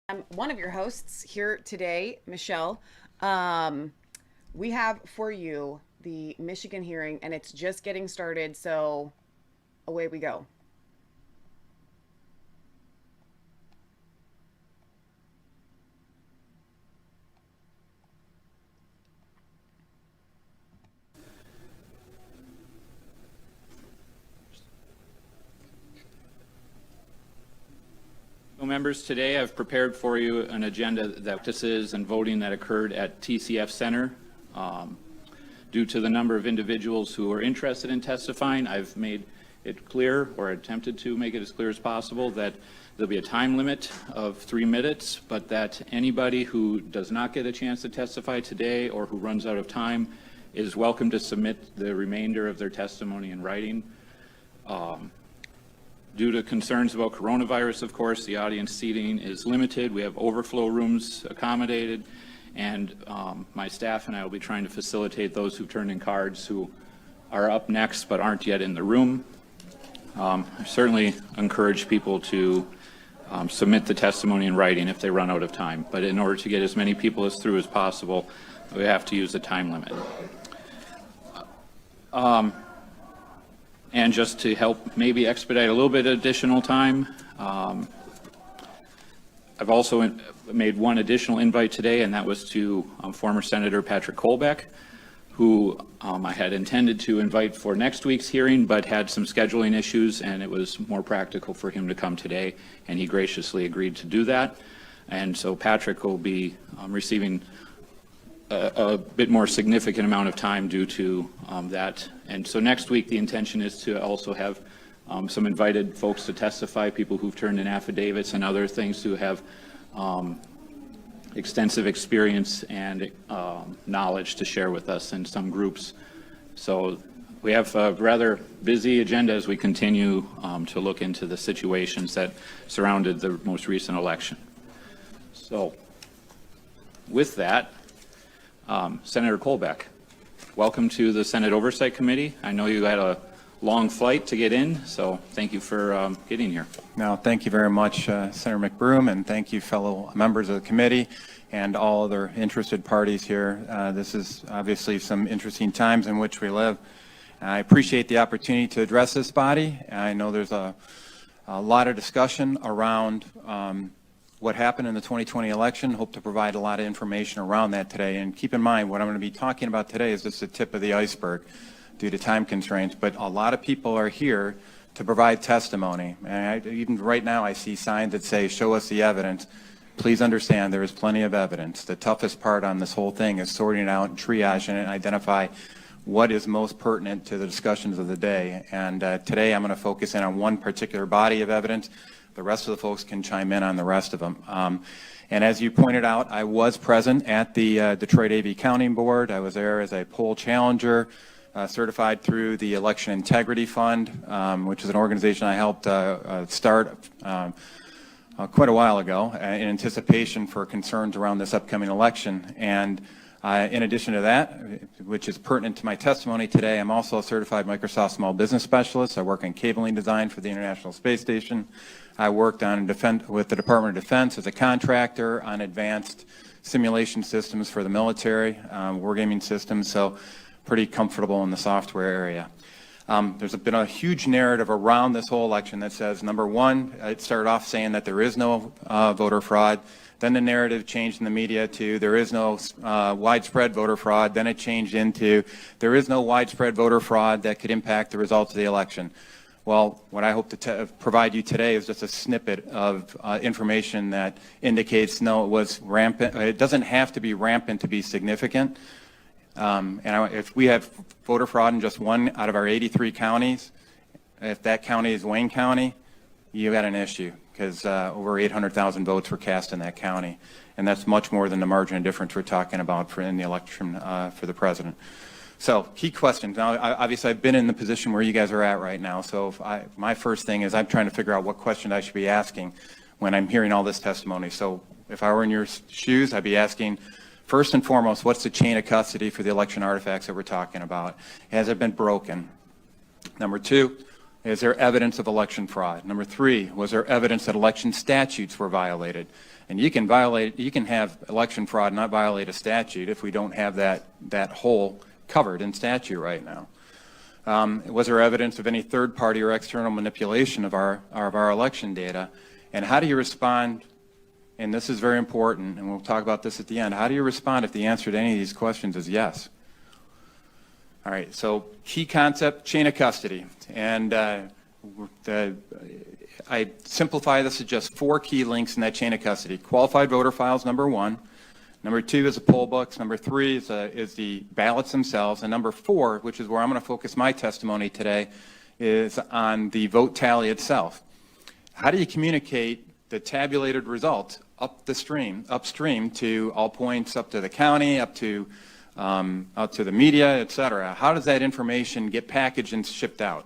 I'm one of your hosts here today, Michelle. We have for you the Michigan hearing, and it's just getting started, so away we go. Members, today I've prepared for you an agenda that practices and voting that occurred at TCF Center. Due to the number of individuals who are interested in testifying, I've made it clear, or attempted to make it as clear as possible, that there'll be a time limit of 3 minutes, but that anybody who does not get a chance to testify today or who runs out of time is welcome to submit the remainder of their testimony in writing. Due to concerns about coronavirus, of course, the audience seating is limited. We have overflow rooms accommodated, and my staff and I will be trying to facilitate those who've turned in cards who are up next but aren't yet in the room. I certainly encourage people to submit the testimony in writing if they run out of time, but in order to get as many people through as possible, we have to use the time limit. And just to help maybe expedite a little bit of additional time, I've also made one additional invite today, and that was to former Senator Patrick Kolbeck, who I had intended to invite for next week's hearing, but had some scheduling issues, and it was more practical for him to come today, and he graciously agreed to do that. And so Patrick will be receiving a bit more significant amount of time due to that. And so next week, the intention is to also have some invited folks to testify, people who've turned in affidavits and other things who have extensive experience and knowledge to share with us in some groups. So we have a rather busy agenda as we continue to look into the situations that surrounded the most recent election. So with that, Senator Kolbeck, welcome to the Senate Oversight Committee. I know you had a long flight to get in, so thank you for getting here. No, thank you very much, Senator McBroom, and thank you, fellow members of the committee and all other interested parties here. This is obviously some interesting times in which we live. I appreciate the opportunity to address this body. I know there's a lot of discussion around what happened in the 2020 election. Hope to provide a lot of information around that today. And keep in mind, what I'm going to be talking about today is just the tip of the iceberg due to time constraints. But a lot of people are here to provide testimony. And even right now, I see signs that say, "Show us the evidence." Please understand there is plenty of evidence. The toughest part on this whole thing is sorting it out and triaging it and identify what is most pertinent to the discussions of the day. And today I'm going to focus in on one particular body of evidence. The rest of the folks can chime in on the rest of them. And as you pointed out, I was present at the Detroit AV Counting Board. I was there as a poll challenger, certified through the Election Integrity Fund, which is an organization I helped start quite a while ago in anticipation for concerns around this upcoming election. And in addition to that, which is pertinent to my testimony today, I'm also a certified Microsoft Small Business Specialist. I work in cabling design for the International Space Station. I worked on with the Department of Defense as a contractor on advanced simulation systems for the military, wargaming systems, so pretty comfortable in the software area. There's been a huge narrative around this whole election that says, number one, it started off saying that there is no voter fraud. Then the narrative changed in the media to there is no widespread voter fraud. Then it changed into there is no widespread voter fraud that could impact the results of the election. Well, what I hope to provide you today is just a snippet of information that indicates no, it was rampant. It doesn't have to be rampant to be significant. If we have voter fraud in just one out of our 83 counties, if that county is Wayne County, you got an issue because over 800,000 votes were cast in that county. And that's much more than the margin of difference we're talking about in the election for the president. So key questions. Now, obviously, I've been in the position where you guys are at right now. So my first thing is I'm trying to figure out what question I should be asking when I'm hearing all this testimony. So if I were in your shoes, I'd be asking, first and foremost, what's the chain of custody for the election artifacts that we're talking about? Has it been broken? Number two, is there evidence of election fraud? Number 3, was there evidence that election statutes were violated? And you can have election fraud, not violate a statute if we don't have that hole covered in statute right now. Was there evidence of any third party or external manipulation of our election data? And how do you respond? And this is very important, and we'll talk about this at the end. How do you respond if the answer to any of these questions is yes? All right, so key concept, chain of custody. And I simplify this to just 4 key links in that chain of custody. Qualified voter files, number 1. Number 2 is the poll books. Number 3 is the ballots themselves. And number 4, which is where I'm going to focus my testimony today, is on the vote tally itself. How do you communicate the tabulated results upstream to all points, up to the county, up to the media, et cetera? How does that information get packaged and shipped out?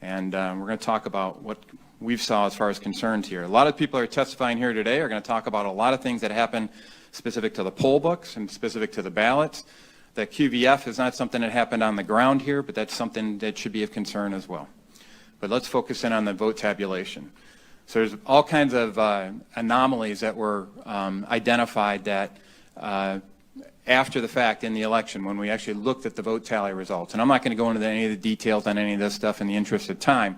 And we're going to talk about what we've saw as far as concerns here. A lot of people are testifying here today are going to talk about a lot of things that happen specific to the poll books and specific to the ballots. The QVF is not something that happened on the ground here, but that's something that should be of concern as well. But let's focus in on the vote tabulation. So there's all kinds of anomalies that were identified that after the fact in the election when we actually looked at the vote tally results. And I'm not going to go into any of the details on any of this stuff in the interest of time.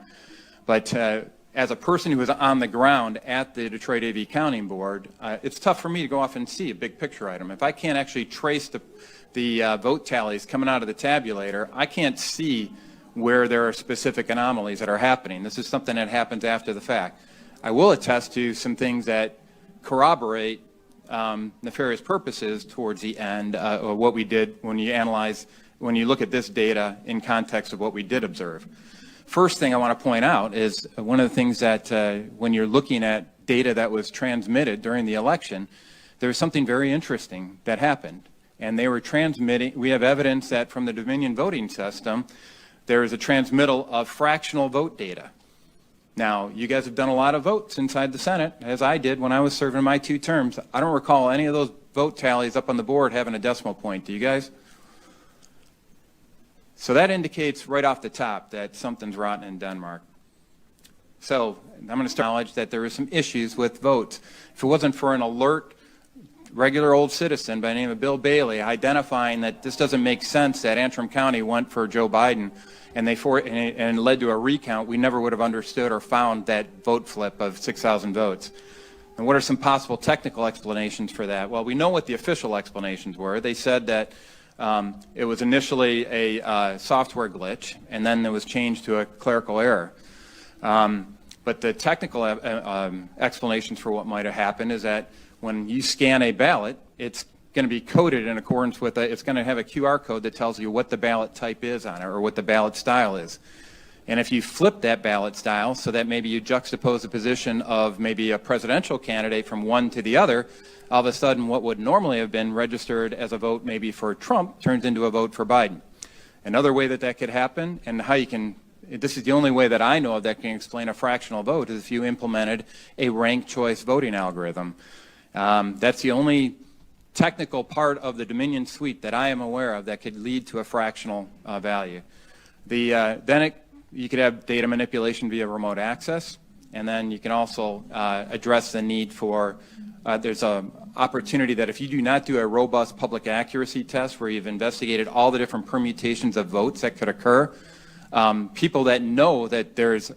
But as a person who was on the ground at the Detroit AV Counting Board, it's tough for me to go off and see a big picture item. If I can't actually trace the vote tallies coming out of the tabulator, I can't see where there are specific anomalies that are happening. This is something that happens after the fact. I will attest to some things that corroborate nefarious purposes towards the end, or what we did when you look at this data in context of what we did observe. First thing I want to point out is one of the things that when you're looking at data that was transmitted during the election, there was something very interesting that happened. And they were transmitting, we have evidence that from the Dominion voting system, there is a transmittal of fractional vote data. Now, you guys have done a lot of votes inside the Senate, as I did when I was serving my 2 terms. I don't recall any of those vote tallies up on the board having a decimal point. Do you guys? So that indicates right off the top that something's rotten in Denmark. So I'm going to start acknowledge that there are some issues with votes. If it wasn't for an alert, regular old citizen by the name of Bill Bailey identifying that this doesn't make sense that Antrim County went for Joe Biden and led to a recount, we never would have understood or found that vote flip of 6,000 votes. And what are some possible technical explanations for that? Well, we know what the official explanations were. They said that it was initially a software glitch, and then it was changed to a clerical error. But the technical explanations for what might have happened is that when you scan a ballot, it's going to be coded in accordance with it's going to have a QR code that tells you what the ballot type is on it or what the ballot style is. And if you flip that ballot style so that maybe you juxtapose the position of maybe a presidential candidate from one to the other, all of a sudden what would normally have been registered as a vote maybe for Trump turns into a vote for Biden. Another way that could happen, and how you can, this is the only way that I know of that can explain a fractional vote, is if you implemented a ranked choice voting algorithm. That's the only technical part of the Dominion suite that I am aware of that could lead to a fractional value. You could have data manipulation via remote access, and then you can also address the need for, there's an opportunity that if you do not do a robust public accuracy test where you've investigated all the different permutations of votes that could occur, people that know that there's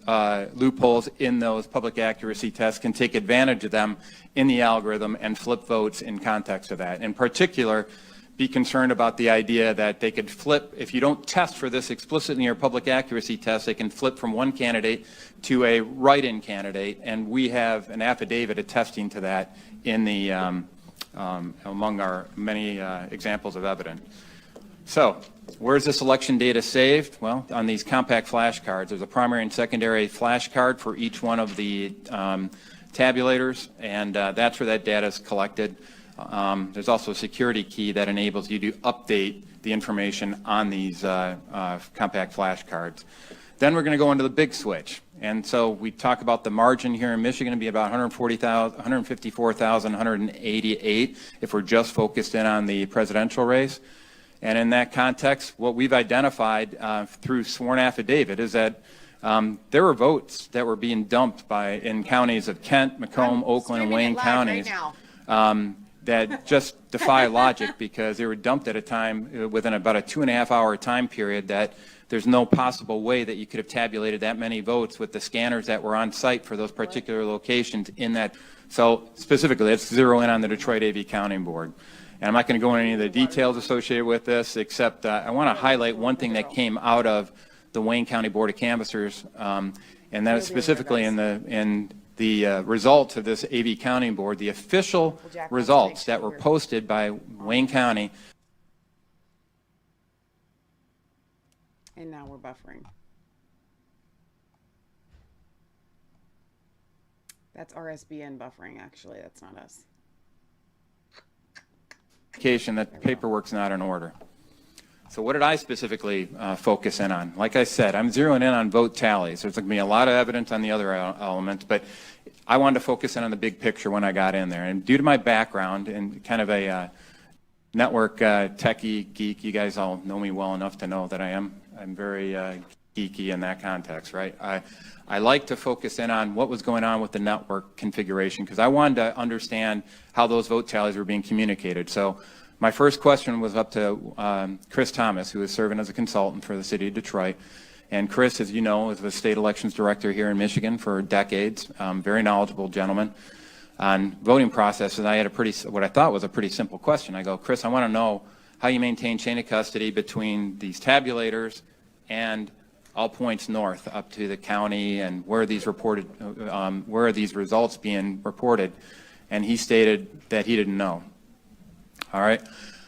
loopholes in those public accuracy tests can take advantage of them in the algorithm and flip votes in context of that. In particular, be concerned about the idea that they could flip, if you don't test for this explicitly in your public accuracy test, they can flip from one candidate to a write-in candidate, and we have an affidavit attesting to that in the, among our many examples of evidence. So, where's this election data saved? Well, on these compact flashcards. There's a primary and secondary flashcard for each one of the tabulators, and that's where that data is collected. There's also a security key that enables you to update the information on these compact flashcards. Then we're going to go into the big switch. And so we talk about the margin here in Michigan to be about 154,188 if we're just focused in on the presidential race. And in that context, what we've identified through sworn affidavit is that There were votes that were being dumped in counties of Kent, Macomb, Oakland, and Wayne counties that just defy logic because they were dumped at a time within about a 2.5-hour time period that there's no possible way that you could have tabulated that many votes with the scanners that were on site for those particular locations in that. So specifically, let's zero in on the Detroit AV Counting Board. And I'm not going to go into any of the details associated with this, except I want to highlight one thing that came out of the Wayne County Board of Canvassers, and that is specifically in the results of this AV Counting Board, the official results that were posted by Wayne County. And now we're buffering. That's RSBN buffering, actually. That's not us. That paperwork's not in order. So what did I specifically focus in on? Like I said, I'm zeroing in on vote tallies. There's going to be a lot of evidence on the other elements, but I wanted to focus in on the big picture when I got in there. And due to my background and kind of a network techie geek, you guys all know me well enough to know that I'm very geeky in that context, right? I like to focus in on what was going on with the network configuration because I wanted to understand how those vote tallies were being communicated. So my first question was up to Chris Thomas, who is serving as a consultant for the city of Detroit. And Chris, as you know, is the state elections director here in Michigan for decades, very knowledgeable gentleman on voting processes. I had what I thought was a pretty simple question. I go, Chris, I want to know how you maintain chain of custody between these tabulators and all points north up to the county, and where are these reported, where are these results being reported? And he stated that he didn't know. All right.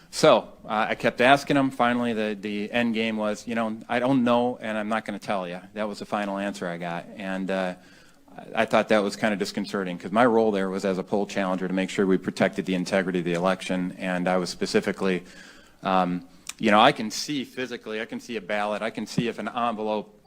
So I kept asking him. Finally, the end game was, I don't know, and I'm not going to tell you. That was the final answer I got. And I thought that was kind of disconcerting because my role there was as a poll challenger to make sure we protected the integrity of the election. And I was specifically, I can see physically, I can see a ballot, I can see if an envelope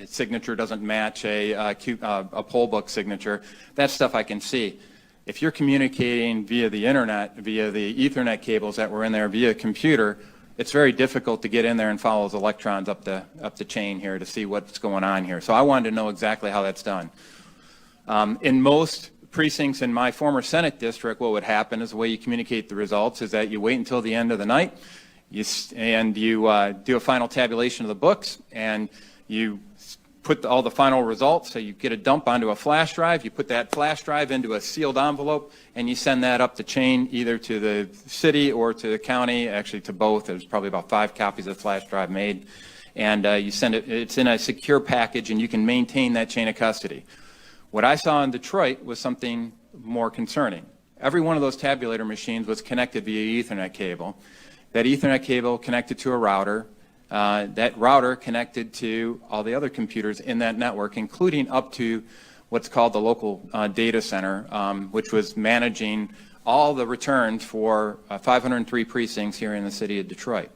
signature doesn't match a poll book signature. That stuff I can see. If you're communicating via the internet, via the Ethernet cables that were in there, via computer, it's very difficult to get in there and follow those electrons up the chain here to see what's going on here. So I wanted to know exactly how that's done. In most precincts in my former Senate district, what would happen is the way you communicate the results is that you wait until the end of the night, you do a final tabulation of the books, and you put all the final results. So you get a dump onto a flash drive, you put that flash drive into a sealed envelope, and you send that up the chain either to the city or to the county, actually to both. There's probably about 5 copies of the flash drive made. And you send it, it's in a secure package, and you can maintain that chain of custody. What I saw in Detroit was something more concerning. Every one of those tabulator machines was connected via Ethernet cable. That Ethernet cable connected to a router. That router connected to all the other computers in that network, including up to what's called the local data center, which was managing all the returns for 503 precincts here in the city of Detroit.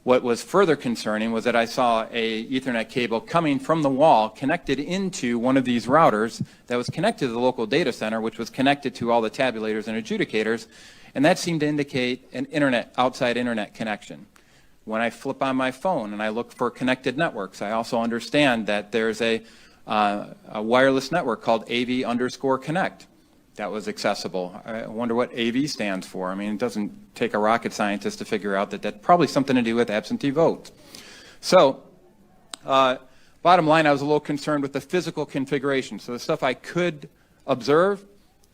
What was further concerning was that I saw a Ethernet cable coming from the wall connected into one of these routers that was connected to the local data center, which was connected to all the tabulators and adjudicators, and that seemed to indicate an outside internet connection. When I flip on my phone and I look for connected networks, I also understand that there's a wireless network called AV_connect that was accessible. I wonder what AV stands for. I mean, it doesn't take a rocket scientist to figure out that that's probably something to do with absentee votes. So, bottom line, I was a little concerned with the physical configuration. So the stuff I could observe,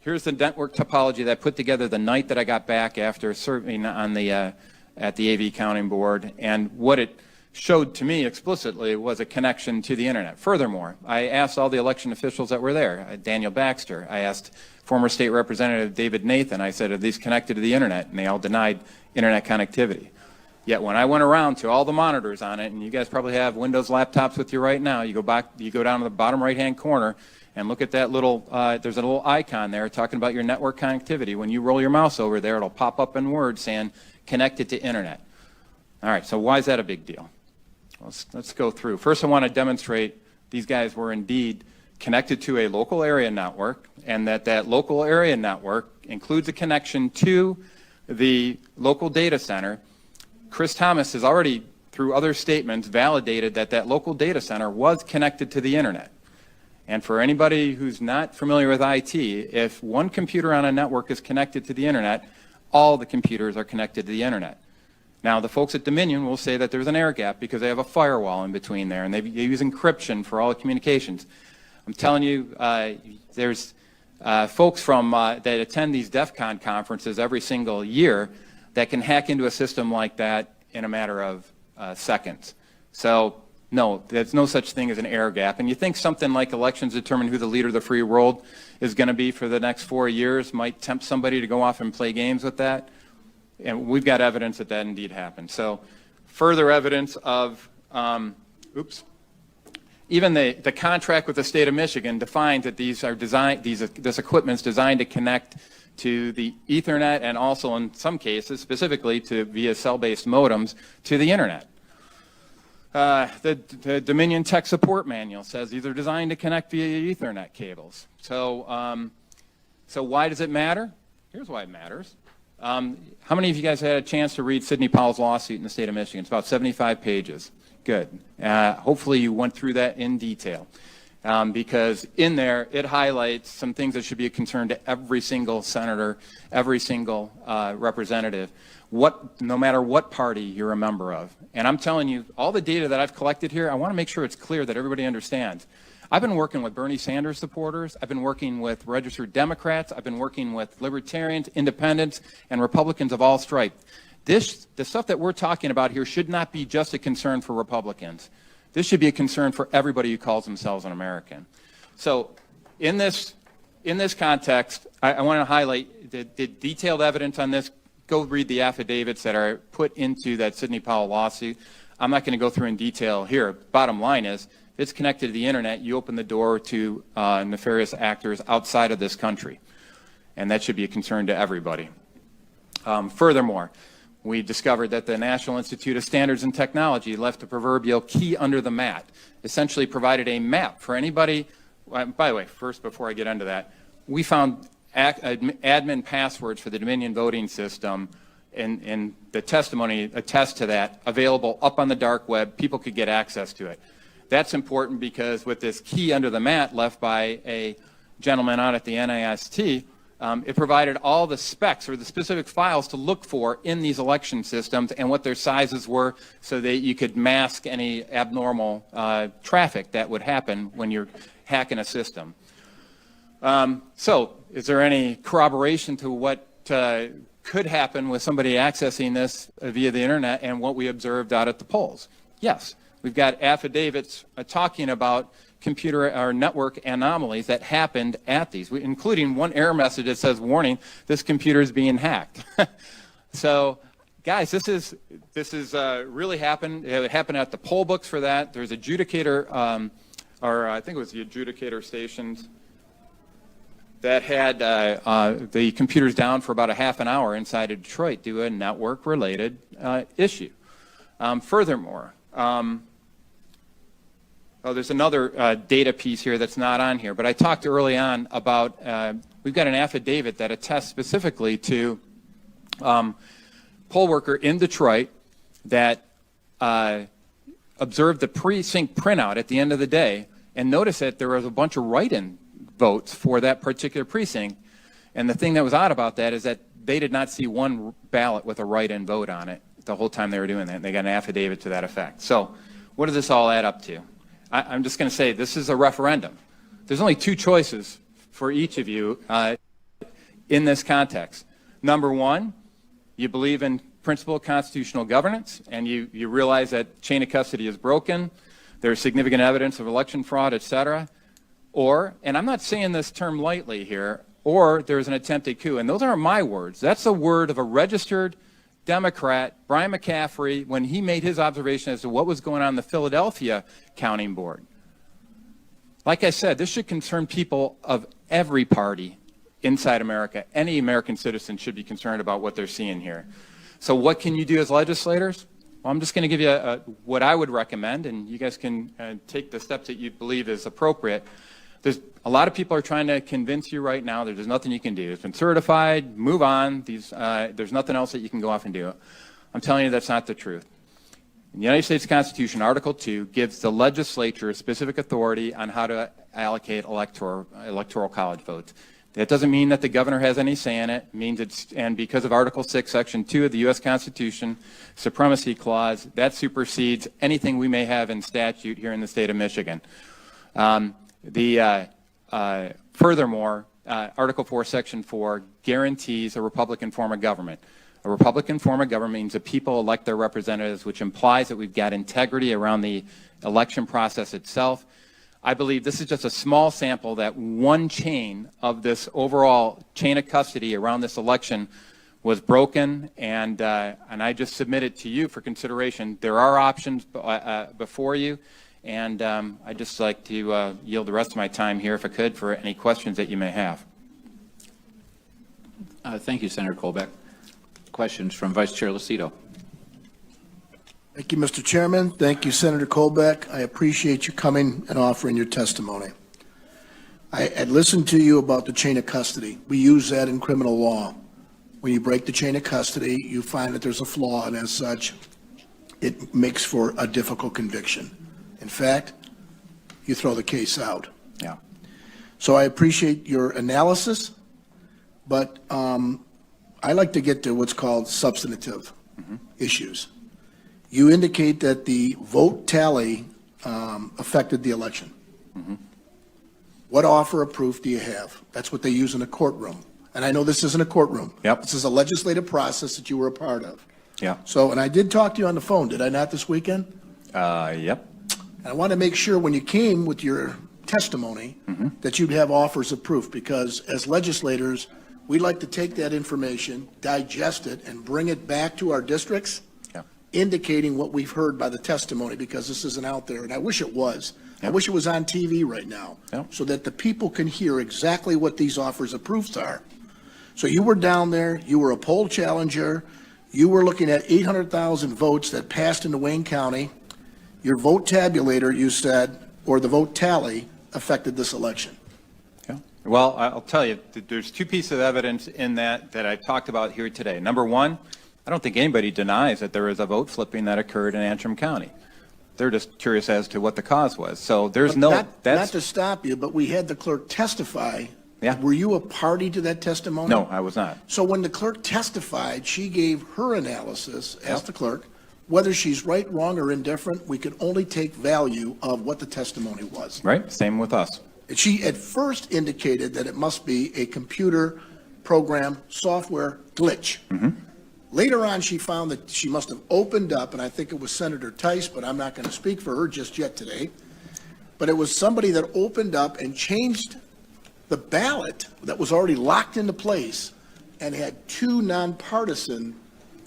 here's the network topology that I put together the night that I got back after serving on the at the AV Counting Board, and what it showed to me explicitly was a connection to the internet. Furthermore, I asked all the election officials that were there, Daniel Baxter, I asked former state representative David Nathan, I said, are these connected to the internet? And they all denied internet connectivity. Yet when I went around to all the monitors on it, and you guys probably have Windows laptops with you right now, you go down to the bottom right-hand corner and look at that little, there's a little icon there talking about your network connectivity. When you roll your mouse over there, it'll pop up in Word saying connected to internet. All right, so why is that a big deal? Let's go through. First, I want to demonstrate these guys were indeed connected to a local area network, and that local area network includes a connection to the local data center. Chris Thomas has already through other statements, validated that that local data center was connected to the internet. And for anybody who's not familiar with IT, if one computer on a network is connected to the internet, all the computers are connected to the internet. Now, the folks at Dominion will say that there's an air gap because they have a firewall in between there, and they use encryption for all the communications. I'm telling you, there's folks from that attend these DEF CON conferences every single year that can hack into a system like that in a matter of seconds. So, no, there's no such thing as an air gap. And you think something like elections determine who the leader of the free world is going to be for the next 4 years might tempt somebody to go off and play games with that? And we've got evidence that that indeed happened. So further evidence of, even the contract with the state of Michigan defines that these are designed, this equipment is designed to connect to the Ethernet and also in some cases, specifically to via cell-based modems, to the internet. The Dominion Tech Support Manual says these are designed to connect via Ethernet cables. So, so why does it matter? Here's why it matters. How many of you guys had a chance to read Sidney Powell's lawsuit in the state of Michigan? It's about 75 pages. Good. Hopefully you went through that in detail. Because in there, it highlights some things that should be a concern to every single senator, every single representative, no matter what party you're a member of. And I'm telling you, all the data that I've collected here, I want to make sure it's clear that everybody understands. I've been working with Bernie Sanders supporters. I've been working with registered Democrats. I've been working with libertarians, independents, and Republicans of all stripes. The stuff that we're talking about here should not be just a concern for Republicans. This should be a concern for everybody who calls themselves an American. So in this context, I want to highlight the detailed evidence on this. Go read the affidavits that are put into that Sidney Powell lawsuit. I'm not going to go through in detail here. Bottom line is, if it's connected to the internet, you open the door to nefarious actors outside of this country. And that should be a concern to everybody. Furthermore, we discovered that the National Institute of Standards and Technology left a proverbial key under the mat, essentially provided a map for anybody. By the way, first, before I get into that, we found admin passwords for the Dominion voting system, and the testimony attests to that, available up on the dark web. People could get access to it. That's important because with this key under the mat left by a gentleman out at the NIST, it provided all the specs or the specific files to look for in these election systems and what their sizes were so that you could mask any abnormal traffic that would happen when you're hacking a system. So is there any corroboration to what could happen with somebody accessing this via the internet and what we observed out at the polls? Yes. We've got affidavits talking about computer or network anomalies that happened at these, including one error message that says, warning, this computer is being hacked. So, guys, this is really happened. It happened at the poll books for that. There's adjudicator, or I think it was the adjudicator stations that had the computers down for about a half an hour inside of Detroit due to a network-related issue. Furthermore, there's another data piece here that's not on here, but I talked early on about, we've got an affidavit that attests specifically to poll worker in Detroit that observed the precinct printout at the end of the day and noticed that there was a bunch of write-in votes for that particular precinct. And the thing that was odd about that is that they did not see one ballot with a write-in vote on it the whole time they were doing that. And they got an affidavit to that effect. So what does this all add up to? I'm just going to say this is a referendum. There's only two choices for each of you in this context. Number one, you believe in principle of constitutional governance, and you realize that chain of custody is broken, there's significant evidence of election fraud, et cetera. Or, and I'm not saying this term lightly here, or there's an attempted coup. And those aren't my words. That's the word of a registered Democrat, Brian McCaffrey, when he made his observation as to what was going on in the Philadelphia Counting Board. Like I said, this should concern people of every party inside America. Any American citizen should be concerned about what they're seeing here. So what can you do as legislators? Well, I'm just going to give you what I would recommend, and you guys can take the steps that you believe is appropriate. There's a lot of people are trying to convince you right now that there's nothing you can do. It's been certified, move on. There's nothing else that you can go off and do. I'm telling you that's not the truth. The United States Constitution, Article 2, gives the legislature specific authority on how to allocate electoral college votes. That doesn't mean that the governor has any say in it. It means and because of Article 6, Section 2 of the U.S. Constitution, Supremacy Clause, that supersedes anything we may have in statute here in the state of Michigan. Furthermore, Article 4, Section 4 guarantees a Republican form of government. A Republican form of government means the people elect their representatives, which implies that we've got integrity around the election process itself. I believe this is just a small sample that one chain of this overall chain of custody around this election was broken, and I just submitted to you for consideration. There are options before you, and I'd just like to yield the rest of my time here, if I could, for any questions that you may have. Thank you, Senator Colbeck. Questions from Vice Chair Lucido. Thank you, Mr. Chairman. Thank you, Senator Colbeck. I appreciate you coming and offering your testimony. I had listened to you about the chain of custody. We use that in criminal law. When you break the chain of custody, you find that there's a flaw, and as such, it makes for a difficult conviction. In fact, you throw the case out. Yeah. So I appreciate your analysis, but I like to get to what's called substantive issues. You indicate that the vote tally affected the election. What offer of proof do you have? That's what they use in a courtroom. And I know this isn't a courtroom. Yep. This is a legislative process that you were a part of. Yeah. So, and I did talk to you on the phone, did I not, this weekend? Yep. And I want to make sure when you came with your testimony that you'd have offers of proof, because as legislators, we like to take that information, digest it, and bring it back to our districts, indicating what we've heard by the testimony, because this isn't out there, and I wish it was. I wish it was on TV right now, so that the people can hear exactly what these offers of proofs are. So you were down there, you were a poll challenger, you were looking at 800,000 votes that passed into Wayne County. Your vote tabulator, you said, or the vote tally, affected this election. Well, I'll tell you, there's two pieces of evidence in that I talked about here today. Number one, I don't think anybody denies that there was a vote flipping that occurred in Antrim County. They're just curious as to what the cause was. So there's Not to stop you, but we had the clerk testify. Yeah. Were you a party to that testimony? No, I was not. So when the clerk testified, she gave her analysis as the clerk. Whether she's right, wrong, or indifferent, we can only take value of what the testimony was. Right, same with us. And she at first indicated that it must be a computer program software glitch. Later on, she found that she must have opened up, and I think it was Senator Tice, but I'm not going to speak for her just yet today. But it was somebody that opened up and changed the ballot that was already locked into place and had two nonpartisan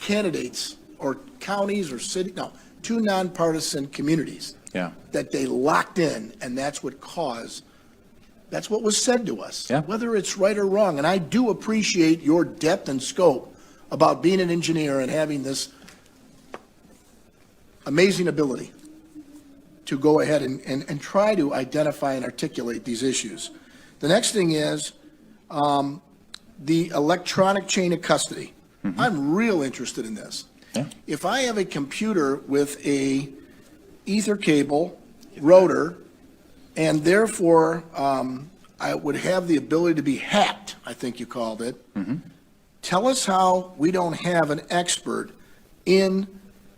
candidates or counties or two nonpartisan communities that they locked in, and that's what caused. That's what was said to us, whether it's right or wrong. And I do appreciate your depth and scope about being an engineer and having this amazing ability to go ahead and try to identify and articulate these issues. The next thing is the electronic chain of custody. I'm real interested in this. If I have a computer with a ether cable, rotor, and therefore I would have the ability to be hacked, I think you called it. Tell us how we don't have an expert in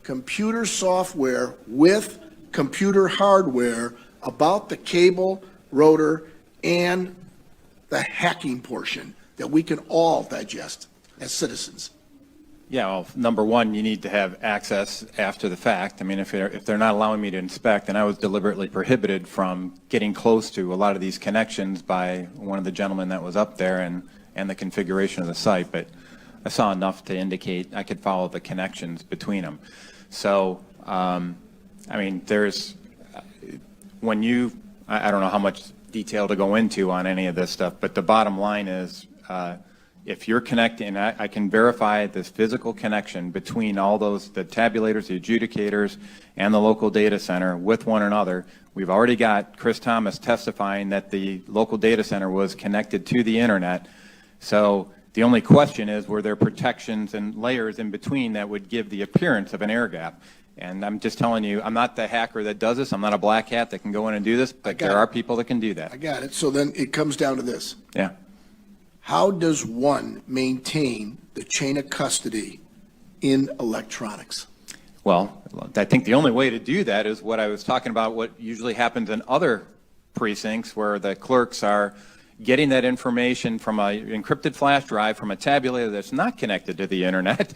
computer software with computer hardware about the cable, rotor, and the hacking portion that we can all digest as citizens. Yeah, well, number one, you need to have access after the fact. I mean, if they're not allowing me to inspect, and I was deliberately prohibited from getting close to a lot of these connections by one of the gentlemen that was up there and the configuration of the site, but I saw enough to indicate I could follow the connections between them. So, I mean, there's, I don't know how much detail to go into on any of this stuff, but the bottom line is, if you're connecting, I can verify this physical connection between all those, the tabulators, the adjudicators, and the local data center with one another. We've already got Chris Thomas testifying that the local data center was connected to the internet. So the only question is, were there protections and layers in between that would give the appearance of an air gap? And I'm just telling you, I'm not the hacker that does this. I'm not a black hat that can go in and do this, but there are people that can do that. I got it. So then it comes down to this. Yeah. How does one maintain the chain of custody in electronics? Well, I think the only way to do that is what I was talking about, what usually happens in other precincts where the clerks are getting that information from an encrypted flash drive from a tabulator that's not connected to the internet,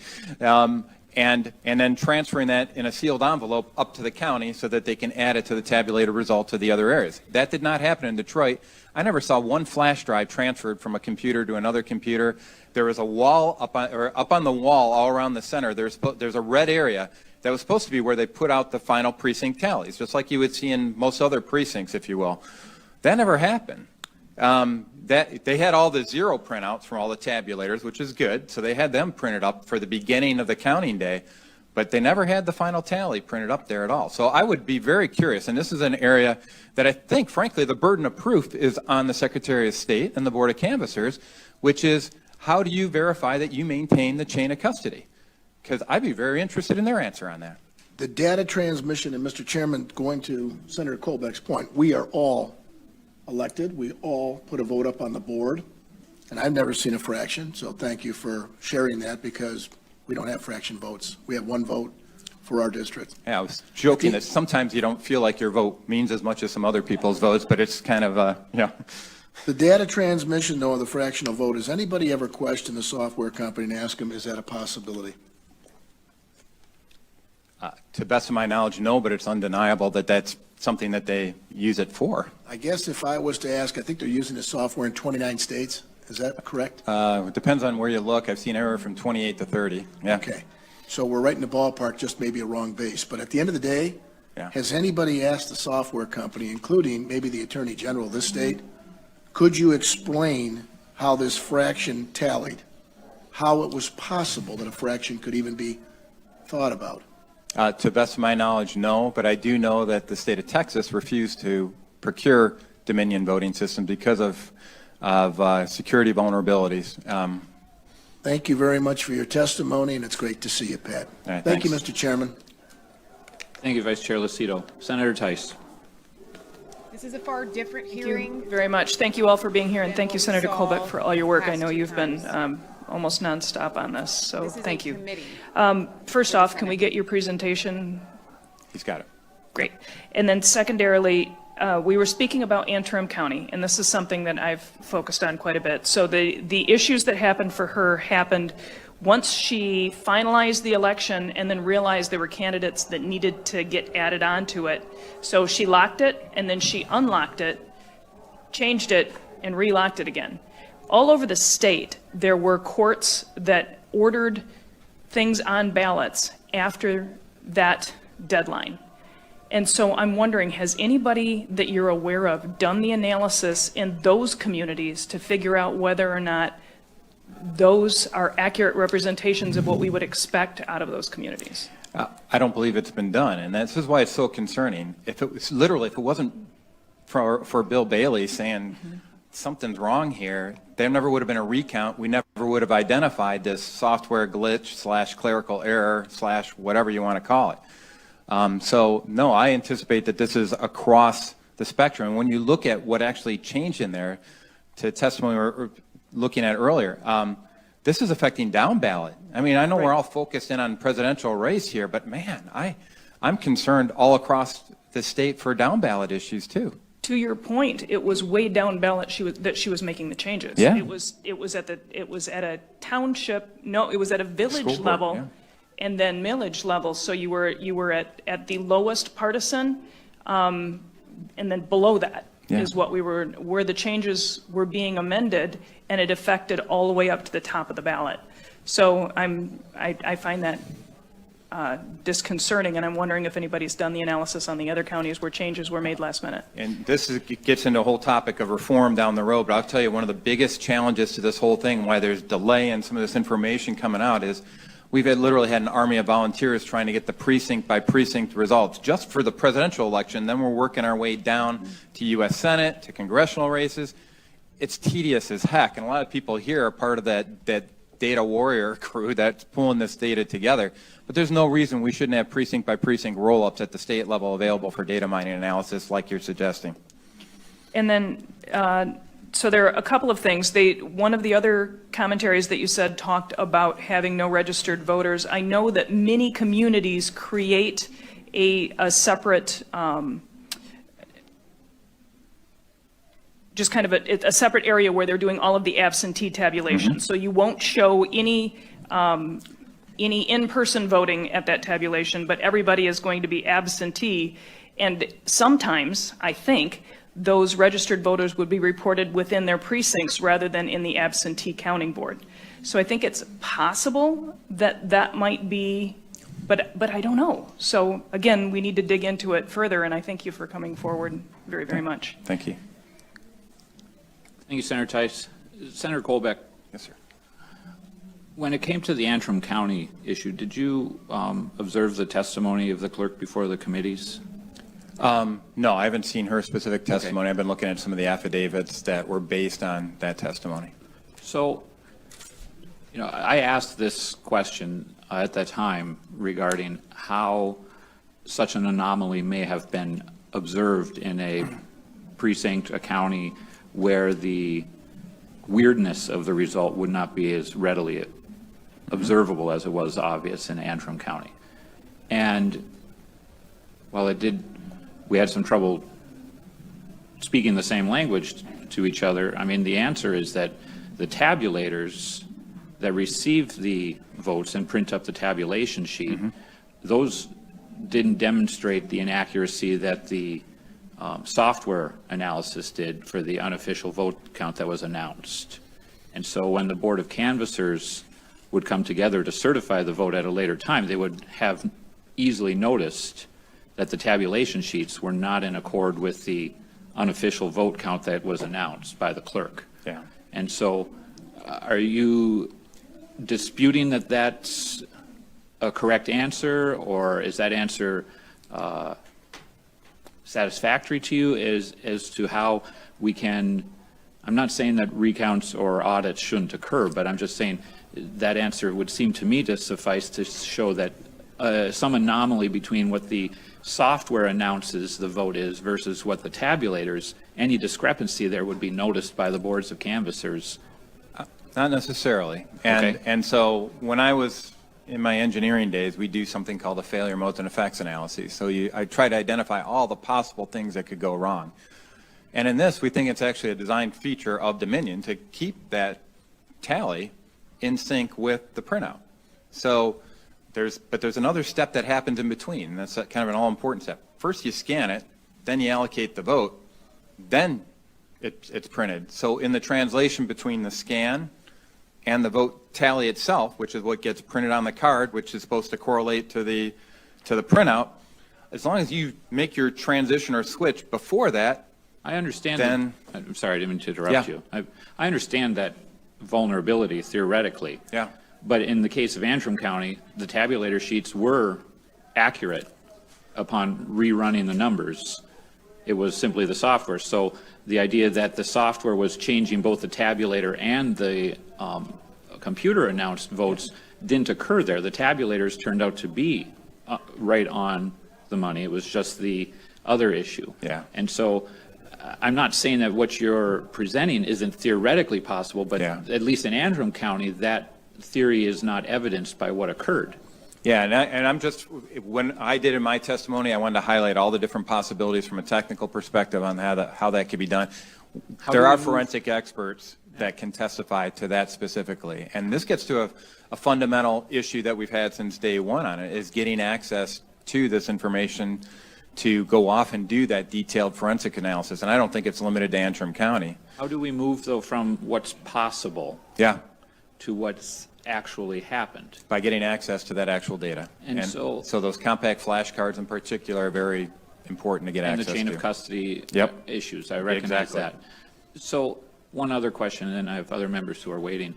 and then transferring that in a sealed envelope up to the county so that they can add it to the tabulated result to the other areas. That did not happen in Detroit. I never saw one flash drive transferred from a computer to another computer. There was a wall up on the wall all around the center. There's a red area that was supposed to be where they put out the final precinct tallies, just like you would see in most other precincts, if you will. That never happened. That they had all the zero printouts from all the tabulators, which is good. So they had them printed up for the beginning of the counting day, but they never had the final tally printed up there at all. So I would be very curious, and this is an area that I think, frankly, the burden of proof is on the Secretary of State and the Board of Canvassers, which is how do you verify that you maintain the chain of custody? Because I'd be very interested in their answer on that. The data transmission, and Mr. Chairman, going to Senator Colbeck's point, we are all elected. We all put a vote up on the board, and I've never seen a fraction, so thank you for sharing that, because we don't have fraction votes. We have one vote for our district. Yeah, I was joking that sometimes you don't feel like your vote means as much as some other people's votes, but it's kind of, The data transmission, though, of the fractional vote, has anybody ever questioned the software company and asked them, is that a possibility? To the best of my knowledge, no, but it's undeniable that that's something that they use it for. I guess if I was to ask, I think they're using the software in 29 states. Is that correct? It depends on where you look. I've seen anywhere from 28 to 30. Yeah. Okay. So we're right in the ballpark, just maybe a wrong base. But at the end of the day, Yeah. has anybody asked the software company, including maybe the Attorney General of this state, could you explain how this fraction tallied? How it was possible that a fraction could even be thought about? To the best of my knowledge, no, but I do know that the state of Texas refused to procure Dominion voting systems because of security vulnerabilities. Thank you very much for your testimony, and it's great to see you, Pat. All right, Thank you, thanks. Mr. Chairman. Thank you, Vice Chair Lucido. Senator Tice. This is a far different Thank hearing. you very much. Thank you all for being here, and thank you, Than what we Senator saw Colbeck, for all your work. I past know two you've been times. almost nonstop on this, so This is a thank you. committee. First off, can we get your presentation? He's got it. Great. And then secondarily, we were speaking about Antrim County, and this is something that I've focused on quite a bit. So the issues that happened for her happened once she finalized the election and then realized there were candidates that needed to get added onto it. So she locked it, and then she unlocked it, changed it, and relocked it again. All over the state, there were courts that ordered things on ballots after that deadline. And so I'm wondering, has anybody that you're aware of done the analysis in those communities to figure out whether or not those are accurate representations of what we would expect out of those communities? I don't believe it's been done, and this is why it's so concerning. If it was literally, if it wasn't for Bill Bailey saying something's wrong here, there never would have been a recount. We never would have identified this software glitch / clerical error / whatever you want to call it. So no, I anticipate that this is across the spectrum. And when you look at what actually changed in there, to testimony we were looking at earlier, this is affecting down ballot. I mean, I know we're all focused in on presidential race here, but man, I'm concerned all across the state for down ballot issues too. To your point, it was way down ballot that she was making the changes. Yeah. It was at a township, no, it was at a village School board, level. yeah. And then millage level, so you were at the lowest partisan, and then below that Yeah. is where the changes were being amended, and it affected all the way up to the top of the ballot. So I find that disconcerting, and I'm wondering if anybody's done the analysis on the other counties where changes were made last minute. And gets into a whole topic of reform down the road, but I'll tell you, one of the biggest challenges to this whole thing, why there's delay in some of this information coming out, is we've literally had an army of volunteers trying to get the precinct by precinct results just for the presidential election. Then we're working our way down to U.S. Senate, to congressional races. It's tedious as heck, and a lot of people here are part of that data warrior crew that's pulling this data together. But there's no reason we shouldn't have precinct by precinct roll-ups at the state level available for data mining analysis like you're suggesting. And then, so there are a couple of things. One of the other commentaries that you said talked about having no registered voters. I know that many communities create a separate, just kind of a separate area where they're doing all of the absentee tabulation. So you won't show any in-person voting at that tabulation, but everybody is going to be absentee. And sometimes, I think, those registered voters would be reported within their precincts rather than in the absentee counting board. So I think it's possible that that might be, but I don't know. So again, we need to dig into it further, and I thank you for coming forward very, very much. Thank you. Thank you, Senator Tice. Senator Colbeck, Yes, sir. when it came to the Antrim County issue, did you observe the testimony of the clerk before the committees? No, I haven't seen her specific testimony. I've been looking at some of the affidavits that were based on that testimony. So, I asked this question at that time regarding how such an anomaly may have been observed in a precinct, a county, where the weirdness of the result would not be as readily observable as it was obvious in Antrim County. And while we had some trouble speaking the same language to each other, I mean, the answer is that the tabulators that receive the votes and print up the tabulation sheet, those didn't demonstrate the inaccuracy that the software analysis did for the unofficial vote count that was announced. And so when the Board of Canvassers would come together to certify the vote at a later time, they would have easily noticed that the tabulation sheets were not in accord with the unofficial vote count that was announced by the clerk. Yeah. And so are you disputing that that's a correct answer, or is that answer satisfactory to you as to how we can, I'm not saying that recounts or audits shouldn't occur, but I'm just saying that answer would seem to me to suffice to show that some anomaly between what the software announces the vote is versus what the tabulators, any discrepancy there would be noticed by the boards of canvassers. Not necessarily. Okay. And so when I was in my engineering days, we do something called a failure modes and effects analysis. So I try to identify all the possible things that could go wrong. And in this, we think it's actually a design feature of Dominion to keep that tally in sync with the printout. So there's another step that happens in between. That's kind of an all-important step. First you scan it, then you allocate the vote, then it's printed. So in the translation between the scan and the vote tally itself, which is what gets printed on the card, which is supposed to correlate to the printout, as long as you make your transition or switch before that, I understand then, that, I'm sorry, I didn't mean to interrupt you. I understand that vulnerability theoretically. Yeah. But in the case of Antrim County, the tabulator sheets were accurate upon rerunning the numbers. It was simply the software. So the idea that the software was changing both the tabulator and the computer announced votes didn't occur there. The tabulators turned out to be right on the money. It was just the other issue. Yeah. And so I'm not saying that what you're presenting isn't theoretically possible, but Yeah. at least in Antrim County, that theory is not evidenced by what occurred. Yeah, and I'm just, when I did in my testimony, I wanted to highlight all the different possibilities from a technical perspective on how that could be done. There are forensic experts that can testify to that specifically. And this gets to a fundamental issue that we've had since day one on it, is getting access to this information to go off and do that detailed forensic analysis. And I don't think it's limited to Antrim County. How do we move, though, from what's possible Yeah, to what's actually happened? by getting access to that actual data. And so those compact flashcards in particular are very important to get And access the to. chain of custody Yep. issues, I recognize Exactly. that. So one other question, and then I have other members who are waiting.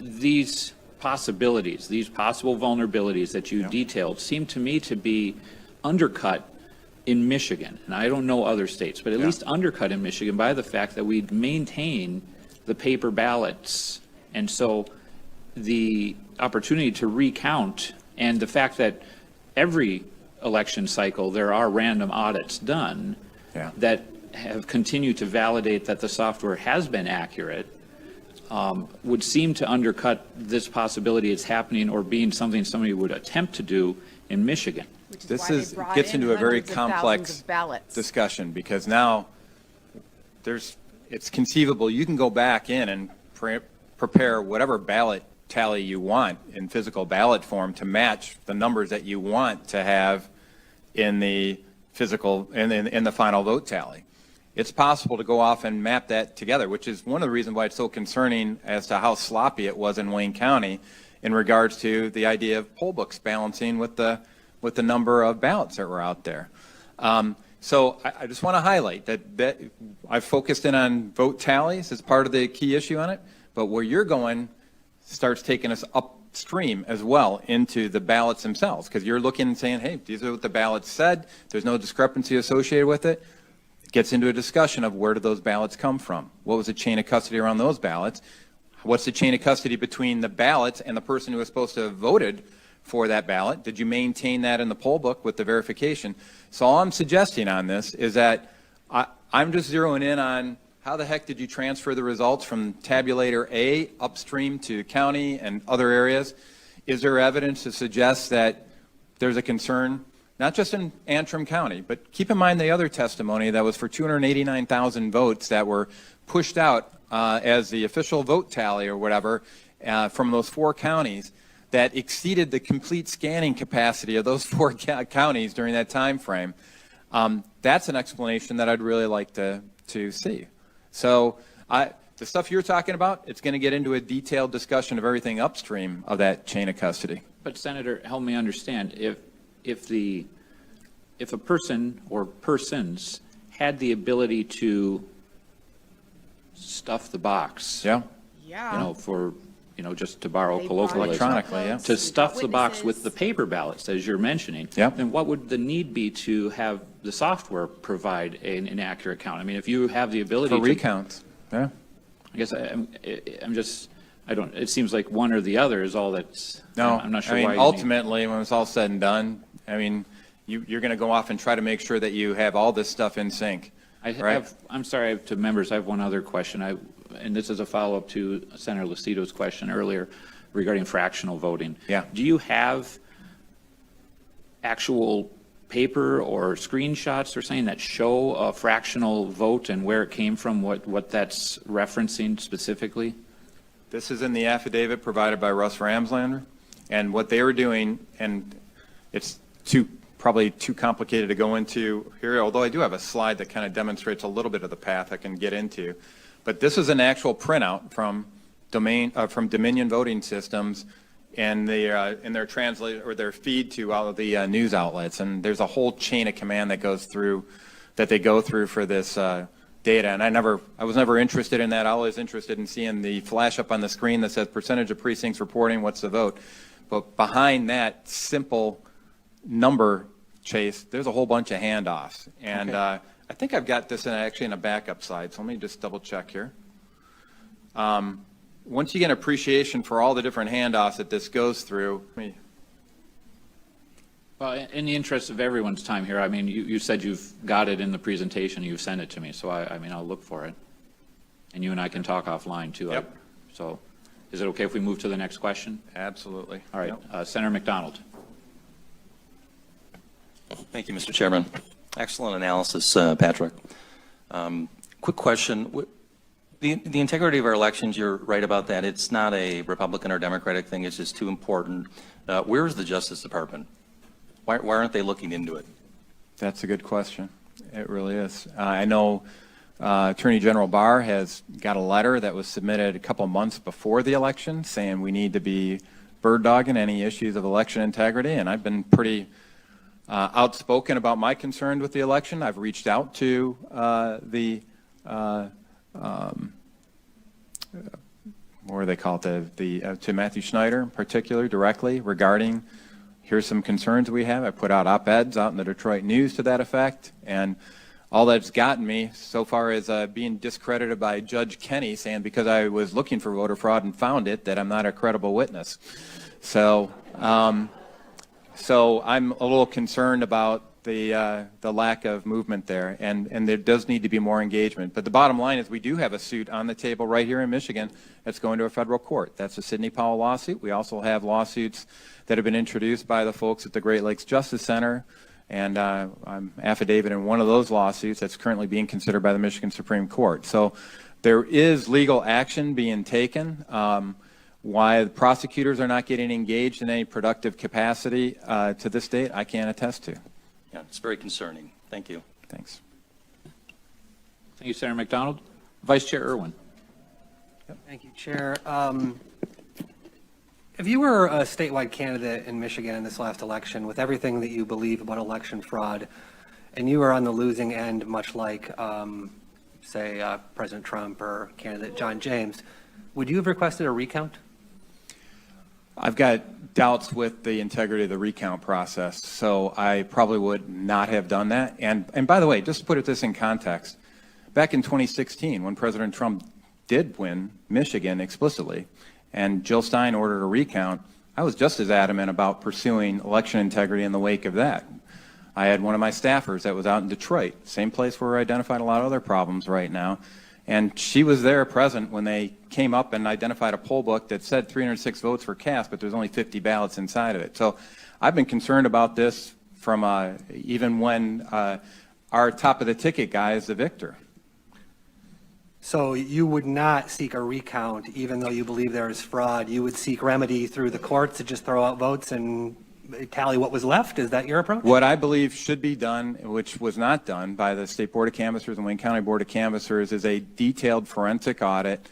These possibilities, these possible vulnerabilities that you detailed seem to me to be undercut in Michigan, and I don't know other states, but at least undercut in Michigan by the fact that we maintain the paper ballots. And so the opportunity to recount and the fact that every election cycle there are random audits done that have continued to validate that the software has been accurate would seem to undercut this possibility it's happening or being something somebody would attempt to do in Michigan. Which is This why they brought gets in into a very hundreds of thousands complex of ballots. discussion, because now it's conceivable you can go back in and prepare whatever ballot tally you want in physical ballot form to match the numbers that you want to have in the physical, in the final vote tally. It's possible to go off and map that together, which is one of the reasons why it's so concerning as to how sloppy it was in Wayne County in regards to the idea of poll books balancing with the number of ballots that were out there. So I just want to highlight that I've focused in on vote tallies as part of the key issue on it, but where you're going starts taking us upstream as well into the ballots themselves, because you're looking and saying, hey, these are what the ballots said, there's no discrepancy associated with it. It gets into a discussion of where did those ballots come from? What was the chain of custody around those ballots? What's the chain of custody between the ballots and the person who was supposed to have voted for that ballot? Did you maintain that in the poll book with the verification? So all I'm suggesting on this is that I'm just zeroing in on how the heck did you transfer the results from tabulator A upstream to county and other areas? Is there evidence to suggest that there's a concern, not just in Antrim County, but keep in mind the other testimony that was for 289,000 votes that were pushed out as the official vote tally or whatever from those 4 counties that exceeded the complete scanning capacity of those 4 counties during that time frame. That's an explanation that I'd really like to see. So the stuff you're talking about, it's going to get into a detailed discussion of everything upstream of that chain of custody. But Senator, help me understand, if a person or persons had the ability to stuff the box, Yeah. just to borrow They colloquialism, Electronically, yeah. to stuff the box with Witnesses. the paper ballots, as you're mentioning, Yeah. then what would the need be to have the software provide an inaccurate count? I mean, if you have the ability For to recounts, yeah. I guess it seems like one or the other is all that's, No, I'm not sure I why. mean, ultimately, when it's all said and done, I mean, you're going to go off and try to make sure that you have all this stuff in sync. Right. I'm sorry, to members, I have one other question. And this is a follow-up to Senator Lucido's question earlier regarding fractional voting. Yeah. Do you have actual paper or screenshots or something that show a fractional vote and where it came from, what that's referencing specifically? This is in the affidavit provided by Russ Ramslander, and what they were doing, and it's probably too complicated to go into here, although I do have a slide that kind of demonstrates a little bit of the path I can get into. But this is an actual printout from Dominion Voting Systems and in their translate or their feed to all of the news outlets, and there's a whole chain of command that they go through for this data. And I was never interested in that. I was interested in seeing the flash up on the screen that says percentage of precincts reporting, what's the vote. But behind that simple number chase, there's a whole bunch of handoffs. And okay. I think I've got this actually in a backup slide, so let me just double check here. Once you get an appreciation for all the different handoffs that this goes through, Well, in the interest of everyone's time here, I mean, you said you've got it in the presentation, you've sent it to me, so I mean, I'll look for it. And you and I can talk offline too. Yep. So is it okay if we move to the next question? Absolutely. All right, Yep. Senator McDonald. Thank you, Mr. Chairman. Excellent analysis, Patrick. Quick question. The integrity of our elections, you're right about that. It's not a Republican or Democratic thing. It's just too important. Where is the Justice Department? Why aren't they looking into it? That's a good question. It really is. I know Attorney General Barr has got a letter that was submitted a couple months before the election saying we need to be bird dogging any issues of election integrity, and I've been pretty outspoken about my concern with the election. I've reached out to what do they call it, to Matthew Schneider in particular directly regarding here's some concerns we have. I put out op-eds out in the Detroit News to that effect, and all that's gotten me so far is being discredited by Judge Kenny, saying because I was looking for voter fraud and found it, that I'm not a credible witness. So, so I'm a little concerned about the lack of movement there, and there does need to be more engagement. But the bottom line is we do have a suit on the table right here in Michigan that's going to a federal court. That's the Sidney Powell lawsuit. We also have lawsuits that have been introduced by the folks at the Great Lakes Justice Center, and I'm affidavit in one of those lawsuits that's currently being considered by the Michigan Supreme Court. So there is legal action being taken. Why the prosecutors are not getting engaged in any productive capacity to this date, I can't attest to. Yeah, it's very concerning. Thank you. Thanks. Thank you, Senator McDonald. Vice Chair Irwin. Thank you, Chair. If you were a statewide candidate in Michigan in this last election, with everything that you believe about election fraud, and you were on the losing end, much like, say, President Trump or candidate John James, would you have requested a recount? I've got doubts with the integrity of the recount process, so I probably would not have done that. And by the way, just to put this in context, back in 2016, when President Trump did win Michigan explicitly, and Jill Stein ordered a recount, I was just as adamant about pursuing election integrity in the wake of that. I had one of my staffers that was out in Detroit, same place where we identified a lot of other problems right now, and she was there present when they came up and identified a poll book that said 306 votes were cast, but there's only 50 ballots inside of it. So I've been concerned about this from even when our top of the ticket guy is the victor. So you would not seek a recount, even though you believe there is fraud. You would seek remedy through the courts to just throw out votes and tally what was left? Is that your approach? What I believe should be done, which was not done by the State Board of Canvassers and Wayne County Board of Canvassers, is a detailed forensic audit,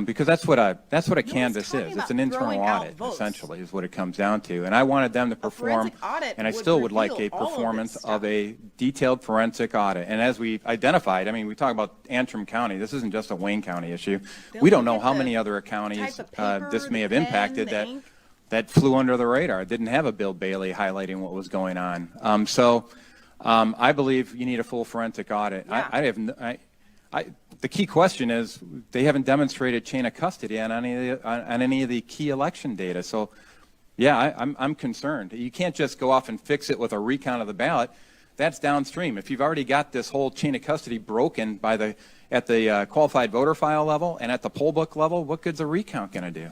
because that's what a canvass talking is. about It's an internal throwing out audit, votes. essentially, is what it comes down to. And I wanted them to perform, forensic audit and I would still would like a reveal all of this performance stuff. of a detailed forensic audit. And as we identified, I mean, we talk about Antrim County. This isn't just a Wayne County issue. They'll We don't look know at how the many other counties type of paper, this may the have pen, impacted the ink. that flew under the radar. It didn't have a Bill Bailey highlighting what was going on. So I believe you need a full forensic audit. Yeah. The key question is they haven't demonstrated chain of custody on any of the key election data. So, yeah, I'm concerned. You can't just go off and fix it with a recount of the ballot. That's downstream. If you've already got this whole chain of custody broken at the qualified voter file level and at the poll book level, what good's a recount going to do?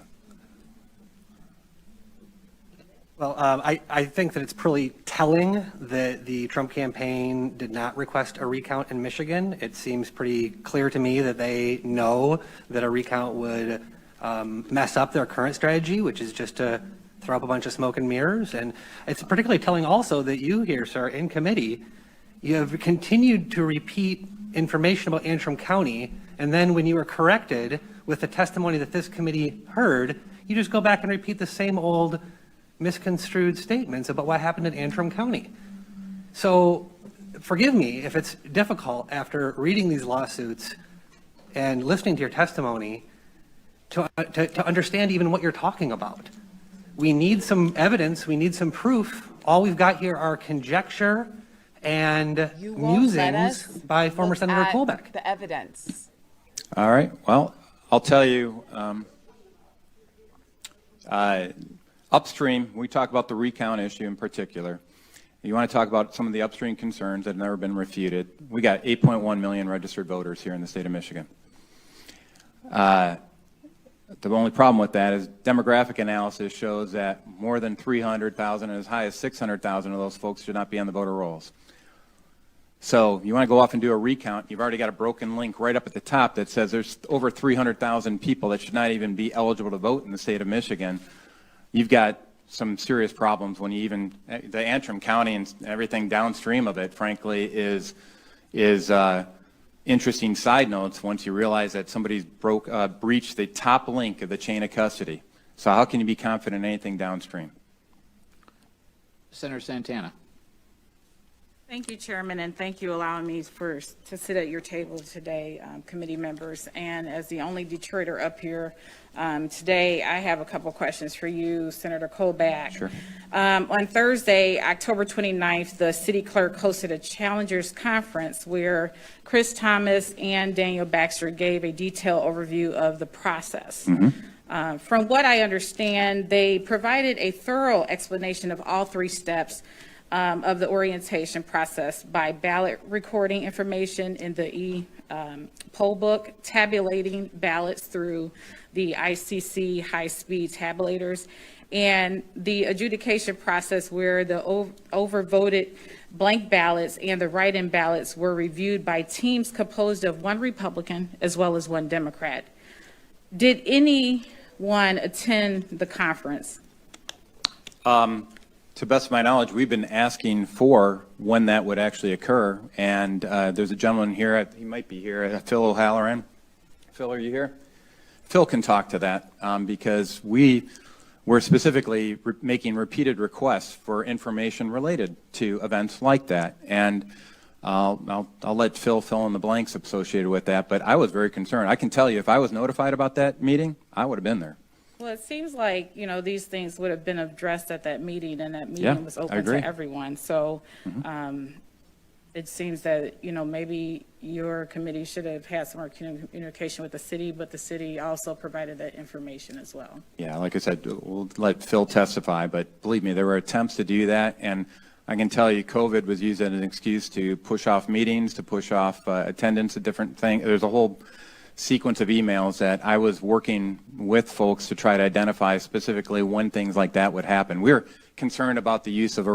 Well, I think that it's pretty telling that the Trump campaign did not request a recount in Michigan. It seems pretty clear to me that they know that a recount would mess up their current strategy, which is just to throw up a bunch of smoke and mirrors. And it's particularly telling also that you here, sir, in committee, you have continued to repeat information about Antrim County, and then when you were corrected with the testimony that this committee heard, you just go back and repeat the same old misconstrued statements about what happened in Antrim County. So forgive me if it's difficult after reading these lawsuits and listening to your testimony to understand even what you're talking about. We need some evidence, we need some proof. All we've got here are conjecture and You won't let us musings by former look Senator at Colbeck. the evidence. All right. Well, I'll tell you, upstream, we talk about the recount issue in particular. You want to talk about some of the upstream concerns that have never been refuted. We got 8.1 million registered voters here in the state of Michigan. The only problem with that is demographic analysis shows that more than 300,000 and as high as 600,000 of those folks should not be on the voter rolls. So you want to go off and do a recount, you've already got a broken link right up at the top that says there's over 300,000 people that should not even be eligible to vote in the state of Michigan. You've got some serious problems when you even, the Antrim County and everything downstream of it, frankly, is interesting side notes once you realize that somebody's breached the top link of the chain of custody. So how can you be confident in anything downstream? Senator Santana. Thank you, Chairman, and thank you allowing me to sit at your table today, committee members. And as the only Detroiter up here today, I have a couple questions for you, Senator Colback. Sure. On Thursday, October 29th, the city clerk hosted a challengers conference where Chris Thomas and Daniel Baxter gave a detailed overview of the process. From what I understand, they provided a thorough explanation of all three steps of the orientation process by ballot recording information in the poll book, tabulating ballots through the ICC high-speed tabulators, and the adjudication process where the overvoted blank ballots and the write-in ballots were reviewed by teams composed of one Republican as well as one Democrat. Did anyone attend the conference? To best of my knowledge, we've been asking for when that would actually occur, and there's a gentleman here, he might be here, Phil O'Halloran. Phil, are you here? Phil can talk to that, because we're specifically making repeated requests for information related to events like that, and I'll let Phil fill in the blanks associated with that, but I was very concerned. I can tell you, if I was notified about that meeting, I would have been there. Well, it seems like, these things would have been addressed at that meeting, and that Yeah, meeting was I open agree. to everyone. So it seems that, maybe your committee should have had some more communication with the city, but the city also provided that information as well. Yeah, like I said, we'll let Phil testify, but believe me, there were attempts to do that, and I can tell you COVID was used as an excuse to push off meetings, to push off attendance at different things. There's a whole sequence of emails that I was working with folks to try to identify specifically when things like that would happen. We're concerned about the use of a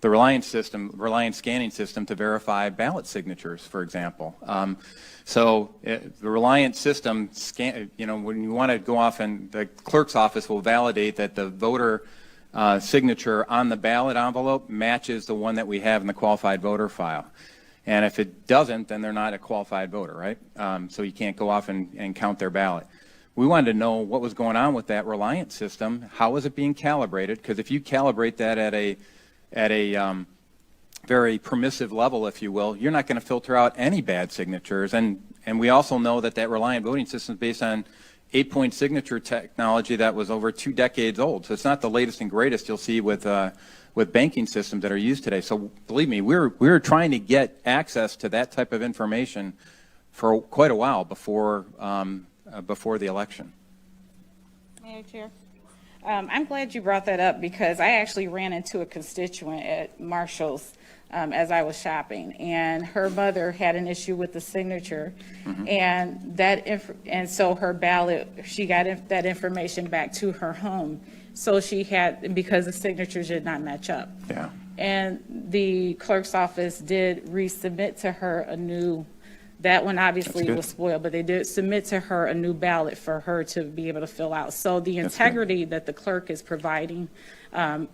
the Reliant scanning system to verify ballot signatures, for example. The Reliant system when you want to go off, and the clerk's office will validate that the voter signature on the ballot envelope matches the one that we have in the qualified voter file. And if it doesn't, then they're not a qualified voter, right? So you can't go off and count their ballot. We wanted to know what was going on with that Reliant system. How was it being calibrated? Because if you calibrate that at a very permissive level, if you will, you're not going to filter out any bad signatures. And we also know that Reliant voting system is based on 8-point signature technology that was over 2 decades old. So it's not the latest and greatest you'll see with banking systems that are used today. So believe me, we're trying to get access to that type of information for quite a while before the election. Mayor Chair. I'm glad you brought that up, because I actually ran into a constituent at Marshall's as I was shopping, and her mother had an issue with the signature, and so her ballot, she got that information back to her home. So she had, because the signatures did not match up. Yeah. And the clerk's office did resubmit to her a new, that one obviously was spoiled, but they did submit to her a new ballot for her to be able to fill out. So the integrity that the clerk is providing,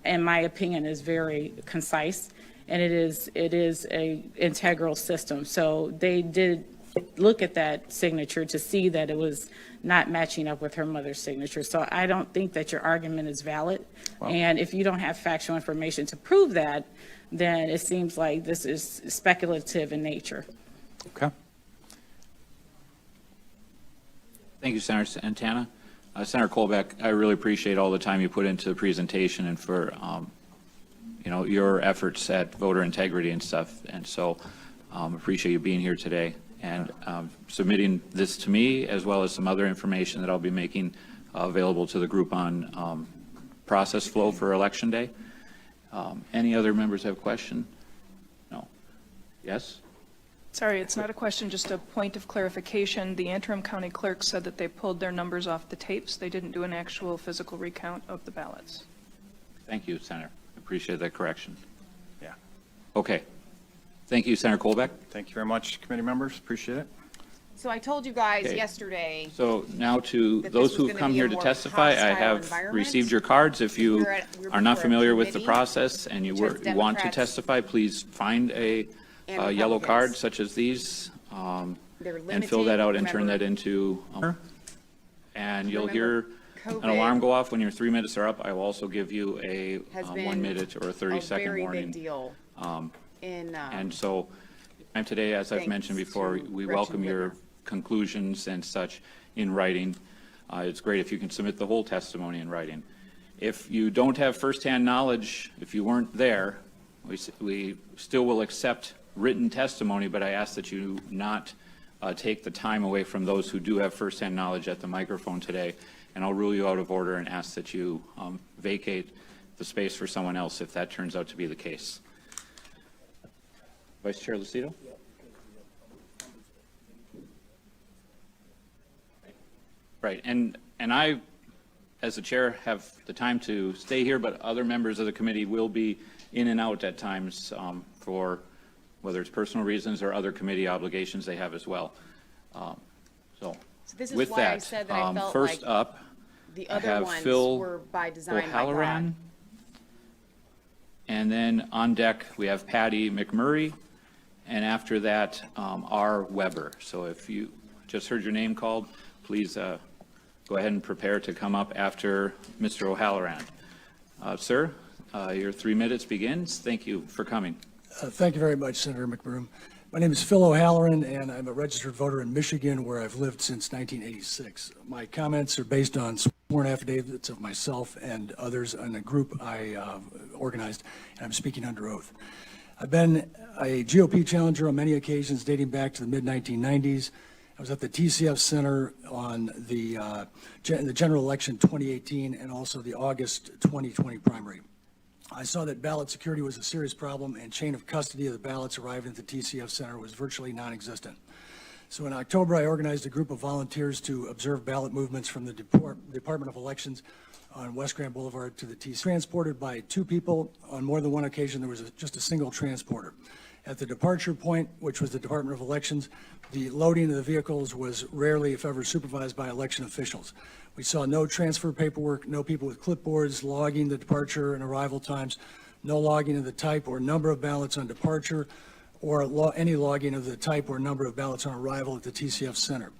in my opinion, is very concise, and it is a integral system. So they did look at that signature to see that it was not matching up with her mother's signature. So I don't think that your argument is valid. Wow. And if you don't have factual information to prove that, then it seems like this is speculative in nature. Okay. Thank you, Senator Santana. Senator Colbeck, I really appreciate all the time you put into the presentation and for your efforts at voter integrity and stuff. And so appreciate you being here today and submitting this to me, as well as some other information that I'll be making available to the group on process flow for Election Day. Any other members have a question? No. Yes? Sorry, it's not a question, just a point of clarification. The interim county clerk said that they pulled their numbers off the tapes. They didn't do an actual physical recount of the ballots. Thank you, Senator. I appreciate that correction. Yeah. Okay. Thank you, Senator Colbeck. Thank you very much, committee members. Appreciate it. So I told you guys Okay. yesterday. So now to That this those was who've gonna come be a here to more testify, I hostile have environment. received your cards. If you We're are not before a familiar with the committee, process and you just want to Democrats testify, please find a and yellow card Republicans. such as these They're and fill that limiting out and turn whoever- that into, and you'll Remember, hear an COVID alarm go off when your 3 minutes are up. I will also give you a has 1 been minute or a 30-second very warning. big deal And so, and today, as I've Thanks mentioned before, to we Gretchen welcome your Whitmer. conclusions and such in writing. It's great if you can submit the whole testimony in writing. If you don't have firsthand knowledge, if you weren't there, we still will accept written testimony, but I ask that you not take the time away from those who do have firsthand knowledge at the microphone today, and I'll rule you out of order and ask that you vacate the space for someone else if that turns out to be the case. Vice Chair Lucido? Right, and I, as the chair, have the time to stay here, but other members of the committee will be in and out at times for whether it's personal reasons or other committee obligations they have as well. So this is with why I that, said that I felt first like up, the I other have ones Phil were by design, by O'Halloran. God. And then on deck, we have Patty McMurray, and after that, R. Weber. So if you just heard your name called, please go ahead and prepare to come up after Mr. O'Halloran. Sir, your 3 minutes begins. Thank you for coming. Thank you very much, Senator McBroom. My name is Phil O'Halloran, and I'm a registered voter in Michigan, where I've lived since 1986. My comments are based on sworn affidavits of myself and others in a group I organized, and I'm speaking under oath. I've been a GOP challenger on many occasions dating back to the mid-1990s. I was at the TCF Center on the general election 2018 and also the August 2020 primary. I saw that ballot security was a serious problem, and chain of custody of the ballots arriving at the TCF Center was virtually non-existent. So in October, I organized a group of volunteers to observe ballot movements from the Department of Elections on West Grand Boulevard to the TCF. Transported by 2 people. On more than one occasion, there was just a single transporter. At the departure point, which was the Department of Elections, the loading of the vehicles was rarely, if ever, supervised by election officials. We saw no transfer paperwork, no people with clipboards logging the departure and arrival times, no logging of the type or number of ballots on departure, or any logging of the type or number of ballots on arrival at the TCF Center.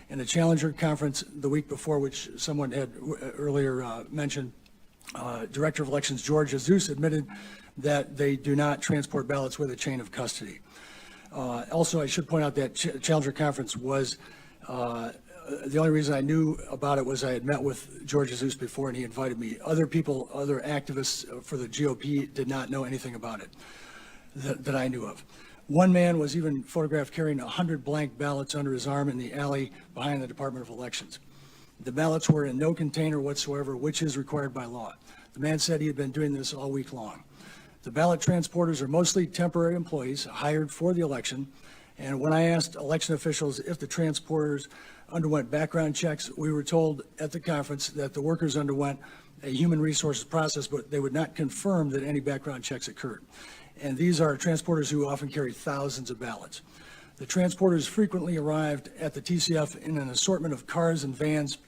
In the Challenger Conference the week before, which someone had earlier mentioned, Director of Elections George Jesus admitted that they do not transport ballots with a chain of custody. Also, I should point out that Challenger Conference was, the only reason I knew about it was I had met with George Jesus before and he invited me. Other people, other activists for the GOP did not know anything about it that I knew of. One man was even photographed carrying 100 blank ballots under his arm in the alley behind the Department of Elections. The ballots were in no container whatsoever, which is required by law. The man said he had been doing this all week long. The ballot transporters are mostly temporary employees hired for the election. And when I asked election officials if the transporters underwent background checks, we were told at the conference that the workers underwent a human resources process, but they would not confirm that any background checks occurred. And these are transporters who often carry thousands of ballots. The transporters frequently arrived at the TCF in an assortment of cars and vans,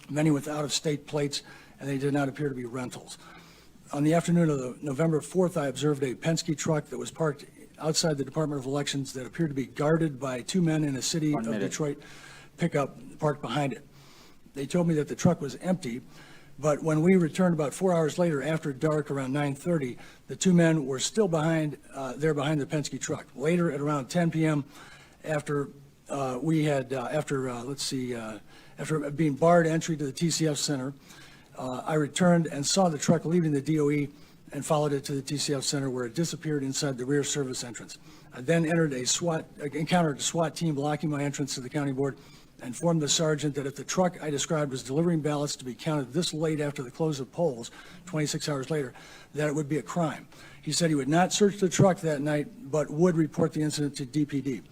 many with out-of-state plates, and they did not appear to be rentals. On the afternoon of the November 4th, I observed a Penske truck that was parked outside the Department of Elections that appeared to be guarded by 2 men in a city of Detroit pickup parked behind it. They told me that the truck was empty, but when we returned about 4 hours later after dark around 9:30, the 2 men were still behind behind the Penske truck. Later at around 10 p.m., after being barred entry to the TCF Center, I returned and saw the truck leaving the DOE and followed it to the TCF Center, where it disappeared inside the rear service entrance. I then encountered a SWAT team blocking my entrance to the county board, and informed the sergeant that if the truck I described was delivering ballots to be counted this late after the close of polls, 26 hours later, that it would be a crime. He said he would not search the truck that night, but would report the incident to DPD.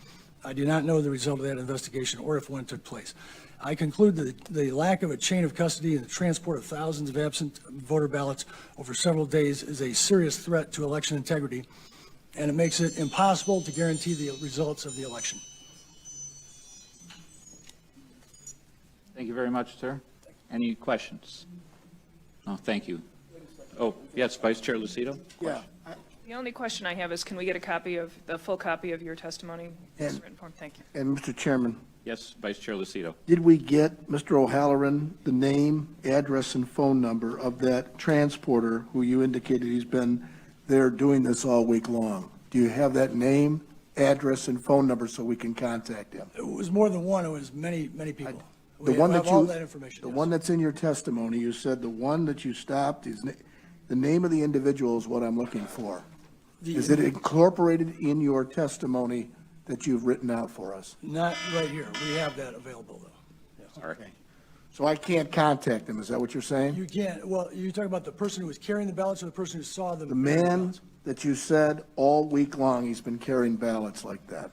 I do not know the result of that investigation or if one took place. I conclude that the lack of a chain of custody and the transport of thousands of absent voter ballots over several days is a serious threat to election integrity, and it makes it impossible to guarantee the results of the election. Thank you very much, sir. Any questions? No, thank you. Oh, yes, Vice Chair Lucido? Yeah. The only question I have is, can we get the full copy of your testimony? in written form? Thank you. And Mr. Chairman, Yes, Vice Chair Lucido. did we get, Mr. O'Halloran, the name, address, and phone number of that transporter who you indicated he's been they're doing this all week long. Do you have that name, address, and phone number so we can contact them? It was more than one, it was many, many people. The We one have that all you, that information, the yes. one that's in your testimony, you said the one that you stopped is, the name of the individual is what I'm looking for. Is it incorporated in your testimony that you've written out for us? Not right here. We have that available, though. Yes. Okay. So I can't contact them, is that what you're saying? You can't, well, you're talking about the person who was carrying the ballots or the person who saw them? The carrying man ballots? that you said all week long, he's been carrying ballots like that.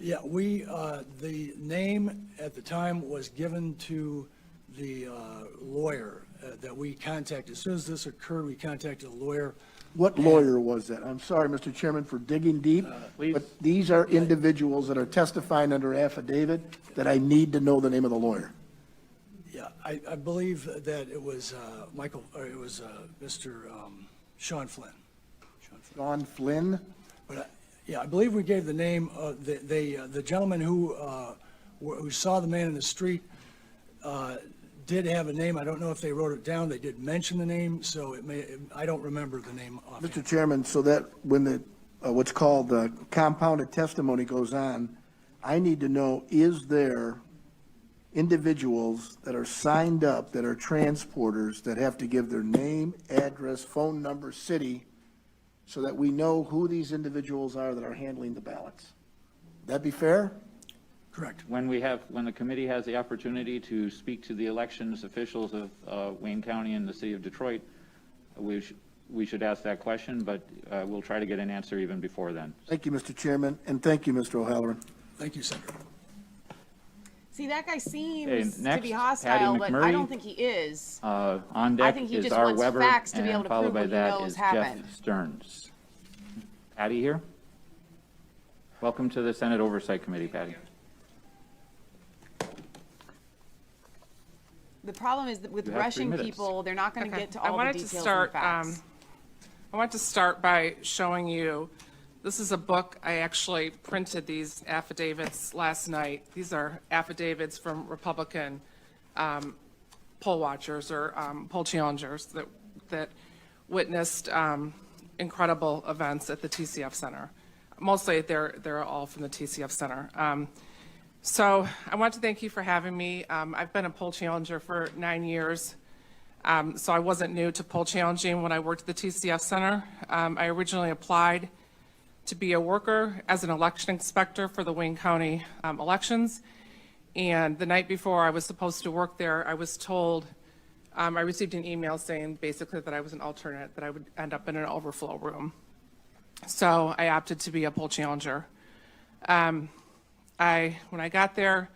Yeah, the name at the time was given to the lawyer that we contacted. As soon as this occurred, we contacted a lawyer. What lawyer was that? I'm sorry, Mr. Chairman, for digging deep, Please. but these are individuals that are testifying under affidavit that I need to know the name of the lawyer. Yeah, I believe that it was Michael, or it was Mr. Sean Flynn. John Flynn? But, yeah, I believe we gave the name of the gentleman who saw the man in the street did have a name. I don't know if they wrote it down. They did mention the name, so I don't remember the name offhand. Mr. Chairman, so that when the, what's called the compounded testimony goes on, I need to know, is there individuals that are signed up, that are transporters, that have to give their name, address, phone number, city, so that we know who these individuals are that are handling the ballots? That be fair? Correct. When the committee has the opportunity to speak to the elections officials of Wayne County and the city of Detroit, we should ask that question, but we'll try to get an answer even before then. Thank you, Mr. Chairman, and thank you, Mr. O'Halloran. Thank you, Senator. See, that guy seems Okay, to next, be Patty hostile, but I McMurray. don't think he is. On I deck think he is just R. wants Weber, facts to be able and to followed prove by what he that knows is happened. Jeff Stearns. Patty here? Welcome to the Senate Oversight Committee, Patty. The problem is that with You have 3 rushing minutes. people, they're not going to Okay. get to I all the wanted details to start, and facts. I want to start by showing you, this is a book, I actually printed these affidavits last night. These are affidavits from Republican poll watchers or poll challengers that witnessed incredible events at the TCF Center. Mostly they're all from the TCF Center. So I want to thank you for having me. I've been a poll challenger for 9 years. So I wasn't new to poll challenging when I worked at the TCF Center. I originally applied to be a worker as an election inspector for the Wayne County elections. And the night before I was supposed to work there, I was told, I received an email saying basically that I was an alternate, that I would end up in an overflow room. So I opted to be a poll challenger. When I got there,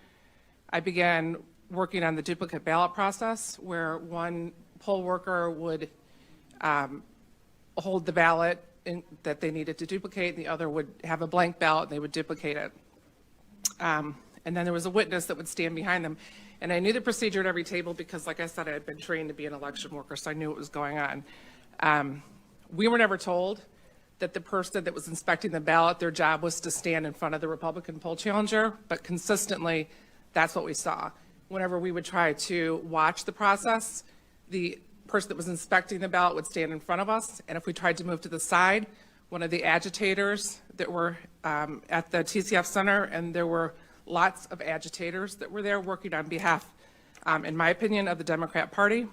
I began working on the duplicate ballot process, where one poll worker would hold the ballot that they needed to duplicate, and the other would have a blank ballot, and they would duplicate it. And then there was a witness that would stand behind them. And I knew the procedure at every table because, like I said, I had been trained to be an election worker, so I knew what was going on. We were never told that the person that was inspecting the ballot, their job was to stand in front of the Republican poll challenger, but consistently, that's what we saw. Whenever we would try to watch the process, the person that was inspecting the ballot would stand in front of us, and if we tried to move to the side, one of the agitators that were at the TCF Center, and there were lots of agitators that were there working on behalf, in my opinion, of the Democrat Party.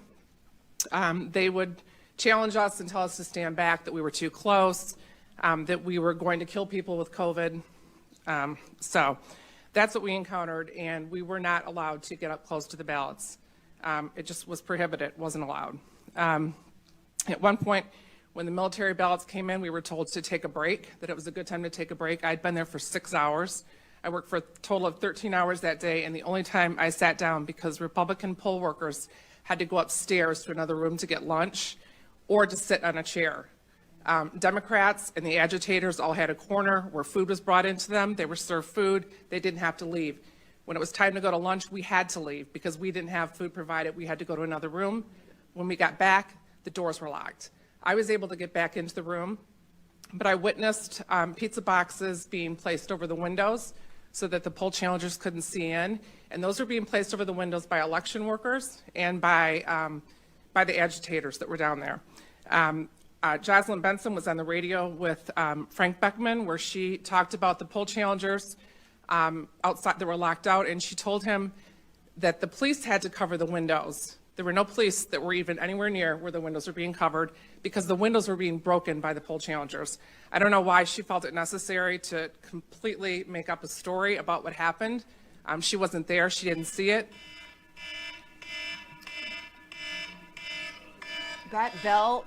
They would challenge us and tell us to stand back, that we were too close, that we were going to kill people with COVID. So that's what we encountered, and we were not allowed to get up close to the ballots. It just was prohibited, wasn't allowed. At one point, when the military ballots came in, we were told to take a break, that it was a good time to take a break. I'd been there for 6 hours. I worked for a total of 13 hours that day, and the only time I sat down because Republican poll workers had to go upstairs to another room to get lunch or to sit on a chair. Democrats and the agitators all had a corner where food was brought into them. They were served food. They didn't have to leave. When it was time to go to lunch, we had to leave because we didn't have food provided. We had to go to another room. When we got back, the doors were locked. I was able to get back into the room, but I witnessed pizza boxes being placed over the windows so that the poll challengers couldn't see in. And those were being placed over the windows by election workers and by the agitators that were down there. Jocelyn Benson was on the radio with Frank Beckman, where she talked about the poll challengers outside that were locked out, and she told him that the police had to cover the windows. There were no police that were even anywhere near where the windows were being covered because the windows were being broken by the poll challengers. I don't know why she felt it necessary to completely make up a story about what happened. She wasn't there. She didn't see it. That bell,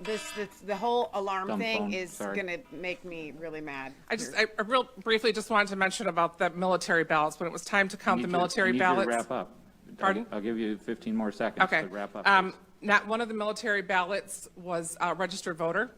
the whole alarm Dumb thing phone, is sorry. gonna make me really mad. I real briefly just wanted to mention about the military ballots. When it was time to count the military I need ballots. you to wrap up. Pardon? I'll give you 15 more seconds Okay. to wrap up. Please. Not one of the military ballots was a registered voter.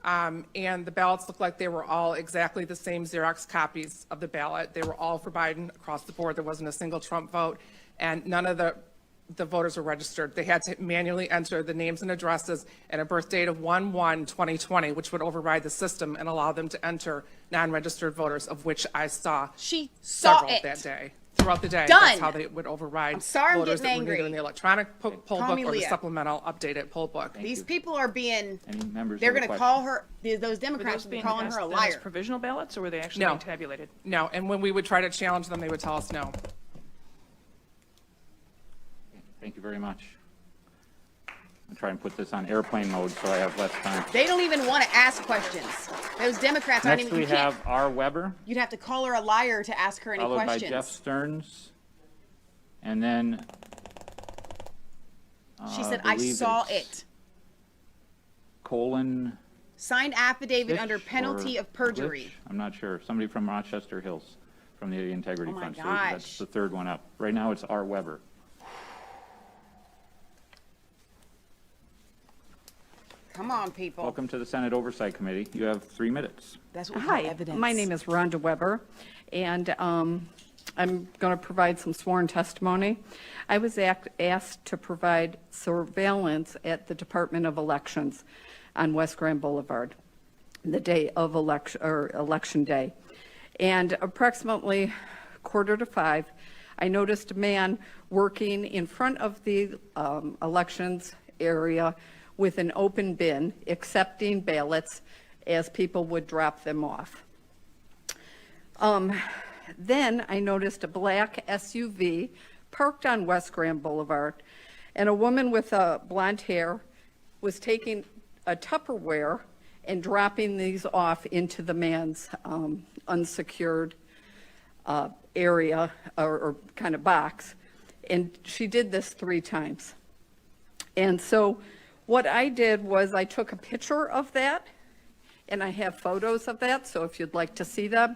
And the ballots looked like they were all exactly the same Xerox copies of the ballot. They were all for Biden across the board. There wasn't a single Trump vote. And none of the voters were registered. They had to manually enter the names and addresses and a birth date of 1/1/2020, which would override the system and allow them to enter non-registered voters, of which I saw She saw several it. that day. Throughout the day, Done. that's how they would override I'm sorry I'm voters getting that were angry. neither in the electronic poll Call book me or the Leah. supplemental updated poll book. These people are being, Any members they're have a gonna question? call her, those Were Democrats those will be being calling her a cast then as liar. provisional ballots, or were they actually No. being tabulated? No, and when we would try to challenge them, they would tell us no. Thank you very much. I'll try and put this on airplane mode so I have less time. They don't even wanna ask questions. Those Democrats aren't Next, even, we you can't, have R. Weber, you'd have to call her a liar to ask her any followed by questions. Jeff Stearns. And then She said, I believe saw it's it. Colin Signed affidavit Glitch under penalty or of perjury. Glitch? I'm not sure. Somebody from Rochester Hills, from the Integrity Oh my Fund. So gosh. that's the third one up. Right now, it's R. Weber. Come on, people. Welcome to the Senate Oversight Committee. You have 3 minutes. That's what we call Hi, evidence. my name is Rhonda Weber, and I'm going to provide some sworn testimony. I was asked to provide surveillance at the Department of Elections on West Grand Boulevard, the day of election day. And approximately 4:45, I noticed a man working in front of the elections area with an open bin, accepting ballots as people would drop them off. Then I noticed a black SUV parked on West Grand Boulevard, and a woman with blonde hair was taking a Tupperware and dropping these off into the man's unsecured area or kind of box. And she did this 3 times. And so what I did was I took a picture of that, and I have photos of that, so if you'd like to see them.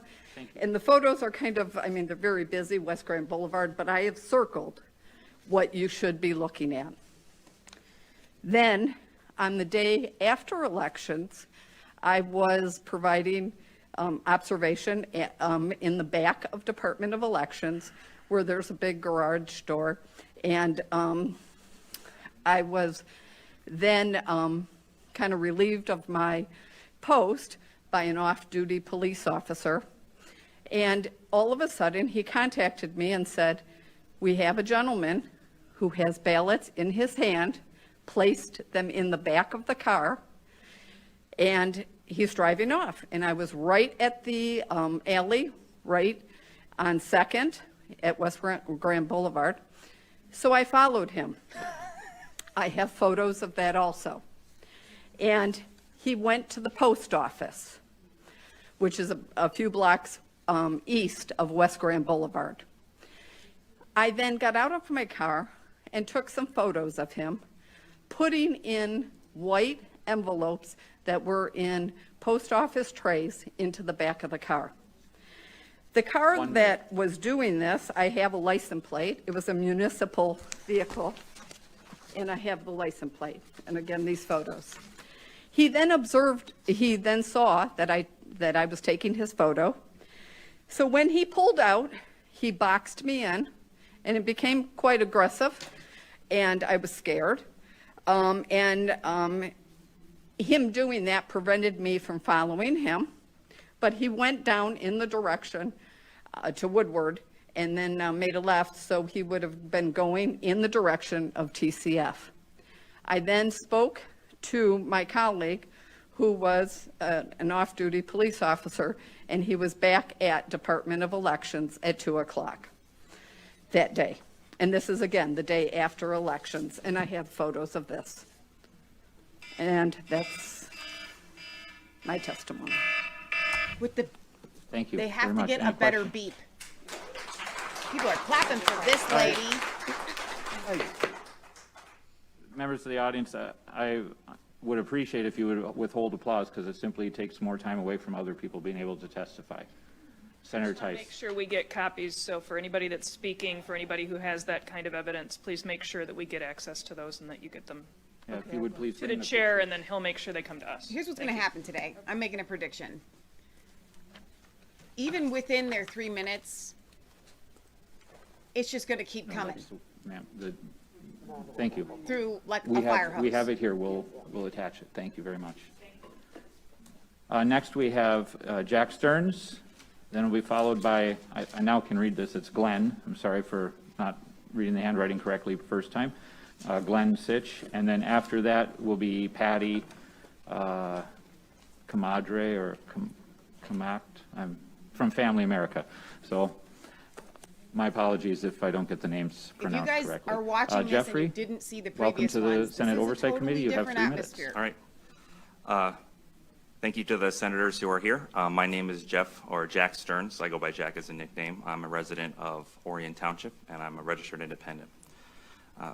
And the photos are kind of, I mean, they're very busy, West Grand Boulevard, but I have circled what you should be looking at. Then, on the day after elections, I was providing observation in the back of Department of Elections, where there's a big garage door, and I was then kind of relieved of my post by an off-duty police officer. And all of a sudden, he contacted me and said, we have a gentleman who has ballots in his hand, placed them in the back of the car, and he's driving off. And I was right at the alley, right on 2nd at West Grand Boulevard. So I followed him. I have photos of that also. And he went to the post office, which is a few blocks east of West Grand Boulevard. I then got out of my car and took some photos of him, putting in white envelopes that were in post office trays into the back of the car. The car that was doing this, I have a license plate. It was a municipal vehicle, and I have the license plate. And again, these photos. He then saw that I was taking his photo. So when he pulled out, he boxed me in, and it became quite aggressive, and I was scared. Him doing that prevented me from following him, but he went down in the direction to Woodward and then made a left, so he would have been going in the direction of TCF. I then spoke to my colleague who was an off-duty police officer, and he was back at Department of Elections at 2 o'clock that day. And this is, again, the day after elections, and I have photos of this. And that's my testimony. With the, Thank you they very have to much. get Any a better questions? beep. People are clapping for this lady. Members of the audience, I would appreciate if you would withhold applause because it simply takes more time away from other people being able to testify. Senator Tice. Make sure we get copies, so for anybody that's speaking, for anybody who has that kind of evidence, please make sure that we get access to those and that you get them Yeah, if you would please. to the chair, and then he'll make sure they come to us. Here's what's Thank going to you. happen today. I'm making a prediction. Even within their 3 minutes, it's just going to keep coming Ma'am, thank you. through like We a fire have, hose. we have it here. We'll attach it. Thank you very much. Next, we have Jack Stearns. Then we'll be followed by, I now can read this, it's Glenn. I'm sorry for not reading the handwriting correctly first time. Glenn Sitch. And then after that will be Patty Camadre or Camact. I'm from Family America. So my apologies if I don't get the names If you pronounced guys correctly. are watching this and Jeffrey, you didn't see the welcome previous to the ones, Senate this is a Oversight totally Committee. You have different 3 minutes. atmosphere. All right. Thank you to the senators who are here. My name is Jeff, or Jack Stearns. I go by Jack as a nickname. I'm a resident of Orion Township, and I'm a registered independent.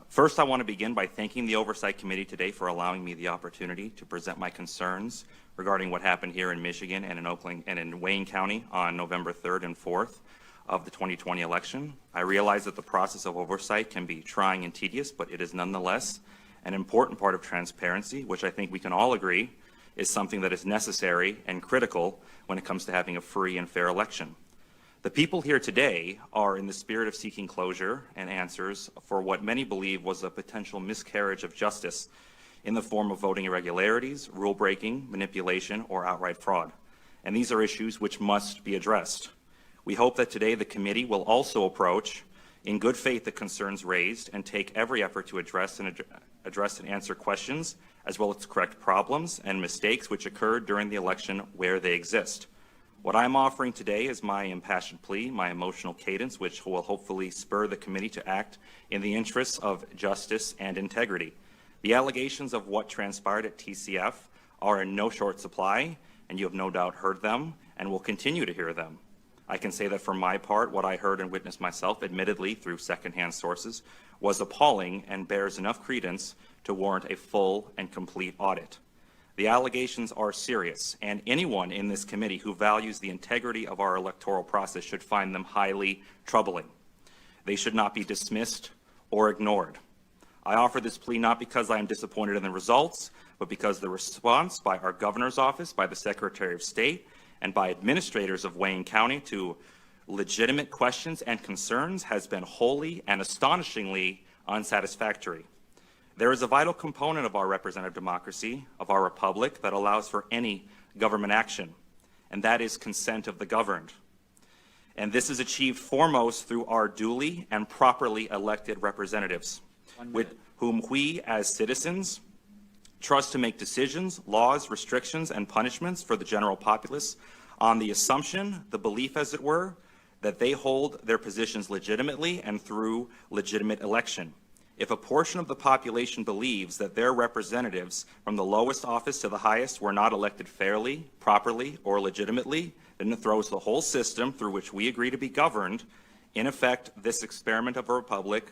First, I want to begin by thanking the Oversight Committee today for allowing me the opportunity to present my concerns regarding what happened here in Michigan and in Oakland and in Wayne County on November 3rd and 4th of the 2020 election. I realize that the process of oversight can be trying and tedious, but it is nonetheless an important part of transparency, which I think we can all agree is something that is necessary and critical when it comes to having a free and fair election. The people here today are in the spirit of seeking closure and answers for what many believe was a potential miscarriage of justice in the form of voting irregularities, rule breaking, manipulation, or outright fraud. And these are issues which must be addressed. We hope that today the committee will also approach in good faith the concerns raised and take every effort to address and answer questions, as well as correct problems and mistakes which occurred during the election where they exist. What I'm offering today is my impassioned plea, my emotional cadence, which will hopefully spur the committee to act in the interests of justice and integrity. The allegations of what transpired at TCF are in no short supply, and you have no doubt heard them and will continue to hear them. I can say that for my part, what I heard and witnessed myself, admittedly through secondhand sources, was appalling and bears enough credence to warrant a full and complete audit. The allegations are serious, and anyone in this committee who values the integrity of our electoral process should find them highly troubling. They should not be dismissed or ignored. I offer this plea not because I am disappointed in the results, but because the response by our governor's office, by the Secretary of State, and by administrators of Wayne County to legitimate questions and concerns has been wholly and astonishingly unsatisfactory. There is a vital component of our representative democracy, of our republic, that allows for any government action, and that is consent of the governed. And this is achieved foremost through our duly and properly elected representatives, with whom we as citizens trust to make decisions, laws, restrictions, and punishments for the general populace on the assumption, the belief as it were, that they hold their positions legitimately and through legitimate election. If a portion of the population believes that their representatives from the lowest office to the highest were not elected fairly, properly, or legitimately, then it throws the whole system through which we agree to be governed, in effect, this experiment of a republic,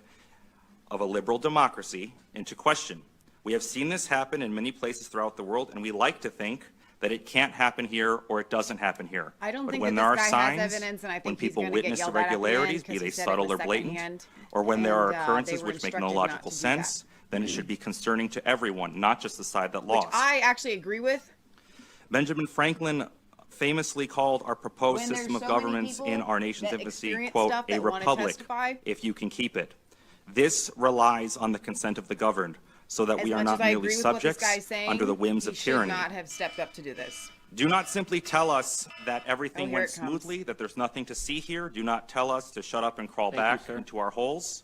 of a liberal democracy, into question. We have seen this happen in many places throughout the world, and we like to think that it can't happen here or it doesn't happen here. I don't but think when that there this are guy has signs, evidence, and I when think he's people gonna get witness yelled at the end irregularities, be 'cause they he said it subtle was or blatant, secondhand, or when there are and, occurrences they were which make no instructed not logical to do sense, then it should be concerning to everyone, not just the side that lost. I actually agree with. Benjamin Franklin famously called our proposed When there's system of so many governments people in our nation's that infancy, experience quote, stuff a that wanna republic, testify. if you can keep it. This relies on the consent of the governed, so that As we are much not as I merely agree with what this subjects guy's saying, under the whims he of should tyranny. not have stepped up to do this. Do not simply tell us that everything here went it comes. smoothly, that there's nothing to see here. Do not tell us to shut up and crawl Thank you, back sir. into our holes.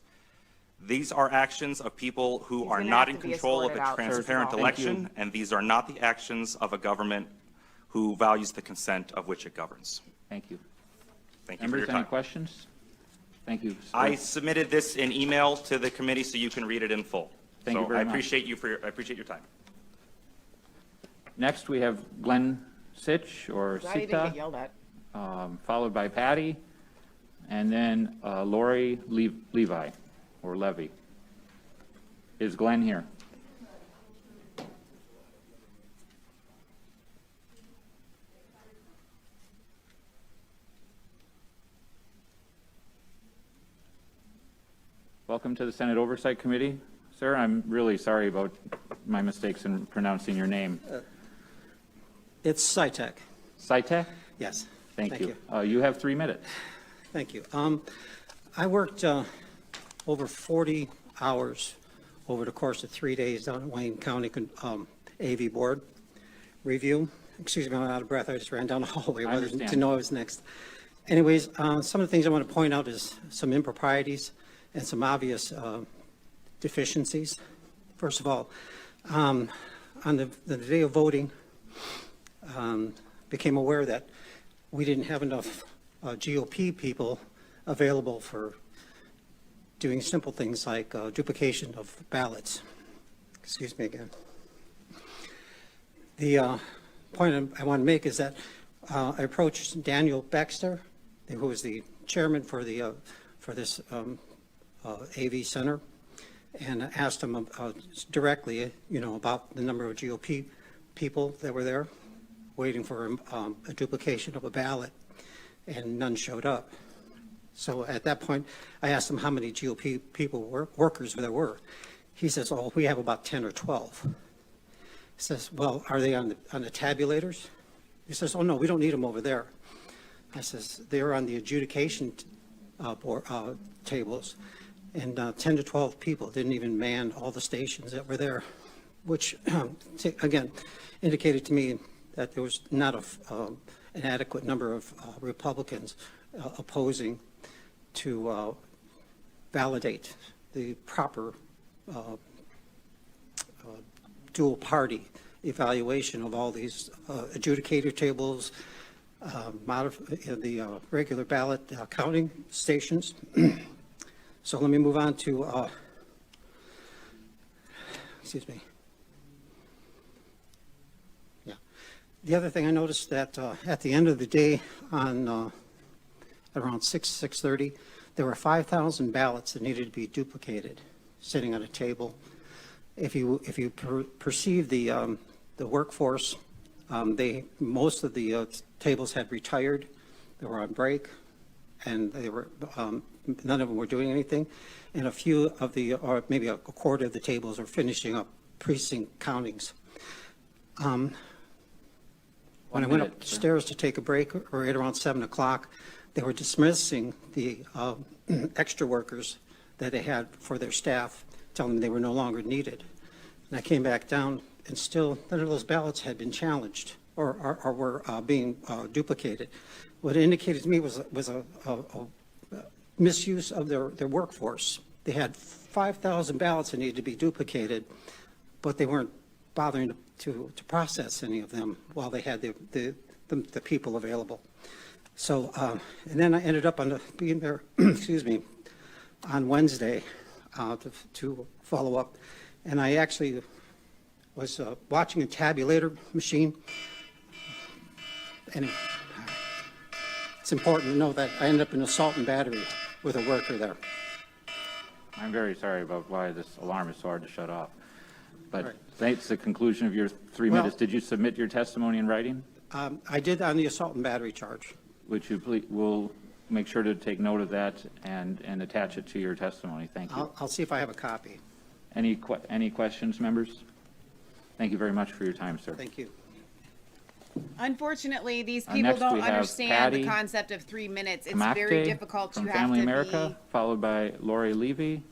These are actions of people who He's are gonna not have in to be control of escorted a out, first of transparent all. election, and these are not the actions of a government who values the consent of which it governs. Thank you. Thank you for your Members, any time. questions? Thank you. sir. I submitted this in email to the committee so you can read it in full. Thank you So very I much. appreciate I appreciate your time. Next, we have Glenn Sitch, or Glad he didn't get Sita, yelled at. followed by Patty, and then Lori Levi, or Levy. Is Glenn here? Welcome to the Senate Oversight Committee. Sir, I'm really sorry about my mistakes in pronouncing your name. It's SciTech. Saitek? Yes. Thank you. You have 3 minutes. Thank you. I worked over 40 hours over the course of 3 days down at Wayne County AV Board review. Excuse me, I'm out of breath. I just ran down the hallway I understand. to know I was next. Anyways, some of the things I want to point out is some improprieties and some obvious deficiencies. First of all, on the day of voting, became aware that we didn't have enough GOP people available for doing simple things like duplication of ballots. Excuse me again. The point I want to make is that I approached Daniel Baxter, who was the chairman for this AV Center, and asked him directly, about the number of GOP people that were there waiting for a duplication of a ballot, and none showed up. So at that point, I asked him how many GOP workers there were. He says, "Oh, we have about 10 or 12." He says, "Well, are they on the tabulators?" He says, "Oh, no, we don't need them over there." I says, "They're on the adjudication tables." And 10 to 12 people didn't even man all the stations that were there, which, again, indicated to me that there was not an adequate number of Republicans opposing to validate the proper dual party evaluation of all these adjudicator tables, the regular ballot counting stations. So let me move on to, excuse me. Yeah. The other thing I noticed that at the end of the day on around 6:30, there were 5,000 ballots that needed to be duplicated sitting on a table. If you perceive the workforce, most of the tables had retired. They were on break, and they were none of them were doing anything, and a few of or maybe a quarter of the tables are finishing up precinct countings. When I went upstairs to take a break, right around 7 o'clock, they were dismissing the extra workers that they had for their staff, telling them they were no longer needed. And I came back down, and still none of those ballots had been challenged or were being duplicated. What it indicated to me was a misuse of their workforce. They had 5,000 ballots that needed to be duplicated, but they weren't bothering to process any of them while they had the people available. So, and then I ended up being there, excuse me, on Wednesday to follow up, and I actually was watching a tabulator machine, and it's important to know that I ended up in assault and battery with a worker there. I'm very sorry about why this alarm is so hard to shut off. But Right. that's the conclusion of your 3 Well- minutes. Did you submit your testimony in writing? I did on the assault and battery charge. Which you please, will make sure to take note of that and attach it to your testimony. Thank you. I'll see if I have a copy. Any questions, members? Thank you very much for your time, sir. Thank you. Unfortunately, these people Next, don't we have understand Patty the concept of 3 minutes. It's very Kamakte difficult. from You have Family to America, followed by Lori Levy.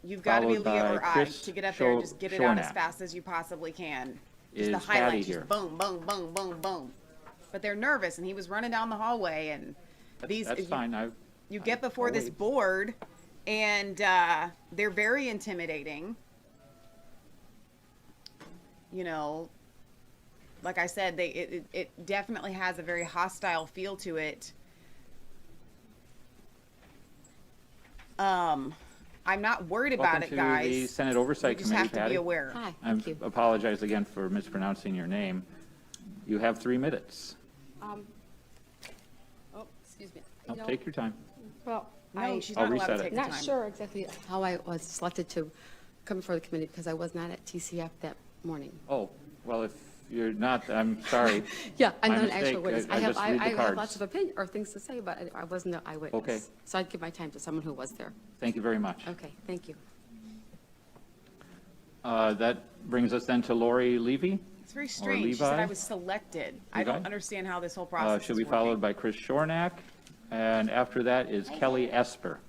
you've got to be followed Leah by or I Chris to get up there and just get it out as Schoenack. fast as you possibly can. Just Is the Patty highlights, here? just boom, boom, boom, boom, boom. But they're nervous, and he was running down the hallway, and these. That's fine. You get before I'll this wait. board, and they're very intimidating. You know, like I said, it definitely has a very hostile feel to it. I'm not worried about it, Welcome to the guys. Senate Oversight You just Committee, have to Patty. be aware. Hi, I thank you. apologize again for mispronouncing your name. You have 3 minutes. Oh, excuse me. No, take your time. Well, No, she's I'll not allowed to reset it. take the not time. sure exactly how I was selected to come before the committee because I was not at TCF that morning. Oh, well, if you're not, I'm sorry. Yeah, I'm My not an mistake. actual witness. I just read the I have cards. lots of opinion or things to say, but I wasn't an eyewitness. Okay. So I'd give my time to someone who was there. Thank you very much. Okay, thank you. That brings us then to Lori Levy. It's very strange. She said Levi? I was selected. I Levi? don't understand how this whole process She'll is be working. followed by Chris Shornack, and after that is Kelly Esper.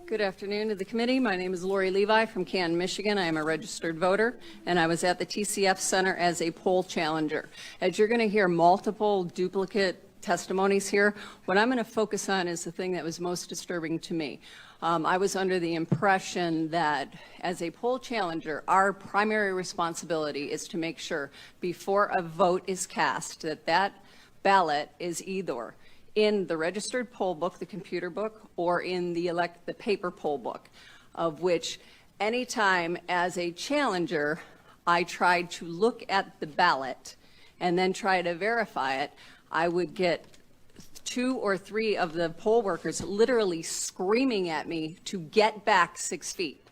Good afternoon to the committee. My name is Lori Levi from Canton, Michigan. I am a registered voter, and I was at the TCF Center as a poll challenger. As you're going to hear multiple duplicate testimonies here, what I'm going to focus on is the thing that was most disturbing to me. I was under the impression that as a poll challenger, our primary responsibility is to make sure before a vote is cast that that ballot is either in the registered poll book, the computer book, or in the paper poll book, of which anytime as a challenger, I tried to look at the ballot and then try to verify it, I would get 2 or 3 of the poll workers literally screaming at me to get back 6 feet.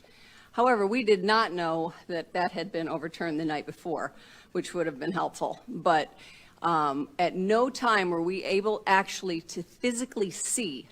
However, we did not know that that had been overturned the night before, which would have been helpful. But at no time were we able actually to physically see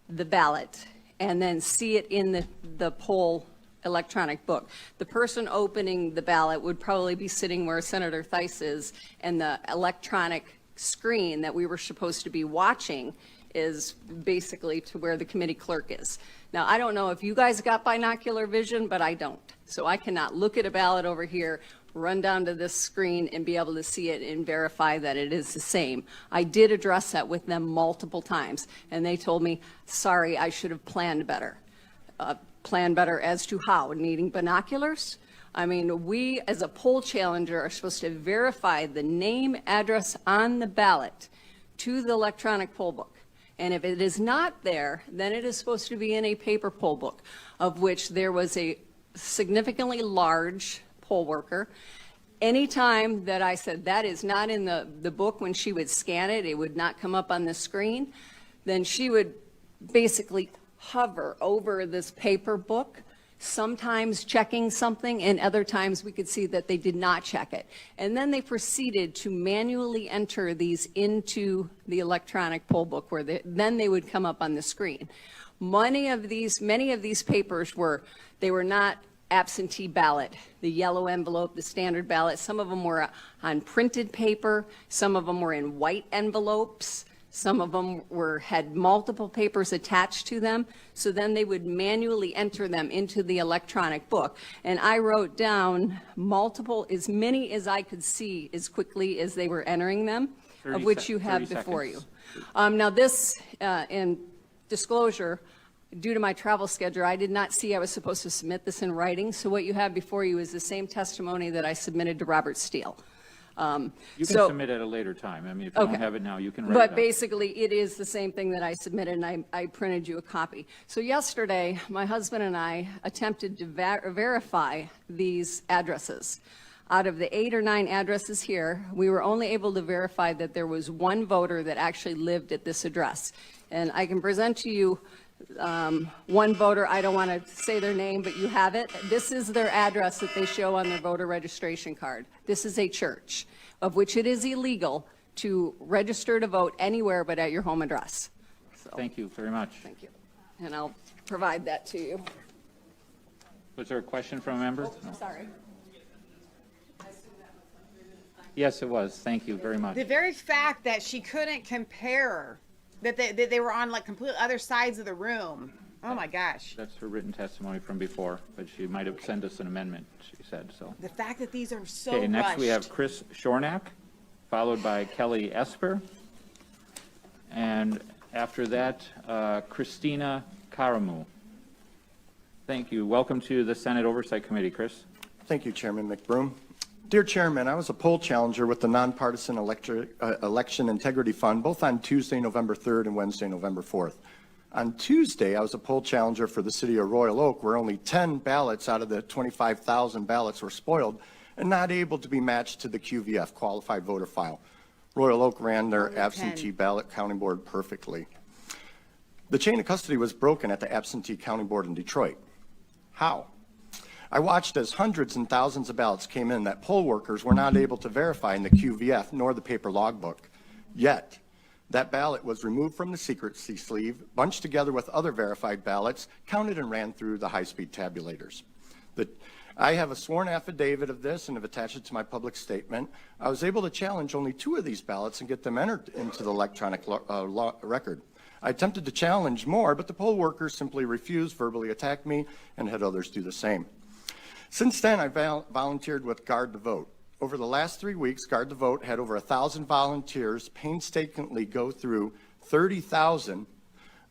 the ballot and then see it in the poll electronic book. The person opening the ballot would probably be sitting where Senator Theis is, and the electronic screen that we were supposed to be watching is basically to where the committee clerk is. Now, I don't know if you guys got binocular vision, but I don't. So I cannot look at a ballot over here, run down to this screen and be able to see it and verify that it is the same. I did address that with them multiple times, and they told me, sorry, I should have planned better. Plan better as to how? Needing binoculars? I mean, we as a poll challenger are supposed to verify the name, address on the ballot to the electronic poll book. And if it is not there, then it is supposed to be in a paper poll book, of which there was a significantly large poll worker. Anytime that I said that is not in the book, when she would scan it, it would not come up on the screen, then she would basically hover over this paper book, sometimes checking something, and other times we could see that they did not check it. And then they proceeded to manually enter these into the electronic poll book, where then they would come up on the screen. Many of these papers were not absentee ballot, the yellow envelope, the standard ballot. Some of them were on printed paper. Some of them were in white envelopes. Some of them had multiple papers attached to them. So then they would manually enter them into the electronic book. And I wrote down as many as I could see as quickly as they were entering them, of which you have before you. Now this, in disclosure, due to my travel schedule, I did not see I was supposed to submit this in writing. So what you have before you is the same testimony that I submitted to Robert Steele. You can submit at a later time. I mean, if you don't have it now, you can write it But up. basically, it is the same thing that I submitted, and I printed you a copy. So yesterday, my husband and I attempted to verify these addresses. Out of the 8 or 9 addresses here, we were only able to verify that there was one voter that actually lived at this address. And I can present to you one voter. I don't want to say their name, but you have it. This is their address that they show on their voter registration card. This is a church, of which it is illegal to register to vote anywhere but at your home address. So, Thank you very much. thank you. And I'll provide that to you. Was there a question from a member? No. Sorry. Yes, it was. Thank you very much. The very fact that she couldn't compare, that they were on like complete other sides of the room. Oh my gosh. That's her written testimony from before, but she might have sent us an amendment, she said, so. The fact that these are so Okay, next we have rushed. Chris Shornack, followed by Kelly Esper. And After that, Christina Karamu. Thank you. Welcome to the Senate Oversight Committee, Chris. Thank you, Chairman McBroom. Dear Chairman, I was a poll challenger with the Nonpartisan Election Integrity Fund, both on Tuesday, November 3rd and Wednesday, November 4th. On Tuesday, I was a poll challenger for the city of Royal Oak, where only 10 ballots out of the 25,000 ballots were spoiled and not able to be matched to the QVF, qualified voter file. Royal Oak ran their absentee ballot counting board perfectly. The chain of custody was broken at the absentee counting board in Detroit. How? I watched as hundreds and thousands of ballots came in that poll workers were not able to verify in the QVF nor the paper logbook. Yet, that ballot was removed from the secrecy sleeve, bunched together with other verified ballots, counted and ran through the high-speed tabulators. I have a sworn affidavit of this and have attached it to my public statement. I was able to challenge only 2 of these ballots and get them entered into the electronic record. I attempted to challenge more, but the poll workers simply refused, verbally attacked me, and had others do the same. Since then, I volunteered with Guard the Vote. Over the last 3 weeks, Guard the Vote had over 1,000 volunteers painstakingly go through 30,000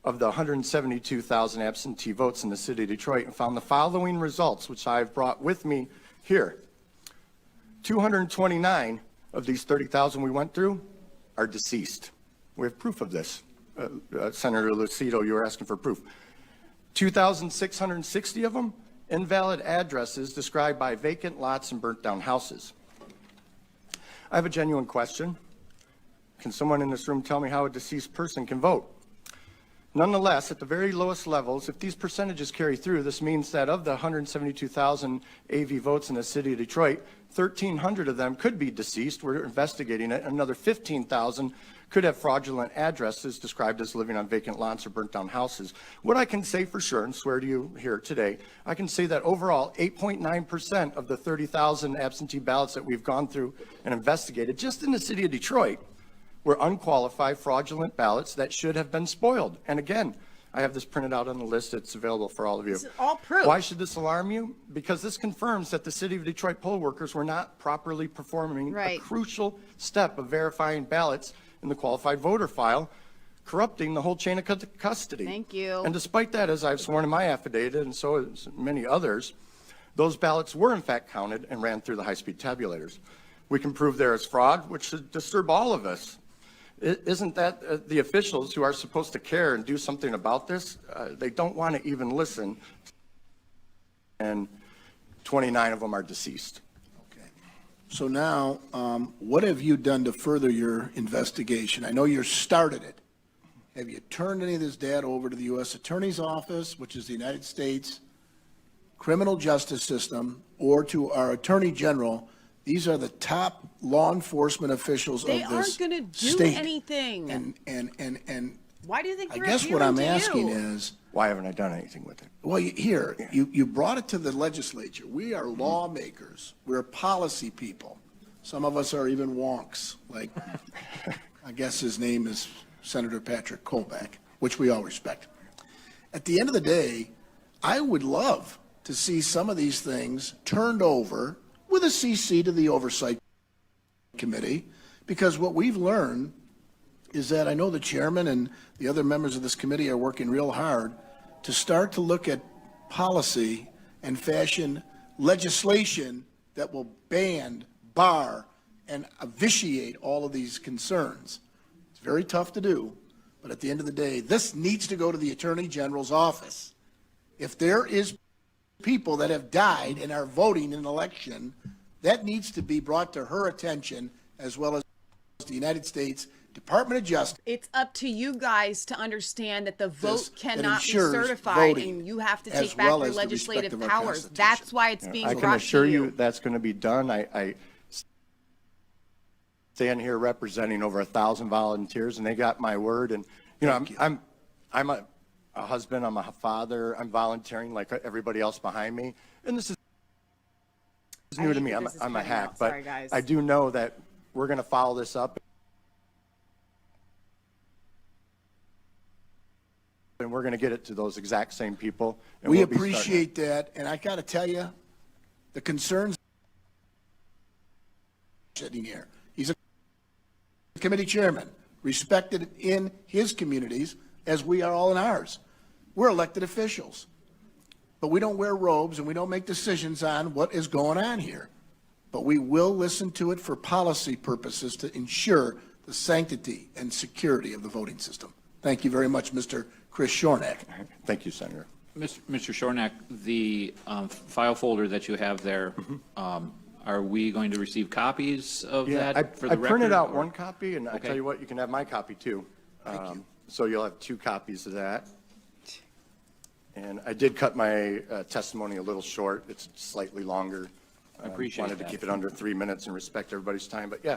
of the 172,000 absentee votes in the city of Detroit and found the following results, which I've brought with me here. 229 of these 30,000 we went through are deceased. We have proof of this. Senator Lucido, you were asking for proof. 2,660 of them, invalid addresses described by vacant lots and burnt down houses. I have a genuine question. Can someone in this room tell me how a deceased person can vote? Nonetheless, at the very lowest levels, if these percentages carry through, this means that of the 172,000 AV votes in the city of Detroit, 1,300 of them could be deceased. We're investigating it. Another 15,000 could have fraudulent addresses described as living on vacant lots or burnt down houses. What I can say for sure, and swear to you here today, I can say that overall 8.9% of the 30,000 absentee ballots that we've gone through and investigated just in the city of Detroit were unqualified fraudulent ballots that should have been spoiled. And again, I have this printed out on the list. It's available for all of you. This is all proof. Why should this alarm you? Because this confirms that the city of Detroit poll workers were not properly performing a crucial step of verifying ballots in the qualified voter file, corrupting the whole chain of custody. Thank you. And despite that, as I've sworn in my affidavit, and so has many others, those ballots were in fact counted and ran through the high-speed tabulators. We can prove there is fraud, which should disturb all of us. Isn't that the officials who are supposed to care and do something about this? They don't want to even listen, and 29 of them are deceased. Okay. So now, what have you done to further your investigation? I know you started it. Have you turned any of this data over to the U.S. Attorney's Office, which is the United States criminal justice system, or to our Attorney General? These are the top law enforcement officials of this state. They aren't going to do anything. And why do you think I they're guess what I'm appealing to asking you? is, Why haven't I done anything with it? well, you brought it to the legislature. We are lawmakers. We're policy people. Some of us are even wonks, like I guess his name is Senator Patrick Kolbach, which we all respect. At the end of the day, I would love to see some of these things turned over with a CC to the Oversight Committee, because what we've learned is that I know the chairman and the other members of this committee are working real hard to start to look at policy and fashion legislation that will ban, bar, and vitiate all of these concerns. It's very tough to do, but at the end of the day, this needs to go to the Attorney General's office. If there is people that have died and are voting in an election, that needs to be brought to her attention, as well as the United States Department of Justice. It's up to you guys to understand that the vote cannot be ensures certified, voting and you have to as take back well your as the legislative respect of our powers. Constitution. That's why it's being I brought can assure to you that's going to be done. I stand here representing over 1,000 volunteers, and they got my word. And I'm a husband, I'm a father, I'm volunteering like everybody else behind me, and this is new to me. I'm a hack, but I do know that we're going to follow this up, and we're going to get it to those exact same people. And We we'll be appreciate that, and I got to tell you, the concerns sitting here. He's a committee chairman. respected in his communities as we are all in ours. We're elected officials, but we don't wear robes and we don't make decisions on what is going on here. But we will listen to it for policy purposes to ensure the sanctity and security of the voting system. Thank you very much, Mr. Chris Shornack. Thank you, Senator. Mr. Shornack, the file folder that you have there, are we going to receive copies of that for the I record? printed out or- one copy, and I Okay. tell you what, you can have my copy too. So you'll have 2 copies of that. And I did cut my testimony a little short. It's slightly longer. I appreciate Wanted to that. keep it under 3 minutes and respect everybody's time, but yeah.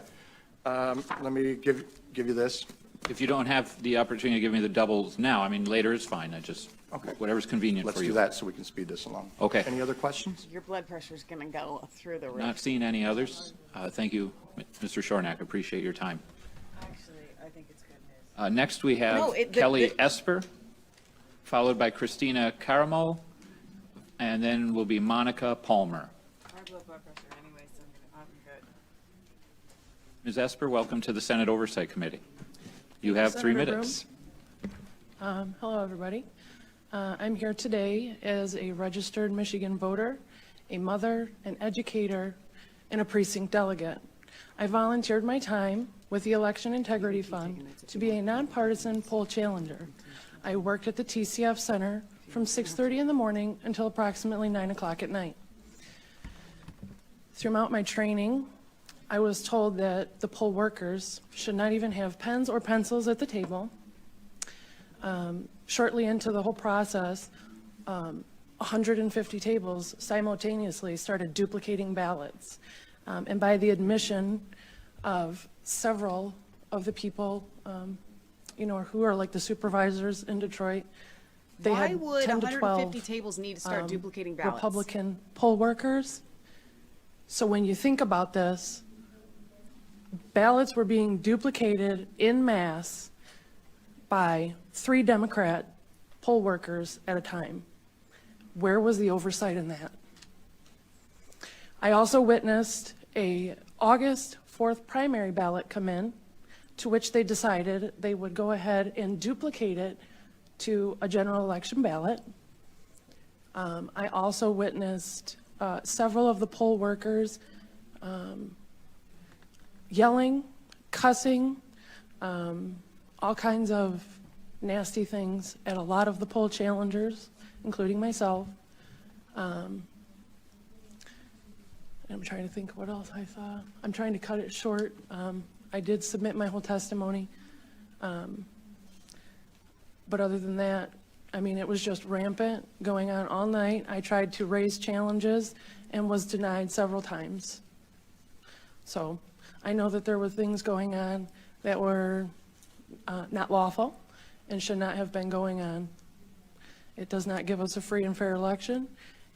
Let me give you this. If you don't have the opportunity to give me the doubles now, I mean, later is fine. Okay. Whatever's convenient Let's for you. do that so we can speed this along. Okay. Any other questions? Your blood pressure's going to go through the roof. Not seeing any others. Thank you, Mr. Shornack. Appreciate your time. Actually, I think it's good news. Next, we have No, Kelly Esper, followed by Christina Caramel, and then will be Monica Palmer. I have low blood pressure anyway, so I'm good. Ms. Esper, welcome to the Senate Oversight Committee. You have 3 Senator minutes. Hello, everybody. I'm here today as a registered Michigan voter, a mother, an educator, and a precinct delegate. I volunteered my time with the Election Integrity Fund to be a nonpartisan poll challenger. I worked at the TCF Center from 6:30 in the morning until approximately 9 o'clock at night. Throughout my training, I was told that the poll workers should not even have pens or pencils at the table. Shortly into the whole process, 150 tables simultaneously started duplicating ballots. And by the admission of several of the people, who are like the supervisors in Detroit, they Why had would 10 to 12 150 tables need to start duplicating ballots? Republican poll workers. So when you think about this, ballots were being duplicated en masse by 3 Democrat poll workers at a time. Where was the oversight in that? I also witnessed a August 4th primary ballot come in, to which they decided they would go ahead and duplicate it to a general election ballot. I also witnessed several of the poll workers yelling, cussing, all kinds of nasty things at a lot of the poll challengers, including myself. I'm trying to think what else I saw. I'm trying to cut it short. I did submit my whole testimony. But other than that, I mean, it was just rampant, going on all night. I tried to raise challenges and was denied several times. So I know that there were things going on that were not lawful and should not have been going on. It does not give us a free and fair election,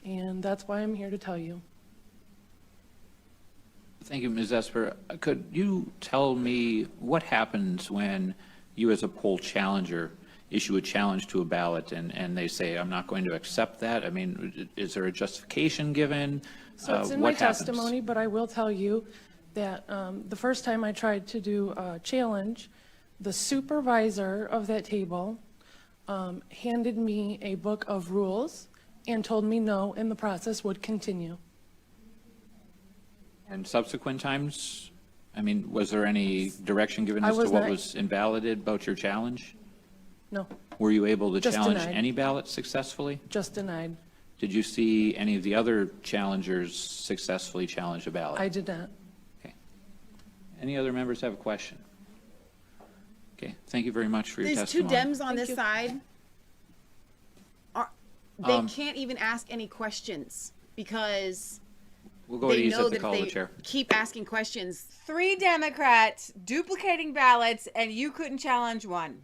and that's why I'm here to tell you. Thank you, Ms. Esper. Could you tell me what happens when you, as a poll challenger, issue a challenge to a ballot and they say, I'm not going to accept that? I mean, is there a justification given? So it's in my testimony, but I will tell you that the first time I tried to do a challenge, the supervisor of that table handed me a book of rules and told me no, and the process would continue. And subsequent times, I mean, was there any direction given I as to was what not- was invalidated about your challenge? No, Were you able to Just challenge denied. any ballot successfully? just denied. Did you see any of the other challengers successfully challenge a ballot? I did not. Okay. Any other members have a question? Okay, thank you very much for your These two testimony. Dems on this side, they can't even ask any questions because We'll go to they you know at the that call if of they the chair. keep asking questions. 3 Democrats duplicating ballots, and you couldn't challenge one.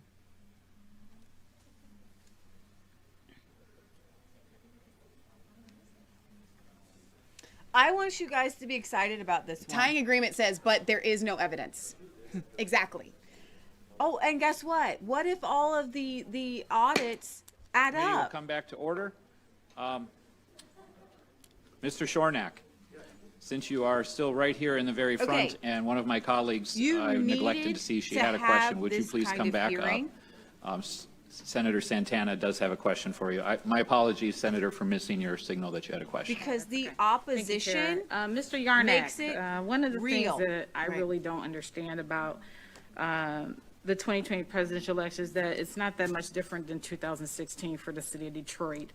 I want you guys to be excited about this one. Tying agreement says, but there is no evidence. Exactly. Oh, and guess what? What if all of the audits add Committee will up? come back to order. Mr. Shornack, Since you are still right here in the very front, Okay. and one of my colleagues You I neglected needed to see, she to had a question. have Would you this please kind come of back hearing. up? Senator Santana does have a question for you. My apologies, Senator, for missing your signal that you had a question. Because the Thank you, opposition Chair. Mr. Yarnack, makes it one of the real. things that I Right. really don't understand about the 2020 presidential election is that it's not that much different than 2016 for the city of Detroit.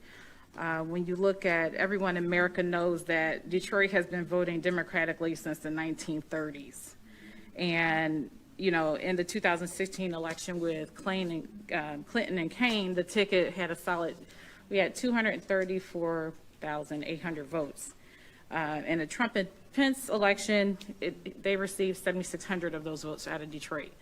When you look at, everyone in America knows that Detroit has been voting democratically since the 1930s. And, you know, in the 2016 election with Clinton and Kane, the ticket had we had 234,800 votes. In the Trump and Pence election, they received 7,600 of those votes out of Detroit.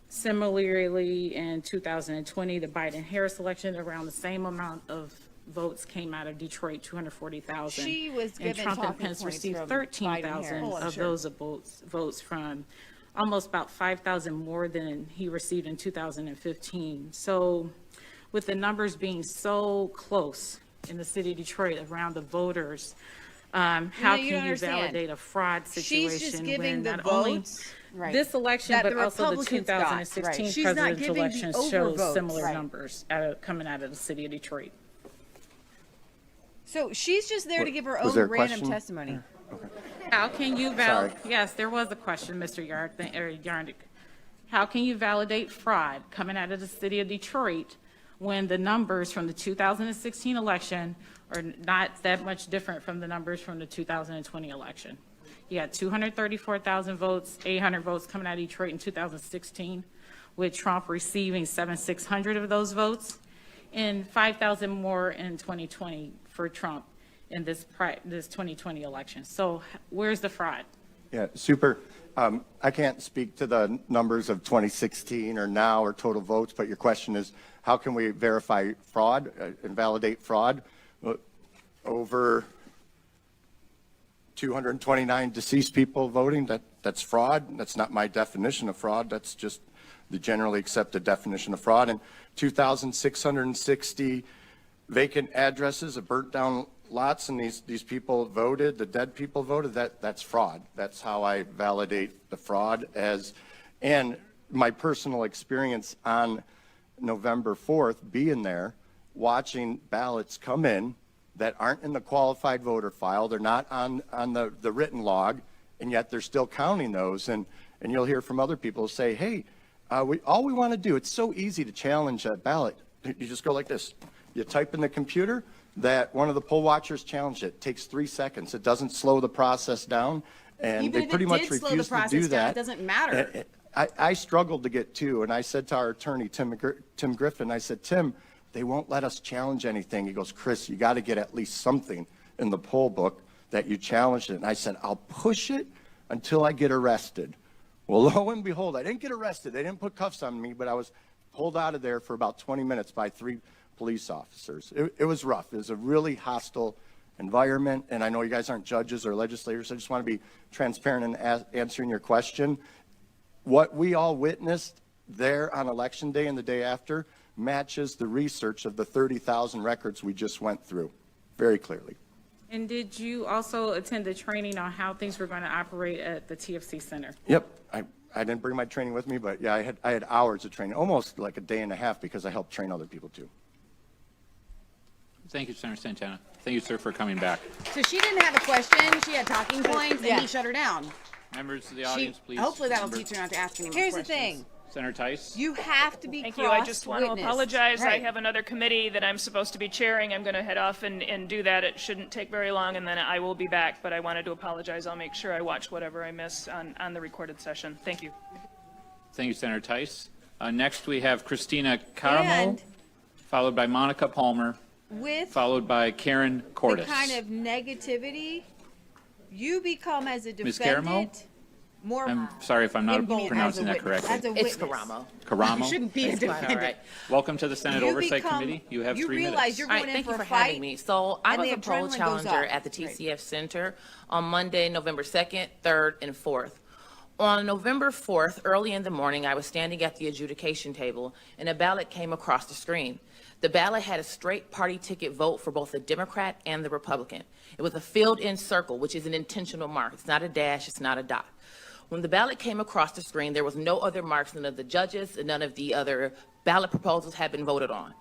Similarly, in 2020, the Biden-Harris election, around the same amount of votes came out of Detroit, 240,000. She was And given Trump and talking Pence points received from 13,000 Biden-Harris. of those votes from almost about 5,000 more than he received in 2015. So with the numbers being so close in the city of Detroit around the voters, how you can don't you understand. validate a fraud situation She's just giving when the not only votes. Right. this election, that but the also the Republicans got, 2016 right. She's not presidential giving election the shows overvotes. similar Right. numbers coming out of the city of Detroit. So she's just there to give her Was own there a random question? testimony. How can you Sorry. Yes, there was a question, Mr. Yarnick. How can you validate fraud coming out of the city of Detroit when the numbers from the 2016 election are not that much different from the numbers from the 2020 election? You had 234,000 votes, 800 votes coming out of Detroit in 2016, with Trump receiving 7,600 of those votes, and 5,000 more in 2020 for Trump in this 2020 election. So where's the fraud? Yeah, super. I can't speak to the numbers of 2016 or now or total votes, but your question is, how can we verify fraud and validate fraud? Over 229 deceased people voting, that's fraud. That's not my definition of fraud. That's just the generally accepted definition of fraud. And 2,660 vacant addresses of burnt down lots, and these people voted, the dead people voted, that's fraud. That's how I validate the fraud and my personal experience on November 4th, being there, watching ballots come in that aren't in the qualified voter file, they're not on the written log, and yet they're still counting those. And you'll hear from other people say, hey, all we want to do, it's so easy to challenge a ballot. You just go like this. You type in the computer that one of the poll watchers challenged it. It takes 3 seconds. It doesn't slow the process down, and Even they if pretty it much did slow refuse the process to do down, that. it doesn't matter. I struggled to get to, and I said to our attorney, Tim Griffin, I said, Tim, they won't let us challenge anything. He goes, Chris, you got to get at least something in the poll book that you challenged it. And I said, I'll push it until I get arrested. Well, lo and behold, I didn't get arrested. They didn't put cuffs on me, but I was pulled out of there for about 20 minutes by 3 police officers. It was rough. It was a really hostile environment, and I know you guys aren't judges or legislators. I just want to be transparent in answering your question. What we all witnessed there on Election Day and the day after matches the research of the 30,000 records we just went through very clearly. And did you also attend the training on how things were going to operate at the TFC Center? Yep. I didn't bring my training with me, but yeah, I had hours of training, almost like a day and a half, because I helped train other people too. Thank you, Senator Santana. Thank you, sir, for coming back. So she didn't have a question. She had talking points, and he shut her down. Members of the audience, please. Hopefully that'll remember- teach her not to ask any more questions. Here's the thing. Senator Tice. You have to be Thank you. I just want to cross-witnessed. apologize. I Right. have another committee that I'm supposed to be chairing. I'm going to head off and do that. It shouldn't take very long, and then I will be back. But I wanted to apologize. I'll make sure I watch whatever I miss on the recorded session. Thank you. Thank you, Senator Tice. Next, we have Christina Caramo, And- followed by Monica Palmer, With followed by Karen Cordes. the kind of negativity, you become as a Ms. Caramo? defendant more. I'm sorry if I'm not emboldened pronouncing as a that witness. correctly. As a It's witness. Caramo. Caramo? You shouldn't be a It's fine, defendant. all right. Welcome to the Senate You Oversight become- Committee. You have you 3 realize minutes. you're All going right, in thank for you a for fight. having me. So I and was the a poll adrenaline goes challenger up. at the TCF Center on Monday, November 2nd, 3rd, and 4th. On November 4th, early in the morning, I was standing at the adjudication table, and a ballot came across the screen. The ballot had a straight party ticket vote for both the Democrat and the Republican. It was a filled-in circle, which is an intentional mark. It's not a dash, it's not a dot. When the ballot came across the screen, there was no other marks. None of the judges and none of the other ballot proposals had been voted on.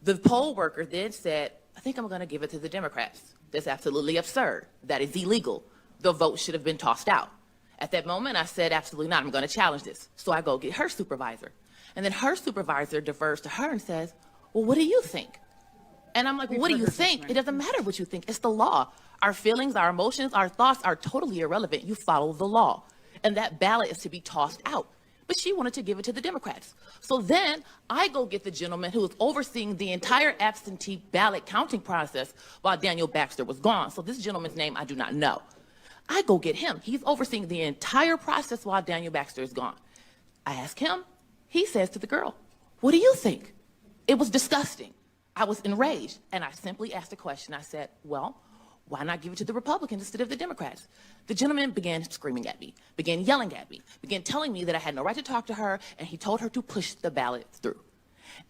The poll worker then said, I think I'm going to give it to the Democrats. That's absolutely absurd. That is illegal. The vote should have been tossed out. At that moment, I said, absolutely not. I'm going to challenge this. So I go get her supervisor. And then her supervisor defers to her and says, well, what do you think? And I'm like, well, what do you think? It doesn't matter what you think. It's the law. Our feelings, our emotions, our thoughts are totally irrelevant. You follow the law. And that ballot is to be tossed out. But she wanted to give it to the Democrats. So then I go get the gentleman who was overseeing the entire absentee ballot counting process while Daniel Baxter was gone. So this gentleman's name I do not know. I go get him. He's overseeing the entire process while Daniel Baxter is gone. I ask him. He says to the girl, what do you think? It was disgusting. I was enraged, and I simply asked a question. I said, well, why not give it to the Republicans instead of the Democrats? The gentleman began screaming at me, began yelling at me, began telling me that I had no right to talk to her, and he told her to push the ballot through.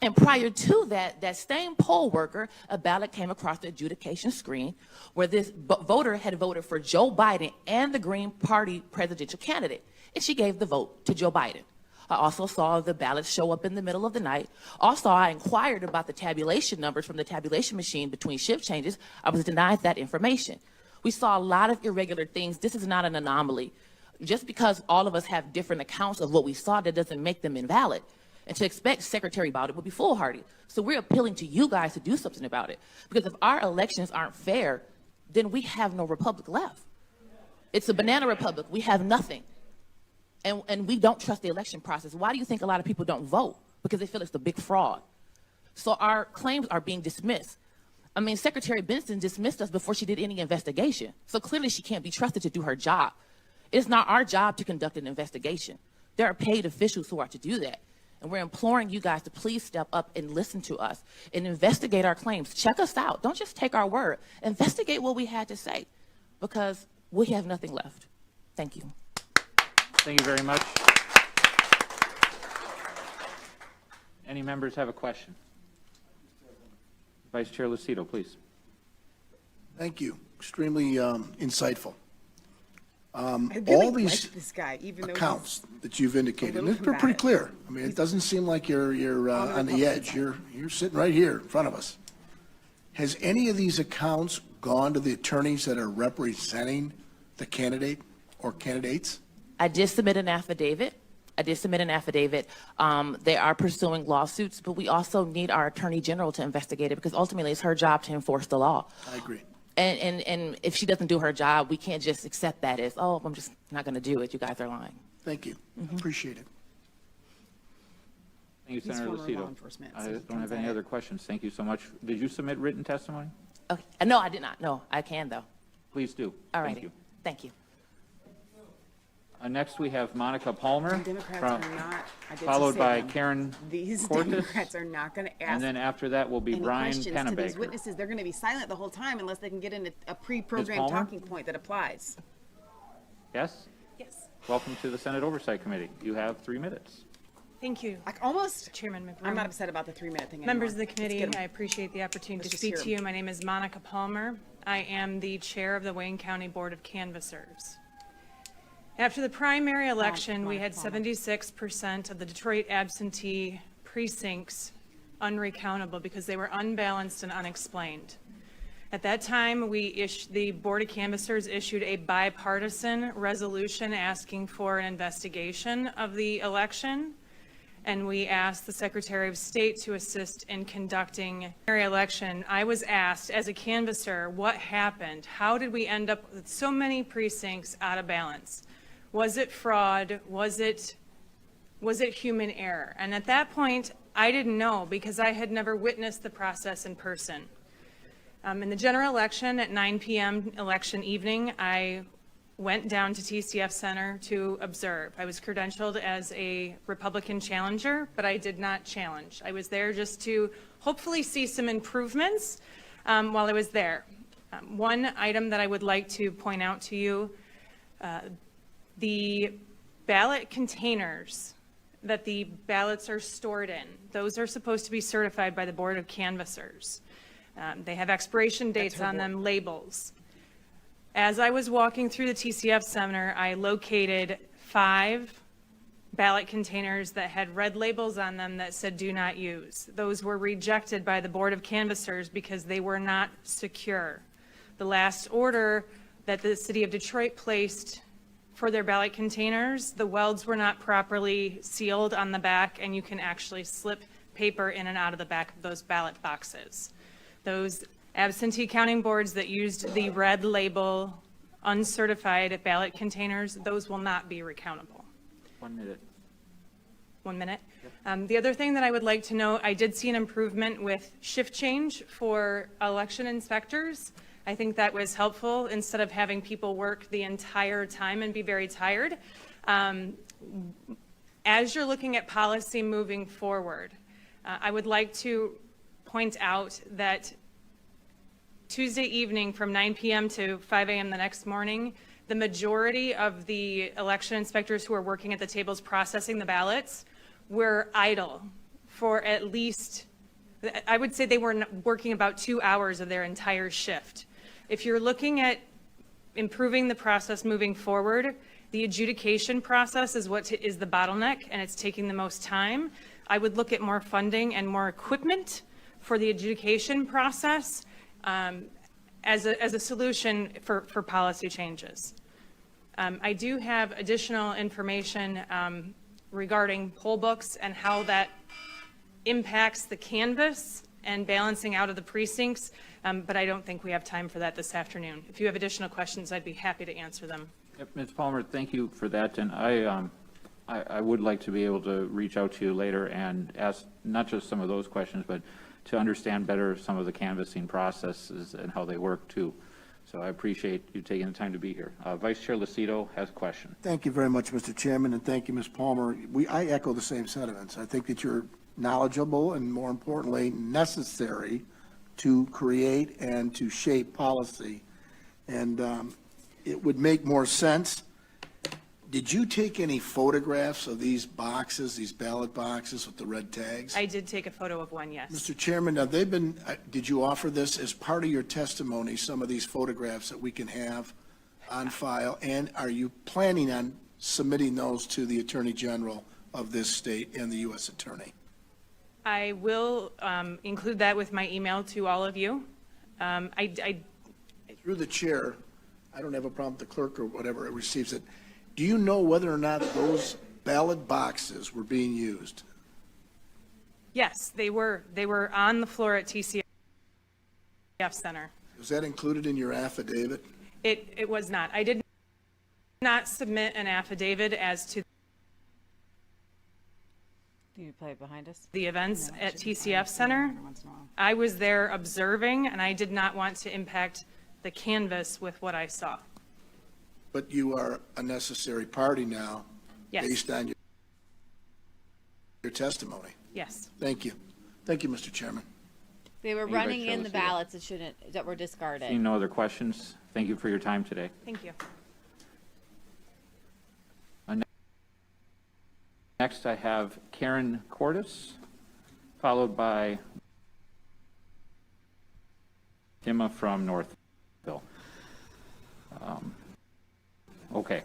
And prior to that, that same poll worker, a ballot came across the adjudication screen where this voter had voted for Joe Biden and the Green Party presidential candidate, and she gave the vote to Joe Biden. I also saw the ballots show up in the middle of the night. Also, I inquired about the tabulation numbers from the tabulation machine between shift changes. I was denied that information. We saw a lot of irregular things. This is not an anomaly. Just because all of us have different accounts of what we saw, that doesn't make them invalid. And to expect Secretary about it would be foolhardy. So we're appealing to you guys to do something about it. Because if our elections aren't fair, then we have no republic left. It's a banana republic. We have nothing. And we don't trust the election process. Why do you think a lot of people don't vote? Because they feel it's a big fraud. So our claims are being dismissed. I mean, Secretary Benson dismissed us before she did any investigation. So clearly she can't be trusted to do her job. It's not our job to conduct an investigation. There are paid officials who are to do that. And we're imploring you guys to please step up and listen to us and investigate our claims. Check us out. Don't just take our word. Investigate what we had to say, because we have nothing left. Thank you. Thank you very much. Any members have a question? Vice Chair Lucido, please. Thank you. Extremely insightful. I really All these like this guy, even though accounts that you've indicated, a and little they're pretty clear. I mean, it doesn't seem like you're on the edge. You're sitting right here in front of us. Has any of these accounts gone to the attorneys that are representing the candidate or candidates? I did submit an affidavit. They are pursuing lawsuits, but we also need our Attorney General to investigate it, because ultimately it's her job to enforce the law. I agree. And if she doesn't do her job, we can't just accept that as, oh, I'm just not going to do it. You guys are lying. Thank you. Appreciate it. Thank you, He's Senator former law Lucido. enforcement, I so he don't comes have any at it. other questions. Thank you so much. Did you submit written testimony? Okay. No, I did not. No, I can, though. Please do. All Thank righty. you. Thank you. Next, we have Monica Palmer, Democrats from- are not, I did followed just say by them. Karen These Cortes, Democrats are not going to ask and then after that will be any Brian questions to these Pennebaker. witnesses. They're going to be silent the whole time unless they can get in a pre-programmed Palmer? talking point that applies. Yes? Yes. Welcome to the Senate Oversight Committee. You have 3 minutes. Thank you. Like almost. Chairman McBroom. I'm not upset about the 3-minute thing Members of anymore. the committee, Let's get 'em. I appreciate the opportunity Let's to just speak hear to 'em. you. My name is Monica Palmer. I am the chair of the Wayne County Board of Canvassers. After the primary election, we had 76% of the Detroit absentee precincts unrecountable because they were unbalanced and unexplained. At that time, the Board of Canvassers issued a bipartisan resolution asking for an investigation of the election, and we asked the Secretary of State to assist in conducting the primary election. I was asked, as a canvasser, what happened? How did we end up with so many precincts out of balance? Was it fraud? Was it human error? And at that point, I didn't know because I had never witnessed the process in person. In the general election at 9 p.m. election evening, I went down to TCF Center to observe. I was credentialed as a Republican challenger, but I did not challenge. I was there just to hopefully see some improvements while I was there. One item that I would like to point out to you, the ballot containers that the ballots are stored in. Those are supposed to be certified by the Board of Canvassers. They have expiration dates on them, labels. As I was walking through the TCF center, I located 5 ballot containers that had red labels on them that said do not use. Those were rejected by the Board of Canvassers because they were not secure. The last order that the city of Detroit placed for their ballot containers, the welds were not properly sealed on the back, and you can actually slip paper in and out of the back of those ballot boxes. Those absentee counting boards that used the red label uncertified ballot containers, those will not be recountable. 1 minute. 1 minute. The other thing that I would like to note, I did see an improvement with shift change for election inspectors. I think that was helpful instead of having people work the entire time and be very tired. As you're looking at policy moving forward, I would like to point out that Tuesday evening from 9 p.m. to 5 a.m. the next morning, the majority of the election inspectors who are working at the tables processing the ballots were idle for at least, I would say they were working about 2 hours of their entire shift. If you're looking at improving the process moving forward, the adjudication process is what is the bottleneck, and it's taking the most time. I would look at more funding and more equipment for the adjudication process as a solution for policy changes. I do have additional information regarding poll books and how that impacts the canvas and balancing out of the precincts, but I don't think we have time for that this afternoon. If you have additional questions, I'd be happy to answer them. Yep, Ms. Palmer, thank you for that, and I would like to be able to reach out to you later and ask not just some of those questions, but to understand better some of the canvassing processes and how they work too. So I appreciate you taking the time to be here. Vice Chair Lucido has a question. Thank you very much, Mr. Chairman, and thank you, Ms. Palmer. I echo the same sentiments. I think that you're knowledgeable and, more importantly, necessary to create and to shape policy. And it would make more sense. Did you take any photographs of these boxes, these ballot boxes with the red tags? I did take a photo of one, yes. Mr. Chairman, now they've been, did you offer this as part of your testimony, some of these photographs that we can have on file? And are you planning on submitting those to the Attorney General of this state and the U.S. Attorney? I will include that with my email to all of you. Through the chair, I don't have a problem with the clerk or whatever it receives it. Do you know whether or not those ballot boxes were being used? Yes, they were on the floor at TCF Center. Was that included in your affidavit? It was not. I did not submit an affidavit as to You play it behind us? the events at TCF Center. I was there observing, and I did not want to impact the canvas with what I saw. But you are a necessary party now, Yes. based on your testimony. Yes. Thank you. Thank you, Mr. Chairman. They were Thank you, running Vice in the Chair Lucido. ballots that were discarded. Seeing no other questions, thank you for your time today. Thank you. Next, I have Karen Cordes, followed by Emma from Northville. Okay.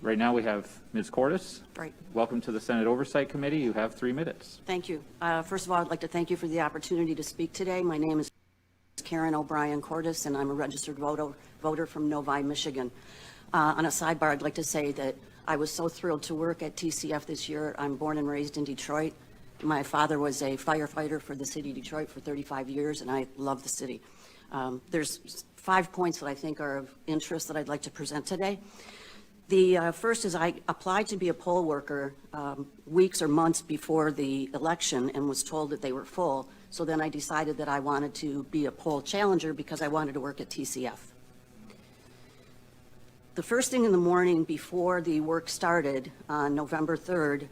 Right now we have Ms. Cordes. Right. Welcome to the Senate Oversight Committee. You have 3 minutes. Thank you. First of all, I'd like to thank you for the opportunity to speak today. My name is Karen O'Brien Cordes, and I'm a registered voter from Novi, Michigan. On a sidebar, I'd like to say that I was so thrilled to work at TCF this year. I'm born and raised in Detroit. My father was a firefighter for the city of Detroit for 35 years, and I love the city. There's 5 points that I think are of interest that I'd like to present today. The first is I applied to be a poll worker weeks or months before the election and was told that they were full. So then I decided that I wanted to be a poll challenger because I wanted to work at TCF. The first thing in the morning before the work started on November 3rd,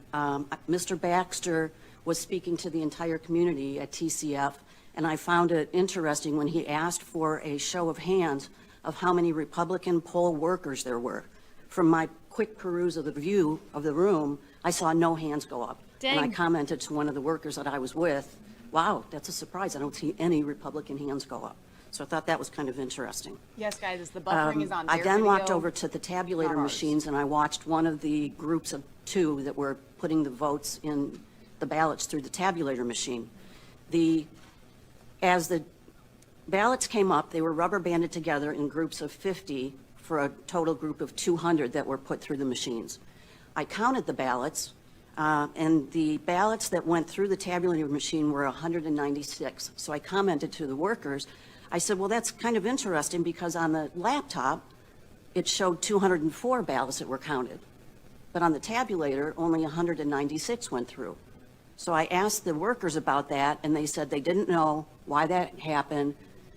Mr. Baxter was speaking to the entire community at TCF, and I found it interesting when he asked for a show of hands of how many Republican poll workers there were. From my quick peruse of the view of the room, I saw no hands go up. And I Dang. commented to one of the workers that I was with, wow, that's a surprise. I don't see any Republican hands go up. So I thought that was kind of interesting. Yes, guys, as the buffering is on I their then walked video, over to the tabulator not ours. machines and I watched one of the groups of two that were putting the votes in the ballots through the tabulator machine. As the ballots came up, they were rubber banded together in groups of 50 for a total group of 200 that were put through the machines. I counted the ballots, and the ballots that went through the tabulator machine were 196. So I commented to the workers, I said, well, that's kind of interesting because on the laptop, it showed 204 ballots that were counted. But on the tabulator, only 196 went through. So I asked the workers about that, and they said they didn't know why that happened,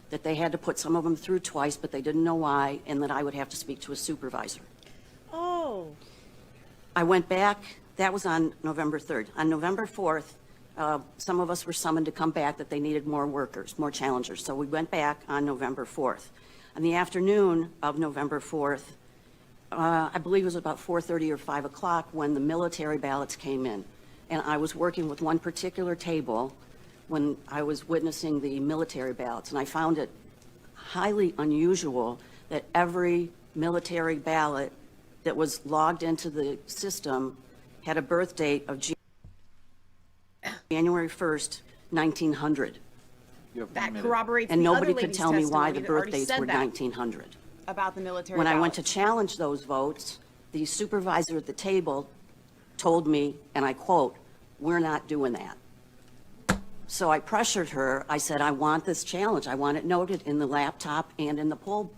that they had to put some of them through twice, but they didn't know why, and that I would have to speak to a supervisor. Oh. I went back, that was on November 3rd. On November 4th, some of us were summoned to come back that they needed more workers, more challengers. So we went back on November 4th. On the afternoon of November 4th, I believe it was about 4:30 or 5 o'clock when the military ballots came in. And I was working with one particular table when I was witnessing the military ballots. And I found it highly unusual that every military ballot that was logged into the system had a birth date of January 1st, 1900. That corroborates And the other nobody could lady's tell me why testimony the that birth already dates said were that 1900. about the military When I went to ballots. challenge those votes, the supervisor at the table told me, and I quote, "We're not doing that." So I pressured her. I said, "I want this challenge. I want it noted in the laptop and in the poll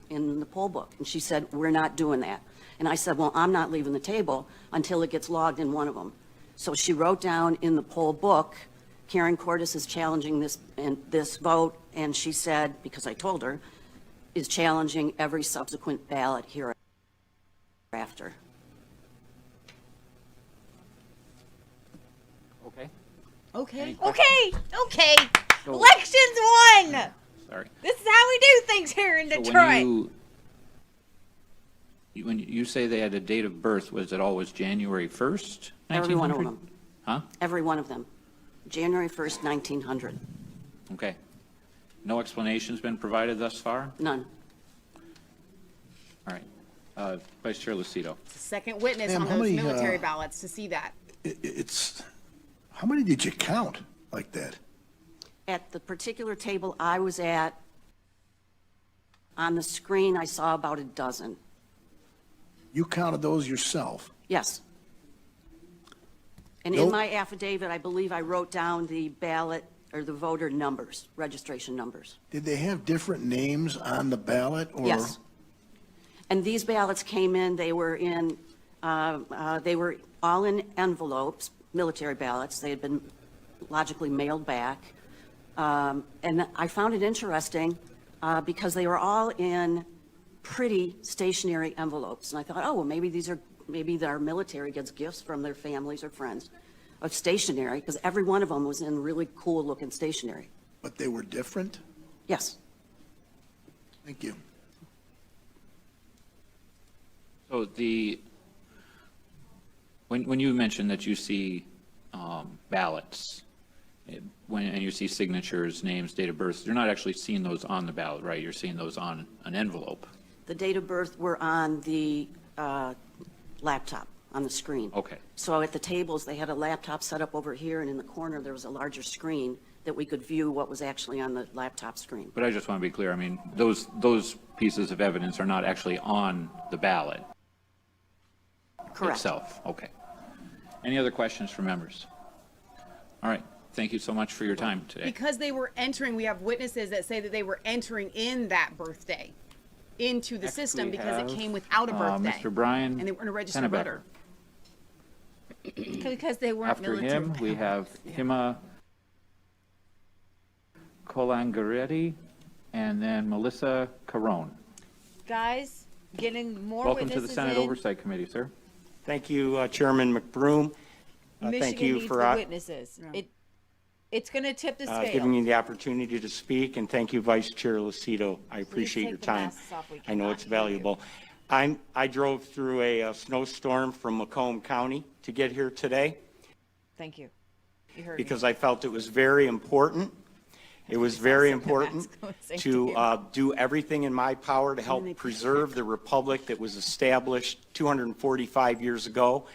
book." And she said, "We're not doing that." And I said, "Well, I'm not leaving the table until it gets logged in one of them." So she wrote down in the poll book, Karen Cordes is challenging this vote, and she said, because I told her, is challenging every subsequent ballot hereafter. Okay. Okay. Any Okay. So- Elections won. Sorry. This is how we do things here in So Detroit. when you say they had a date of birth, was it always January 1st, 1900? Every one of them. Huh? Every one of them. January 1st, 1900. Okay. No explanation's been provided thus far? None. All right. Vice Chair Lucido. Second witness Ma'am, on how those many, military ballots to see that. How many did you count like that? At the particular table I was at, on the screen, I saw about a dozen. You counted those yourself? Yes. And in my affidavit, I believe I wrote down the ballot or the voter numbers, registration numbers. Did they have different names on the ballot? Or? Yes. And these ballots came in, they were all in envelopes, military ballots. They had been logically mailed back. And I found it interesting because they were all in pretty stationary envelopes. And I thought, oh, well, maybe our military gets gifts from their families or friends of stationery, because every one of them was in really cool looking stationery. But they were different? Yes. Thank you. So when you mentioned that you see ballots, and you see signatures, names, date of birth, you're not actually seeing those on the ballot, right? You're seeing those on an envelope. The date of birth were on the laptop, on the screen. Okay. So at the tables, they had a laptop set up over here, and in the corner, there was a larger screen that we could view what was actually on the laptop screen. But I just want to be clear, I mean, those pieces of evidence are not actually on the ballot Correct. itself. Okay. Any other questions from members? All right. Thank you so much for your time today. Because they were entering, we have witnesses that say that they were entering in that birthday into the system because it came without a birthday. Mr. Brian And they weren't a registered Pennebecker. voter. Because they weren't After military. him, we have Hima Colangaretti and then Melissa Carone. Guys, getting more Welcome witnesses to the Senate in. Oversight Committee, sir. Thank you, Chairman McBroom. Michigan Thank you needs for the witnesses. It's going to tip the scale. giving me the opportunity to speak, and thank you, Vice Chair Lucido. I appreciate your take the time. masks off. We I know cannot it's hear you. valuable. I drove through a snowstorm from Macomb County to get here today Thank you. You heard because me. I felt it was very important. It was very important to do everything in my power to help preserve the republic that was established 245 years ago.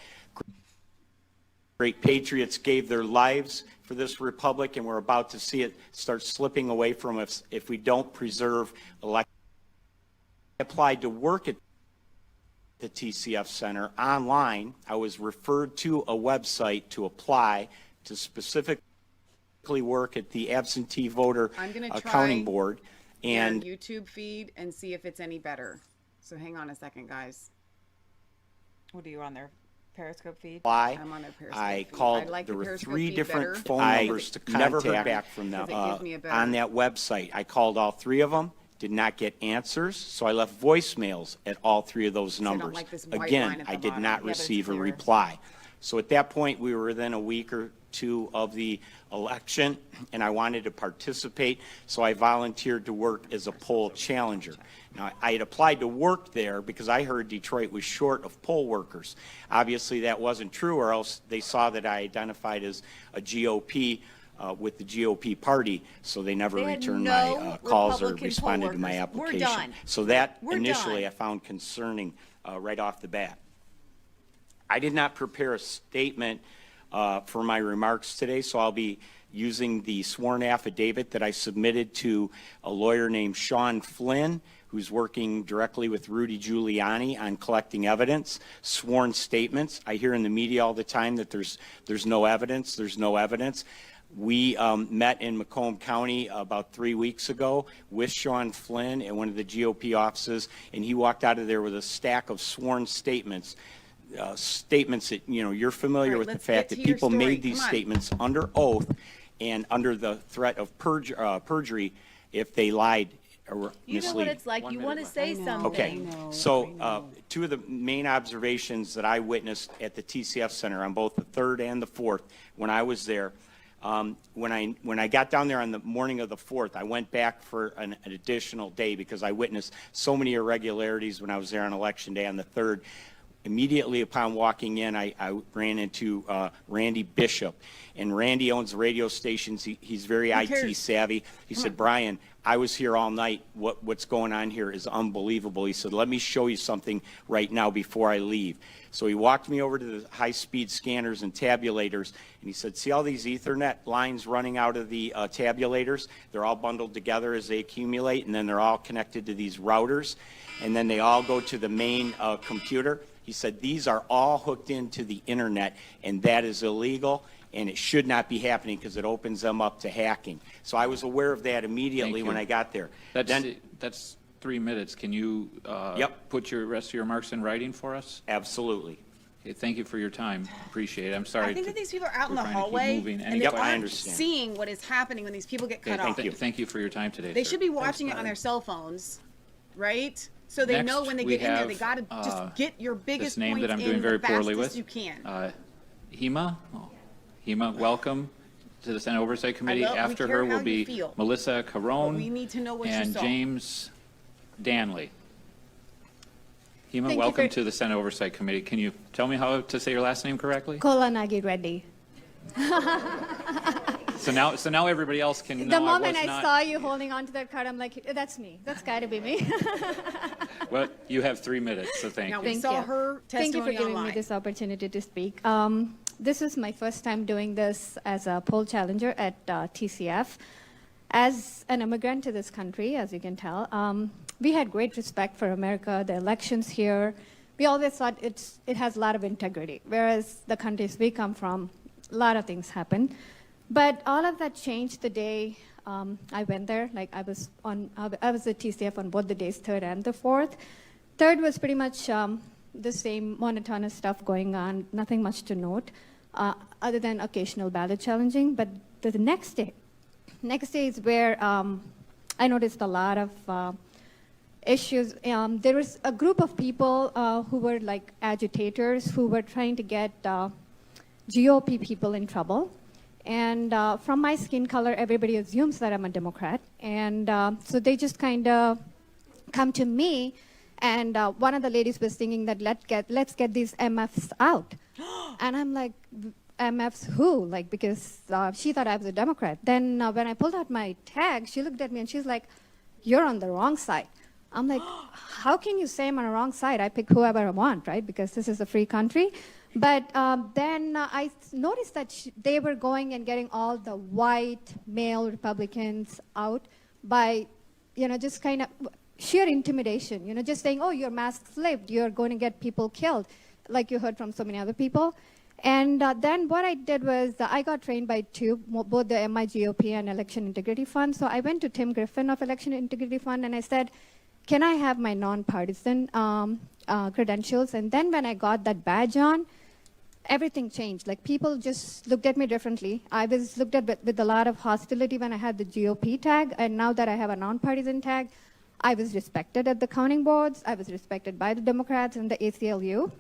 Great patriots gave their lives for this republic, and we're about to see it start slipping away from us if we don't preserve elections. I applied to work at the TCF Center online. I was referred to a website to apply to specifically work at the absentee voter I'm gonna accounting try board. Their And YouTube feed and see if it's any better. So hang on a second, guys. What are you on their Periscope feed? why I'm on their Periscope I feed. called, I like there the were Periscope 3 feed different better. phone numbers to contact. Never heard back from them 'Cause it gives me a better- on that website. I called all 3 of them, did not get answers, so I left voicemails at all 3 of those I don't numbers. like this white line Again, at the I did bottom. not Yeah, but it's receive a clearer. reply. So at that point, we were within a week or 2 of the election, and I wanted to participate, so I volunteered to work as a poll challenger. Now, I had applied to work there because I heard Detroit was short of poll workers. Obviously, that wasn't true, or else they saw that I identified as a GOP with the GOP party, so they never They had returned no my calls or Republican responded poll to my workers. We're application. done. So that We're initially done. I found concerning right off the bat. I did not prepare a statement for my remarks today, so I'll be using the sworn affidavit that I submitted to a lawyer named Sean Flynn, who's working directly with Rudy Giuliani on collecting evidence, sworn statements. I hear in the media all the time that there's no evidence, there's no evidence. We met in Macomb County about 3 weeks ago with Sean Flynn at one of the GOP offices, and he walked out of there with a stack of sworn statements. Statements that, you know, you're familiar with the fact that people made these statements under oath and under the threat of perjury if they lied or You know mislead. what it's like. You want to say something. Okay, so 2 of the main observations that I witnessed at the TCF Center on both the 3rd and the 4th when I was there, when I got down there on the morning of the 4th, I went back for an additional day because I witnessed so many irregularities when I was there on Election Day on the 3rd. Immediately upon walking in, I ran into Randy Bishop, and Randy owns the radio stations. He's very IT savvy. He said, Brian, I was here all night. What's going on here is unbelievable. He said, let me show you something right now before I leave. So he walked me over to the high-speed scanners and tabulators, and he said, see all these Ethernet lines running out of the tabulators? They're all bundled together as they accumulate, and then they're all connected to these routers, and then they all go to the main computer. He said, these are all hooked into the internet, and that is illegal, and it should not be happening because it opens them up to hacking. So I was aware of that immediately when I got there. That's 3 minutes. Can you put your rest of your remarks in writing for us? Absolutely. Okay, thank you for your time. Appreciate it. I'm sorry. I think that these people are out in the we're trying to keep hallway moving. and Any they questions? aren't seeing what is happening when these people get cut off. Thank you for your time today, They sir. should be watching it on their cell phones, right? So they know Next, when they we get in there, they have, got to just get your biggest this name points that I'm in doing very the poorly fastest with. you can. Hema. Hema, welcome to the Senate Oversight Committee. we After care her how will you be feel. Melissa Carone We need to know what you and saw. James Danley. Hema, Thank you welcome for- to the Senate Oversight Committee. Can you tell me how to say your last name correctly? Kolanagi Reddy. So now everybody else can know The moment I I was not. saw you holding on to that card, I'm like, that's me. That's got to be me. Well, you have 3 minutes, so thank you. We saw her Thank you for testimony giving me online. this opportunity to speak. This is my first time doing this as a poll challenger at TCF. As an immigrant to this country, as you can tell, we had great respect for America, the elections here. We always thought it has a lot of integrity, whereas the countries we come from, a lot of things happen. But all of that changed the day I went there. Like I was at TCF on both the days, 3rd and the 4th. 3rd was pretty much the same monotonous stuff going on, nothing much to note, other than occasional ballot challenging. But the next day is where I noticed a lot of issues. There was a group of people who were like agitators who were trying to get GOP people in trouble. And from my skin color, everybody assumes that I'm a Democrat. And so they just kind of come to me And one of the ladies was thinking that let's get these MFs out. And I'm like, MFs who? Like, because she thought I was a Democrat. Then when I pulled out my tag, she looked at me and she's like, you're on the wrong side. I'm like, how can you say I'm on the wrong side? I pick whoever I want, right? Because this is a free country. But then I noticed that they were going and getting all the white male Republicans out by, just kind of sheer intimidation, just saying, oh, you're mask slaved, you're going to get people killed, like you heard from so many other people. And then what I did was I got trained by both the MIGOP and Election Integrity Fund. So I went to Tim Griffin of Election Integrity Fund and I said, can I have my nonpartisan credentials? And then when I got that badge on, everything changed. Like, people just looked at me differently. I was looked at with a lot of hostility when I had the GOP tag, and now that I have a nonpartisan tag, I was respected at the counting boards. I was respected by the Democrats and the ACLU.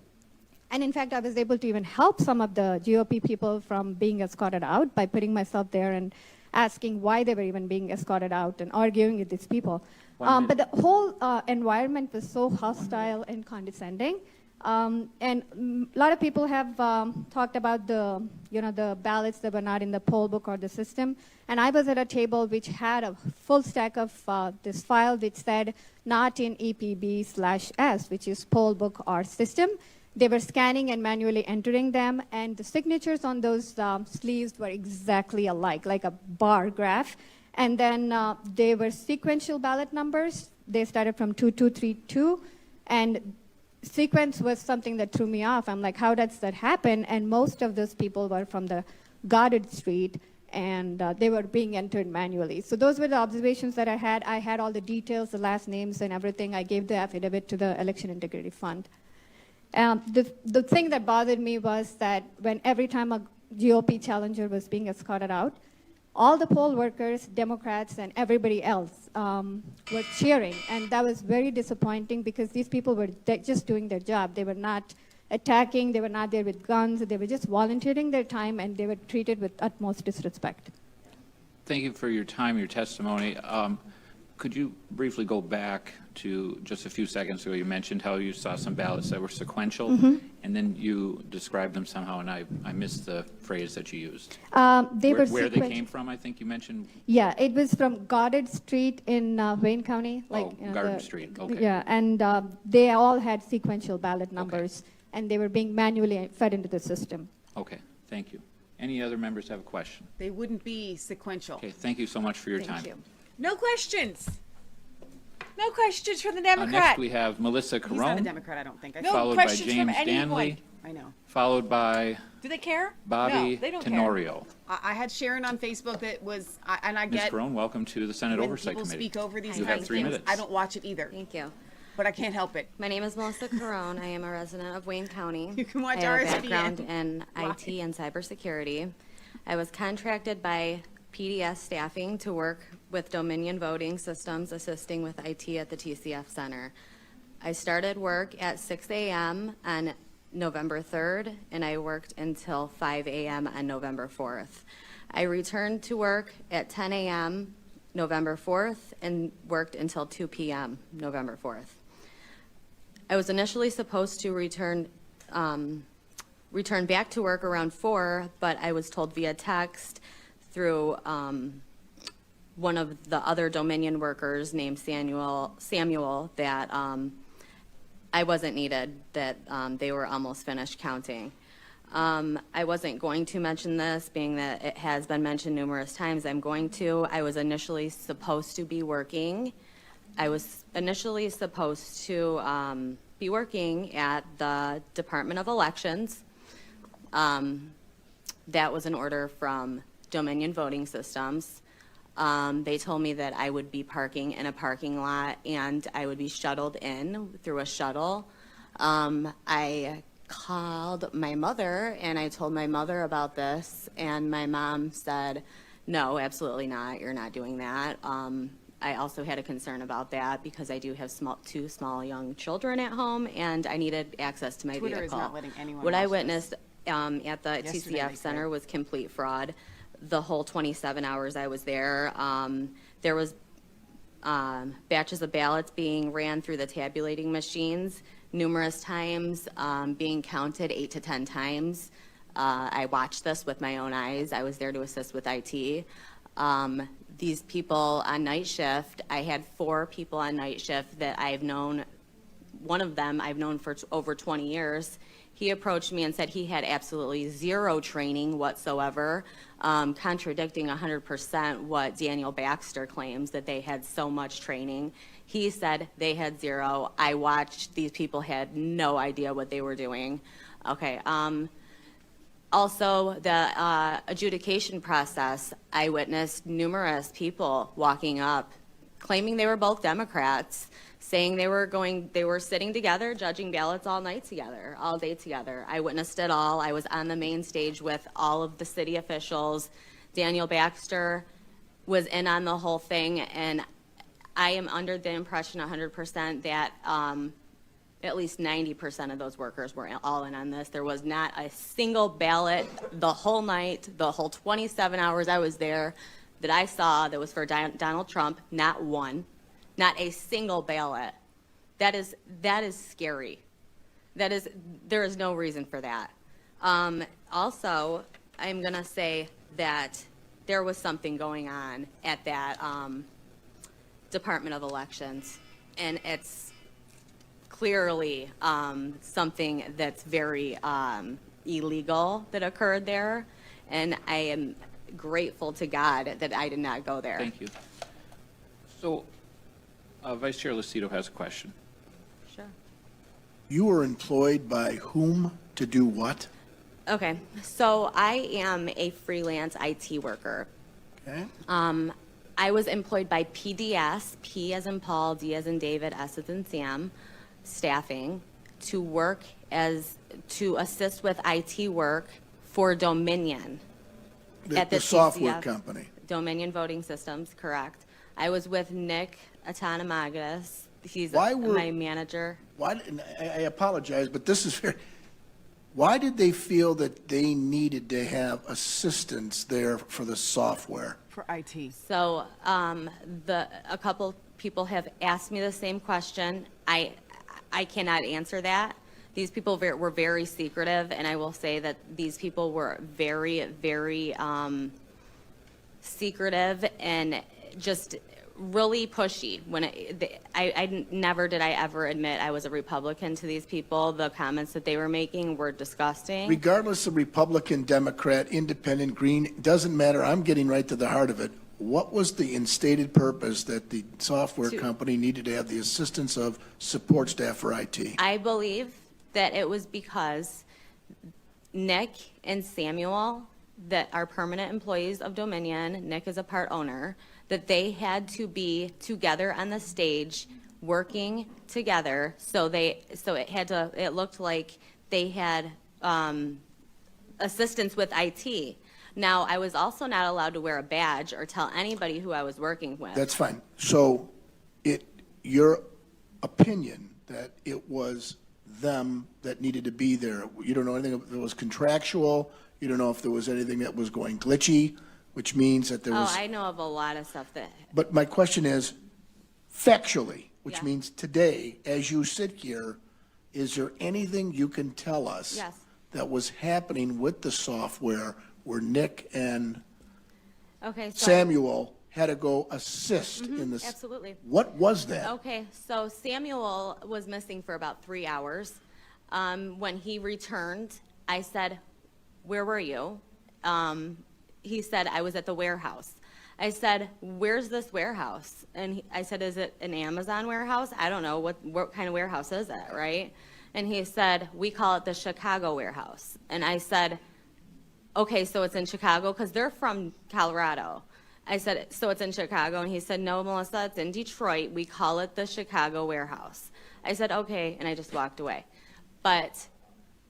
And in fact, I was able to even help some of the GOP people from being escorted out by putting myself there and asking why they were even being escorted out and arguing with these people. But the whole environment was so hostile and condescending. And a lot of people have talked about the ballots that were not in the poll book or the system. And I was at a table which had a full stack of this file which said not in EPB/S, which is poll book or system. They were scanning and manually entering them, and the signatures on those sleeves were exactly alike, like a bar graph. And then they were sequential ballot numbers. They started from 2232, and sequence was something that threw me off. I'm like, how does that happen? And most of those people were from the Goddard Street, and they were being entered manually. So those were the observations that I had. I had all the details, the last names and everything. I gave the affidavit to the Election Integrity Fund. The thing that bothered me was that every time a GOP challenger was being escorted out, all the poll workers, Democrats, and everybody else were cheering. And that was very disappointing because these people were just doing their job. They were not attacking. They were not there with guns. They were just volunteering their time, and they were treated with utmost disrespect. Thank you for your time, your testimony. Could you briefly go back to just a few seconds ago? You mentioned how you saw some ballots that were sequential, and then you described them somehow, and I missed the phrase that you used. Where they came from, I think you mentioned? Yeah, it was from Goddard Street in Wayne County. Goddard Street, okay. Yeah, and they all had sequential ballot numbers, and they were being manually fed into the system. Okay, thank you. Any other members have a question? They wouldn't be sequential. Okay, thank you so much for your time. Thank you. No questions. No questions for the Democrat. Next, we have Melissa He's not a Carone, Democrat, I don't think. followed by James Danley, I know. followed by Do they care? Bobby No, they don't Tenorio. care. I had Sharon on Facebook that was, and I Ms. get Carone, welcome to the Senate when Oversight people Committee. speak over these You kinds have of 3 things. minutes. I don't watch it either. Thank you. But I can't help it. My name is Melissa Carone. I am a resident of Wayne County. You can watch I have a RSBN. background in IT and cybersecurity. I was contracted by PDS staffing to work with Dominion Voting Systems, assisting with IT at the TCF Center. I started work at 6 a.m. on November 3rd, and I worked until 5 a.m. on November 4th. I returned to work at 10 a.m. November 4th and worked until 2 p.m. November 4th. I was initially supposed to return back to work around 4, but I was told via text through one of the other Dominion workers named Samuel that I wasn't needed, that they were almost finished counting. I wasn't going to mention this, being that it has been mentioned numerous times. I'm going to. I was initially supposed to be working. I was initially supposed to be working at the Department of Elections. That was an order from Dominion Voting Systems. They told me that I would be parking in a parking lot and I would be shuttled in through a shuttle. I called my mother and I told my mother about this, and my mom said, no, absolutely not, you're not doing that. I also had a concern about that because I do have two small young children at home and I needed access to my Twitter vehicle. is not letting anyone What I watch witnessed at the Yesterday TCF they Center could. was complete fraud. The whole 27 hours I was there, there was batches of ballots being ran through the tabulating machines numerous times, being counted 8 to 10 times. I watched this with my own eyes. I was there to assist with IT. These people on night shift, I had 4 people on night shift that I've known. One of them I've known for over 20 years. He approached me and said he had absolutely zero training whatsoever, contradicting 100% what Daniel Baxter claims, that they had so much training. He said they had zero. I watched. These people had no idea what they were doing. Okay. Also, the adjudication process, I witnessed numerous people walking up, claiming they were both Democrats, saying they were sitting together, judging ballots all night together, all day together. I witnessed it all. I was on the main stage with all of the city officials. Daniel Baxter was in on the whole thing, and I am under the impression 100% that at least 90% of those workers were all in on this. There was not a single ballot the whole night, the whole 27 hours I was there, that I saw that was for Donald Trump. Not one, not a single ballot. That is scary. There is no reason for that. Also, I'm gonna say that there was something going on at that Department of Elections, and it's clearly something that's very illegal that occurred there, and I am grateful to God that I did not go there. Thank you. So, Vice Chair Lucido has a question. Sure. You were employed by whom to do what? Okay, so I am a freelance IT worker. Okay. I was employed by PDS, P as in Paul, D as in David, S as in Sam, staffing, to assist with IT work for Dominion. At The software TCF, company. Dominion Voting Systems, correct. I was with Nick Atanamagis. He's Why were- my manager. I apologize, but this is very, why did they feel that they needed to have assistance there for the software? For IT. So a couple people have asked me the same question. I cannot answer that. These people were very secretive, and I will say that these people were very, very secretive and just really pushy. Never did I ever admit I was a Republican to these people. The comments that they were making were disgusting. Regardless of Republican, Democrat, Independent, Green, doesn't matter. I'm getting right to the heart of it. What was the instated purpose that the software company needed to have the assistance of support staff for IT? I believe that it was because Nick and Samuel, that are permanent employees of Dominion, Nick is a part owner, that they had to be together on the stage working together. So it looked like they had assistance with IT. Now, I was also not allowed to wear a badge or tell anybody who I was working with. That's fine. So your opinion that it was them that needed to be there, you don't know anything if it was contractual, you don't know if there was anything that was going glitchy, which means that there was... Oh, I know of a lot of stuff that... But my question is, factually, which Yeah. means today, as you sit here, is there anything you can tell us Yes. that was happening with the software where Nick and Okay, so... Samuel had to go assist in this? Absolutely. What was that? Okay, so Samuel was missing for about 3 hours. When he returned, I said, "Where were you?" He said, "I was at the warehouse." I said, "Where's this warehouse?" And I said, "Is it an Amazon warehouse? I don't know. What kind of warehouse is it, right?" And he said, "We call it the Chicago warehouse." And I said, "Okay, so it's in Chicago?" Because they're from Colorado. I said, "So it's in Chicago?" And he said, "No, Melissa, it's in Detroit. We call it the Chicago warehouse." I said, "Okay," and I just walked away. But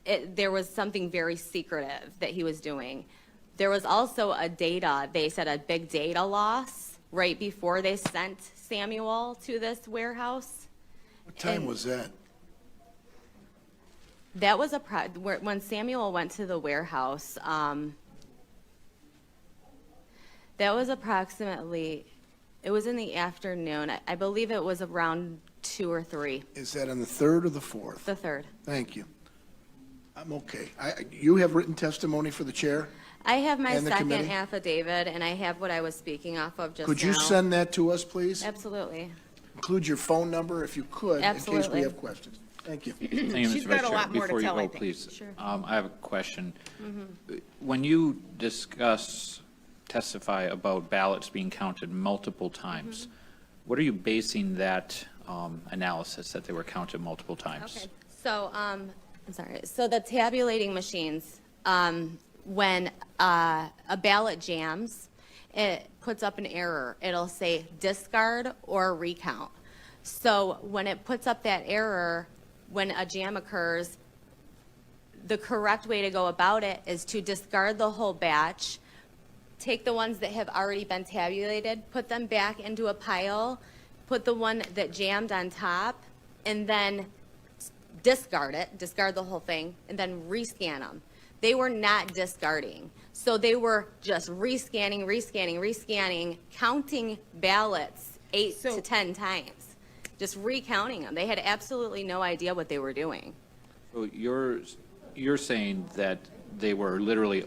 there was something very secretive that he was doing. There was also they said a big data loss right before they sent Samuel to this warehouse. What time was that? That was when Samuel went to the warehouse. That was approximately It was in the afternoon. I believe it was around 2 or 3, Is that on the 3rd or the 4th? the 3rd. Thank you. I'm okay. You have written testimony for the chair? I have my And the second committee? affidavit, and I have what I was speaking off of just now. Could you send that to us, please? Absolutely. Include your phone number if you could, in case we Absolutely. have questions. Thank you. Thank you, She's Mr. got Vice a Chair. lot more to Before you tell, I go, think. please, Sure. I have a question. Mm-hmm. When you testify about ballots being counted multiple times, Mm-hmm. what are you basing that analysis that they were counted multiple times? Okay, so, I'm sorry, so the tabulating machines, when a ballot jams, it puts up an error. It'll say discard or recount. So when it puts up that error, when a jam occurs, the correct way to go about it is to discard the whole batch, take the ones that have already been tabulated, put them back into a pile, put the one that jammed on top, and then discard the whole thing, and then rescan them. They were not discarding. So they were just rescanning, counting ballots 8 to 10 times, just recounting them. They had absolutely no idea what they were doing. So you're saying that they were literally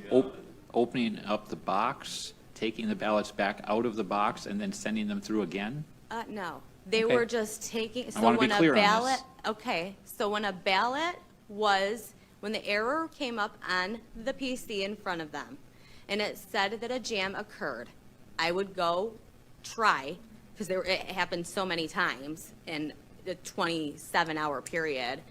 opening up the box, taking the ballots back out of the box, and then sending them through again? No, they Okay. were just taking, I so wanna be when a clear on this. ballot, okay, so when a ballot was, when the error came up on the PC in front of them, and it said that a jam occurred, I would go try, because it happened so many times in a 27-hour period.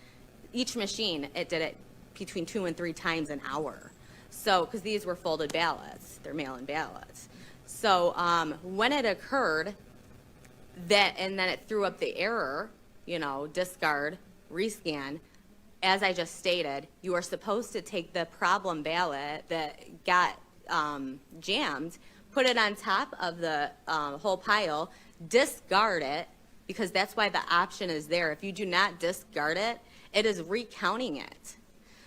Each machine, it did it between 2 and 3 times an hour. So, because these were folded ballots, they're mail-in ballots. So when it occurred, and then it threw up the error, discard, rescan, as I just stated, you are supposed to take the problem ballot that got jammed, put it on top of the whole pile, discard it, because that's why the option is there. If you do not discard it, it is recounting it.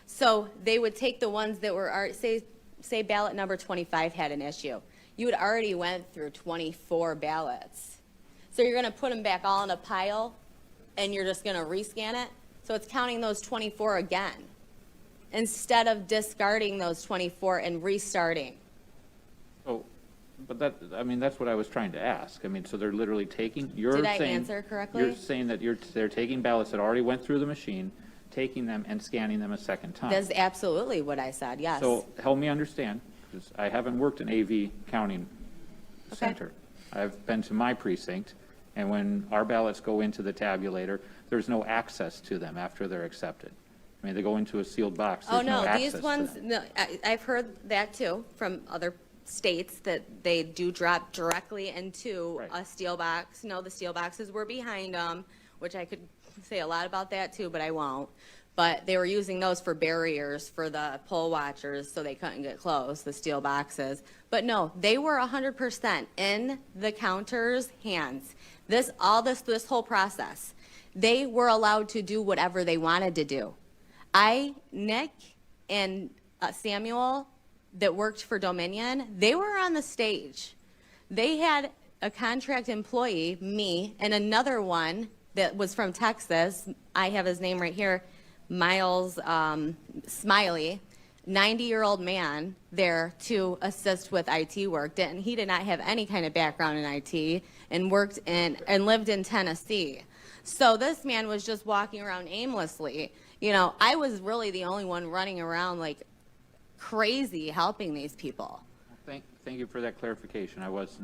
So they would take the ones that were, say ballot number 25 had an issue. You had already went through 24 ballots. So you're going to put them back all in a pile, and you're just going to rescan it. So it's counting those 24 again, instead of discarding those 24 and restarting. Oh, but that's what I was trying to ask. So they're literally taking, Did I answer correctly? You're saying that they're taking ballots that already went through the machine, taking them and scanning them a second time. That's absolutely what I said, yes. So help me understand, because I haven't worked in AV counting center. I've been to my precinct, and when our ballots go into the tabulator, there's no access to them after they're accepted. They go into a sealed box. Oh, There's no no, access these to ones, them. no, I've heard that too from other states, that they do drop directly into a steel box. No, the steel boxes were behind them, which I could say a lot about that too, but I won't. But they were using those for barriers for the poll watchers so they couldn't get close, the steel boxes. But no, they were 100% in the counter's hands. This whole process, they were allowed to do whatever they wanted to do. Nick and Samuel that worked for Dominion, they were on the stage. They had a contract employee, me, and another one that was from Texas. I have his name right here, Miles Smiley, 90-year-old man there to assist with IT work. He did not have any kind of background in IT and worked and lived in Tennessee. So this man was just walking around aimlessly. I was really the only one running around like crazy helping these people. Thank you for that clarification. I was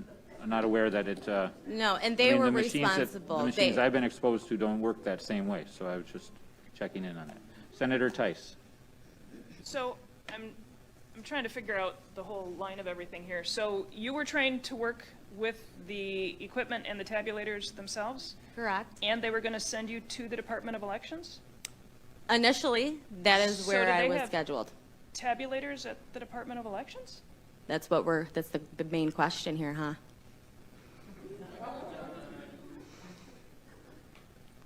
not aware that it. No, and they were the machines responsible. The machines I've been exposed to don't work that same way, so I was just checking in on that. Senator Tice. So I'm trying to figure out the whole line of everything here. So you were trained to work with the equipment and the tabulators themselves? Correct. And they were going to send you to the Department of Elections? Initially, that is where I was scheduled. Tabulators at the Department of Elections? That's the main question here, huh?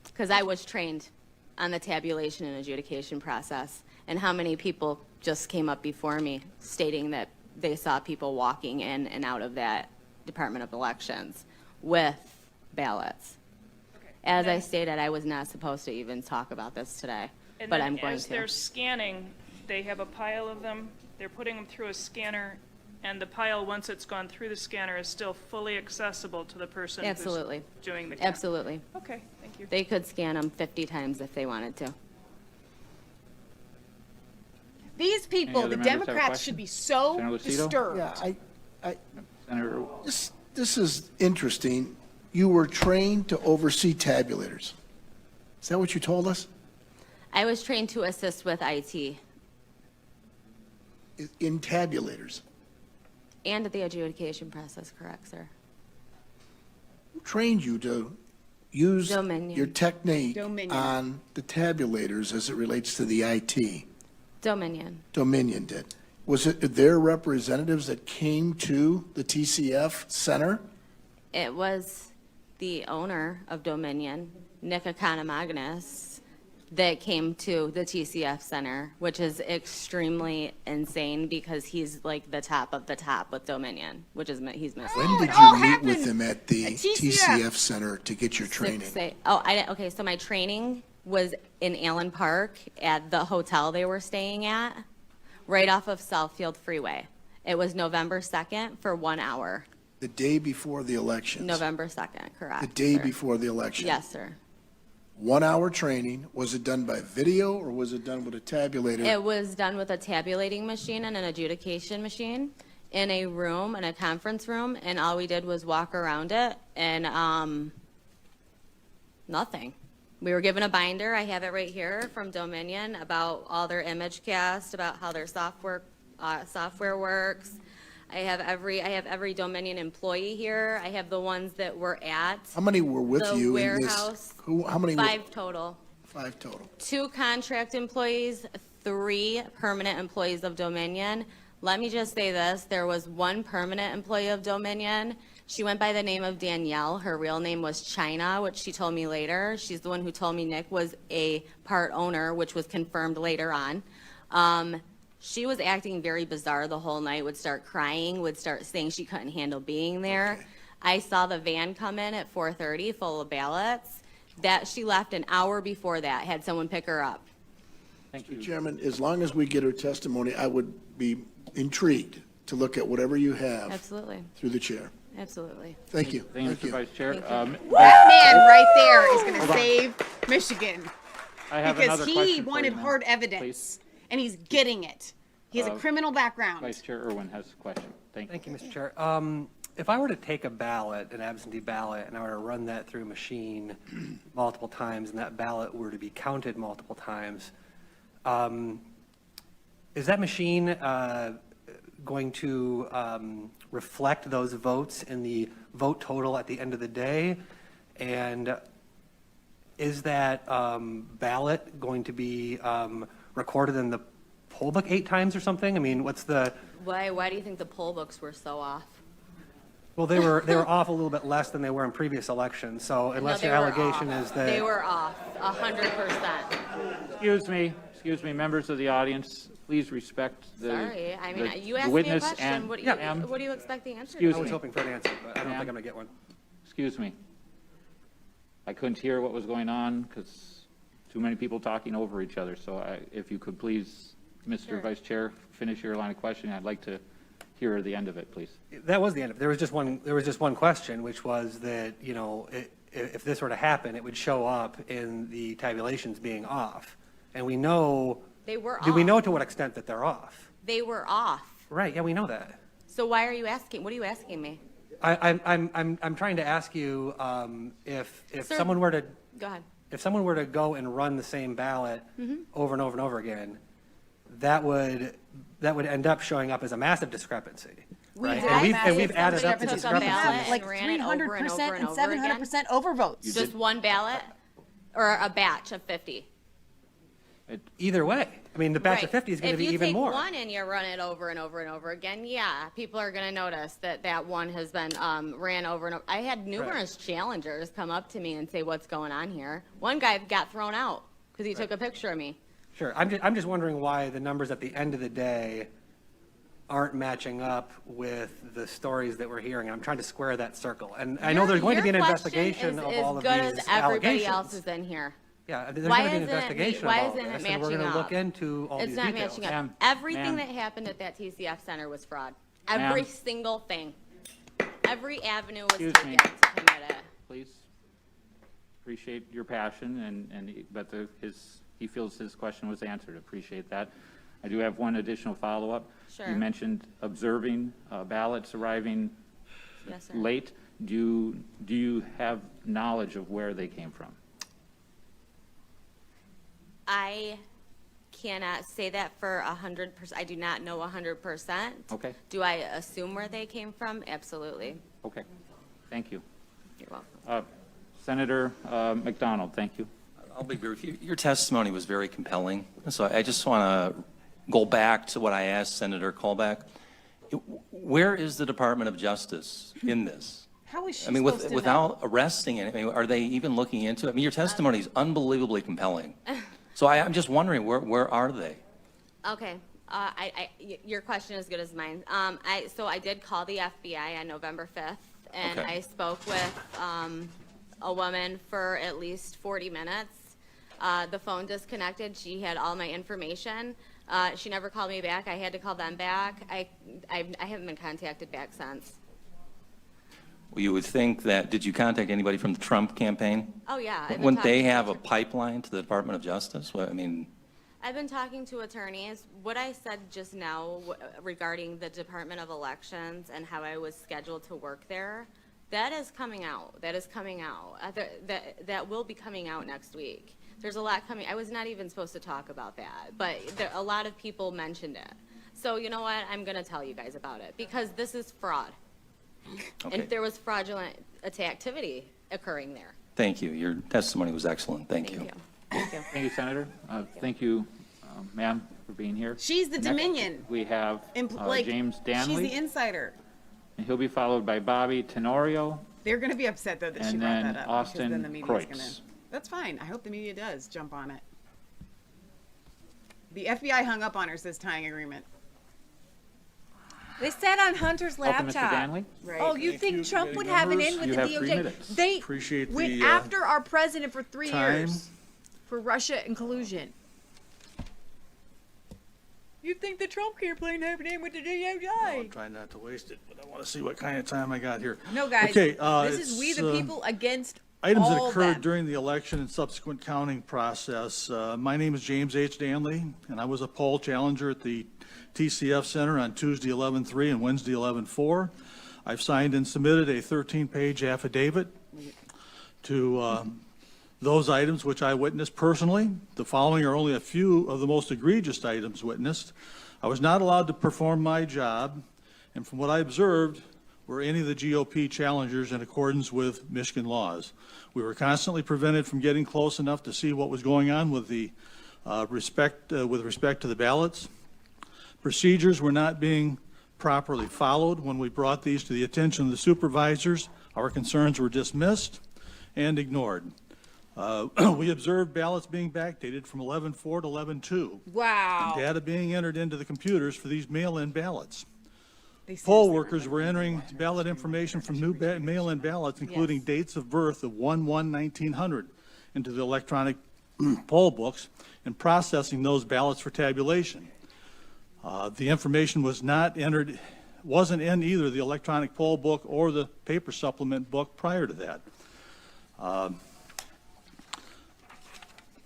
Because I was trained on the tabulation and adjudication process, and how many people just came up before me stating that they saw people walking in and out of that Department of Elections. with ballots. As I stated, I was not supposed to even talk about this today, And but then I'm going as to. they're scanning, they have a pile of them, they're putting them through a scanner, and the pile, once it's gone through the scanner, is still fully accessible to the person Absolutely. who's doing the count. Absolutely. Okay, thank you. They could scan them 50 times if they wanted to. These people, other the members have a Democrats, question? should be so Senator Lucido? disturbed. Yeah, Senator, this is interesting. You were trained to oversee tabulators. Is that what you told us? I was trained to assist with IT In tabulators? and the adjudication process, correct, sir? Who trained you to use Dominion. your technique Dominion. on the tabulators as it relates to the IT? Dominion. Dominion did. Was it their representatives that came to the TCF Center? It was the owner of Dominion, Nick Economagnis, that came to the TCF Center, which is extremely insane because he's like the top of the top with Dominion, which is he's missing. When did you meet with them at the TCF Center to get your training? Okay, so my training was in Allen Park at the hotel they were staying at, right off of Southfield Freeway. It was November 2nd for 1 hour. The day before the elections? November 2nd, correct. The day sir. before the election? Yes, sir. 1 hour training. Was it done by video or was it done with a tabulator? It was done with a tabulating machine and an adjudication machine in a room, in a conference room, and all we did was walk around it and nothing. We were given a binder, I have it right here, from Dominion about all their image cast, about how their software works. I have every Dominion employee here. I have the ones that were at How many were with the you warehouse. in this? How many? 5 total. 5 total. 2 contract employees, 3 permanent employees of Dominion. Let me just say this, there was 1 permanent employee of Dominion. She went by the name of Danielle. Her real name was China, which she told me later. She's the one who told me Nick was a part owner, which was confirmed later on. She was acting very bizarre the whole night, would start crying, would start saying she couldn't handle being there. Okay. I saw the van come in at 4:30 full of ballots. That she left an hour before that, had someone pick her up. thank you. Mr. Chairman, as long as we get her testimony, I would be intrigued to look at whatever you have Absolutely, through the chair. absolutely. Thank you. Thank you, Thank Mr. you. Vice Chair. Thank you. That man right there is going to save Michigan I have because another he question for wanted you, ma'am, hard evidence, please. and he's getting it. He has a criminal background. Vice Chair Irwin has a question. Thank you. Thank you, Mr. Chair. If I were to take a ballot, an absentee ballot, and I were to run that through a machine multiple times, and that ballot were to be counted multiple times, is that machine going to reflect those votes in the vote total at the end of the day? And is that ballot going to be recorded in the poll book 8 times or something? I mean, what's the... Why do you think the poll books were so off? Well, they were off a little bit less than they were in previous elections, so unless No, your they were allegation off. is that... They were off, 100%. Excuse me, members of the audience, please respect the Sorry, I mean, the- you the asked me a witness question, and- what do Ma'am, you expect the answer to Excuse I be? was hoping for an answer, but I don't think I'm Ma'am. going to get one. Excuse me. I couldn't hear what was going on because too many people talking over each other. So if you could please, Mr. Sure. Vice Chair, finish your line of questioning. I'd like to hear the end of it, please. That was the end of it. There was just one question, which was that, you know, if this were to happen, it would show up in the tabulations being off. And we know... They were Do we off. know to what extent that they're off? They were off. Right, yeah, we know that. So why are you asking, what are you asking me? I'm trying to ask you if Sir, someone were to... Go ahead. If someone were to go and run the same ballot over and over and over again, that would end up showing up as a massive discrepancy, right? And we've added up the Took a discrepancies. ballot Like and ran it over and 300% over and over again. 700% overvotes. Just one ballot or a batch of 50? Either way, I mean, the batch of Right. 50 is going to be even more. If you take one and you run it over and over and over again, yeah, people are going to notice that that one has been ran over and over. I had numerous challengers come up to me and say, what's going on here? One guy got thrown out because he took a picture of me. Sure, I'm just wondering why the numbers at the end of the day aren't matching up with the stories that we're hearing. I'm trying to square that circle. And I know there's going to be an investigation of all of these allegations. As good as everybody else's in here. Yeah, there's going to be an investigation of Why all isn't this, it and matching we're going to up? look into all these details. It's not matching up. Ma'am, Everything ma'am. that happened at that TCF center was fraud. Every Ma'am. single thing. Every avenue was Excuse taken me. to commit it. Please. Appreciate your passion, but he feels his question was answered. Appreciate that. I do have one additional follow-up. Sure. You mentioned observing ballots arriving Yes, sir. late. Do you have knowledge of where they came from? I cannot say that for 100%. I do not know 100%. Okay. Do I assume where they came from? Absolutely. Okay. Thank you. You're welcome. Senator McDonald, thank you. I'll be brief. Your testimony was very compelling. So I just want to go back to what I asked Senator Colbeck. Where is the Department of Justice in this? How is she I mean, supposed to without arresting it, I mean, are they even looking into it? I mean, your testimony is unbelievably compelling. So I'm just wondering, where are they? Okay. Your question is as good as mine. So I did call the FBI on November 5th, and Okay. I spoke with a woman for at least 40 minutes. The phone disconnected. She had all my information. She never called me back. I had to call them back. I haven't been contacted back since. Well, you would think that, did you contact anybody from the Trump campaign? Oh, yeah. I've been Wouldn't they talking to have a pipeline to the Department of Justice? Well, I mean, I've been talking to attorneys. What I said just now regarding the Department of Elections and how I was scheduled to work there, that is coming out. That is coming out. That will be coming out next week. There's a lot coming. I was not even supposed to talk about that, but a lot of people mentioned it. So you know what? I'm going to tell you guys about it because this is fraud. okay. And there was fraudulent activity occurring there. Thank you. Your testimony was excellent. Thank you. Thank you. Thank you, Senator. Thank you, ma'am, for being here. She's the Next, Dominion. We have James Danley. She's the insider. And he'll be followed by Bobby Tenorio. They're going to be upset, though, that she And brought then that up. Austin because then the media's Kreutz. gonna. That's fine. I hope the media does jump on it. The FBI hung up on her, says tying agreement. They said on Hunter's Welcome, Mr. laptop. Danley. Right. Oh, you think Trump would have an in with You the have 3 DOJ? minutes. They Appreciate went the, after our president for 3 time. years for Russia and collusion. You think the Trump campaign have an in with the DOJ? I'll try not to waste it, but I want to see what kind of time I got here. No, guys. Okay, this is we the it's, people against items that all occurred them. during the election and subsequent counting process. My name is James H. Danley, and I was a poll challenger at the TCF Center on Tuesday 11/3 and Wednesday 11/4. I've signed and submitted a 13-page affidavit to those items which I witnessed personally. The following are only a few of the most egregious items witnessed. I was not allowed to perform my job, and from what I observed, were any of the GOP challengers in accordance with Michigan laws. We were constantly prevented from getting close enough to see what was going on with the with respect to the ballots. Procedures were not being properly followed. When we brought these to the attention of the supervisors, our concerns were dismissed and ignored. We observed ballots being backdated from 11/4 to 11/2. Wow. And data being entered into the computers for these mail-in ballots. Poll workers were entering ballot information from new mail-in ballots, including dates of birth of 1/1/1900, into the electronic poll books and processing those ballots for tabulation. The information was not entered, wasn't in either the electronic poll book or the paper supplement book prior to that.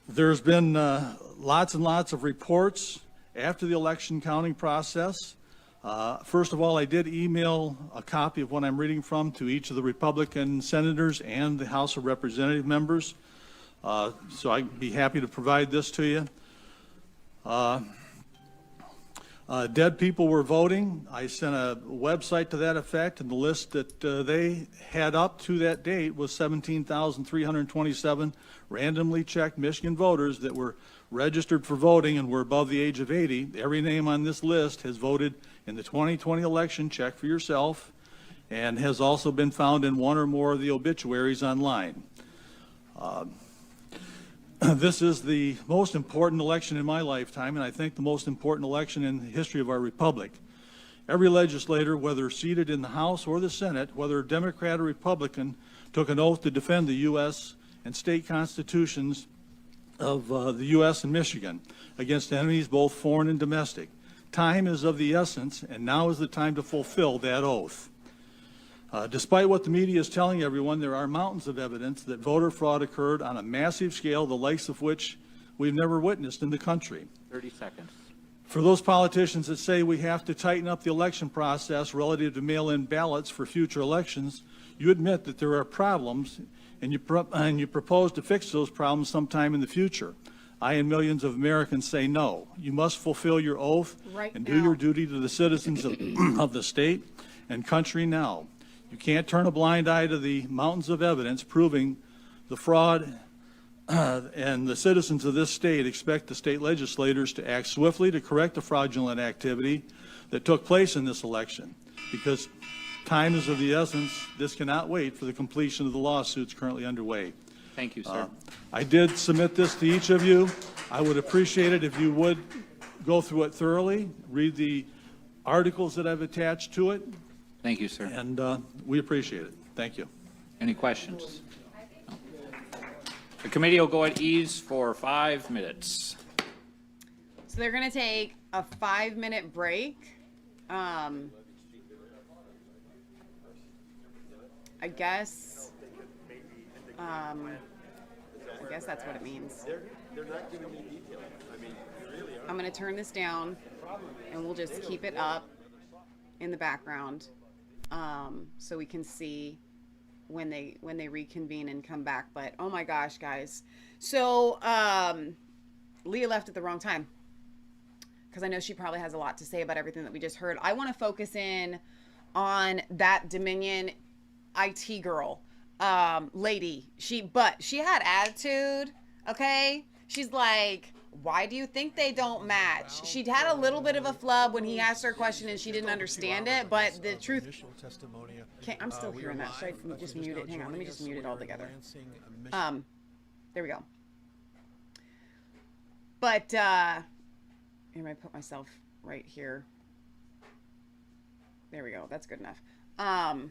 There's been lots and lots of reports after the election counting process. First of all, I did email a copy of what I'm reading from to each of the Republican senators and the House of Representative members. So I'd be happy to provide this to you. Dead people were voting. I sent a website to that effect, and the list that they had up to that date was 17,327 randomly checked Michigan voters that were registered for voting and were above the age of 80. Every name on this list has voted in the 2020 election. Check for yourself, and has also been found in one or more of the obituaries online. This is the most important election in my lifetime, and I think the most important election in the history of our republic. Every legislator, whether seated in the House or the Senate, whether Democrat or Republican, took an oath to defend the U.S. and state constitutions of the U.S. and Michigan against enemies both foreign and domestic. Time is of the essence, and now is the time to fulfill that oath. Despite what the media is telling everyone, there are mountains of evidence that voter fraud occurred on a massive scale, the likes of which we've never witnessed in the country. 30 seconds. For those politicians that say we have to tighten up the election process relative to mail-in ballots for future elections, you admit that there are problems, and you propose to fix those problems sometime in the future. I and millions of Americans say no. You must fulfill your oath and do your duty to the citizens of the state and country now. You can't turn a blind eye to the mountains of evidence proving the fraud, and the citizens of this state expect the state legislators to act swiftly to correct the fraudulent activity that took place in this election. Because time is of the essence, this cannot wait for the completion of the lawsuits currently underway. Thank you, sir. I did submit this to each of you. I would appreciate it if you would go through it thoroughly, read the articles that I've attached to it. Thank you, sir. And we appreciate it. Thank you. Any questions? No. The committee will go at ease for 5 minutes. So they're going to take a 5-minute break. I guess that's what it means. They're not giving you details. I mean, really. I'm going to turn this down, and we'll just keep it up in the background, so we can see when they reconvene and come back. But oh my gosh, guys! So Leah left at the wrong time, because I know she probably has a lot to say about everything that we just heard. I want to focus in on that Dominion IT girl, lady. She had attitude. Okay, she's like, why do you think they don't match? She'd had a little bit of a flub when he asked her a question and she didn't understand it, but the truth. I'm still hearing that. Should I just mute it? Hang on, let me just mute it all together. There we go. But here, I put myself right here. There we go. That's good enough. But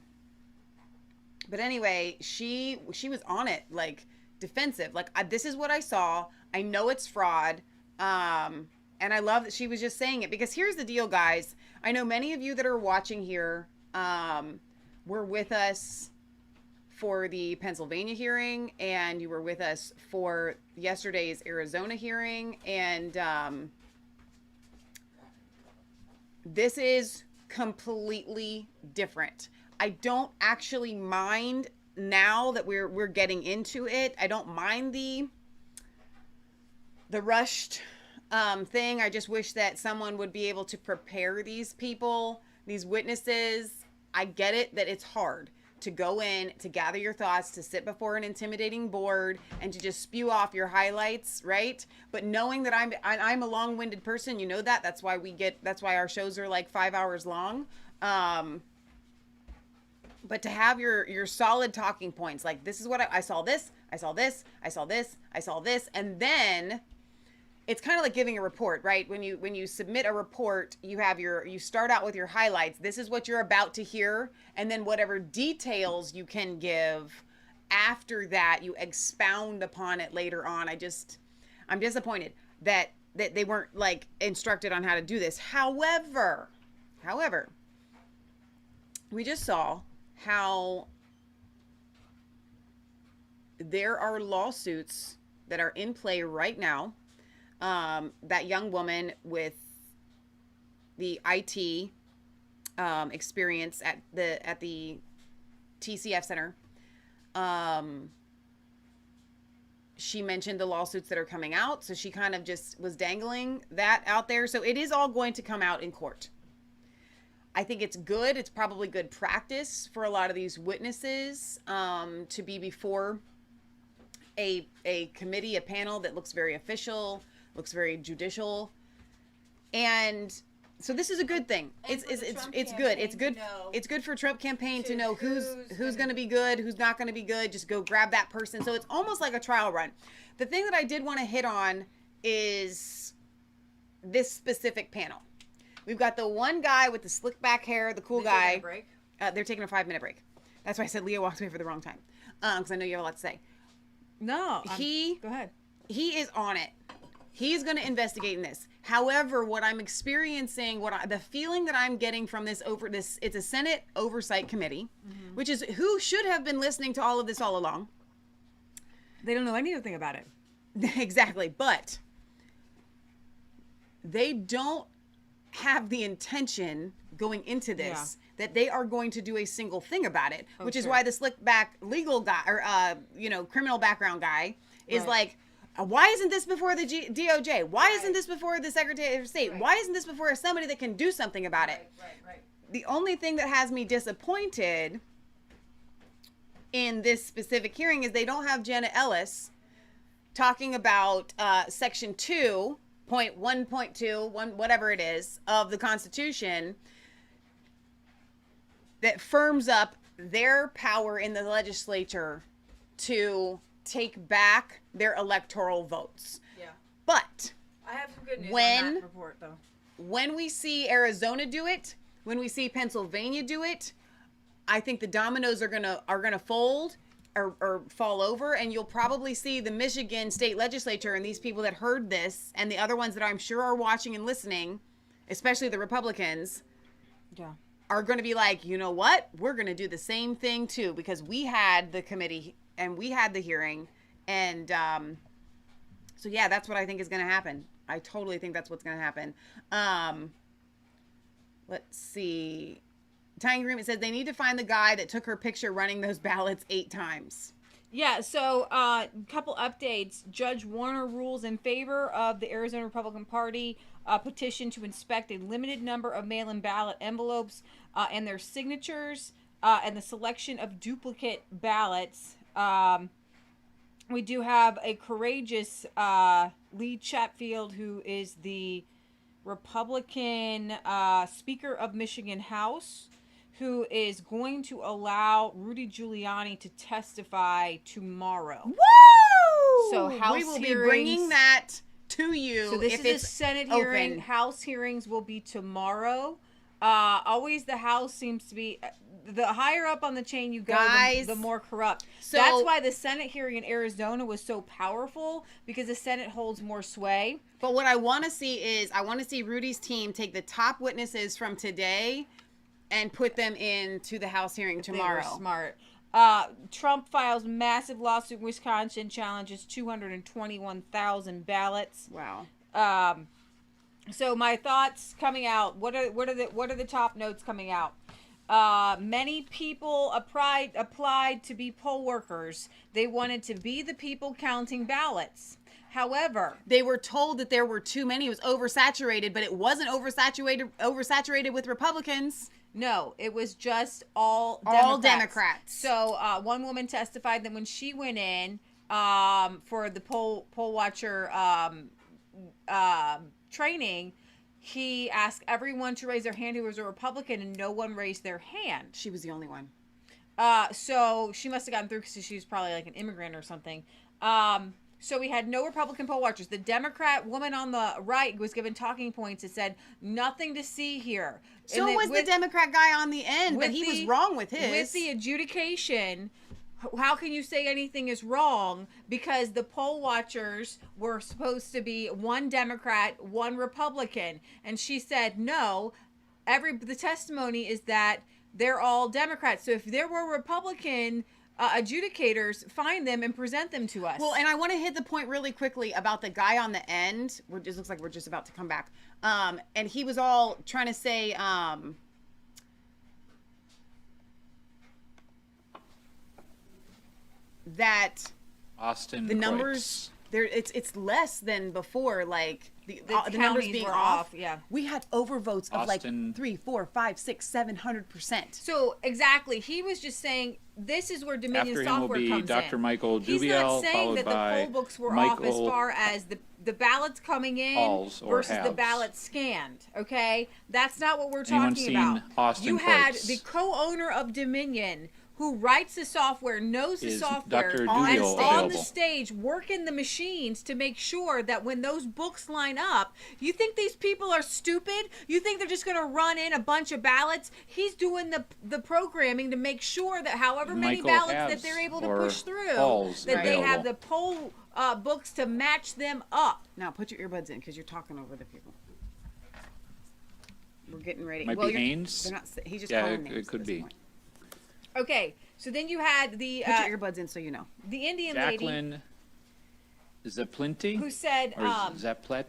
anyway, she was on it, like defensive. Like, this is what I saw. I know it's fraud. And I love that she was just saying it, because here's the deal, guys. I know many of you that are watching here were with us for the Pennsylvania hearing, and you were with us for yesterday's Arizona hearing. And this is completely different. I don't actually mind now that we're getting into it. I don't mind the rushed thing. I just wish that someone would be able to prepare these people, these witnesses. I get it that it's hard to go in, to gather your thoughts, to sit before an intimidating board, and to just spew off your highlights, right? But knowing that I'm a long-winded person, you know that. That's why our shows are like 5 hours long. But to have your solid talking points, like, this is what I saw this, I saw this, I saw this, I saw this, and then it's kind of like giving a report, right? When you submit a report, you start out with your highlights. This is what you're about to hear, and then whatever details you can give after that, you expound upon it later on. I'm disappointed that they weren't like instructed on how to do this. However, we just saw how there are lawsuits that are in play right now. That young woman with the IT experience at the TCF Center, she mentioned the lawsuits that are coming out, so she kind of just was dangling that out there. So it is all going to come out in court. I think it's good. It's probably good practice for a lot of these witnesses to be before a committee, a panel that looks very official, looks very judicial. And so this is a good thing. It's good. It's good for Trump campaign to know who's going to be good, who's not going to be good. Just go grab that person. So it's almost like a trial run. The thing that I did want to hit on is this specific panel. We've got the one guy with the slick back hair, the cool guy. Taking a break? They're taking a 5-minute break. That's why I said Leah walks away for the wrong time. Because I know you have a lot to say. No. Go ahead. He is on it. He's going to investigate in this. However, what I'm experiencing, the feeling that I'm getting from this, it's a Senate Oversight Committee, which is who should have been listening to all of this all along. They don't know anything about it. Exactly. But they don't have the intention going into this that they are going to do a single thing about it, which is why the slick back legal guy or criminal background guy is like, why isn't this before the DOJ? Why isn't this before the Secretary of State? Why isn't this before somebody that can do something about it? The only thing that has me disappointed in this specific hearing is they don't have Jenna Ellis talking about Section 2.1.2, whatever it is, of the Constitution that firms up their power in the legislature to take back their electoral votes. Yeah. But I have some good news when on that report, though. when we see Arizona do it, when we see Pennsylvania do it, I think the dominoes are gonna fold or fall over, and you'll probably see the Michigan state legislature and these people that heard this and the other ones that I'm sure are watching and listening, especially the Republicans, are going to be like, you know what? We're going to do the same thing too, because we had the committee and we had the hearing, and so yeah, that's what I think is going to happen. I totally think that's what's going to happen. Let's see. Tying agreement says they need to find the guy that took her picture running those ballots 8 times. Yeah, so couple updates. Judge Warner rules in favor of the Arizona Republican Party petition to inspect a limited number of mail-in ballot envelopes and their signatures and the selection of duplicate ballots. We do have a courageous Lee Chatfield, who is the Republican Speaker of Michigan House, who is going to allow Rudy Giuliani to testify tomorrow. Woo! So House we will hearings, be bringing that to you. So this if is it's a Senate hearing. open. House hearings will be tomorrow. Always the House seems to be, the higher up on the chain you go, the more corrupt. So that's why the Senate hearing in Arizona was so powerful, because the Senate holds more sway. But what I want to see is, I want to see Rudy's team take the top witnesses from today and put them into the House hearing tomorrow. They were smart. Trump files massive lawsuit in Wisconsin, challenges 221,000 ballots. Wow. So my thoughts coming out. What are the top notes coming out? Many people applied to be poll workers. They wanted to be the people counting ballots. However, they were told that there were too many. It was oversaturated, but it wasn't oversaturated with Republicans. No, it was just all Democrats. So one woman testified that when she went in for the poll watcher training, he asked everyone to raise their hand who was a Republican, and no one raised their hand. She was the only one. So she must have gotten through because she was probably like an immigrant or something. So we had no Republican poll watchers. The Democrat woman on the right was given talking points that said, nothing to see here. So was the Democrat guy on the end, but he was wrong with his. With the adjudication, how can you say anything is wrong? Because the poll watchers were supposed to be one Democrat, one Republican. And she said, no, the testimony is that they're all Democrats. So if there were Republican adjudicators, find them and present them to us. Well, and I want to hit the point really quickly about the guy on the end. It just looks like we're just about to come back. And he was all trying to say, that Austin the numbers there, it's less than before. Like the numbers being were off. Yeah, we had overvotes of Austin. like 3, 4, 5, 6, 700%. So exactly, he was just saying this is where Dominion After him software will be comes Dr. in. Michael He's Dubiel, not saying followed that the by poll books were Michael off as far as the ballots coming in Halls or versus the Halves. ballots scanned. Okay, that's not what we're Anyone talking seen about. Austin You had Courts? the co-owner of Dominion, who writes the software, knows the Is software, Dr. and Dudio on the available? stage working the machines to make sure that when those books line up, you think these people are stupid? You think they're just going to run in a bunch of ballots? He's doing the programming to make sure that however many Michael ballots that has they're able to or push through, Paul's that they have available. the poll books to match them up. Now put your earbuds in because you're talking over the people. We're getting ready. Might be Haynes. They're not. He's just Yeah, calling names it could at this be. point. Okay, so then you had the Put your earbuds in so you know. the Indian lady Jacqueline Zaplinty? who said, Or Zaplet?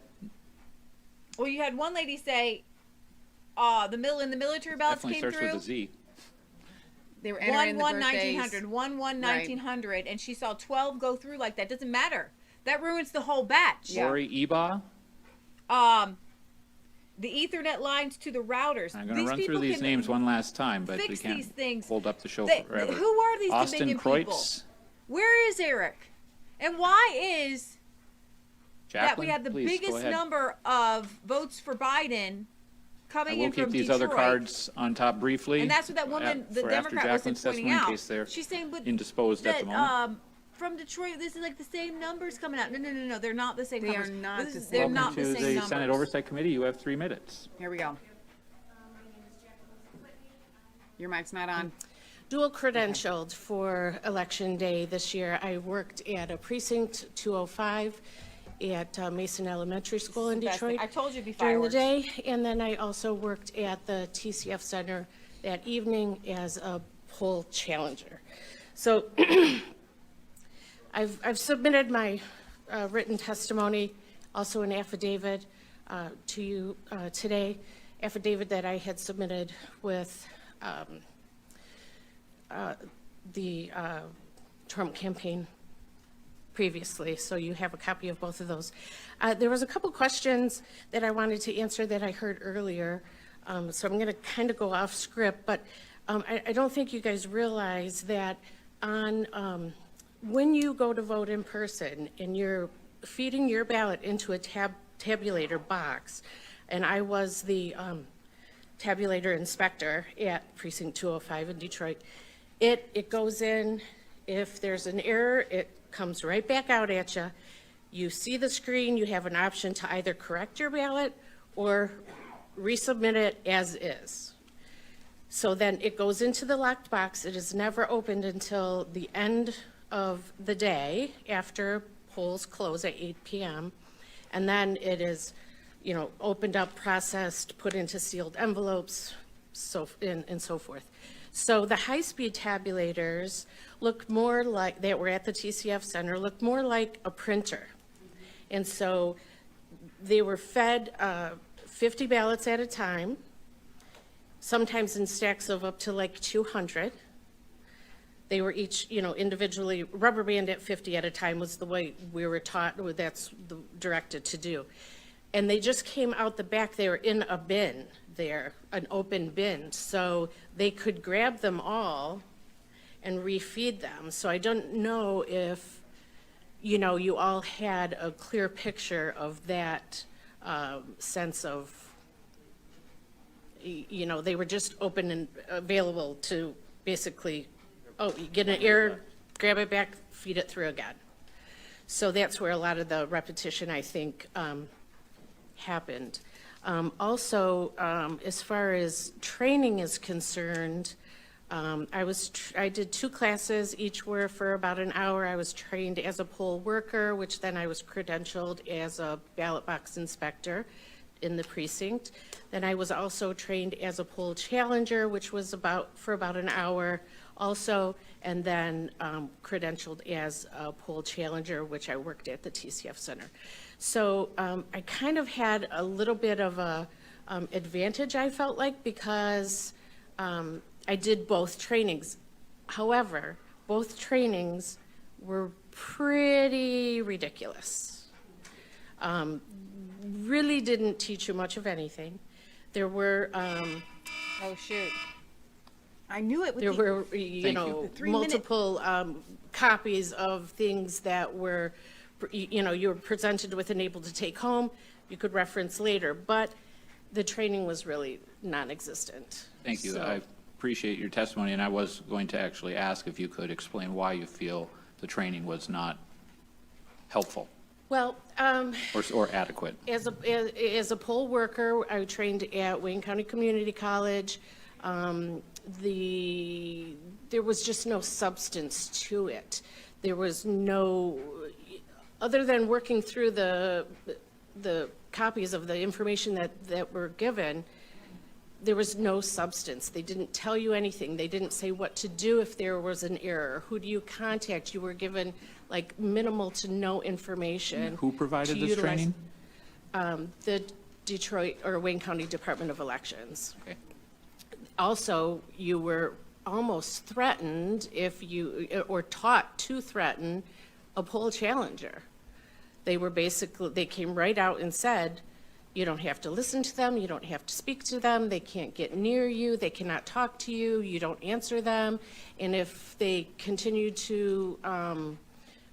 well, you had one lady say, the military ballots Definitely came starts through. with a Z. They were entering the 1/1/1900, 1/1/1900, and she saw 12 go through like that. Doesn't matter. That ruins the whole batch. Lori Eba? The Ethernet lines to the routers. I'm going to run people through these can names one last time, but we fix can't these things. hold up the show They- forever. who are these Austin Dominion people? Kreutz? Where is Eric? And why is that we Jacqueline, have the please, go biggest ahead. number of votes for Biden I coming will in keep from these Detroit? other cards on top briefly. And that's what that woman, the for Democrat, after was Jacqueline's pointing testimony, in out. case they're She's saying, but indisposed at that the moment. from Detroit, this is like the same numbers coming out. No, they're not the same They numbers. are not This the is- same They're Welcome not to the same the numbers. Senate Oversight Committee. You have 3 minutes. Here we go. Your mic's not on. Dual credentialed for Election Day this year. I worked at a precinct 205 at Mason Elementary School in Best thing. Detroit. I told you it'd be during the fireworks. day, and then I also worked at the TCF Center that evening as a poll challenger. So I've submitted my written testimony, also an affidavit to you today, affidavit that I had submitted with the Trump campaign previously, so you have a copy of both of those. There was a couple questions that I wanted to answer that I heard earlier, so I'm going to kind of go off script, but I don't think you guys realize that on when you go to vote in person and you're feeding your ballot into a tabulator box, and I was the tabulator inspector at Precinct 205 in Detroit, it goes in. If there's an error, it comes right back out at you. You see the screen, you have an option to either correct your ballot or resubmit it as is. So then it goes into the locked box. It is never opened until the end of the day after polls close at 8 p.m. And then it is, opened up, processed, put into sealed envelopes, and so forth. So the high-speed tabulators look more like, that were at the TCF Center, look more like a printer. And so they were fed 50 ballots at a time, sometimes in stacks of up to like 200. They were each, individually, rubber band at 50 at a time was the way we were taught, that's directed to do. And they just came out the back. They were in a bin there, an open bin. So they could grab them all and refeed them. So I don't know if, you all had a clear picture of that sense of, they were just open and available to basically, you get an error, grab it back, feed it through again. So that's where a lot of the repetition, I think, happened. Also, as far as training is concerned, I did 2 classes, each were for about an hour. I was trained as a poll worker, which then I was credentialed as a ballot box inspector in the precinct. Then I was also trained as a poll challenger, which was for about an hour also, and then credentialed as a poll challenger, which I worked at the TCF Center. So I kind of had a little bit of a advantage, I felt like, because I did both trainings. However, both trainings were pretty ridiculous. Really didn't teach you much of anything. There were oh shoot! I knew it. There were multiple copies of things that were, you were presented with and able to take home. You could reference later, but the training was really non-existent. Thank you. So- I appreciate your testimony, and I was going to actually ask if you could explain why you feel the training was not helpful Well, or adequate. as a poll worker, I trained at Wayne County Community College. There was just no substance to it. There was no, other than working through the copies of the information that were given, there was no substance. They didn't tell you anything. They didn't say what to do if there was an error. Who do you contact? You were given like minimal to no information. Who provided to this utilize- training? The Detroit or Wayne County Department of Elections. Okay. Also, you were almost threatened or taught to threaten a poll challenger. They came right out and said, you don't have to listen to them, you don't have to speak to them, they can't get near you, they cannot talk to you, you don't answer them, and if they continue to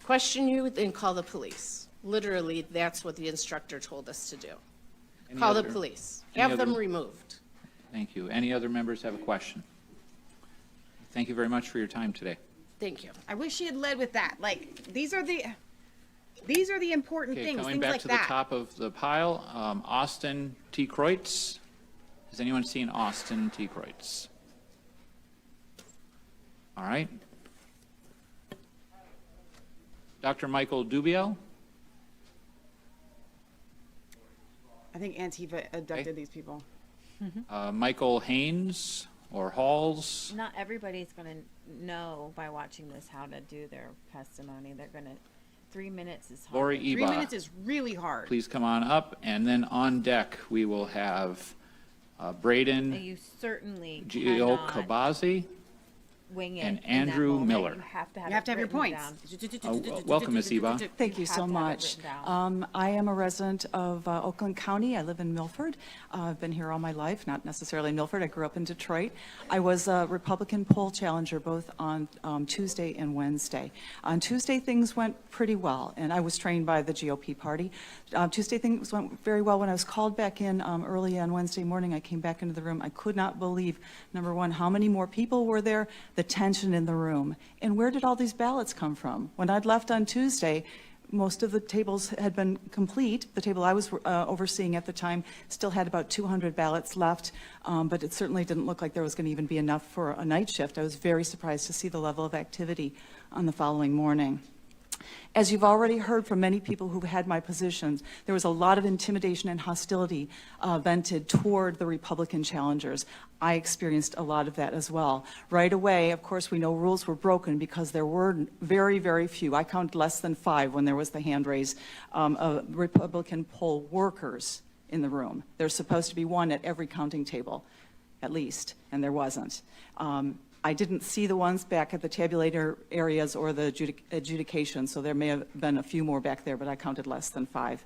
question you, then call the police. Literally, that's what the instructor told us to do. Call the police, have them removed. Thank you. Any other members have a question? Thank you very much for your time today. Thank you. I wish she had led with that. Like, these are the important Okay, things, coming things back like to that. the top of the pile, Austin T. Kreutz. Has anyone seen Austin T. Kreutz? All right. Dr. Michael Dubiel? I think Antifa abducted these people. Michael Haynes or Halls? Not everybody's going to know by watching this how to do their testimony. They're going to, 3 minutes is hard. Lori 3 Eba. minutes is really hard. Please come on up. And then on deck, we will have Braden You certainly Gio cannot Kabazi. wing it and in that Andrew moment. Miller. You have to have, You have to have your written points. down. Welcome, Ms. Eba. Thank you have so to have it much. written down. I am a resident of Oakland County. I live in Milford. I've been here all my life, not necessarily in Milford. I grew up in Detroit. I was a Republican poll challenger both on Tuesday and Wednesday. On Tuesday, things went pretty well, and I was trained by the GOP party. Tuesday, things went very well. When I was called back in early on Wednesday morning, I came back into the room. I could not believe, number one, how many more people were there, the tension in the room, and where did all these ballots come from? When I'd left on Tuesday, most of the tables had been complete. The table I was overseeing at the time still had about 200 ballots left, but it certainly didn't look like there was going to even be enough for a night shift. I was very surprised to see the level of activity on the following morning. As you've already heard from many people who had my positions, there was a lot of intimidation and hostility vented toward the Republican challengers. I experienced a lot of that as well. Right away, of course, we know rules were broken because there were very, very few. I counted less than 5 when there was the hand raise of Republican poll workers in the room. There's supposed to be 1 at every counting table, at least, and there wasn't. I didn't see the ones back at the tabulator areas or the adjudication, so there may have been a few more back there, but I counted less than 5.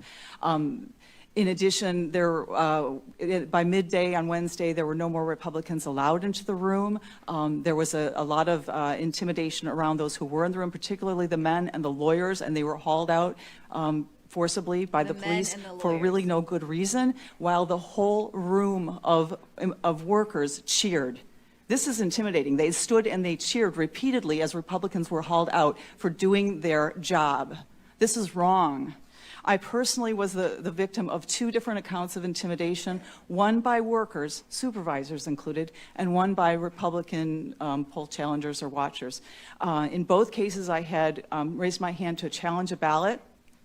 In addition, by midday on Wednesday, there were no more Republicans allowed into the room. There was a lot of intimidation around those who were in the room, particularly the men and the lawyers, and they were hauled out forcibly by the police for really no good reason, while the whole room of workers cheered. This is intimidating. They stood and they cheered repeatedly as Republicans were hauled out for doing their job. This is wrong. I personally was the victim of 2 different accounts of intimidation, one by workers, supervisors included, and one by Republican poll challengers or watchers. In both cases, I had raised my hand to challenge a ballot.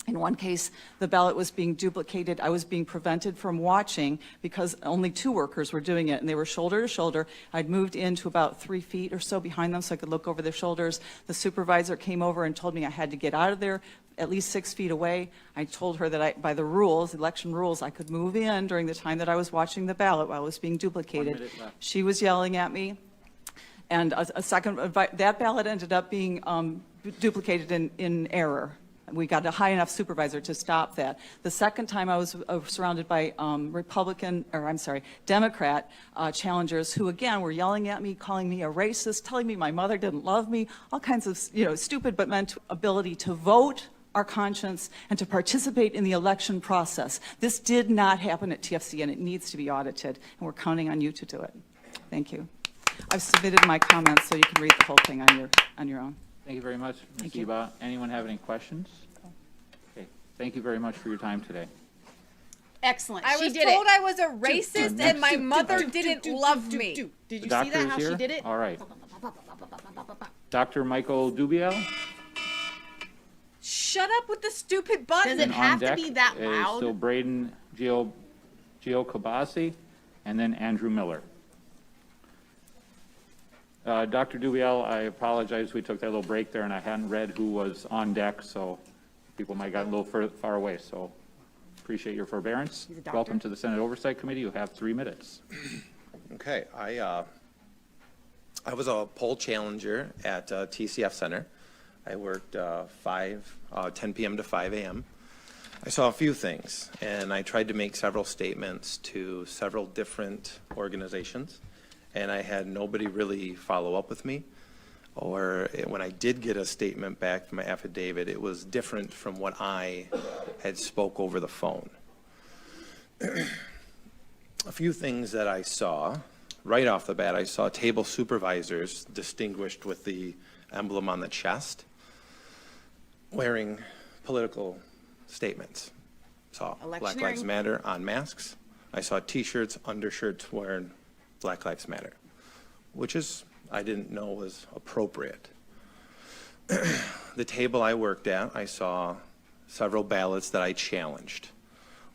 In one case, the ballot was being duplicated. I was being prevented from watching because only 2 workers were doing it, and they were shoulder to shoulder. I'd moved into about 3 feet or so behind them so I could look over their shoulders. The supervisor came over and told me I had to get out of there at least 6 feet away. I told her that by the rules, election rules, I could move in during the time that I was watching the ballot while it was being duplicated. 1 minute left. She was yelling at me. And that ballot ended up being duplicated in error. We got a high enough supervisor to stop that. The second time I was surrounded by Democrat challengers who again were yelling at me, calling me a racist, telling me my mother didn't love me, all kinds of stupid but meant ability to vote our conscience and to participate in the election process. This did not happen at TFC and it needs to be audited, and we're counting on you to do it. Thank you. I've submitted my comments, so you can read the whole thing on your own. Thank you very much, Ms. Thank you. Eba. Anyone have any questions? Okay, thank you very much for your time today. Excellent. I She was did told it. I was a racist and my mother didn't love me. Did The you see doctor that, is how here? she did it? All right. Dr. Michael Dubiel? Shut up with the stupid button. Does it And on have to deck be that is loud? still Braden Giacobasi, and then Andrew Miller. Dr. Dubiel, I apologize, we took that little break there, and I hadn't read who was on deck, so people might have gotten a little far away, so appreciate your forbearance. He's a doctor. Welcome to the Senate Oversight Committee. You have 3 minutes. Okay, I was a poll challenger at TCF Center. I worked 10 p.m. to 5 a.m. I saw a few things, and I tried to make several statements to several different organizations, and I had nobody really follow up with me. Or when I did get a statement back from my affidavit, it was different from what I had spoke over the phone. A few things that I saw, right off the bat, I saw table supervisors distinguished with the emblem on the chest, wearing political statements. Saw Black Lives Electioneering. Matter on masks. I saw T-shirts, undershirts wearing Black Lives Matter, which is, I didn't know was appropriate. The table I worked at, I saw several ballots that I challenged.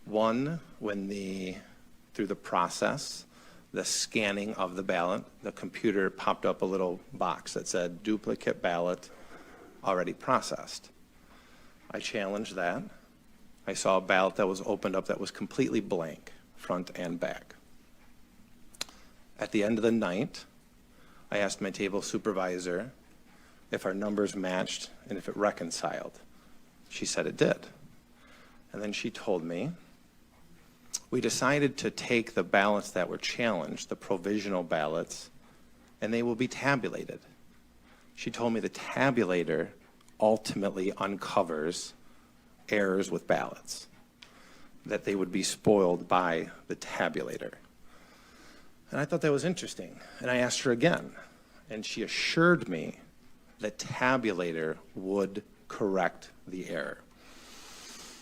One, through the process, the scanning of the ballot, the computer popped up a little box that said duplicate ballot already processed. I challenged that. I saw a ballot that was opened up that was completely blank, front and back. At the end of the night, I asked my table supervisor if our numbers matched and if it reconciled. She said it did. And then she told me, we decided to take the ballots that were challenged, the provisional ballots, and they will be tabulated. She told me the tabulator ultimately uncovers errors with ballots, that they would be spoiled by the tabulator. And I thought that was interesting. And I asked her again, and she assured me that tabulator would correct the error.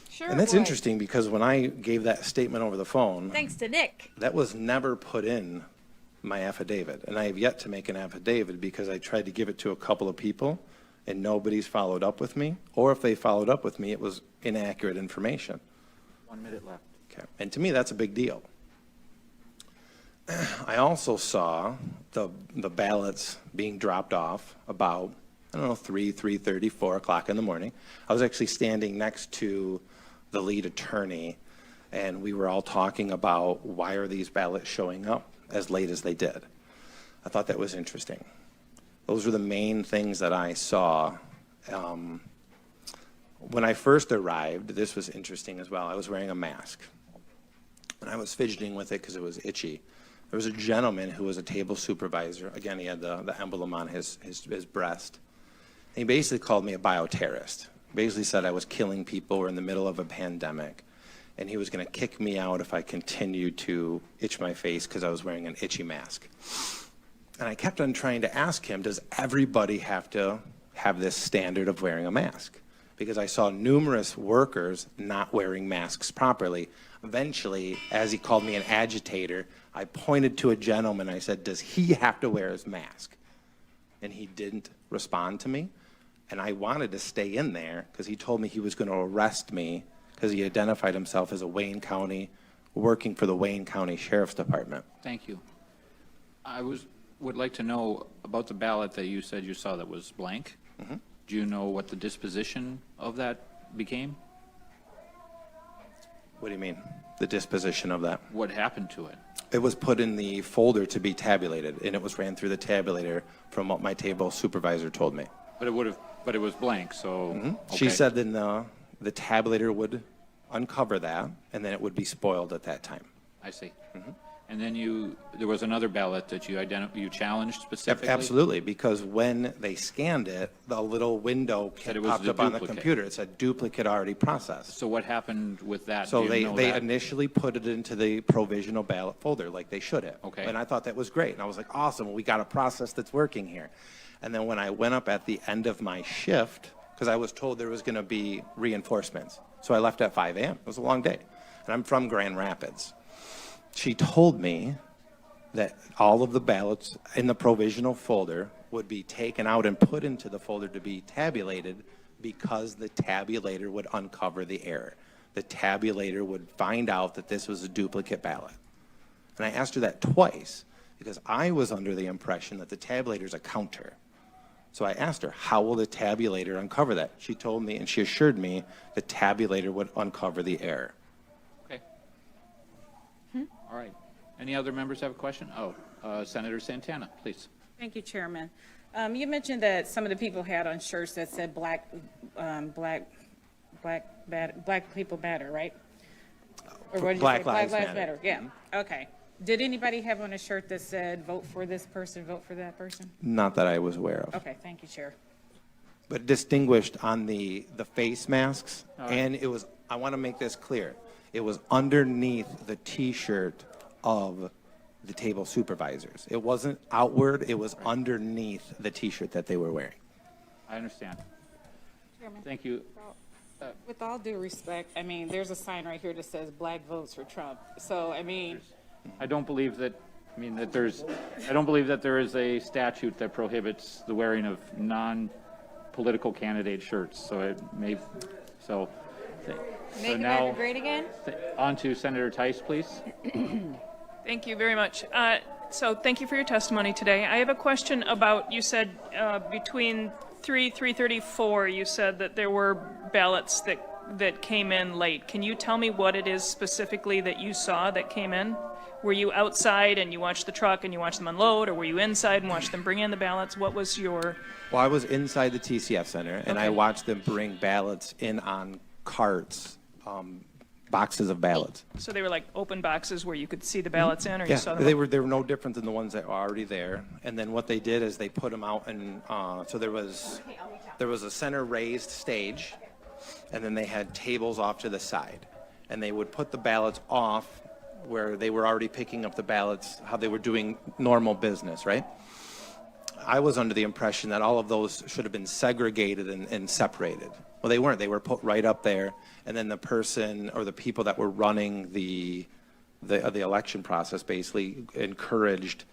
Sure And that's it would. interesting because when I gave that statement over the phone, Thanks to Nick. that was never put in my affidavit. And I have yet to make an affidavit because I tried to give it to a couple of people and nobody's followed up with me. Or if they followed up with me, it was inaccurate information. 1 minute left. Okay. And to me, that's a big deal. I also saw the ballots being dropped off about, 3:30, 4 o'clock in the morning. I was actually standing next to the lead attorney, and we were all talking about why are these ballots showing up as late as they did. I thought that was interesting. Those were the main things that I saw. When I first arrived, this was interesting as well. I was wearing a mask, and I was fidgeting with it because it was itchy. There was a gentleman who was a table supervisor. Again, he had the emblem on his breast. He basically called me a bioterrorist. Basically said I was killing people. We're in the middle of a pandemic. And he was going to kick me out if I continued to itch my face because I was wearing an itchy mask. And I kept on trying to ask him, does everybody have to have this standard of wearing a mask? Because I saw numerous workers not wearing masks properly. Eventually, as he called me an agitator, I pointed to a gentleman. I said, does he have to wear his mask? And he didn't respond to me. And I wanted to stay in there because he told me he was going to arrest me because he identified himself as a Wayne County, working for the Wayne County Sheriff's Department. Thank you. I would like to know about the ballot that you said you saw that was blank. Mm-hmm. Do you know what the disposition of that became? What do you mean, the disposition of that? What happened to it? It was put in the folder to be tabulated, and it was ran through the tabulator from what my table supervisor told me. But it was blank, so. Mm-hmm. Okay. She said then the tabulator would uncover that, and then it would be spoiled at that time. I see. Mm-hmm. And then there was another ballot that you challenged specifically? Absolutely, because when they scanned it, the little window Said it was popped the up on the duplicate. computer. It said duplicate already processed. So what happened with that? So Do you know they that? initially put it into the provisional ballot folder like they should have. Okay. And I thought that was great. And I was like, awesome, we got a process that's working here. And then when I went up at the end of my shift, because I was told there was going to be reinforcements. So I left at 5 a.m. It was a long day. And I'm from Grand Rapids. She told me that all of the ballots in the provisional folder would be taken out and put into the folder to be tabulated because the tabulator would uncover the error. The tabulator would find out that this was a duplicate ballot. And I asked her that twice because I was under the impression that the tabulator is a counter. So I asked her, how will the tabulator uncover that? She told me, and she assured me, the tabulator would uncover the error. Okay. All right. Any other members have a question? Oh, Senator Santana, please. Thank you, Chairman. You mentioned that some of the people had on shirts that said black people matter, right? Or what did you Black say? Lives Black Lives Matter. Matter. Yeah. Okay. Did anybody have on a shirt that said vote for this person, vote for that person? Not that I was aware of. Okay. Thank you, Chair. But distinguished on the face masks, All right. and it was, I want to make this clear, it was underneath the T-shirt of the table supervisors. It wasn't outward, it was underneath the T-shirt that they were wearing. I understand. Chairman. Thank you. With all due respect, I mean, there's a sign right here that says black votes for Trump. So, I mean, I don't believe that, I don't believe that there is a statute that prohibits the wearing of non-political candidate shirts, so it may, so. Make America great again? On to Senator Tice, please. Thank you very much. So thank you for your testimony today. I have a question about, you said between 3:34, you said that there were ballots that came in late. Can you tell me what it is specifically that you saw that came in? Were you outside and you watched the truck and you watched them unload, or were you inside and watched them bring in the ballots? What was your... Well, I was inside the TCF Center, and I Okay. watched them bring ballots in on carts, boxes of ballots. So they were like open boxes where you could see the ballots in, or you Yeah, saw them? they were no different than the ones that were already there. And then what they did is they put them out, and so there was a center raised stage, and then they had tables off to the side, and they would put the ballots off where they were already picking up the ballots, how they were doing normal business, right? I was under the impression that all of those should have been segregated and separated. Well, they weren't. They were put right up there, and then the person or the people that were running the election process basically encouraged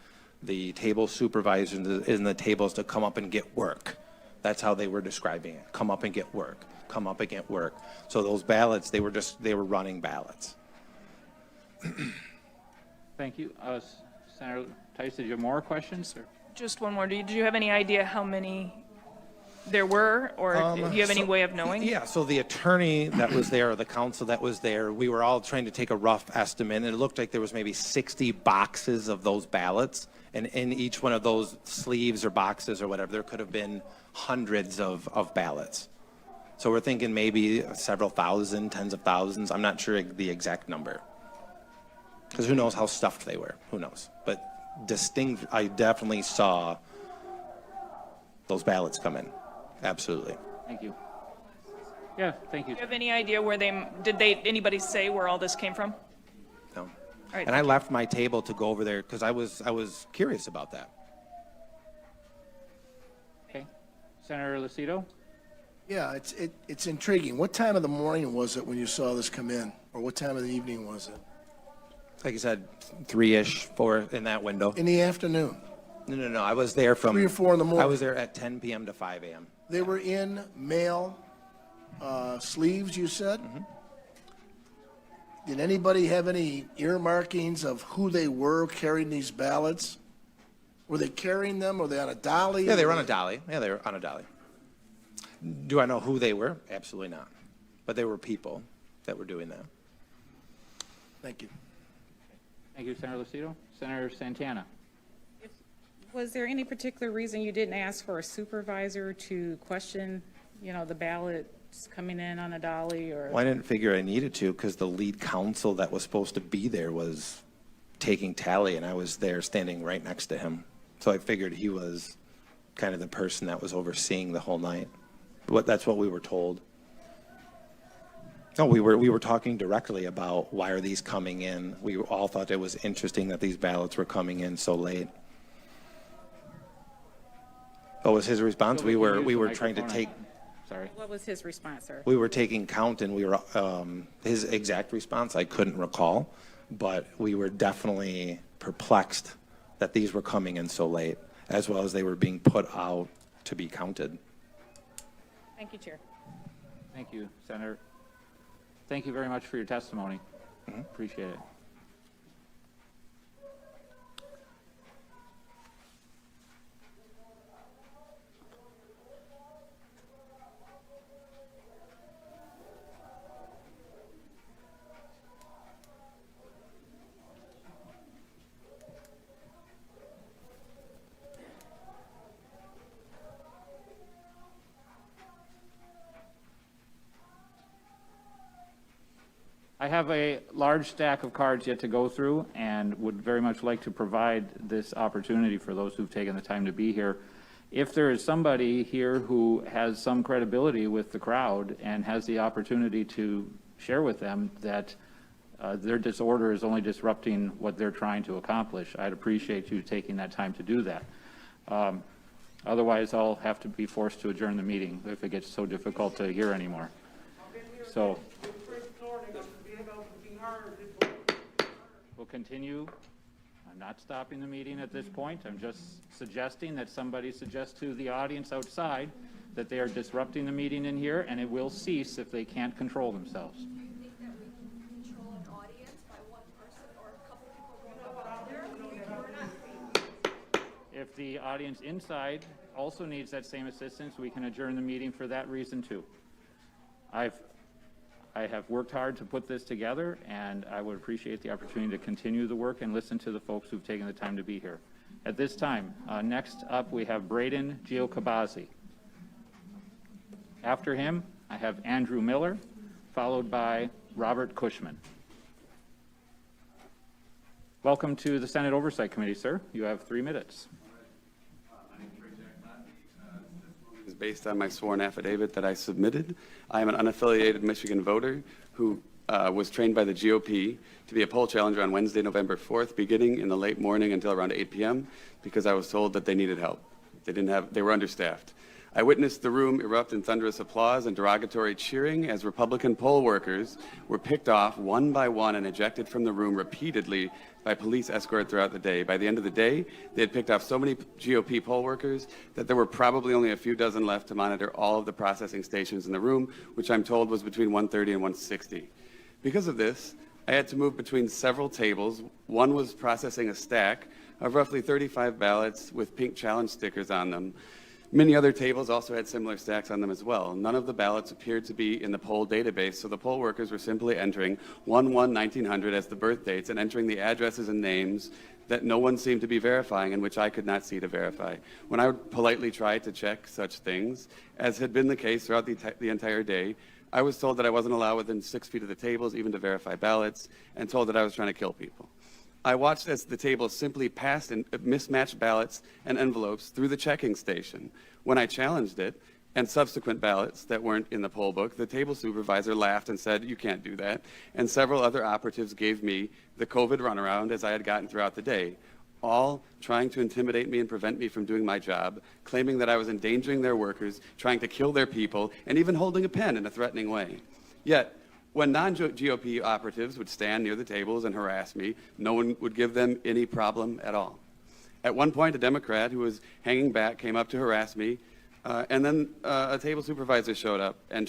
the table supervisors in the tables to come up and get work. That's how they were describing it. Come up and get work. Come up and get work. So those ballots, they were running ballots. Thank you. Senator Tice, did you have more questions? Or? Just one more. Did you have any idea how many there were, or do you have any way of knowing? Yeah, so the attorney that was there, or the counsel that was there, we were all trying to take a rough estimate, and it looked like there was maybe 60 boxes of those ballots, and in each one of those sleeves or boxes or whatever, there could have been hundreds of ballots. So we're thinking maybe several thousand, tens of thousands. I'm not sure the exact number. Because who knows how stuffed they were? Who knows? But I definitely saw those ballots come in. Absolutely. Thank you. Yeah, thank you. Do you have any idea where anybody say where all this came from? No. All right, And I left my table to go over there because I was curious about that. Okay. Senator Lucido? Yeah, it's intriguing. What time of the morning was it when you saw this come in? Or what time of the evening was it? Like I said, 3-ish, 4 in that window. In the afternoon? No. I was there from 3 or 4 in the morning? I was there at 10 p.m. to 5 a.m. They were in mail sleeves, you said? Mm-hmm. Did anybody have any earmarkings of who they were carrying these ballots? Were they carrying them? Were they on a dolly? Yeah, they were on a dolly. Yeah, they were on a dolly. Do I know who they were? Absolutely not. But there were people that were doing that. Thank you. Thank you, Senator Lucido. Senator Santana? Was there any particular reason you didn't ask for a supervisor to question, the ballots coming in on a dolly or? Well, I didn't figure I needed to because the lead counsel that was supposed to be there was taking tally, and I was there standing right next to him. So I figured he was kind of the person that was overseeing the whole night. That's what we were told. No, we were talking directly about why are these coming in. We all thought it was interesting that these ballots were coming in so late. What was his response? We were trying to take. Sorry. What was his response, sir? We were taking count, and we were his exact response I couldn't recall, but we were definitely perplexed that these were coming in so late, as well as they were being put out to be counted. Thank you, Chair. Thank you, Senator. Thank you very much for your testimony. Appreciate it. I have a large stack of cards yet to go through and would very much like to provide this opportunity for those who've taken the time to be here. If there is somebody here who has some credibility with the crowd and has the opportunity to share with them that their disorder is only disrupting what they're trying to accomplish, I'd appreciate you taking that time to do that. Otherwise, I'll have to be forced to adjourn the meeting if it gets so difficult to hear anymore. So. We'll continue. I'm not stopping the meeting at this point. I'm just suggesting that somebody suggest to the audience outside that they are disrupting the meeting in here, and it will cease if they can't control themselves. Do you think that we can control an audience by one person or a couple people going up there? If the audience inside also needs that same assistance, we can adjourn the meeting for that reason too. I have worked hard to put this together, and I would appreciate the opportunity to continue the work and listen to the folks who've taken the time to be here. At this time, next up we have Braden Giocabazi. After him, I have Andrew Miller, followed by Robert Cushman. Welcome to the Senate Oversight Committee, sir. You have 3 minutes. Is based on my sworn affidavit that I submitted. I am an unaffiliated Michigan voter who was trained by the GOP to be a poll challenger on Wednesday, November 4th, beginning in the late morning until around 8 p.m. because I was told that they needed help. They were understaffed. I witnessed the room erupt in thunderous applause and derogatory cheering as Republican poll workers were picked off one by one and ejected from the room repeatedly by police escort throughout the day. By the end of the day, they had picked off so many GOP poll workers that there were probably only a few dozen left to monitor all of the processing stations in the room, which I'm told was between 130 and 160. Because of this, I had to move between several tables. One was processing a stack of roughly 35 ballots with pink challenge stickers on them. Many other tables also had similar stacks on them as well. None of the ballots appeared to be in the poll database, so the poll workers were simply entering 1/1/1900 as the birth dates and entering the addresses and names that no one seemed to be verifying and which I could not see to verify. When I would politely try to check such things, as had been the case throughout the entire day, I was told that I wasn't allowed within 6 feet of the tables even to verify ballots, and told that I was trying to kill people. I watched as the table simply passed in mismatched ballots and envelopes through the checking station. When I challenged it, and subsequent ballots that weren't in the poll book, the table supervisor laughed and said, "You can't do that." And several other operatives gave me the COVID runaround as I had gotten throughout the day, all trying to intimidate me and prevent me from doing my job, claiming that I was endangering their workers, trying to kill their people, and even holding a pen in a threatening way. Yet, when non-GOP operatives would stand near the tables and harass me, no one would give them any problem at all. At one point, a Democrat who was hanging back came up to harass me, and then a table supervisor showed up and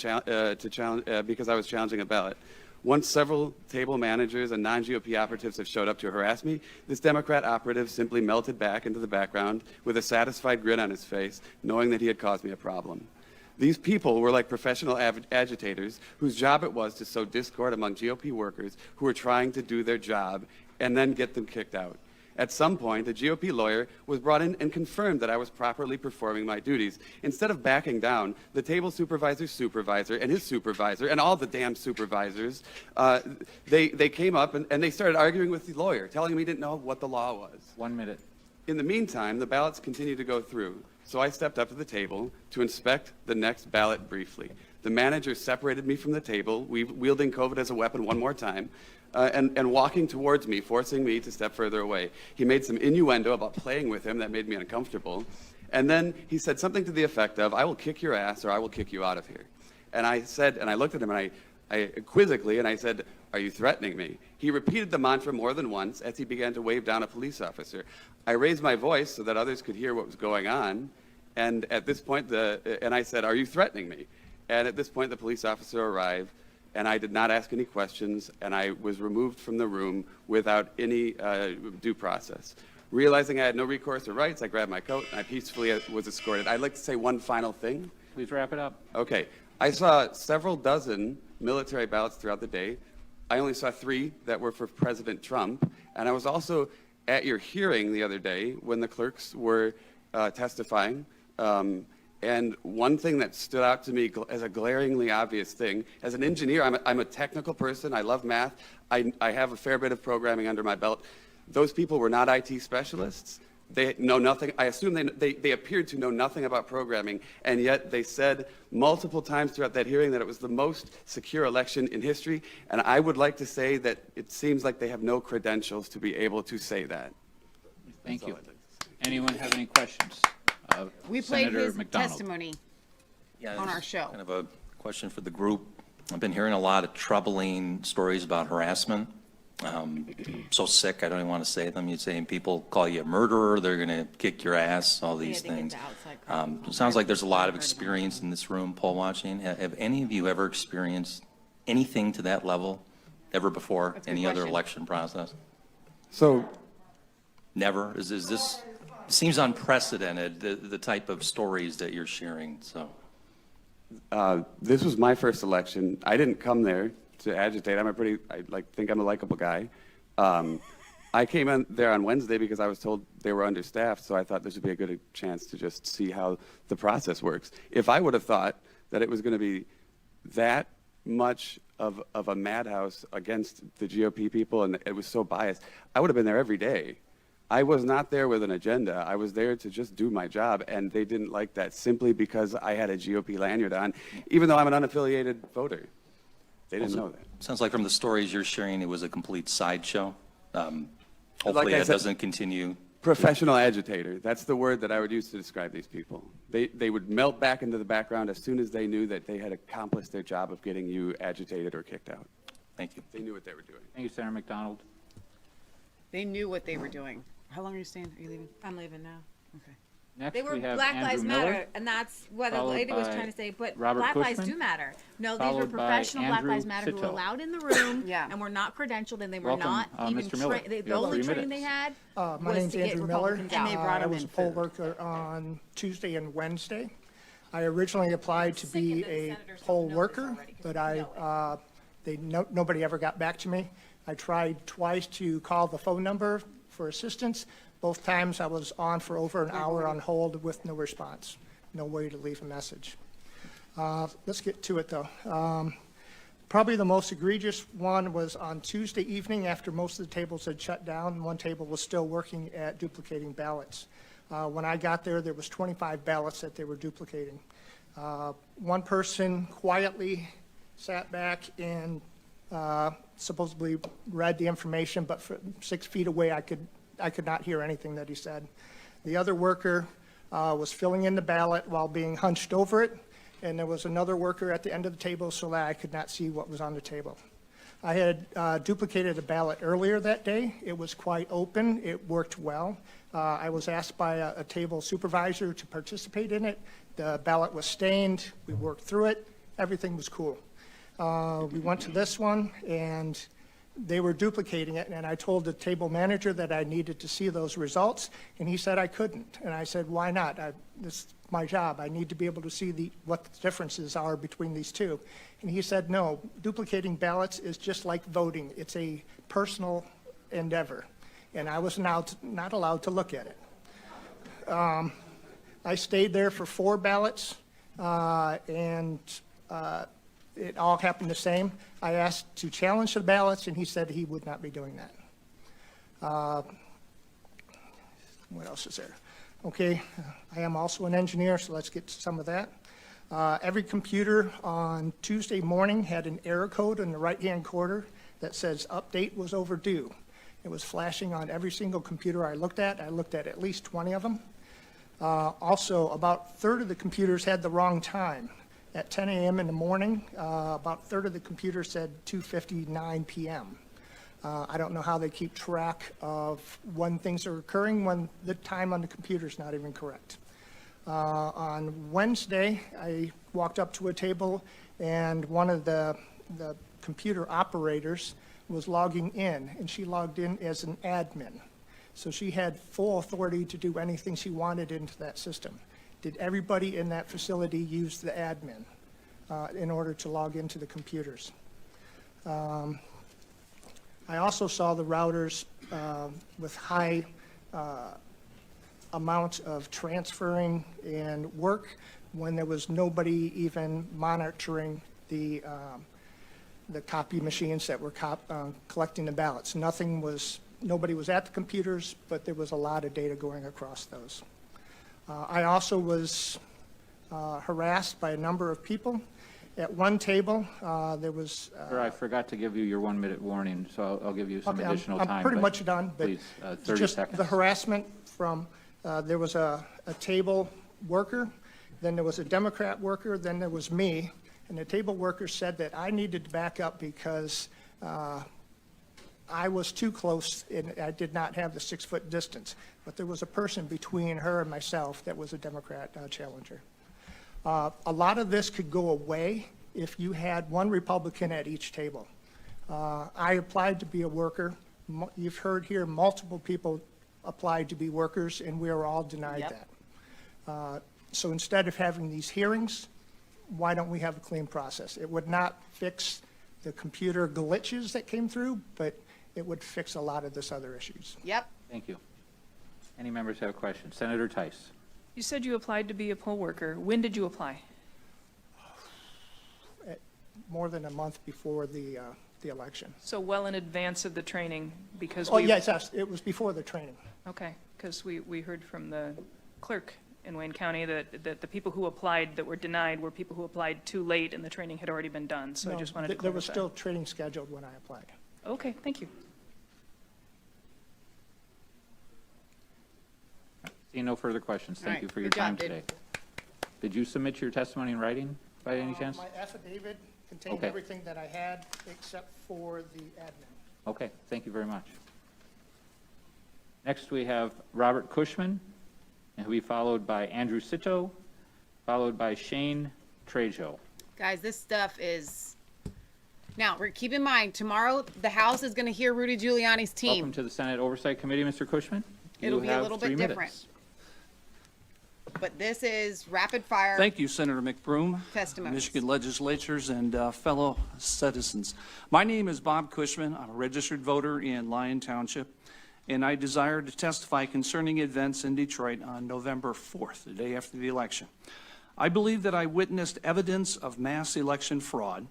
because I was challenging a ballot. Once several table managers and non-GOP operatives have showed up to harass me, this Democrat operative simply melted back into the background with a satisfied grin on his face, knowing that he had caused me a problem. These people were like professional agitators whose job it was to sow discord among GOP workers who were trying to do their job and then get them kicked out. At some point, a GOP lawyer was brought in and confirmed that I was properly performing my duties. Instead of backing down, the table supervisor's supervisor and his supervisor and all the damn supervisors, they came up and they started arguing with the lawyer, telling him he didn't know what the law was. 1 minute. In the meantime, the ballots continued to go through, so I stepped up to the table to inspect the next ballot briefly. The manager separated me from the table, wielding COVID as a weapon one more time, and walking towards me, forcing me to step further away. He made some innuendo about playing with him that made me uncomfortable, and then he said something to the effect of, "I will kick your ass or I will kick you out of here." And I said, and I looked at him and I quizzically, and I said, "Are you threatening me?" He repeated the mantra more than once as he began to wave down a police officer. I raised my voice so that others could hear what was going on, and at this point, and I said, "Are you threatening me?" And at this point, the police officer arrived, and I did not ask any questions, and I was removed from the room without any due process. Realizing I had no recourse or rights, I grabbed my coat, and I peacefully was escorted. I'd like to say one final thing. Please wrap it up. Okay. I saw several dozen military ballots throughout the day. I only saw 3 that were for President Trump, and I was also at your hearing the other day when the clerks were testifying. And one thing that stood out to me as a glaringly obvious thing, as an engineer, I'm a technical person. I love math. I have a fair bit of programming under my belt. Those people were not IT specialists. They know nothing. I assume they appeared to know nothing about programming, and yet they said multiple times throughout that hearing that it was the most secure election in history. And I would like to say that it seems like they have no credentials to be able to say that. Thank you. Anyone have any questions? We played Senator his McDonald. testimony Yeah, on this our is show. Kind of a question for the group. I've been hearing a lot of troubling stories about harassment. So sick, I don't even want to say them. You're saying people call you a murderer, they're going to kick your ass, all these things. It sounds like there's a lot of experience in this room, poll watching. Have any of you ever experienced anything to that level ever before, any other election process? So, never? Is this, it seems unprecedented, the type of stories that you're sharing, so. This was my first election. I didn't come there to agitate. I think I'm a likable guy. I came in there on Wednesday because I was told they were understaffed, so I thought this would be a good chance to just see how the process works. If I would have thought that it was going to be that much of a madhouse against the GOP people and it was so biased, I would have been there every day. I was not there with an agenda. I was there to just do my job, and they didn't like that simply because I had a GOP lanyard on, even though I'm an unaffiliated voter. They didn't know that. Sounds like from the stories you're sharing, it was a complete sideshow. Hopefully Like I that said, doesn't continue. Professional agitator. That's the word that I would use to describe these people. They would melt back into the background as soon as they knew that they had accomplished their job of getting you agitated or kicked out. Thank you. They knew what they were doing. Thank you, Senator McDonald. They knew what they were doing. How long are you staying? Are you leaving? I'm leaving now. Okay. Next, They were we have Black Andrew Lives Miller, Matter, and that's what the followed lady was by trying to say. But Robert Black Lives Cushman, do matter. No, these were followed by professional Black Andrew Lives Matter who were Sitto. allowed in the room and were not credentialed, and they were Welcome, not even Mr. Miller. trained. You The have only 3 training they minutes. had My was name's to get Andrew Miller. Republicans out. And they brought I them was in a poll food. worker on Tuesday and Wednesday. I originally applied to be a poll worker, but nobody ever got back to me. I tried twice to call the phone number for assistance. Both times I was on for over an hour on hold with no response, no way to leave a message. Let's get to it though. Probably the most egregious one was on Tuesday evening after most of the tables had shut down. One table was still working at duplicating ballots. When I got there, there was 25 ballots that they were duplicating. One person quietly sat back and supposedly read the information, but from 6 feet away, I could not hear anything that he said. The other worker was filling in the ballot while being hunched over it, and there was another worker at the end of the table so that I could not see what was on the table. I had duplicated a ballot earlier that day. It was quite open. It worked well. I was asked by a table supervisor to participate in it. The ballot was stained. We worked through it. Everything was cool. We went to this one, and they were duplicating it, and I told the table manager that I needed to see those results, and he said I couldn't. And I said, why not? This is my job. I need to be able to see what the differences are between these two. And he said, no, duplicating ballots is just like voting. It's a personal endeavor. and I was not allowed to look at it. I stayed there for 4 ballots, and it all happened the same. I asked to challenge the ballots, and he said he would not be doing that. What else is there? Okay, I am also an engineer, so let's get to some of that. Every computer on Tuesday morning had an error code in the right-hand corner that says update was overdue. It was flashing on every single computer I looked at. I looked at least 20 of them. Also, about a third of the computers had the wrong time. At 10 a.m. in the morning, about a third of the computers said 2:59 p.m. I don't know how they keep track of when things are occurring when the time on the computer is not even correct. On Wednesday, I walked up to a table, and one of the computer operators was logging in, and she logged in as an admin. So she had full authority to do anything she wanted into that system. Did everybody in that facility use the admin in order to log into the computers? I also saw the routers with high amount of transferring and work when there was nobody even monitoring the copy machines that were collecting the ballots. Nobody was at the computers, but there was a lot of data going across those. I also was harassed by a number of people. At one table, there was... Sir, I forgot to give you your 1-minute warning, so I'll give you some additional time. I'm pretty much done, but please, 30 just seconds. the harassment from, there was a table worker, then there was a Democrat worker, then there was me, and the table worker said that I needed to back up because I was too close and I did not have the 6-foot distance. But there was a person between her and myself that was a Democrat challenger. A lot of this could go away if you had one Republican at each table. I applied to be a worker. You've heard here multiple people applied to be workers, and we were all denied that. So instead of having these hearings, why don't we have a clean process? It would not fix the computer glitches that came through, but it would fix a lot of this other issues. Yep. Thank you. Any members have a question? Senator Tice. You said you applied to be a poll worker. When did you apply? More than a month before the election. So well in advance of the training, because yes, it was before the training. Okay, because we heard from the clerk in Wayne County that the people who applied that were denied were people who applied too late and the training had already been done. So I just wanted to clarify. There was still training scheduled when I applied. Okay, thank you. Seeing no further questions, thank right, you for your good job, time dude. today. Did you submit your testimony in writing by any chance? My affidavit contained Okay. everything that I had except for the admin. Okay, thank you very much. Next, we have Robert Cushman, and he'll be followed by Andrew Sito, followed by Shane Trejo. Guys, this stuff is... Now, keep in mind, tomorrow the House is going to hear Rudy Giuliani's team. Welcome to the Senate Oversight Committee, Mr. Cushman. It'll You be a have little bit 3 different. minutes. But this is rapid fire. Thank you, Senator McBroom, Testimonies. Michigan legislators, and fellow citizens. My name is Bob Cushman. I'm a registered voter in Lyon Township, and I desire to testify concerning events in Detroit on November 4th, the day after the election. I believe that I witnessed evidence of mass election fraud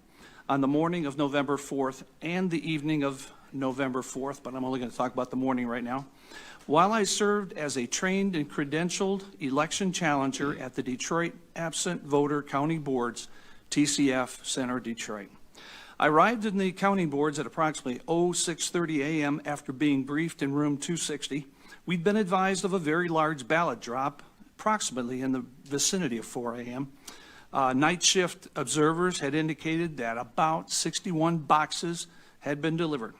on the morning of November 4th and the evening of November 4th, but I'm only going to talk about the morning right now. While I served as a trained and credentialed election challenger at the Detroit Absent Voter County Boards, TCF Center, Detroit. I arrived in the county boards at approximately 6:30 a.m. after being briefed in room 260. We'd been advised of a very large ballot drop, approximately in the vicinity of 4 a.m. Night shift observers had indicated that about 61 boxes had been delivered.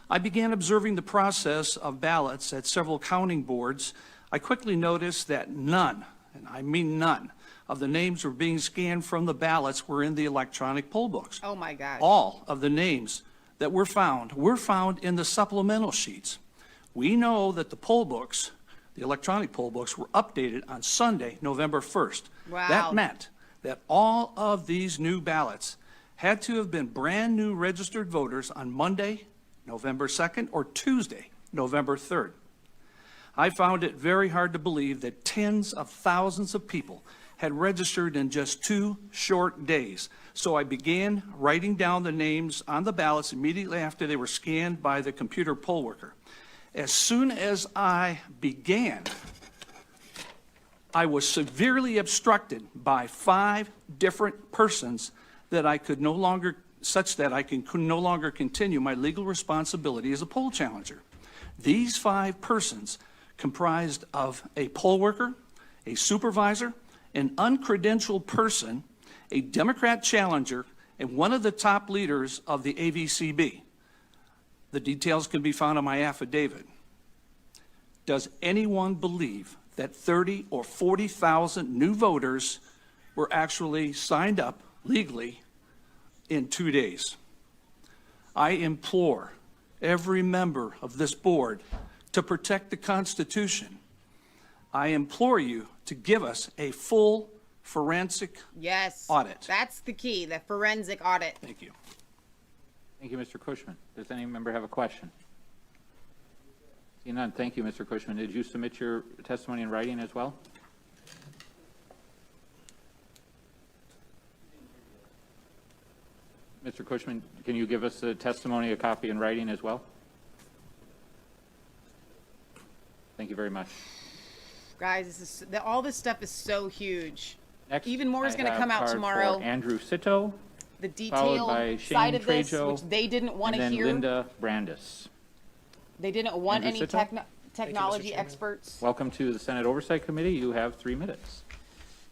I began observing the process of ballots at several counting boards. I quickly noticed that none, and I mean none, of the names were being scanned from the ballots were in the electronic poll books. Oh my gosh. All of the names that were found in the supplemental sheets. We know that the poll books, the electronic poll books, were updated on Sunday, November 1st. Wow. That meant that all of these new ballots had to have been brand new registered voters on Monday, November 2nd, or Tuesday, November 3rd. I found it very hard to believe that tens of thousands of people had registered in just 2 short days. So I began writing down the names on the ballots immediately after they were scanned by the computer poll worker. As soon as I began, I was severely obstructed by 5 different persons that I could no longer, such that I could no longer continue my legal responsibility as a poll challenger. These 5 persons comprised of a poll worker, a supervisor, an uncredentialed person, a Democrat challenger, and one of the top leaders of the AVCB. The details can be found on my affidavit. Does anyone believe that 30 or 40,000 new voters were actually signed up legally in 2 days? I implore every member of this board to protect the Constitution. I implore you to give us a full forensic Yes. audit. That's the key, the forensic audit. Thank you. Thank you, Mr. Cushman. Does any member have a question? Seeing none, thank you, Mr. Cushman. Did you submit your testimony in writing as well? Mr. Cushman, can you give us the testimony, a copy in writing as well? Thank you very much. Guys, all this stuff is so huge. Next, Even more is I going to have come out card tomorrow. for Andrew Sito, The followed by detailed Shane side of this, Trejo, which they didn't want and to then hear. Linda Brandis. They didn't want Andrew any Sito? technology experts. Welcome to the Senate Oversight Committee. You have 3 minutes.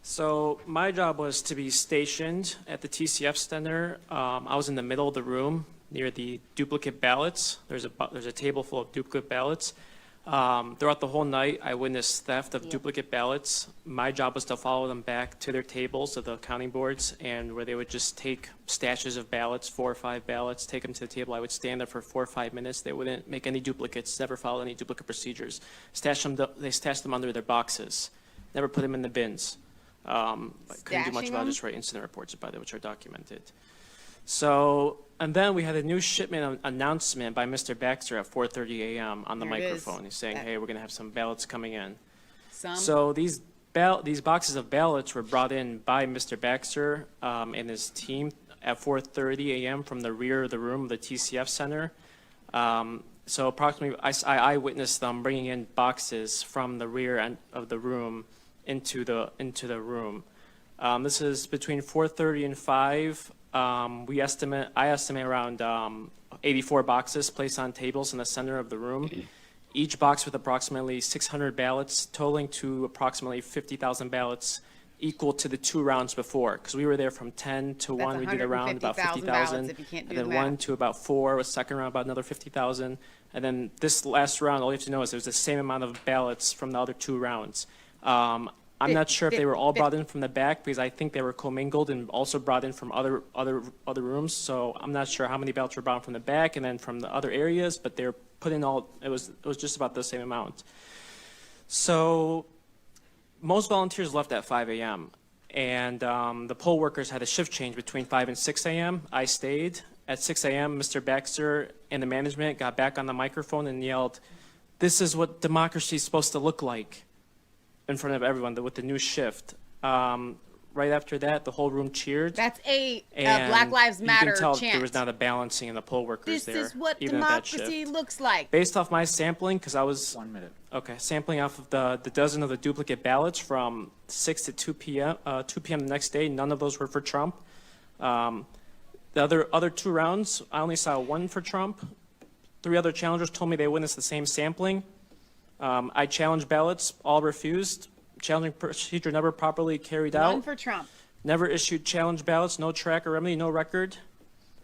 So my job was to be stationed at the TCF Center. I was in the middle of the room near the duplicate ballots. There's a table full of duplicate ballots. Throughout the whole night, I witnessed theft of duplicate ballots. My job was to follow them back to their tables of the counting boards, and where they would just take stashes of ballots, 4 or 5 ballots, take them to the table. I would stand there for 4 or 5 minutes. They wouldn't make any duplicates, never followed any duplicate procedures. They stashed them under their boxes, never put them in the bins. I couldn't do much about it, just write incident reports about it, which are documented. So, and then we had a new shipment announcement by Mr. Baxter at 4:30 a.m. on the There it is. microphone. He's saying, hey, we're going to have some ballots coming in. Some. So these boxes of ballots were brought in by Mr. Baxter and his team at 4:30 a.m. from the rear of the room of the TCF Center. So approximately, I witnessed them bringing in boxes from the rear end of the room into the room. This is between 4:30 and 5. I estimate around 84 boxes placed on tables in the center of the room. Each box with approximately 600 ballots, totaling to approximately 50,000 ballots, equal to the 2 rounds before. Because we were there from 10 to 1, we did a round about 50,000, and then 1 to about 4, a second round about another 50,000, and then this last round, all you have to know is it was the same amount of ballots from the other 2 rounds. I'm not sure if they were all brought in from the back, because I think they were commingled and also brought in from other rooms. So I'm not sure how many ballots were brought in from the back and then from the other areas, but they're put in all. It was just about the same amount. So most volunteers left at 5 a.m. and the poll workers had a shift change between 5 and 6 a.m. I stayed. At 6 a.m., Mr. Baxter and the management got back on the microphone and yelled, "This is what democracy is supposed to look like," in front of everyone with the new shift. Right after that, the whole room cheered. That's a and Black Lives Matter you can tell chant. there was not a balancing in the poll workers This there. is what even at that democracy shift. looks like. Based off my sampling, because I was 1 minute. Okay, sampling off of the dozen of the duplicate ballots from 6 to 2 p.m. 2 p.m. the next day. None of those were for Trump. The other 2 rounds, I only saw 1 for Trump. 3 other challengers told me they witnessed the same sampling. I challenged ballots, all refused. Challenging procedure never properly carried out. None for Trump. Never issued challenge ballots, no track or remedy, no record.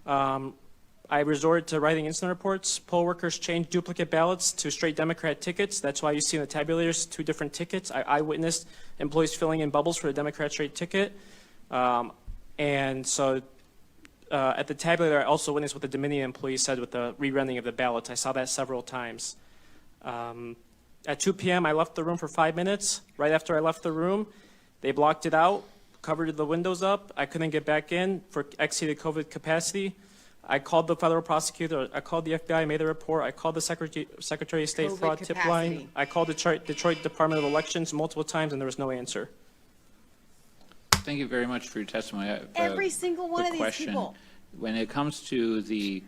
I resorted to writing incident reports. Poll workers changed duplicate ballots to straight Democrat tickets. That's why you see in the tabulators 2 different tickets. I witnessed employees filling in bubbles for the Democrat straight ticket. And so at the tabulator, I also witnessed what the Dominion employee said with the rerunning of the ballots. I saw that several times. At 2 p.m., I left the room for 5 minutes. Right after I left the room, they blocked it out, covered the windows up. I couldn't get back in for exceeded COVID capacity. I called the federal prosecutor, I called the FBI, made a report, I called the Secretary of State COVID fraud tip line, capacity. I called Detroit Department of Elections multiple times, and there was no answer. Thank you very much for your testimony. I have, Every single one a of these question. people. When it comes to the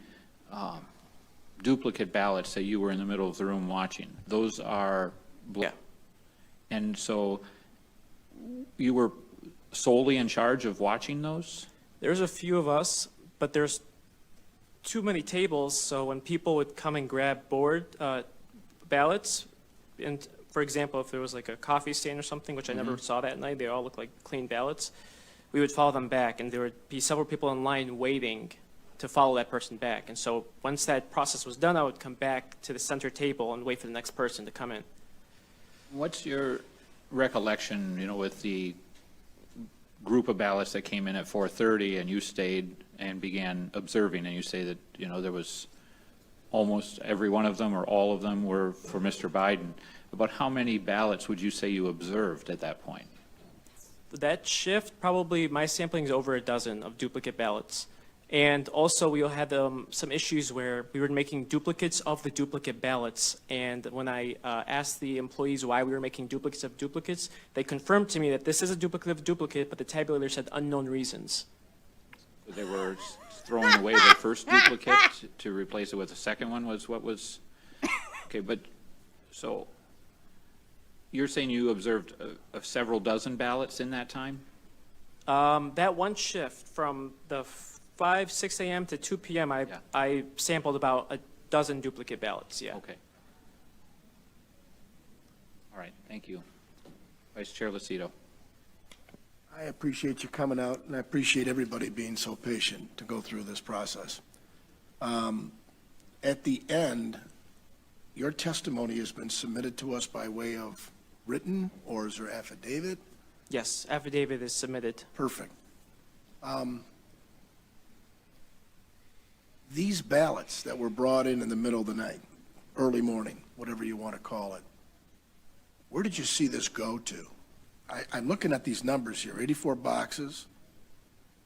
duplicate ballots that you were in the middle of the room watching, those are, and so you were solely in charge of watching those? There's a few of us, but there's too many tables, so when people would come and grab board ballots, and for example, if there was like a coffee stand or something, which I never saw that night, they all looked like clean ballots, we would follow them back, and there would be several people in line waiting to follow that person back. And so once that process was done, I would come back to the center table and wait for the next person to come in. What's your recollection, you know, with the group of ballots that came in at 4:30 and you stayed and began observing, and you say that, you know, there was almost every one of them or all of them were for Mr. Biden. About how many ballots would you say you observed at that point? That shift, probably my sampling is over a dozen of duplicate ballots. And also we had some issues where we were making duplicates of the duplicate ballots. And when I asked the employees why we were making duplicates of duplicates, they confirmed to me that this is a duplicate of a duplicate, but the tabulator said unknown reasons. They were throwing away the first duplicate to replace it with a second one was what was, okay, but, so, you're saying you observed several dozen ballots in that time? That one shift from the 6 a.m. to 2 p.m., I sampled about a dozen duplicate ballots, yeah. Okay. All right, thank you. Vice Chair Lucido. I appreciate you coming out, and I appreciate everybody being so patient to go through this process. At the end, your testimony has been submitted to us by way of written, or is there affidavit? Yes, affidavit is submitted. Perfect. These ballots that were brought in the middle of the night, early morning, whatever you want to call it, where did you see this go to? I'm looking at these numbers here, 84 boxes,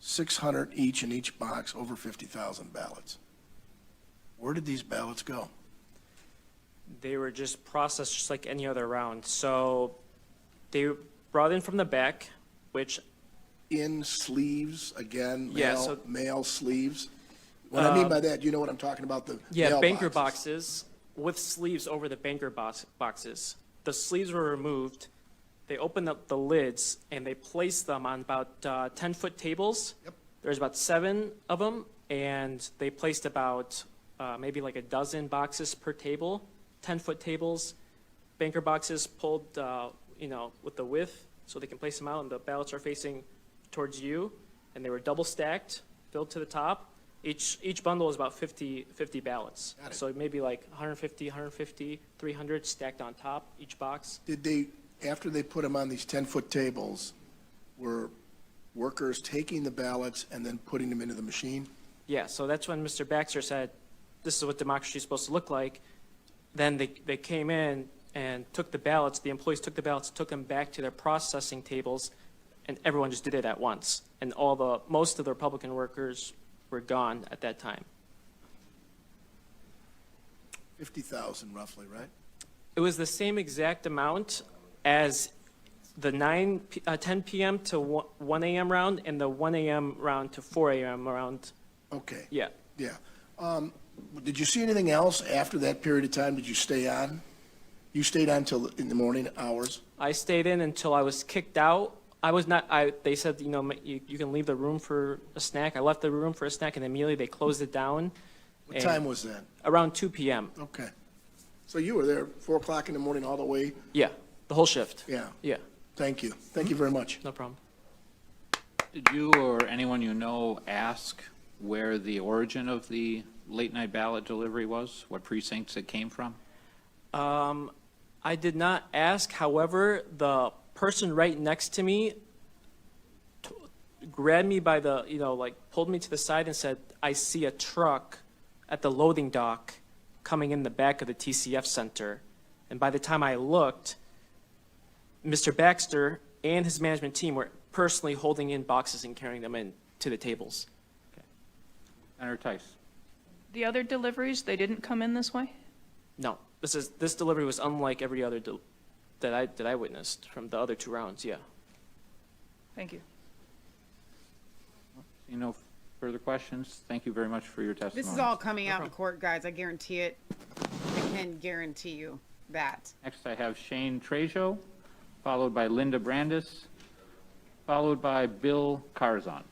600 each in each box, over 50,000 ballots. Where did these ballots go? They were just processed just like any other round. So they brought in from the back, which... In sleeves, again, Yeah, mail sleeves? What I mean by that, you know what I'm talking about, the mail banker boxes. boxes with sleeves over the banker boxes. The sleeves were removed. They opened up the lids and they placed them on about 10-foot tables. Yep. There's about 7 of them, and they placed about maybe like a dozen boxes per table, 10-foot tables, banker boxes pulled, you know, with the width so they can place them out, and the ballots are facing towards you, and they were double stacked, filled to the top. Each bundle is about 50 ballots. So maybe like 150, 300 stacked on top, each box. Did they, after they put them on these 10-foot tables, were workers taking the ballots and then putting them into the machine? Yeah, so that's when Mr. Baxter said, this is what democracy is supposed to look like. Then they came in and took the ballots, the employees took the ballots, took them back to their processing tables, and everyone just did it at once. And most of the Republican workers were gone at that time. 50,000 roughly, right? It was the same exact amount as the 10 p.m. to 1 a.m. round and the 1 a.m. round to 4 a.m. round. Okay. Yeah. Yeah. Did you see anything else after that period of time? Did you stay on? You stayed on till in the morning hours? I stayed in until I was kicked out. I was not, they said, you know, you can leave the room for a snack. I left the room for a snack, and immediately they closed it down. What time was that? Around 2 p.m. Okay. So you were there 4 o'clock in the morning all the way? Yeah, the whole shift. Yeah. Yeah. Thank you. Thank you very much. No problem. Did you or anyone you know ask where the origin of the late-night ballot delivery was? What precincts it came from? I did not ask. However, the person right next to me grabbed me by the, you know, like pulled me to the side and said, I see a truck at the loading dock coming in the back of the TCF center. And by the time I looked, Mr. Baxter and his management team were personally holding in boxes and carrying them in to the tables. Senator Tice. The other deliveries, they didn't come in this way? No, this delivery was unlike every other that I witnessed from the other 2 rounds. Yeah. Thank you. See no further questions. Thank you very much for your testimony. This is all coming out in court, guys. I guarantee it. I can guarantee you that. Next, I have Shane Trejo, followed by Linda Brandis, followed by Bill Carzon.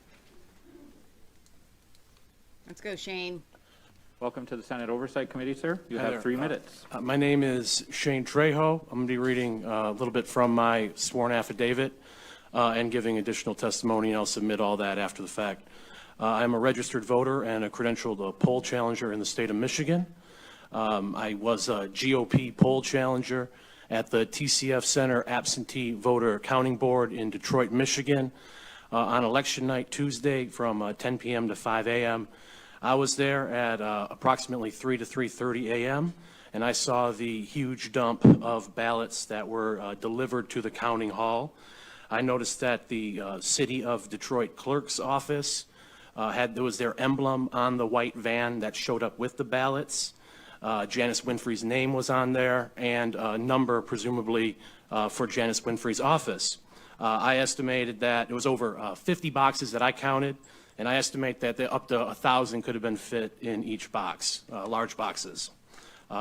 Let's go, Shane. Welcome to the Senate Oversight Committee, sir. You Hi have there. 3 minutes. My name is Shane Trejo. I'm going to be reading a little bit from my sworn affidavit and giving additional testimony, and I'll submit all that after the fact. I'm a registered voter and a credentialed poll challenger in the state of Michigan. I was a GOP poll challenger at the TCF Center Absentee Voter Counting Board in Detroit, Michigan on election night Tuesday from 10 p.m. to 5 a.m. I was there at approximately 3 to 3:30 a.m. and I saw the huge dump of ballots that were delivered to the counting hall. I noticed that the City of Detroit Clerk's office there was their emblem on the white van that showed up with the ballots. Janice Winfrey's name was on there and a number presumably for Janice Winfrey's office. I estimated that it was over 50 boxes that I counted, and I estimate that up to 1,000 could have been fit in each box, large boxes.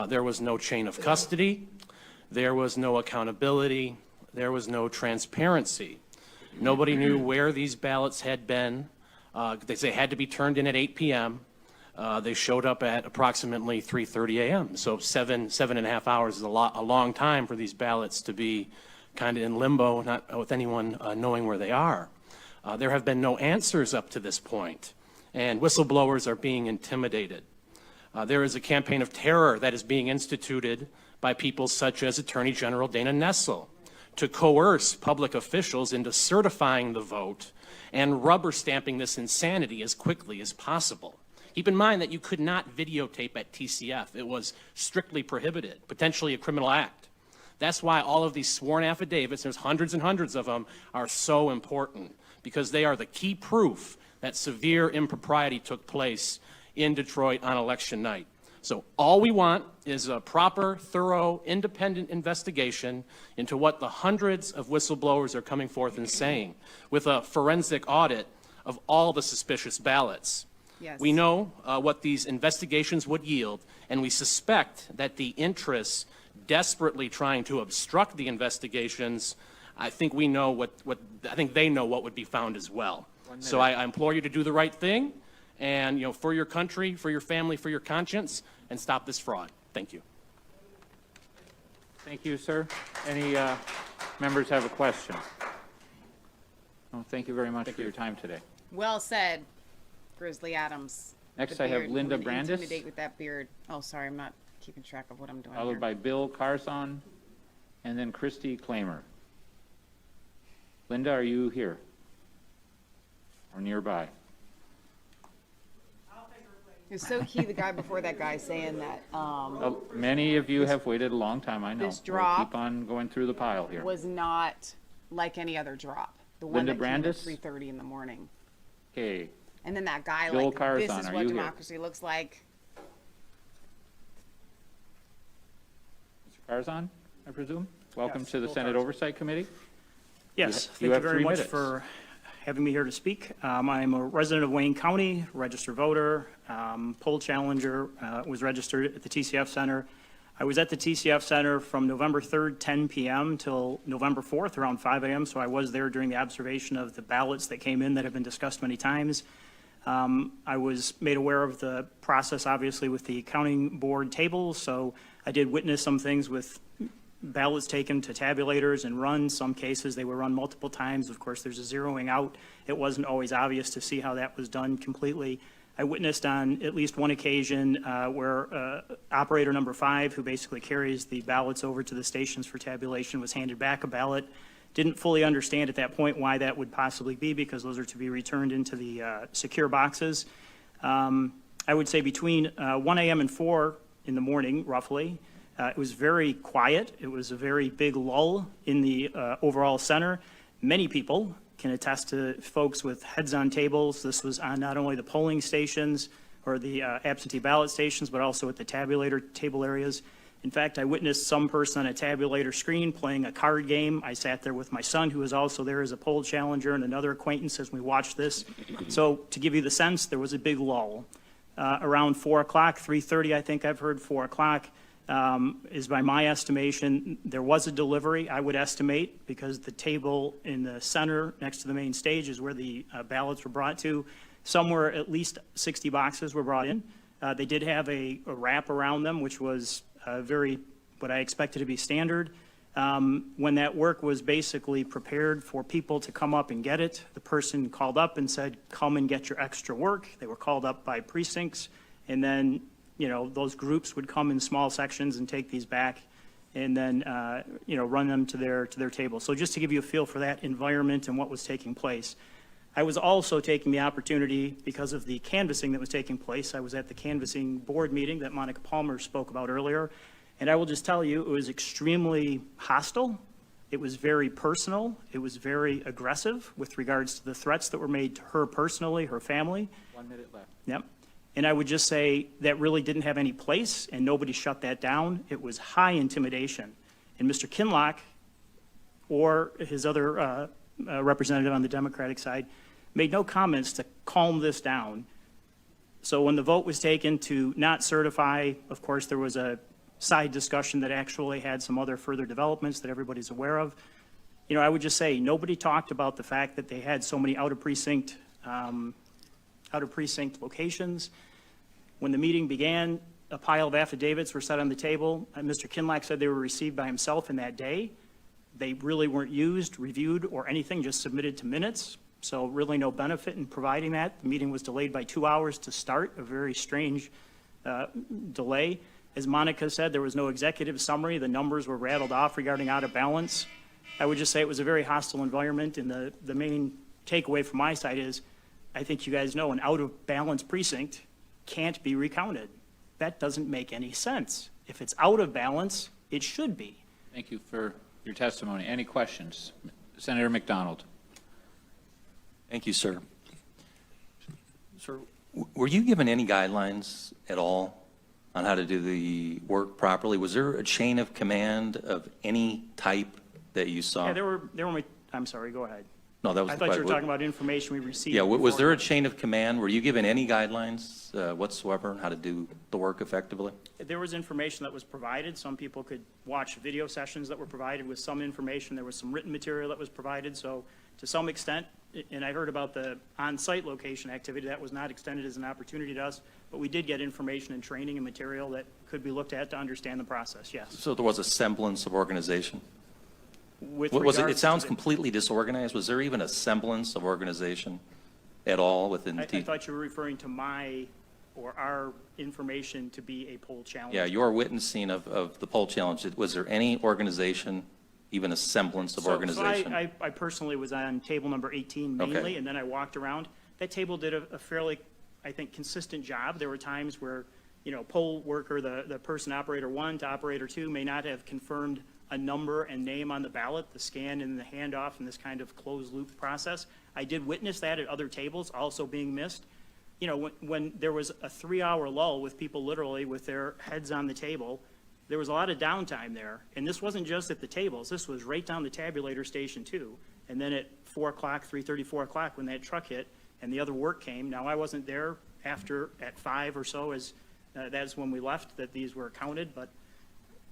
There was no chain of custody. There was no accountability. There was no transparency. Nobody knew where these ballots had been. They had to be turned in at 8 p.m. They showed up at approximately 3:30 a.m. So 7.5 hours is a long time for these ballots to be kind of in limbo, not with anyone knowing where they are. There have been no answers up to this point, and whistleblowers are being intimidated. There is a campaign of terror that is being instituted by people such as Attorney General Dana Nessel to coerce public officials into certifying the vote and rubber stamping this insanity as quickly as possible. Keep in mind that you could not videotape at TCF. It was strictly prohibited, potentially a criminal act. That's why all of these sworn affidavits, there's hundreds and hundreds of them, are so important, because they are the key proof that severe impropriety took place in Detroit on election night. So all we want is a proper, thorough, independent investigation into what the hundreds of whistleblowers are coming forth and saying, with a forensic audit of all the suspicious ballots. Yes. We know what these investigations would yield, and we suspect that the interests desperately trying to obstruct the investigations, I think we know I think they know what would be found as well. So I implore you to do the right thing, and for your country, for your family, for your conscience, and stop this fraud. Thank you. Thank you, sir. Any members have a question? Oh, thank you very much for your time today. Well said, Grizzly Adams. Next, The I have beard. Linda I'm gonna Brandis. Intimidate with that beard. Oh, sorry, I'm not keeping track of what I'm doing Followed here. by Bill Carzon, and then Christy Clamer. Linda, are you here? Or nearby? It's so key, the guy before that guy saying that Many of you have waited a long time, I know. this drop We'll keep on going through the pile here. was not like any other drop. The one Linda that Brandis? came at 3:30 in the morning. Okay. And then that guy, Bill like, this Carzon, is are what you here? democracy looks like. Mr. Carzon, I presume? Welcome Yes, to the Bill Senate Carzon. Oversight Committee. Yes, You thank you have very 3 much minutes. for having me here to speak. I'm a resident of Wayne County, registered voter, poll challenger, was registered at the TCF Center. I was at the TCF Center from November 3rd, 10 p.m. till November 4th, around 5 a.m., so I was there during the observation of the ballots that came in that have been discussed many times. I was made aware of the process, obviously, with the counting board tables, so I did witness some things with ballots taken to tabulators and run. Some cases, they were run multiple times. Of course, there's a zeroing out. It wasn't always obvious to see how that was done completely. I witnessed on at least one occasion where operator number 5, who basically carries the ballots over to the stations for tabulation, was handed back a ballot. Didn't fully understand at that point why that would possibly be, because those are to be returned into the secure boxes. I would say between 1 a.m. and 4 in the morning, roughly, it was very quiet. It was a very big lull in the overall center. Many people can attest to folks with heads on tables. This was on not only the polling stations, or the absentee ballot stations, but also at the tabulator table areas. In fact, I witnessed some person on a tabulator screen playing a card game. I sat there with my son, who was also there as a poll challenger, and another acquaintance as we watched this. So to give you the sense, there was a big lull. Around 4 o'clock, 3:30, I think I've heard 4 o'clock, is by my estimation. There was a delivery, I would estimate, because the table in the center next to the main stage is where the ballots were brought to. Somewhere at least 60 boxes were brought in. They did have a wrap around them, which was very, what I expected to be standard. When that work was basically prepared for people to come up and get it, the person called up and said, come and get your extra work. They were called up by precincts, and then, you know, those groups would come in small sections and take these back and then, you know, run them to their table. So just to give you a feel for that environment and what was taking place. I was also taking the opportunity, because of the canvassing that was taking place, I was at the canvassing board meeting that Monica Palmer spoke about earlier, and I will just tell you, it was extremely hostile. It was very personal. It was very aggressive with regards to the threats that were made to her personally, her family. 1 minute left. Yep. And I would just say that really didn't have any place, and nobody shut that down. It was high intimidation. And Mr. Kinlock, or his other representative on the Democratic side, made no comments to calm this down. So when the vote was taken to not certify, of course, there was a side discussion that actually had some other further developments that everybody's aware of. You know, I would just say nobody talked about the fact that they had so many out of precinct locations. When the meeting began, a pile of affidavits were set on the table. Mr. Kinlock said they were received by himself in that day. They really weren't used, reviewed, or anything, just submitted to minutes. So really no benefit in providing that. The meeting was delayed by 2 hours to start, a very strange delay. As Monica said, there was no executive summary. The numbers were rattled off regarding out of balance. I would just say it was a very hostile environment, and the main takeaway from my side is, I think you guys know, an out of balance precinct can't be recounted. That doesn't make any sense. If it's out of balance, it should be. Thank you for your testimony. Any questions? Senator McDonald. Thank you, sir. Sir, were you given any guidelines at all on how to do the work properly? Was there a chain of command of any type that you saw? Yeah, there were, I'm sorry, go ahead. No, that was I the thought you were question. talking about information we received. Yeah, was there a beforehand. chain of command? Were you given any guidelines whatsoever on how to do the work effectively? There was information that was provided. Some people could watch video sessions that were provided with some information. There was some written material that was provided. So to some extent, and I heard about the on-site location activity, that was not extended as an opportunity to us, but we did get information and training and material that could be looked at to understand the process, yes. So there was a semblance of organization? With Was it regards sounds to the- completely disorganized. Was there even a semblance of organization at all within I the thought you were referring to my or our information to be a poll challenge. Yeah, your witnessing of the poll challenge, was there any organization, even a semblance of organization? So I personally was on table number 18 Okay. mainly, and then I walked around. That table did a fairly, I think, consistent job. There were times where, you know, poll worker, the person operator 1 to operator 2 may not have confirmed a number and name on the ballot, the scan and the handoff and this kind of closed loop process. I did witness that at other tables also being missed. You know, when there was a 3-hour lull with people literally with their heads on the table, there was a lot of downtime there. And this wasn't just at the tables, this was right down the tabulator station too. And then at 4 o'clock, 3:30, 4 o'clock, when that truck hit and the other work came, now I wasn't there after at 5 or so, as that's when we left, that these were counted, but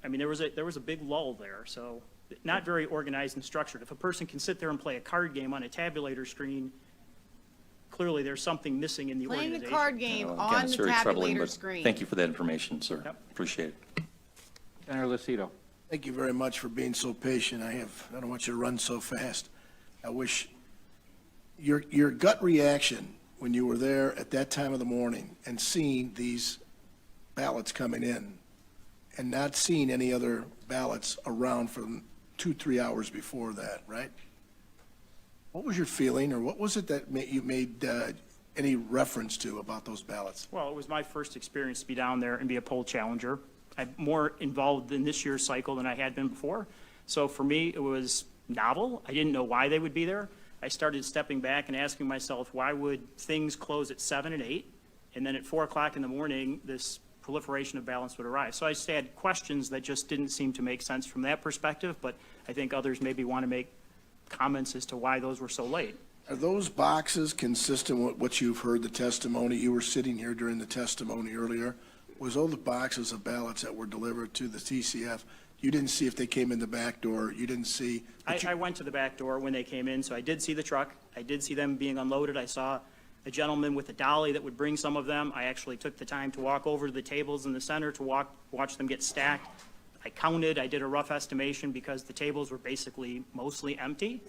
I mean, there was a big lull there, so not very organized and structured. If a person can sit there and play a card game on a tabulator screen, clearly there's something missing in the Playing organization. the card game Again, on it's the very troubling, tabulator but screen. Thank you for that information, sir. Yep. Appreciate it. Senator Lucido. Thank you very much for being so patient. I don't want you to run so fast. I wish your gut reaction when you were there at that time of the morning and seeing these ballots coming in and not seeing any other ballots around for 2-3 hours before that, right? What was your feeling, or what was it that you made any reference to about those ballots? Well, it was my first experience to be down there and be a poll challenger. I'm more involved in this year's cycle than I had been before. So for me, it was novel. I didn't know why they would be there. I started stepping back and asking myself, why would things close at 7 and 8? And then at 4 o'clock in the morning, this proliferation of ballots would arise. So I just had questions that just didn't seem to make sense from that perspective, but I think others maybe want to make comments as to why those were so late. Are those boxes consistent with what you've heard the testimony? You were sitting here during the testimony earlier. Was all the boxes of ballots that were delivered to the TCF, you didn't see if they came in the back door? You didn't see? I went to the back door when they came in, so I did see the truck. I did see them being unloaded. I saw a gentleman with a dolly that would bring some of them. I actually took the time to walk over to the tables in the center to watch them get stacked. I counted, I did a rough estimation because the tables were basically mostly empty.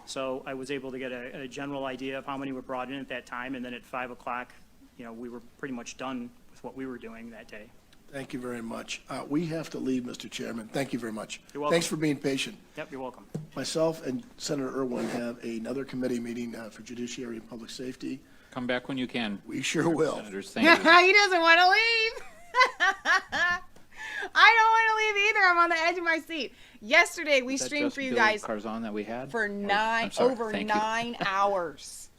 So I was able to get a general idea of how many were brought in at that time. And then at 5 o'clock, we were pretty much done with what we were doing that day. Thank you very much. We have to leave, Mr. Chairman. Thank you very much. You're welcome. Thanks for being patient. Yep, you're welcome. Myself and Senator Irwin have another committee meeting for Judiciary and Public Safety. Come back when you can. We sure will. Senators, thank you. He doesn't want to leave. I don't want to leave either. I'm on the edge of my seat. Yesterday, we Is that streamed just for you Bill guys Carzon that we had? for I'm sorry, over thank you. 9 hours.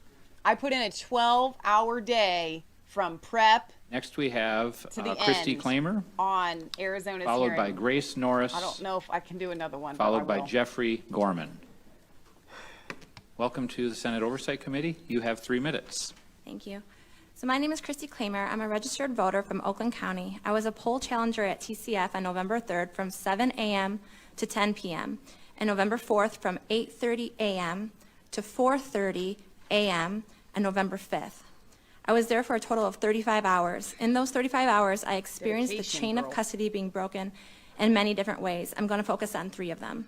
I put in a 12-hour day from prep Next, we have to the Christy end Claimer, on Arizona's followed by hearing. Grace Norris, I don't know if I can do another one. but I followed by will. Jeffrey Gorman. Welcome to the Senate Oversight Committee. You have 3 minutes. Thank you. So my name is Christy Claimer. I'm a registered voter from Oakland County. I was a poll challenger at TCF on November 3rd from 7 a.m. to 10 p.m. and November 4th from 8:30 a.m. to 4:30 a.m. and November 5th. I was there for a total of 35 hours. In those 35 hours, I experienced the Dedication, chain girl. of custody being broken in many different ways. I'm going to focus on 3 of them.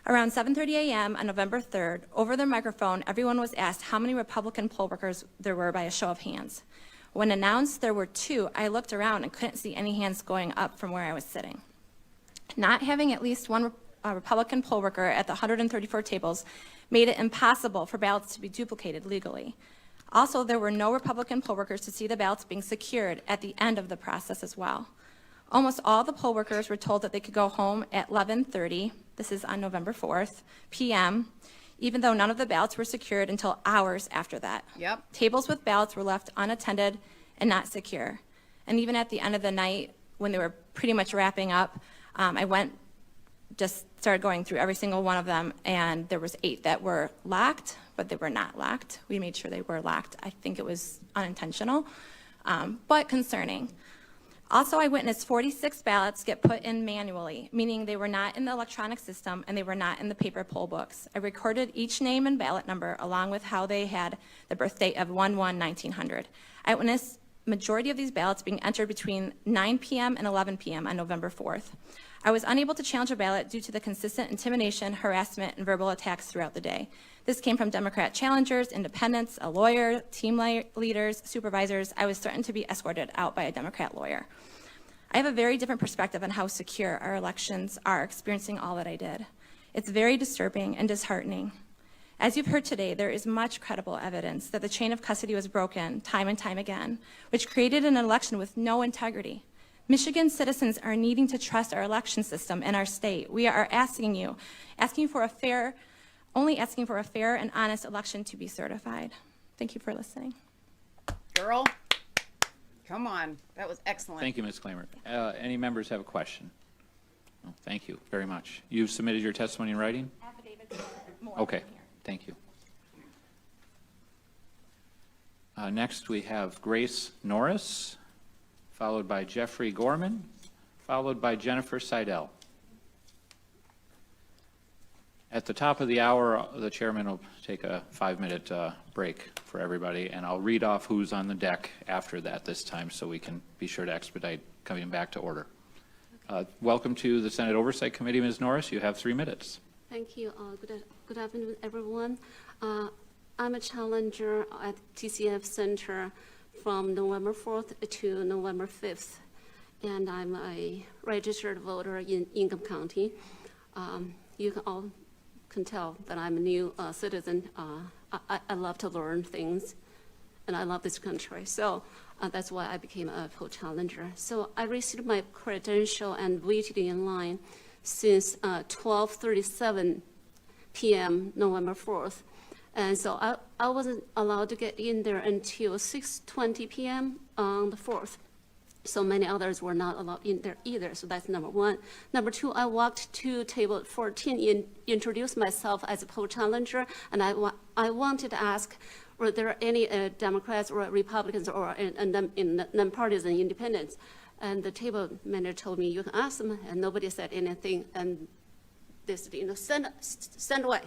Around 7:30 a.m. on November 3rd, over the microphone, everyone was asked how many Republican poll workers there were by a show of hands. When announced there were 2, I looked around and couldn't see any hands going up from where I was sitting. Not having at least one Republican poll worker at the 134 tables made it impossible for ballots to be duplicated legally. Also, there were no Republican poll workers to see the ballots being secured at the end of the process as well. Almost all the poll workers were told that they could go home at 11:30, this is on November 4th, p.m., even though none of the ballots were secured until hours after that. Yep. Tables with ballots were left unattended and not secure. And even at the end of the night, when they were pretty much wrapping up, just started going through every single one of them, and there was 8 that were locked, but they were not locked. We made sure they were locked. I think it was unintentional, but concerning. Also, I witnessed 46 ballots get put in manually, meaning they were not in the electronic system and they were not in the paper poll books. I recorded each name and ballot number along with how they had the birth date of 1/1/1900. I witnessed majority of these ballots being entered between 9 p.m. and 11 p.m. on November 4th. I was unable to challenge a ballot due to the consistent intimidation, harassment, and verbal attacks throughout the day. This came from Democrat challengers, independents, a lawyer, team leaders, supervisors. I was threatened to be escorted out by a Democrat lawyer. I have a very different perspective on how secure our elections are, experiencing all that I did. It's very disturbing and disheartening. As you've heard today, there is much credible evidence that the chain of custody was broken time and time again, which created an election with no integrity. Michigan citizens are needing to trust our election system and our state. We are asking for a fair and honest election to be certified. Thank you for listening. Girl, come on. That was excellent. Thank you, Ms. Claimer. Any members have a question? No, thank you very much. You've submitted your testimony in writing? Affidavits are more Okay, from here. thank you. Next, we have Grace Norris, followed by Jeffrey Gorman, followed by Jennifer Seidel. At the top of the hour, the chairman will take a 5-minute break for everybody, and I'll read off who's on the deck after that this time so we can be sure to expedite coming back to order. Welcome to the Senate Oversight Committee, Ms. Norris. You have 3 minutes. Thank you. Good afternoon, everyone. I'm a challenger at TCF Center from November 4th to November 5th, and I'm a registered voter in Ingham County. You all can tell that I'm a new citizen. I love to learn things, and I love this country. So that's why I became a poll challenger. So I received my credential and waited in line since 12:37 p.m. November 4th. And so I wasn't allowed to get in there until 6:20 p.m. on the 4th. So many others were not allowed in there either. So that's number one. Number two, I walked to table 14, introduced myself as a poll challenger, and I wanted to ask, were there any Democrats or Republicans or non-partisan independents? And the table manager told me, you can ask them, and nobody said anything. And they said, send away.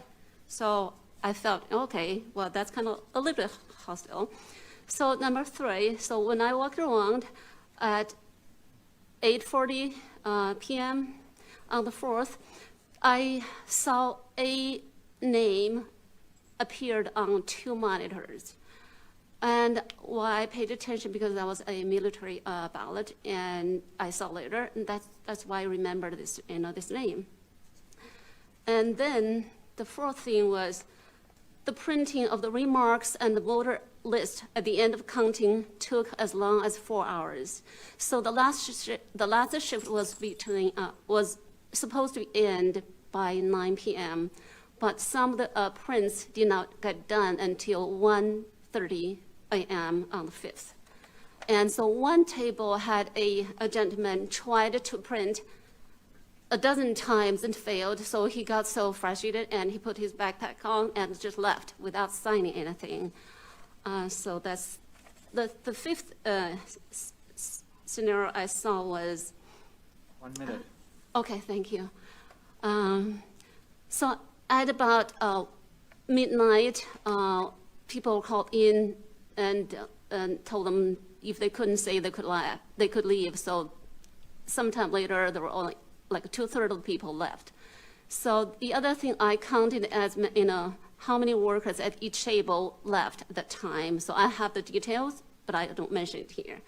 So I felt, okay, well, that's kind of a little bit hostile. So number three, so when I walked around at 8:40 p.m. on the 4th, I saw a name appeared on 2 monitors. And why I paid attention, because that was a military ballot, and I saw later, and that's why I remembered this, this name. And then the fourth thing was the printing of the remarks and the voter list at the end of counting took as long as 4 hours. So the last shift was supposed to end by 9 p.m., but some of the prints did not get done until 1:30 a.m. on the 5th. And so one table had a gentleman tried to print a dozen times and failed, so he got so frustrated and he put his backpack on and just left without signing anything. So that's the fifth scenario I saw was... 1 minute. Okay, thank you. So at about midnight, people called in and told them if they couldn't say they could leave. So sometime later, there were only like 2/3 of the people left. So the other thing I counted as, how many workers at each table left at that time. So I have the details, but I don't mention it here.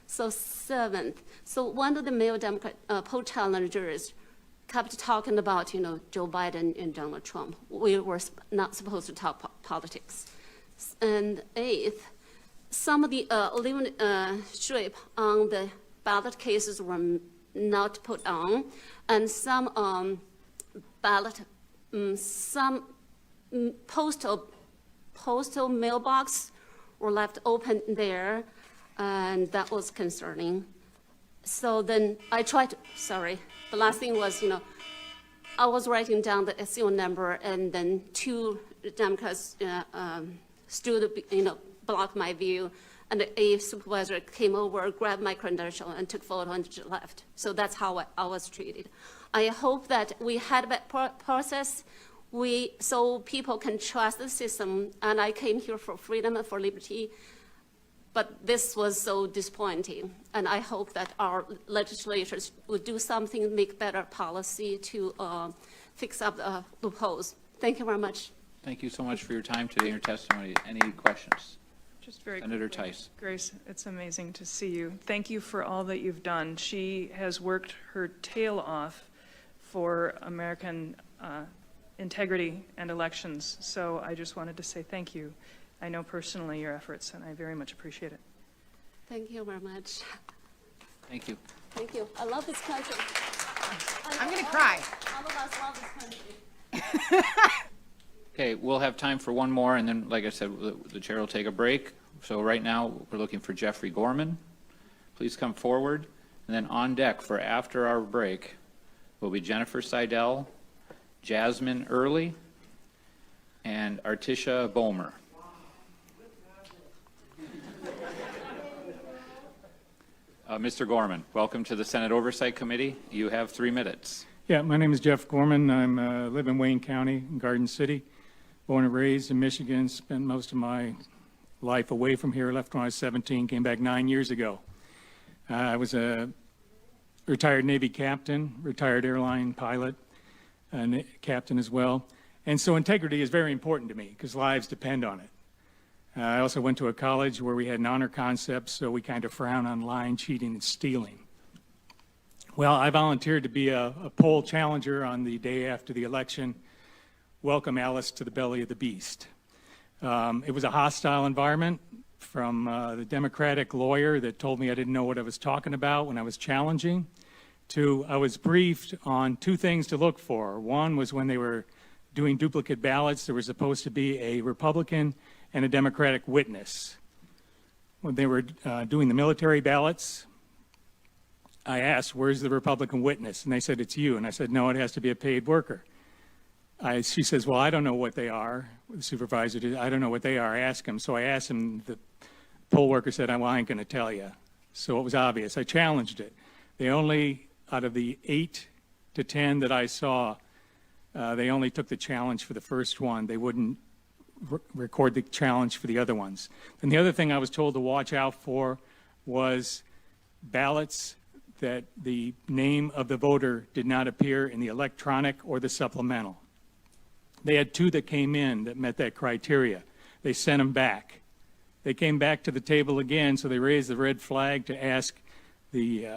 So seventh, so one of the male Democrat poll challengers kept talking about, Joe Biden and Donald Trump. We were not supposed to talk politics. And eighth, some of the limit strip on the ballot cases were not put on, and some some postal mailbox were left open there, and that was concerning. So then I tried to, the last thing was, I was writing down the SEO number, and then 2 Democrats stood, blocked my view, and a supervisor came over, grabbed my credential, and took photo and just left. So that's how I was treated. I hope that we had that process, so people can trust the system, and I came here for freedom and for liberty, but this was so disappointing, and I hope that our legislators would do something, make better policy to fix up the loopholes. Thank you very much. Thank you so much for your time today and your testimony. Any questions? Just very Senator quickly. Tice. Grace, it's amazing to see you. Thank you for all that you've done. She has worked her tail off for American integrity and elections. So I just wanted to say thank you. I know personally your efforts, and I very much appreciate it. Thank you very much. Thank you. Thank you. I love this country. I'm going to cry. All of us love this country. Okay, we'll have time for one more, and then, like I said, the chair will take a break. So right now, we're looking for Jeffrey Gorman. Please come forward. And then on deck for after our break will be Jennifer Seidel, Jasmine Early, and Artisha Bomer. Mr. Gorman, welcome to the Senate Oversight Committee. You have 3 minutes. Yeah, my name is Jeff Gorman. I live in Wayne County, in Garden City. Born and raised in Michigan, spent most of my life away from here, left when I was 17, came back 9 years ago. I was a retired Navy captain, retired airline pilot, and captain as well. And so integrity is very important to me because lives depend on it. I also went to a college where we had an honor concept, so we kind of frown on lying, cheating, and stealing. Well, I volunteered to be a poll challenger on the day after the election. Welcome Alice to the belly of the beast. It was a hostile environment from the Democratic lawyer that told me I didn't know what I was talking about when I was challenging, to I was briefed on 2 things to look for. One was when they were doing duplicate ballots, there was supposed to be a Republican and a Democratic witness. When they were doing the military ballots, I asked, where's the Republican witness? And they said, it's you. And I said, no, it has to be a paid worker. She says, well, I don't know what they are. The supervisor did, I don't know what they are. Ask him. So I asked him. The poll worker said, well, I ain't going to tell you. So it was obvious. I challenged it. They only, out of the 8 to 10 that I saw, they only took the challenge for the first one. They wouldn't record the challenge for the other ones. And the other thing I was told to watch out for was ballots that the name of the voter did not appear in the electronic or the supplemental. They had 2 that came in that met that criteria. They sent them back. They came back to the table again, so they raised the red flag to ask the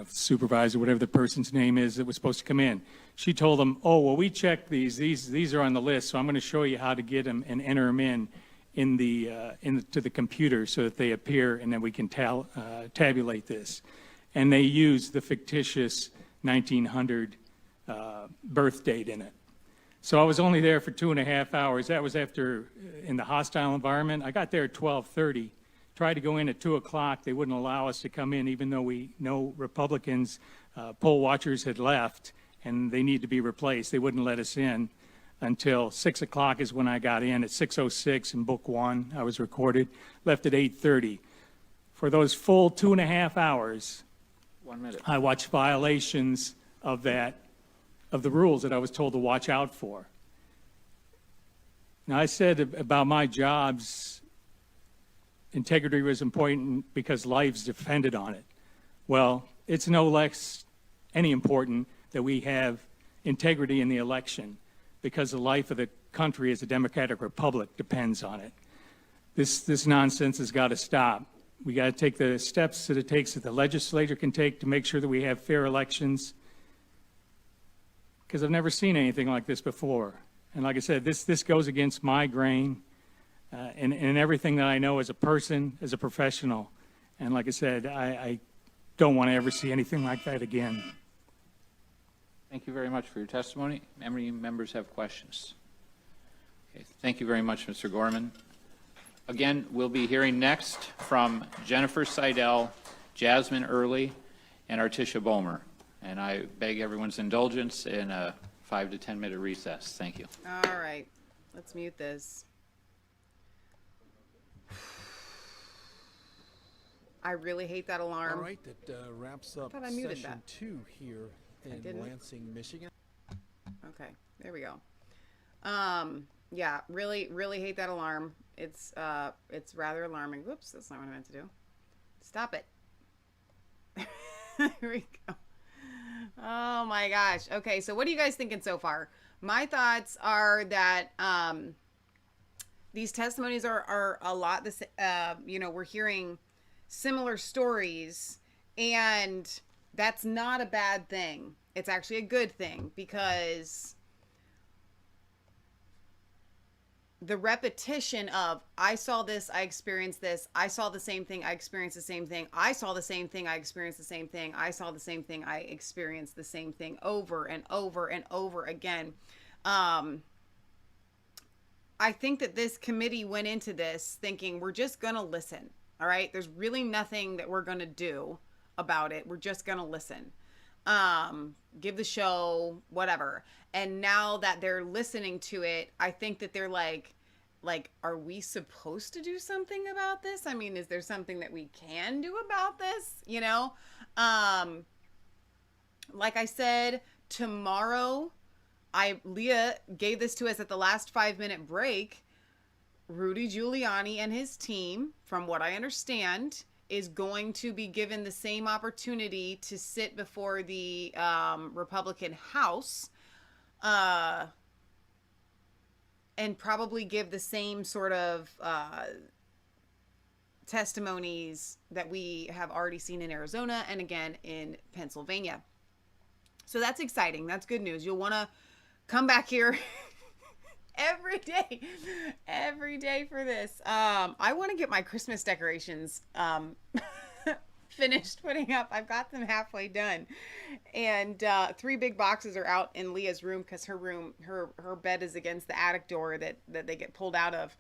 supervisor, whatever the person's name is that was supposed to come in. She told them, oh, well, we checked these. These are on the list, so I'm going to show you how to get them and enter them to the computer so that they appear, and then we can tabulate this. And they used the fictitious 1900 birth date in it. So I was only there for 2.5 hours. That was after, in the hostile environment. I got there at 12:30. Tried to go in at 2 o'clock. They wouldn't allow us to come in, even though we know Republicans, poll watchers had left, and they need to be replaced. They wouldn't let us in until 6 o'clock is when I got in. At 6:06 in Book 1, I was recorded. Left at 8:30. For those full 2.5 hours, 1 minute. I watched violations of the rules that I was told to watch out for. Now, I said about my jobs, integrity was important because lives depended on it. Well, it's no less any important that we have integrity in the election because the life of the country as a democratic republic depends on it. This nonsense has got to stop. We got to take the steps that it takes that the legislature can take to make sure that we have fair elections, because I've never seen anything like this before. And like I said, this goes against my grain and everything that I know as a person, as a professional. And like I said, I don't want to ever see anything like that again. Thank you very much for your testimony. Any members have questions? Okay, thank you very much, Mr. Gorman. Again, we'll be hearing next from Jennifer Seidel, Jasmine Early, and Artisha Bomer. And I beg everyone's indulgence in a 5 to 10 minute recess. Thank you. All right, let's mute this. I really hate that alarm. All right, that wraps up I muted session that. 2 here in Lansing, Michigan. Okay, there we go. Yeah, really hate that alarm. It's rather alarming. Whoops, that's not what I meant to do. Stop it. There we go. Oh my gosh. Okay, so what are you guys thinking so far? My thoughts are that these testimonies are a lot the same. We're hearing similar stories, and that's not a bad thing. It's actually a good thing, because the repetition of, I saw this, I experienced this, I saw the same thing, I experienced the same thing, I saw the same thing, I experienced the same thing, I saw the same thing, I experienced the same thing, over and over and over again. I think that this committee went into this thinking, we're just going to listen. All right. There's really nothing that we're going to do about it. We're just going to listen. Give the show, whatever. And now that they're listening to it, I think that they're like, are we supposed to do something about this? I mean, is there something that we can do about this? Like I said, tomorrow, Leah gave this to us at the last 5-minute break. Rudy Giuliani and his team, from what I understand, is going to be given the same opportunity to sit before the Republican House and probably give the same sort of testimonies that we have already seen in Arizona and again in Pennsylvania. So that's exciting. That's good news. You'll want to come back here every day for this. I want to get my Christmas decorations finished putting up. I've got them halfway done. And 3 big boxes are out in Leah's room because her bed is against the attic door that they get pulled out of.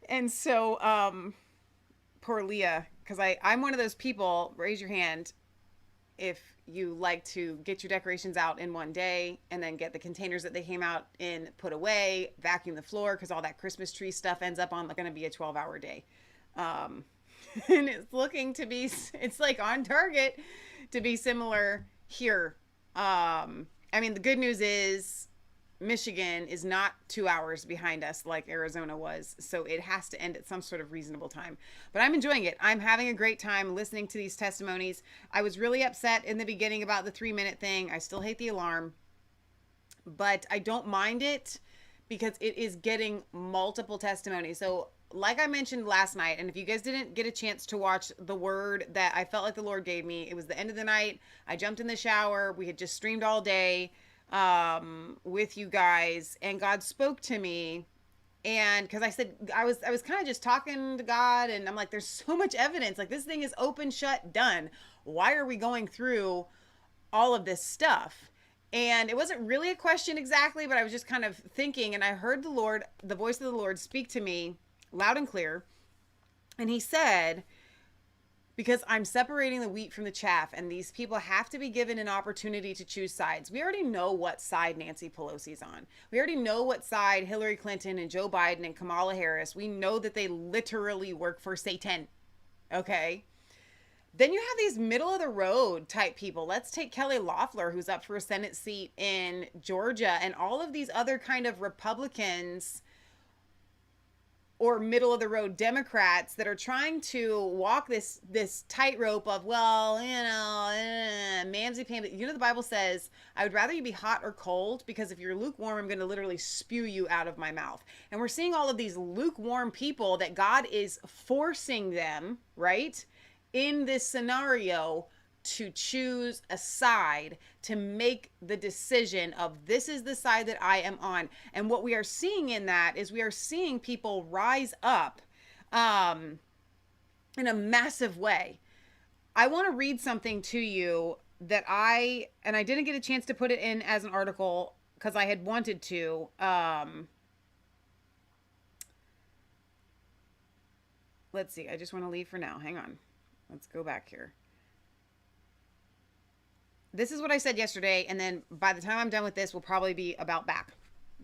And so, poor Leah, because I'm one of those people, raise your hand if you like to get your decorations out in one day and then get the containers that they came out in put away, vacuum the floor, because all that Christmas tree stuff ends up on going to be a 12-hour day. And it's looking to be, it's like on target to be similar here. I mean, the good news is Michigan is not 2 hours behind us like Arizona was, so it has to end at some sort of reasonable time. But I'm enjoying it. I'm having a great time listening to these testimonies. I was really upset in the beginning about the 3-minute thing. I still hate the alarm, but I don't mind it because it is getting multiple testimonies. So like I mentioned last night, and if you guys didn't get a chance to watch the word that I felt like the Lord gave me, it was the end of the night. I jumped in the shower. We had just streamed all day with you guys, and God spoke to me. And because I said, I was kind of just talking to God, and I'm like, there's so much evidence, like this thing is open, shut, done. Why are we going through all of this stuff? And it wasn't really a question exactly, but I was just kind of thinking, and I heard the voice of the Lord speak to me loud and clear. And he said, because I'm separating the wheat from the chaff, and these people have to be given an opportunity to choose sides. We already know what side Nancy Pelosi's on. We already know what side Hillary Clinton and Joe Biden and Kamala Harris, we know that they literally work for Satan. Okay? Then you have these middle of the road type people. Let's take Kelly Loeffler, who's up for a Senate seat in Georgia, and all of these other kind of Republicans or middle of the road Democrats that are trying to walk this tightrope of, well, you know, mamsy-pamsy. You know, the Bible says, I would rather you be hot or cold, because if you're lukewarm, I'm going to literally spew you out of my mouth. And we're seeing all of these lukewarm people that God is forcing them, right, in this scenario to choose a side, to make the decision of this is the side that I am on. And what we are seeing in that is we are seeing people rise up in a massive way. I want to read something to you that I didn't get a chance to put it in as an article because I had wanted to. Let's see. I just want to leave for now. Hang on. Let's go back here. This is what I said yesterday, and then by the time I'm done with this, we'll probably be about back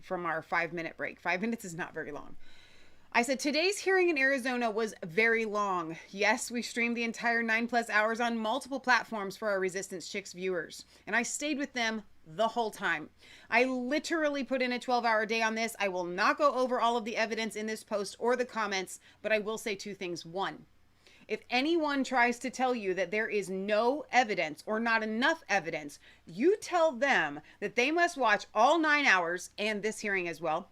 from our 5-minute break. 5 minutes is not very long. I said, today's hearing in Arizona was very long. Yes, we streamed the entire 9+ hours on multiple platforms for our Resistance Chicks viewers, and I stayed with them the whole time. I literally put in a 12-hour day on this. I will not go over all of the evidence in this post or the comments, but I will say 2 things. 1, if anyone tries to tell you that there is no evidence or not enough evidence, you tell them that they must watch all 9 hours and this hearing as well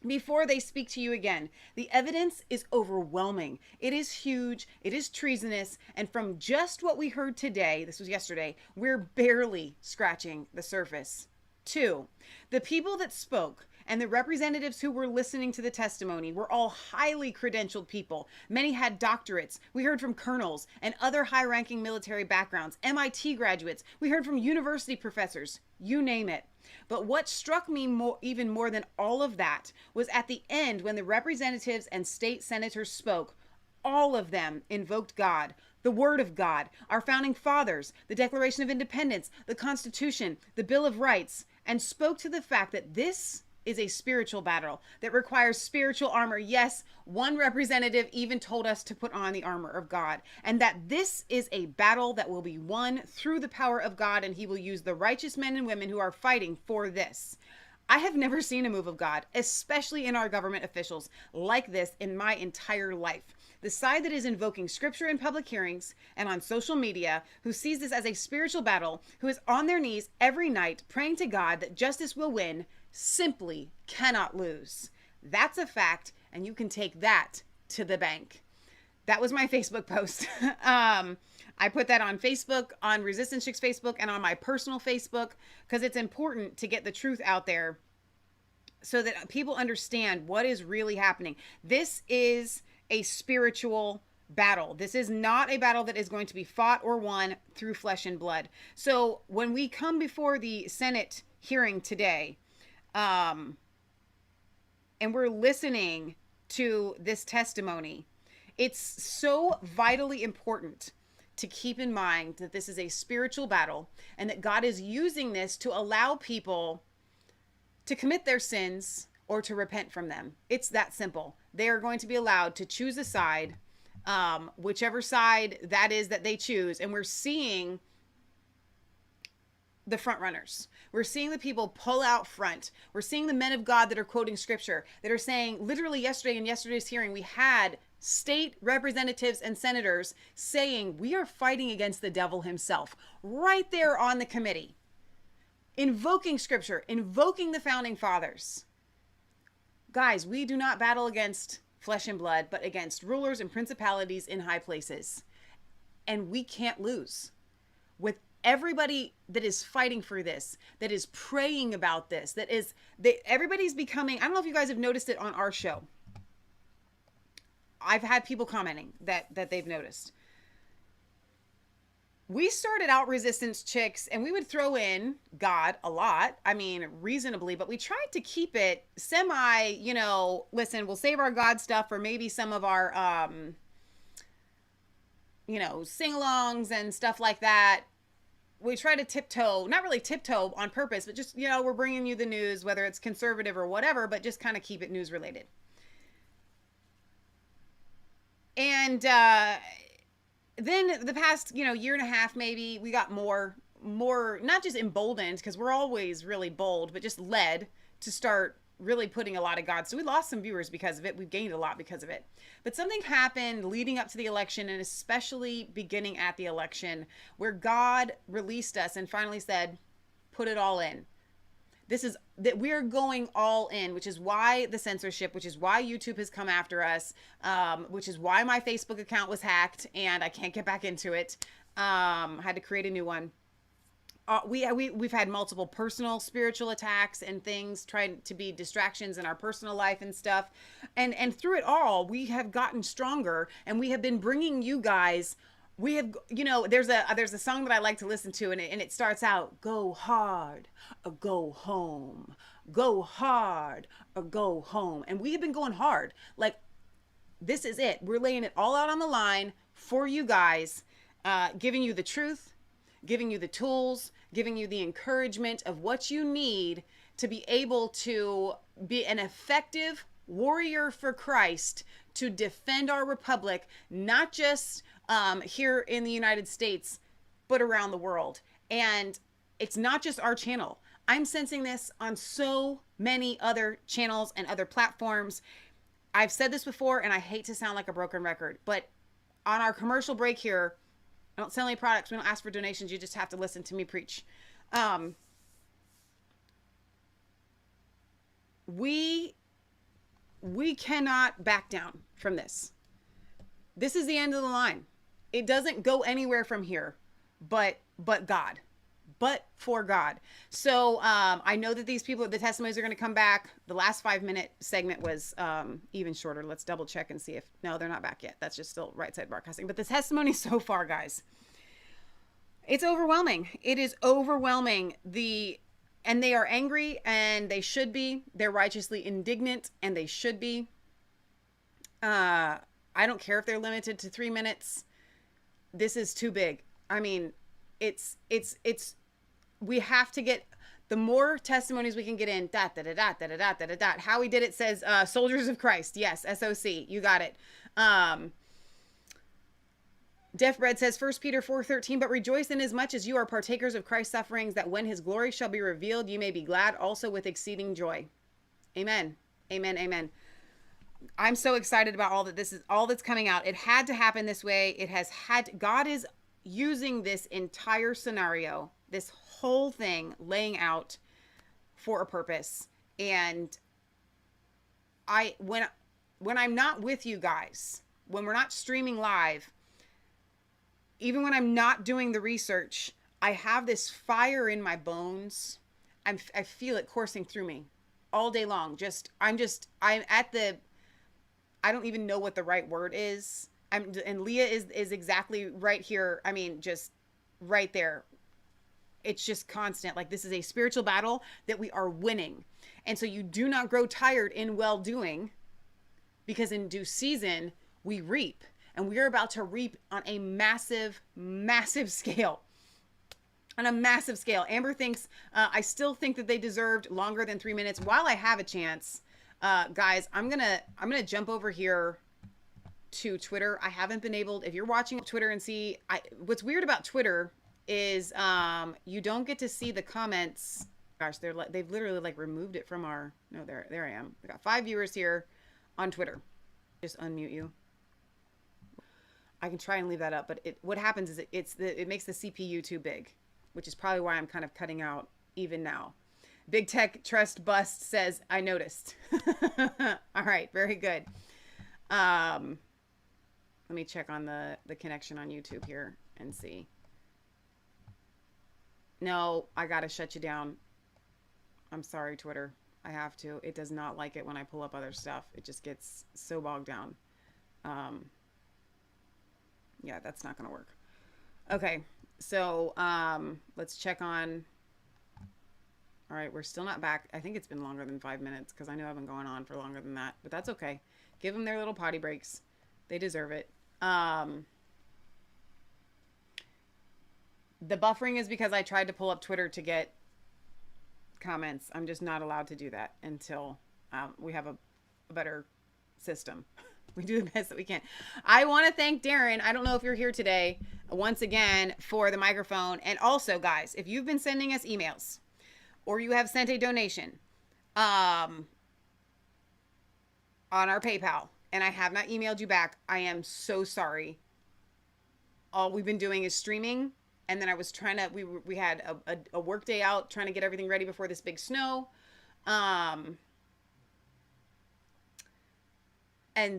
before they speak to you again. The evidence is overwhelming. It is huge. It is treasonous. And from just what we heard today, this was yesterday, we're barely scratching the surface. 2, the people that spoke and the representatives who were listening to the testimony were all highly credentialed people. Many had doctorates. We heard from colonels and other high-ranking military backgrounds, MIT graduates. We heard from university professors, you name it. But what struck me even more than all of that was at the end when the representatives and state senators spoke, all of them invoked God, the Word of God, our founding fathers, the Declaration of Independence, the Constitution, the Bill of Rights, and spoke to the fact that this is a spiritual battle that requires spiritual armor. Yes, one representative even told us to put on the armor of God, and that this is a battle that will be won through the power of God, and he will use the righteous men and women who are fighting for this. I have never seen a move of God, especially in our government officials, like this in my entire life. The side that is invoking scripture in public hearings and on social media, who sees this as a spiritual battle, who is on their knees every night praying to God that justice will win, simply cannot lose. That's a fact, and you can take that to the bank. That was my Facebook post. I put that on Facebook, on Resistance Chicks Facebook, and on my personal Facebook, because it's important to get the truth out there so that people understand what is really happening. This is a spiritual battle. This is not a battle that is going to be fought or won through flesh and blood. So when we come before the Senate hearing today, and we're listening to this testimony, it's so vitally important to keep in mind that this is a spiritual battle and that God is using this to allow people to commit their sins or to repent from them. It's that simple. They are going to be allowed to choose a side, whichever side that is that they choose. And we're seeing the front runners. We're seeing the people pull out front. We're seeing the men of God that are quoting scripture, that are saying, literally yesterday in yesterday's hearing, we had state representatives and senators saying, we are fighting against the devil himself, right there on the committee, invoking scripture, invoking the founding fathers. Guys, we do not battle against flesh and blood, but against rulers and principalities in high places. And we can't lose. With everybody that is fighting for this, that is praying about this, everybody's becoming, I don't know if you guys have noticed it on our show. I've had people commenting that they've noticed. We started out Resistance Chicks and we would throw in God a lot. I mean, reasonably, but we tried to keep it semi, listen, we'll save our God stuff or maybe some of our, sing-alongs and stuff like that. We try to tiptoe, not really tiptoe on purpose, but just, we're bringing you the news, whether it's conservative or whatever, but just kind of keep it news related. And then the past, year and a half, maybe, we got more, not just emboldened, because we're always really bold, but just led to start really putting a lot of God. So we lost some viewers because of it. We've gained a lot because of it. But something happened leading up to the election, and especially beginning at the election, where God released us and finally said, put it all in. This is that we're going all in, which is why the censorship, which is why YouTube has come after us, which is why my Facebook account was hacked and I can't get back into it. Had to create a new one. We've had multiple personal spiritual attacks and things trying to be distractions in our personal life and stuff. And through it all, we have gotten stronger and we have been bringing you guys. We have, there's a song that I like to listen to, and it starts out, go hard or go home, go hard or go home. And we have been going hard. Like, this is it. We're laying it all out on the line for you guys, giving you the truth, giving you the tools, giving you the encouragement of what you need to be able to be an effective warrior for Christ to defend our republic, not just here in the United States, but around the world. And it's not just our channel. I'm sensing this on so many other channels and other platforms. I've said this before, and I hate to sound like a broken record, but on our commercial break here, I don't sell any products. We don't ask for donations. You just have to listen to me preach. We cannot back down from this. This is the end of the line. It doesn't go anywhere from here, but God, but for God. So I know that these people, the testimonies are going to come back. The last 5-minute segment was even shorter. Let's double check and see if, no, they're not back yet. That's just still Right Side Broadcasting. But the testimony so far, guys, it's overwhelming. It is overwhelming. And they are angry, and they should be. They're righteously indignant, and they should be. I don't care if they're limited to 3 minutes. This is too big. I mean, we have to get, the more testimonies we can get in, Howie did it says, Soldiers of Christ. Yes, SOC. You got it. Deaf Bread says 1 Peter 4:13, but rejoice in as much as you are partakers of Christ's sufferings, that when his glory shall be revealed, you may be glad also with exceeding joy. Amen. Amen. Amen. I'm so excited about all that's coming out. It had to happen this way. God is using this entire scenario, this whole thing laying out for a purpose. And when I'm not with you guys, when we're not streaming live, even when I'm not doing the research, I have this fire in my bones. I feel it coursing through me all day long. I don't even know what the right word is. and Leah is exactly right here. I mean, just right there. It's just constant. Like, this is a spiritual battle that we are winning. And so you do not grow tired in well-doing, because in due season we reap, and we are about to reap on a massive, massive scale. On a massive scale. Amber thinks, I still think that they deserved longer than 3 minutes. While I have a chance, guys, I'm gonna jump over here to Twitter. I haven't been able, if you're watching Twitter and see, what's weird about Twitter is you don't get to see the comments. Gosh, they've literally like removed it from our, no, there I am. I got 5 viewers here on Twitter. Just unmute you. I can try and leave that up, but what happens is it makes the CPU too big, which is probably why I'm kind of cutting out even now. Big Tech Trust Bust says, I noticed. All right, very good. Let me check on the connection on YouTube here and see. No, I gotta shut you down. I'm sorry, Twitter. I have to. It does not like it when I pull up other stuff. It just gets so bogged down. Yeah, that's not gonna work. Okay, so let's check on. All right, we're still not back. I think it's been longer than 5 minutes because I know I've been going on for longer than that, but that's okay. Give them their little potty breaks. They deserve it. The buffering is because I tried to pull up Twitter to get comments. I'm just not allowed to do that until we have a better system. We do the best that we can. I want to thank Darren. I don't know if you're here today, once again, for the microphone. And also, guys, if you've been sending us emails or you have sent a donation on our PayPal and I have not emailed you back, I am so sorry. All we've been doing is streaming. And then I was trying to, we had a work day out trying to get everything ready before this big snow. And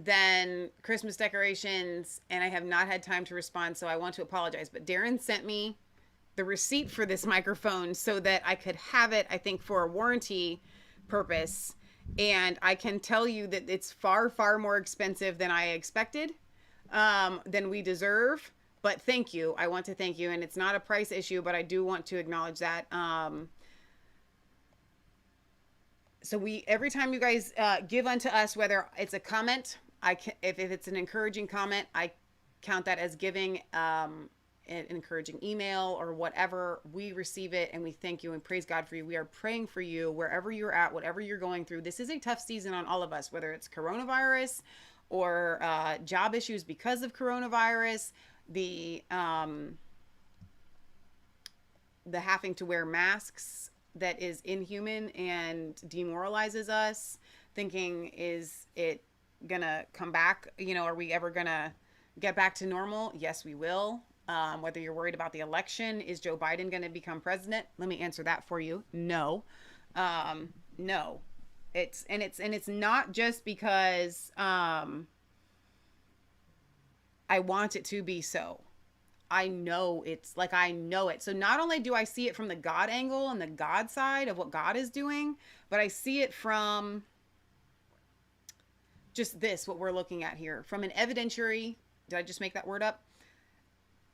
then Christmas decorations, and I have not had time to respond, so I want to apologize. But Darren sent me the receipt for this microphone so that I could have it, I think, for a warranty purpose. And I can tell you that it's far, far more expensive than I expected, than we deserve. But thank you. I want to thank you. And it's not a price issue, but I do want to acknowledge that. So every time you guys give unto us, whether it's a comment, if it's an encouraging comment, I count that as giving, an encouraging email or whatever. We receive it and we thank you and praise God for you. We are praying for you wherever you're at, whatever you're going through. This is a tough season on all of us, whether it's coronavirus or job issues because of coronavirus, the having to wear masks that is inhuman and demoralizes us, thinking, is it gonna come back? You know, are we ever gonna get back to normal? Yes, we will. Whether you're worried about the election, is Joe Biden gonna become president? Let me answer that for you. No. No. It's not just because I want it to be so. I know it's like, I know it. So not only do I see it from the God angle and the God side of what God is doing, but I see it from just what we're looking at here, from an evidentiary, did I just make that word up?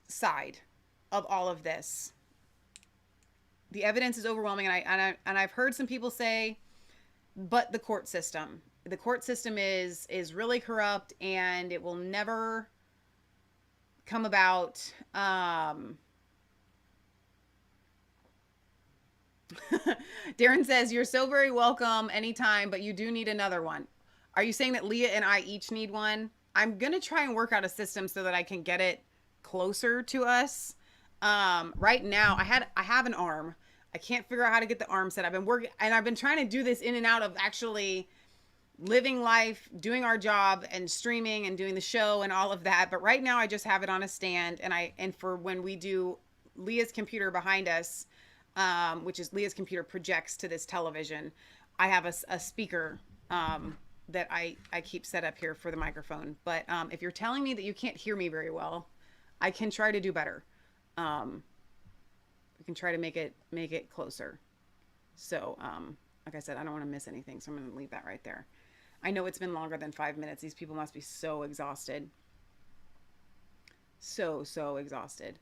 Side of all of this. The evidence is overwhelming. And I've heard some people say, but the court system is really corrupt and it will never come about. Darren says, you're so very welcome anytime, but you do need another one. Are you saying that Leah and I each need one? I'm going to try and work out a system so that I can get it closer to us. Right now I have an arm. I can't figure out how to get the arm set. I've been working and I've been trying to do this in and out of actually living life, doing our job and streaming and doing the show and all of that. But right now I just have it on a stand, and for when we do Leah's computer behind us, which is Leah's computer projects to this television, I have a speaker that I keep set up here for the microphone. But if you're telling me that you can't hear me very well, I can try to do better. We can try to make it closer. So like I said, I don't want to miss anything, so I'm going to leave that right there. I know it's been longer than 5 minutes. These people must be so exhausted. so exhausted.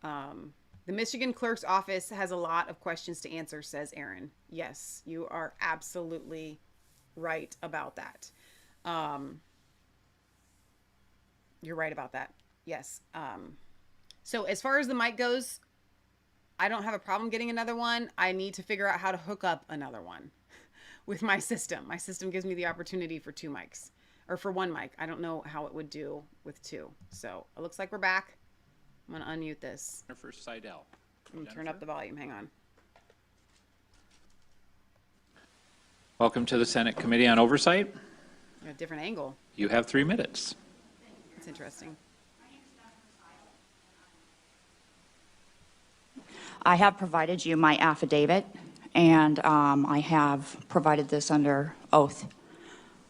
The Michigan Clerk's Office has a lot of questions to answer, says Aaron. Yes, you are absolutely right about that. You're right about that. Yes. So as far as the mic goes, I don't have a problem getting another one. I need to figure out how to hook up another one with my system. My system gives me the opportunity for 2 mics, or for 1 mic. I don't know how it would do with 2. So it looks like we're back. I'm going to unmute this. For Seidel. I'm going to turn up the volume. Hang on. Welcome to the Senate Committee on Oversight. A different angle. You have 3 minutes. That's interesting. I have provided you my affidavit, and I have provided this under oath.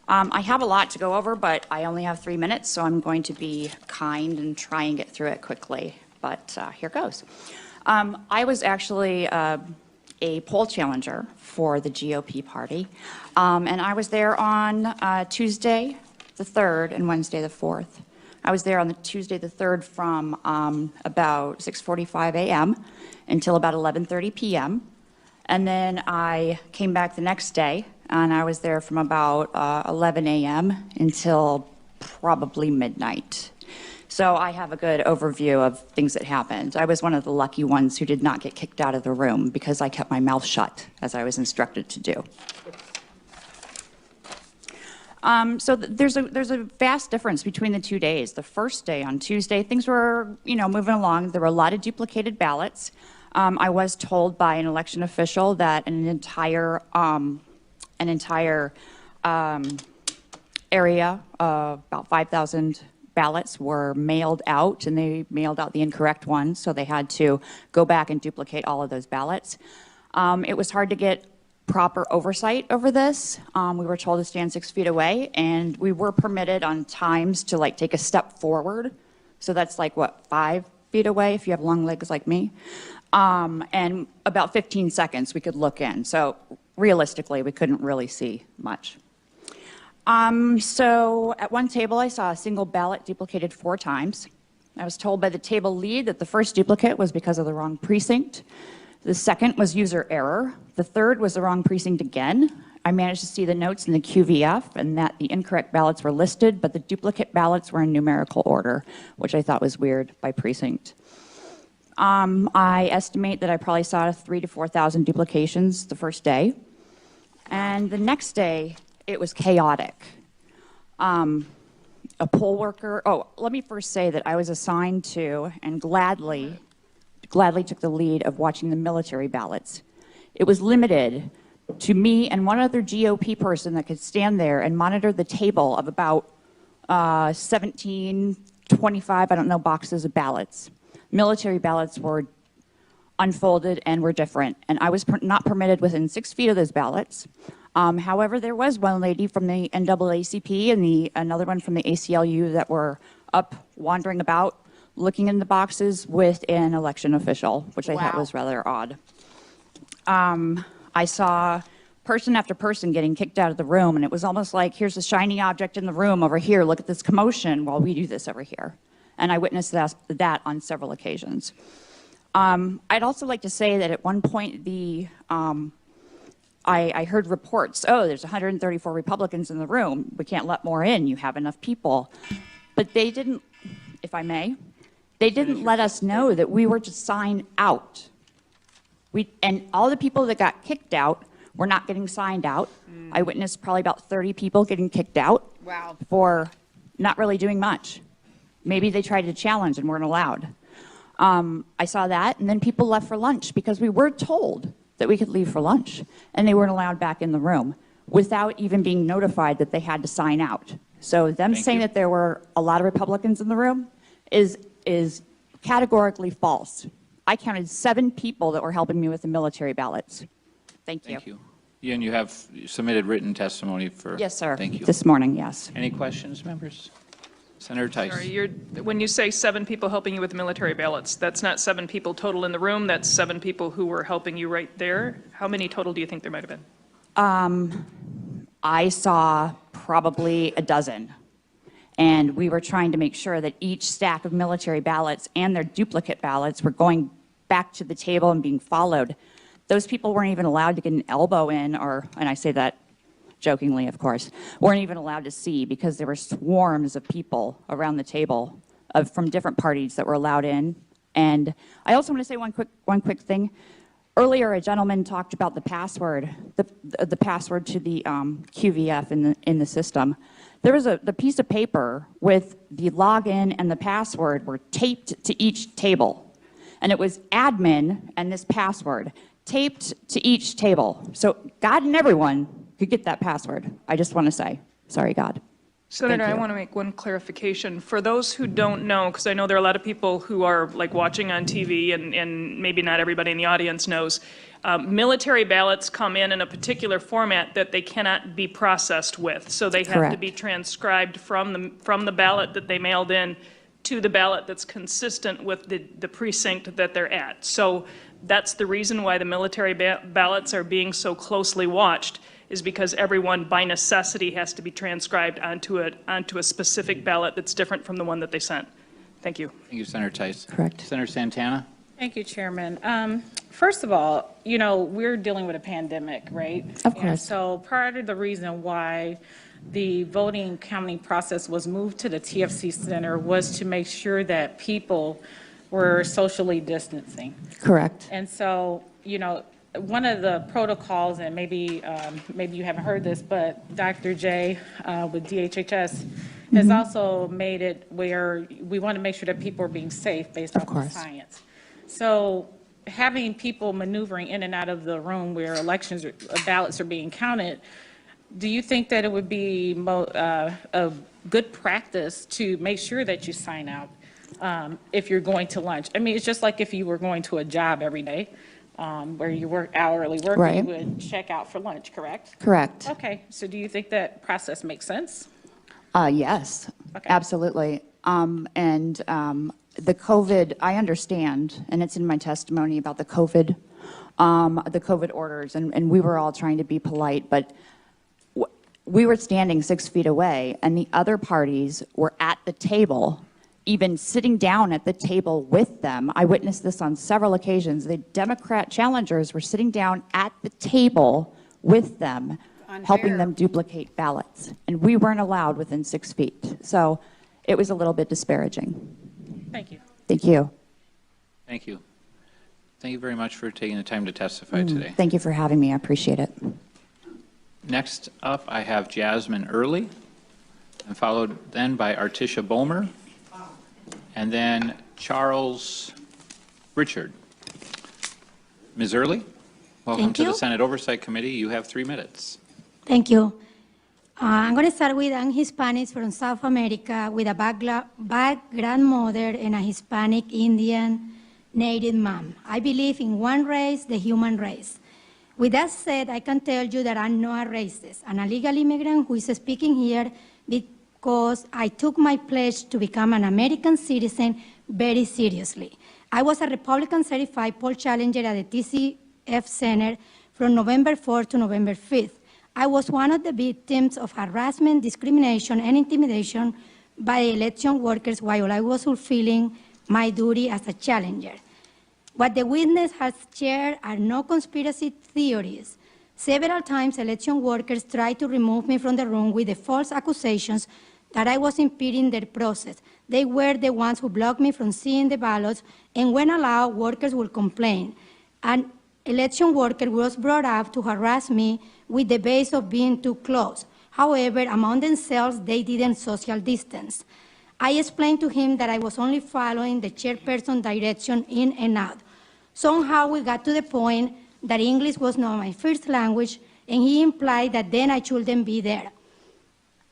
I have a lot to go over, but I only have 3 minutes, so I'm going to be kind and try and get through it quickly. But here goes. I was actually a poll challenger for the GOP party, and I was there on Tuesday the 3rd and Wednesday the 4th. I was there on the Tuesday the 3rd from about 6:45 a.m. until about 11:30 p.m. And then I came back the next day, and I was there from about 11 a.m. until probably midnight. So I have a good overview of things that happened. I was one of the lucky ones who did not get kicked out of the room because I kept my mouth shut, as I was instructed to do. So there's a vast difference between the 2 days. The first day, on Tuesday, things were, moving along. There were a lot of duplicated ballots. I was told by an election official that an entire area of about 5,000 ballots were mailed out, and they mailed out the incorrect ones, so they had to go back and duplicate all of those ballots. It was hard to get proper oversight over this. We were told to stand 6 feet away, and we were permitted on times to take a step forward. So that's 5 feet away if you have long legs like me. And about 15 seconds we could look in. So realistically, we couldn't really see much. So at one table, I saw a single ballot duplicated 4 times. I was told by the table lead that the first duplicate was because of the wrong precinct. The second was user error. The third was the wrong precinct again. I managed to see the notes in the QVF and that the incorrect ballots were listed, but the duplicate ballots were in numerical order, which I thought was weird by precinct. I estimate that I probably saw 3,000 to 4,000 duplications the first day. And the next day, it was chaotic. A poll worker, let me first say that I was assigned to and gladly took the lead of watching the military ballots. It was limited to me and one other GOP person that could stand there and monitor the table of about 17, 25, I don't know, boxes of ballots. Military ballots were unfolded and were different, and I was not permitted within 6 feet of those ballots. However, there was one lady from the NAACP and another one from the ACLU that were up wandering about, looking in the boxes with an election official, which I thought was rather odd. I saw person after person getting kicked out of the room, and it was almost like, here's a shiny object in the room over here, look at this commotion while we do this over here. And I witnessed that on several occasions. I'd also like to say that at one point I heard reports, there's 134 Republicans in the room, we can't let more in, you have enough people. But they didn't, if I may, they didn't let us know that we were to sign out. And all the people that got kicked out were not getting signed out. I witnessed probably about 30 people getting kicked out for not really doing much. Maybe they tried to challenge and weren't allowed. I saw that, and then people left for lunch because we were told that we could leave for lunch, and they weren't allowed back in the room without even being notified that they had to sign out. So them saying that there were a lot of Republicans in the room is categorically false. I counted 7 people that were helping me with the military ballots. Thank you. Thank you. And you have submitted written testimony for... Yes, sir. Thank you. This morning, yes. Any questions, members? Senator Tice. Sorry, when you say 7 people helping you with the military ballots, that's not 7 people total in the room, that's 7 people who were helping you right there. How many total do you think there might have been? I saw probably a dozen. And we were trying to make sure that each stack of military ballots and their duplicate ballots were going back to the table and being followed. Those people weren't even allowed to get an elbow in, or, and I say that jokingly, of course, weren't even allowed to see because there were swarms of people around the table from different parties that were allowed in. And I also want to say one quick thing. Earlier, a gentleman talked about the password, the password to the QVF in the system. There was the piece of paper with the login and the password were taped to each table. And it was admin and this password taped to each table. So God and everyone could get that password. I just want to say, sorry, God. Senator, I want to make one clarification. For those who don't know, because I know there are a lot of people who are like watching on TV and maybe not everybody in the audience knows, military ballots come in a particular format that they cannot be processed with. So they have to be transcribed from the ballot that they mailed in to the ballot that's consistent with the precinct that they're at. So that's the reason why the military ballots are being so closely watched, is because everyone by necessity has to be transcribed onto a specific ballot that's different from the one that they sent. Thank you. Thank you, Senator Tice. Correct. Senator Santana? Thank you, Chairman. First of all, we're dealing with a pandemic, right? Of course. And so part of the reason why the voting counting process was moved to the TFC Center was to make sure that people were socially distancing. Correct. And so, one of the protocols, and maybe you haven't heard this, but Dr. J with DHHS has also made it where we want to make sure that people are being safe based off of science. So having people maneuvering in and out of the room where ballots are being counted, do you think that it would be a good practice to make sure that you sign out if you're going to lunch? I mean, it's just like if you were going to a job every day. Where you work hourly work, right. You would check out for lunch, correct? Correct. Okay, so do you think that process makes sense? Yes, absolutely. The COVID, I understand, and it's in my testimony about the COVID orders, and we were all trying to be polite, but we were standing 6 feet away, and the other parties were at the table, even sitting down at the table with them. I witnessed this on several occasions. The Democrat challengers were sitting down at the table with them, helping them duplicate ballots. And we weren't allowed within 6 feet. So it was a little bit disparaging. Thank you. Thank you. Thank you. Thank you very much for taking the time to testify today. Thank you for having me. I appreciate it. Next up, I have Jasmine Early, and followed then by Artisha Bomer, and then Charles Richard. Ms. Early, welcome to the Senate Oversight Committee. You have 3 minutes. Thank you. I'm going to start with an Hispanic from South America with a black grandmother and a Hispanic Indian native mom. I believe in one race, the human race. With that said, I can tell you that I'm not a racist. I'm a legal immigrant who is speaking here because I took my pledge to become an American citizen very seriously. I was a Republican certified poll challenger at the TCF Center from November 4th to November 5th. I was one of the victims of harassment, discrimination, and intimidation by election workers while I was fulfilling my duty as a challenger. What the witness has shared are no conspiracy theories. Several times, election workers tried to remove me from the room with the false accusations that I was impeding their process. They were the ones who blocked me from seeing the ballots, and when allowed, workers would complain. An election worker was brought up to harass me with the base of being too close. However, among themselves, they didn't social distance. I explained to him that I was only following the chairperson direction in and out. Somehow we got to the point that English was not my first language, and he implied that then I shouldn't be there.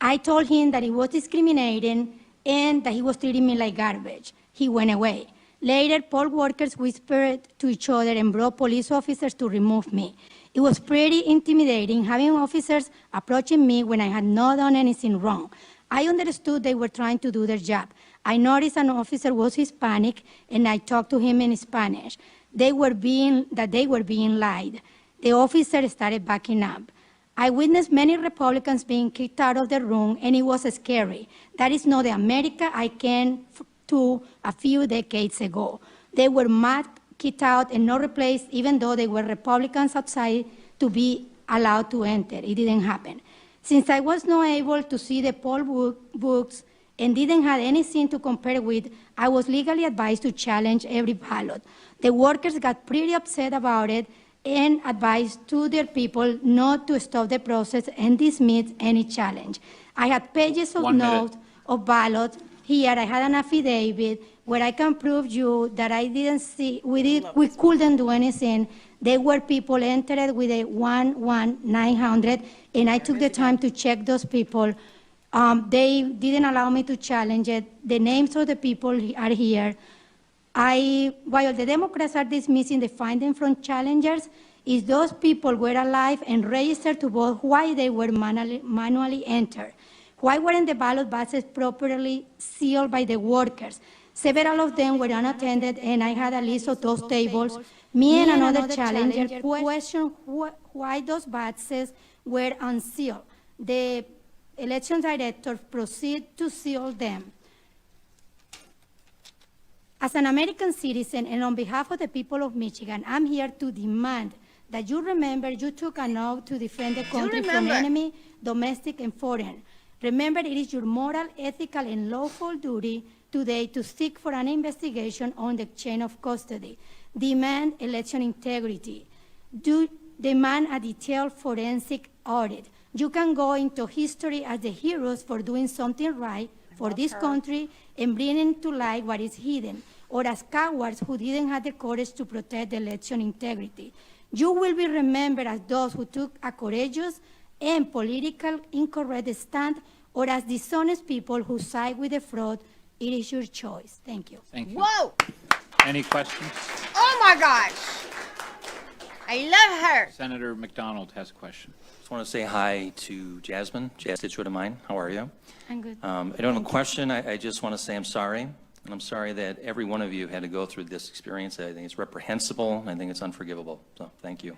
I told him that he was discriminating and that he was treating me like garbage. He went away. Later, poll workers whispered to each other and brought police officers to remove me. It was pretty intimidating having officers approaching me when I had not done anything wrong. I understood they were trying to do their job. I noticed an officer was Hispanic, and I talked to him in Spanish. They were being lied. The officer started backing up. I witnessed many Republicans being kicked out of the room, and it was scary. That is not the America I came to a few decades ago. They were mad, kicked out, and not replaced, even though they were Republicans outside to be allowed to enter. It didn't happen. Since I was not able to see the poll books and didn't have anything to compare with, I was legally advised to challenge every ballot. The workers got pretty upset about it and advised to their people not to stop the process and dismiss any challenge. I had pages of notes of ballots. Here I had an affidavit where I can prove you that I didn't see, we couldn't do anything. There were people entered with a 11900, and I took the time to check those people. They didn't allow me to challenge it. The names of the people are here. While the Democrats are dismissing the finding from challengers, is those people were alive and registered to vote, why they were manually entered? Why weren't the ballot boxes properly sealed by the workers? Several of them were unattended, and I had a list of those tables. Me and another challenger questioned why those boxes were unsealed. The election director proceeded to seal them. As an American citizen and on behalf of the people of Michigan, I'm here to demand that you remember you took an oath to defend the country from enemy, domestic and foreign. Remember, it is your moral, ethical, and lawful duty today to seek for an investigation on the chain of custody. Demand election integrity. Demand a detailed forensic audit. You can go into history as the heroes for doing something right for this country and bringing to light what is hidden, or as cowards who didn't have the courage to protect election integrity. You will be remembered as those who took a courageous and political incorrect stand, or as dishonest people who side with the fraud. It is your choice. Thank you. Thank you. Whoa! Any questions? Oh my gosh! I love her. Senator McDonald has a question. Just want to say hi to Jasmine, constituent of mine. How are you? I'm good. I don't have a question. I just want to say I'm sorry. And I'm sorry that every one of you had to go through this experience. I think it's reprehensible, and I think it's unforgivable. So thank you.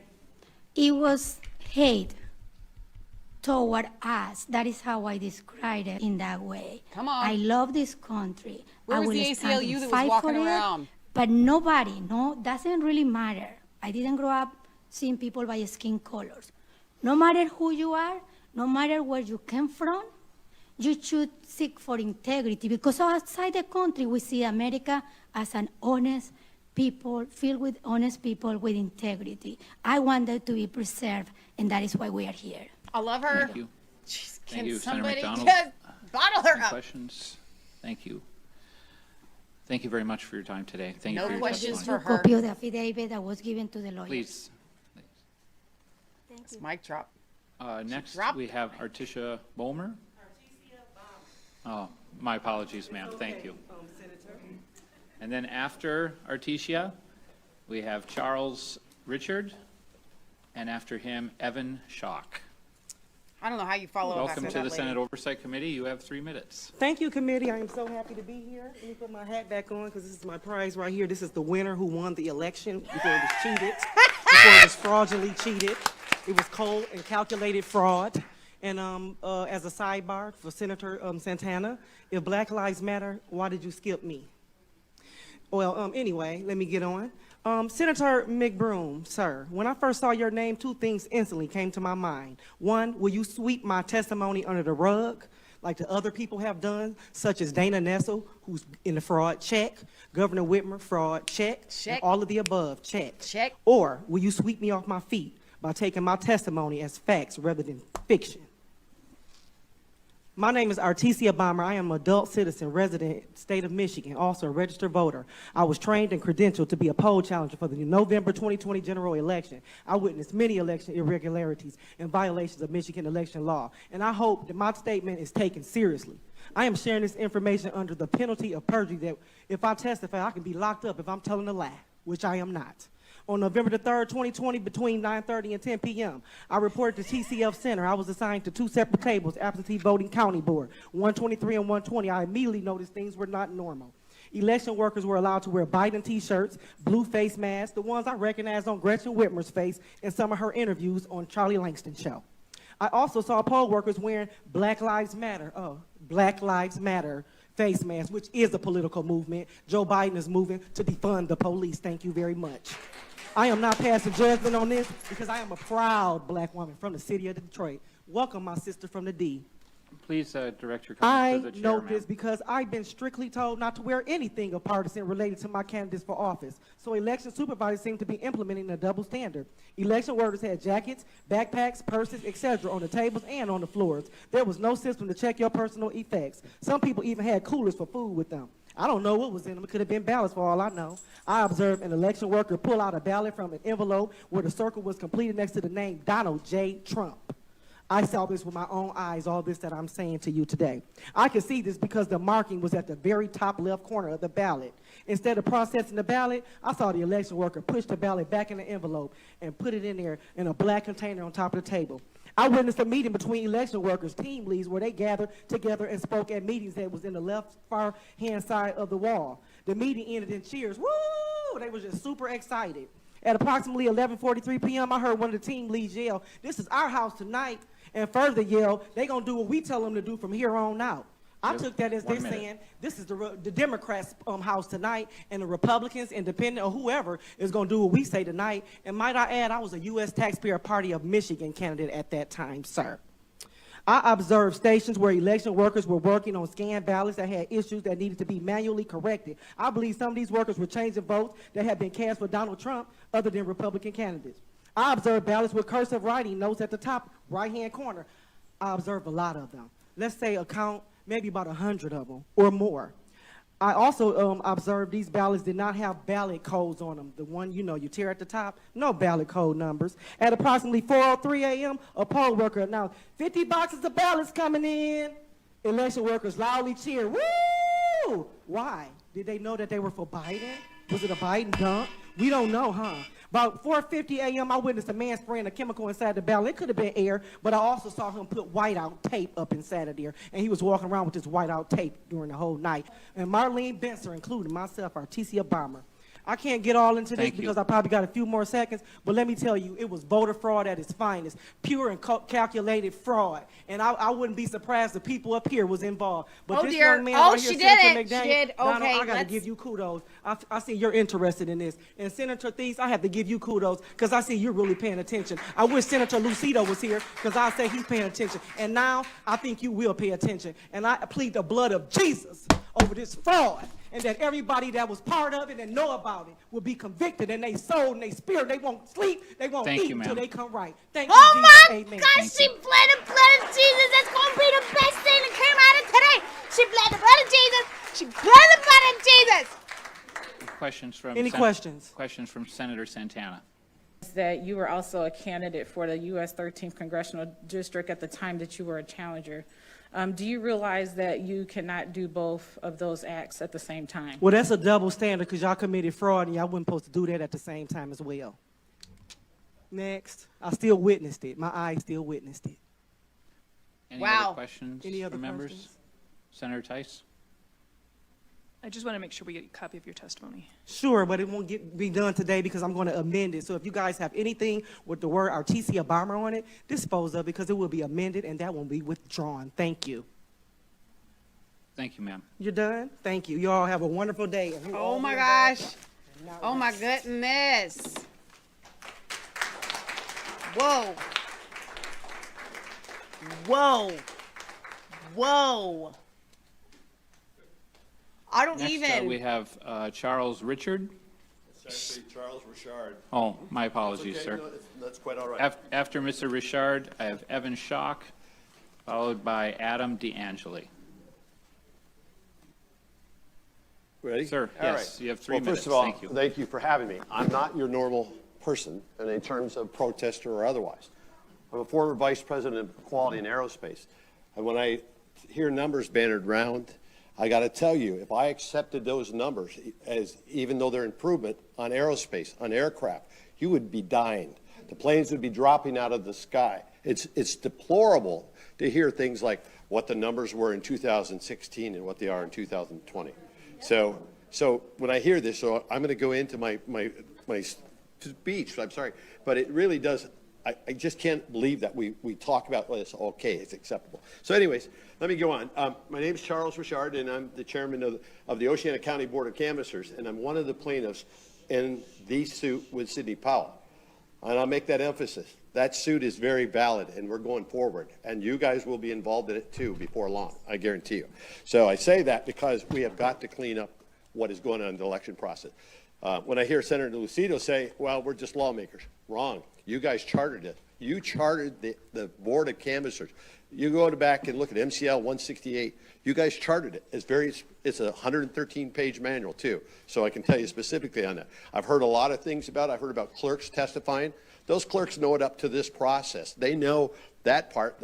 It was hate toward us. That is how I describe it in that way. Come on. I love this country. Where I was will the stand ACLU and that was fight walking for it, around? but nobody, doesn't really matter. I didn't grow up seeing people by skin colors. No matter who you are, no matter where you came from, you should seek for integrity, because outside the country we see America as an honest people, filled with honest people with integrity. I want that to be preserved, and that is why we are here. I love her. Thank you. Jeez, Thank can you, Senator somebody McDonald. just bottle her Any up? questions? Thank you. Thank you very much for your time today. Thank you No for your questions testimony. for her. Copy of the affidavit that was given to the lawyers. Please. It's mic drop. Next, dropped we have Artisha Bolmer. Oh, my apologies, ma'am. Thank you. And then after Artisha, we have Charles Richard, and after him, Evan Schock. I don't know how you follow up Welcome after to that the lady. Senate Oversight Committee. You have 3 minutes. Thank you, committee. I am so happy to be here. Let me put my hat back on because this is my prize right here. This is the winner who won the election before it was cheated, before it was fraudulently cheated. It was cold and calculated fraud. And as a sidebar for Senator Santana, if Black Lives Matter, why did you skip me? Well, anyway, let me get on. Senator McBroom, sir, when I first saw your name, 2 things instantly came to my mind. One, will you sweep my testimony under the rug, like the other people have done, such as Dana Nessel, who's in the fraud, check. Governor Whitmer, fraud, check. Check. And all of the above, check. Check. Or will you sweep me off my feet by taking my testimony as facts rather than fiction? My name is Artesia Bomber. I am an adult citizen, resident, state of Michigan, also a registered voter. I was trained and credentialed to be a poll challenger for the November 2020 general election. I witnessed many election irregularities and violations of Michigan election law, and I hope that my statement is taken seriously. I am sharing this information under the penalty of perjury that if I testify, I can be locked up if I'm telling a lie, which I am not. On November the 3rd, 2020, between 9:30 and 10 p.m., I reported to TCF Center. I was assigned to 2 separate tables, absentee voting county board, 123 and 120. I immediately noticed things were not normal. Election workers were allowed to wear Biden t-shirts, blue face masks, the ones I recognized on Gretchen Whitmer's face in some of her interviews on Charlie Langston's show. I also saw poll workers wearing Black Lives Matter face masks, which is a political movement. Joe Biden is moving to defund the police. Thank you very much. I am not passing judgment on this because I am a proud black woman from the city of Detroit. Welcome, my sister from the D. Please direct your I comments to the chair, know ma'am. this because I've been strictly told not to wear anything of partisan related to my candidates for office. So election supervisors seem to be implementing a double standard. Election workers had jackets, backpacks, purses, etc. on the tables and on the floors. There was no system to check your personal effects. Some people even had coolers for food with them. I don't know what was in them. It could have been ballots for all I know. I observed an election worker pull out a ballot from an envelope where the circle was completed next to the name Donald J. Trump. I saw this with my own eyes, all this that I'm saying to you today. I could see this because the marking was at the very top left corner of the ballot. Instead of processing the ballot, I saw the election worker push the ballot back in the envelope and put it in there in a black container on top of the table. I witnessed a meeting between election workers, team leads, where they gathered together and spoke at meetings that was in the left far-hand side of the wall. The meeting ended in cheers. Woo! They were just super excited. At approximately 11:43 p.m., I heard one of the team leads yell, "This is our house tonight," and further yell, "They gonna do what we tell them to do from here on out." I took that as they're saying, this is the Democrats' house tonight, and the Republicans, independent, or whoever is going to do what we say tonight. And might I add, I was a U.S. Taxpayer Party of Michigan candidate at that time, sir. I observed stations where election workers were working on scanned ballots that had issues that needed to be manually corrected. I believe some of these workers were changing votes that had been cast for Donald Trump other than Republican candidates. I observed ballots with cursive writing notes at the top right-hand corner. I observed a lot of them. Let's say maybe about 100 of them or more. I also observed these ballots did not have ballot codes on them. The one, you tear at the top, no ballot code numbers. At approximately 4:03 a.m., a poll worker announced 50 boxes of ballots coming in. Election workers loudly cheered, woo! Why? Did they know that they were for Biden? Was it a Biden dump? We don't know, huh? About 4:50 a.m., I witnessed a man spraying a chemical inside the ballot. It could have been air, but I also saw him put whiteout tape up inside of there, and he was walking around with this whiteout tape during the whole night. And Marlene Benser, including myself, our TC bomber. I can't get all into this because I probably got a few more seconds, but let me tell you, it was voter fraud at its finest, pure and calculated fraud. And I wouldn't be surprised if people up here was involved. But this young man right here, she Senator did it. McDaniel, She did. Donald, Okay, I got to give you kudos. I see you're interested in this. And Senator Thies, I have to give you kudos because I see you're really paying attention. I wish Senator Lucido was here because I say he's paying attention. And now I think you will pay attention. And I plead the blood of Jesus over this fraud, and that everybody that was part of it and know about it will be convicted, and they soul and they spirit, they won't sleep, they won't eat until they come right. Thank you, Jesus. Amen. God, she bled the blood of Jesus. That's going to be the best thing that came out of today. She bled the blood of Jesus. She bled the blood of Jesus. Questions from Any questions? Questions from Senator Santana. That you were also a candidate for the U.S. 13th Congressional District at the time that you were a challenger. Do you realize that you cannot do both of those acts at the same time? Well, that's a double standard because y'all committed fraud and y'all wasn't supposed to do that at the same time as well. Next. I still witnessed it. My eyes still witnessed it. Any other questions from members? Questions? Senator Tice? I just want to make sure we get a copy of your testimony. Sure, but it won't be done today because I'm going to amend it. So if you guys have anything with the word Artesia Bomber on it, dispose of it because it will be amended and that won't be withdrawn. Thank you. Thank you, ma'am. You're done? Thank you. You all have a wonderful day. Oh my gosh. Oh my goodness. Whoa. Whoa. Whoa. I don't Next, even. we have Charles Richard. It's actually Charles Richard. Oh, my apologies, That's okay. sir. No, that's quite all right. After Mr. Richard, I have Evan Schock, followed by Adam DeAngeli. Ready? Sir, All yes, right. you have 3 minutes. First of all, Thank you. thank you for having me. I'm not your normal person, and in terms of protester or otherwise. I'm a former vice president of quality in aerospace. And when I hear numbers bannered around, I got to tell you, if I accepted those numbers as even though they're improvement on aerospace, on aircraft, you would be dying. The planes would be dropping out of the sky. It's deplorable to hear things like what the numbers were in 2016 and what they are in 2020. So when I hear this, so I'm going to go into my speech. I'm sorry, but it really does I just can't believe that we talk about this, okay, it's acceptable. So anyways, let me go on. My name is Charles Richard, and I'm the chairman of the Oceana County Board of Canvassers, and I'm one of the plaintiffs in the suit with Sidney Powell. And I'll make that emphasis. That suit is very valid, and we're going forward. And you guys will be involved in it too before long, I guarantee you. So I say that because we have got to clean up what is going on in the election process. When I hear Senator Lucido say, well, we're just lawmakers, wrong. You guys chartered it. You chartered the Board of Canvassers. You go back and look at MCL 168. You guys chartered it. It's a 113-page manual too. So I can tell you specifically on that. I've heard a lot of things about it. I've heard about clerks testifying. Those clerks know it up to this process. They know that part.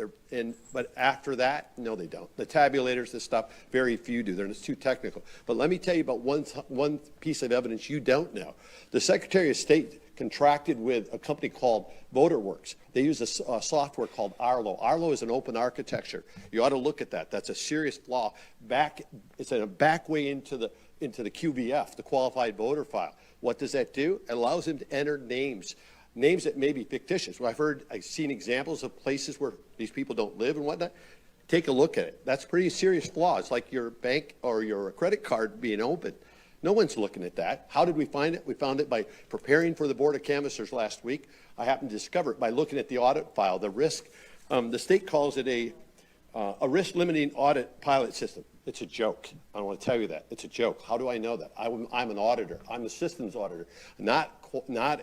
But after that, no, they don't. The tabulators, this stuff, very few do. It's too technical. But let me tell you about one piece of evidence you don't know. The Secretary of State contracted with a company called VoterWorks. They use a software called Arlo. Arlo is an open architecture. You ought to look at that. That's a serious flaw. It's a back way into the QVF, the qualified voter file. What does that do? It allows him to enter names that may be fictitious. Well, I've seen examples of places where these people don't live and whatnot. Take a look at it. That's pretty serious flaw. It's like your bank or your credit card being opened. No one's looking at that. How did we find it? We found it by preparing for the Board of Canvassers last week. I happened to discover it by looking at the audit file, the risk. The state calls it a risk limiting audit pilot system. It's a joke. I don't want to tell you that. It's a joke. How do I know that? I'm an auditor. I'm a systems auditor, not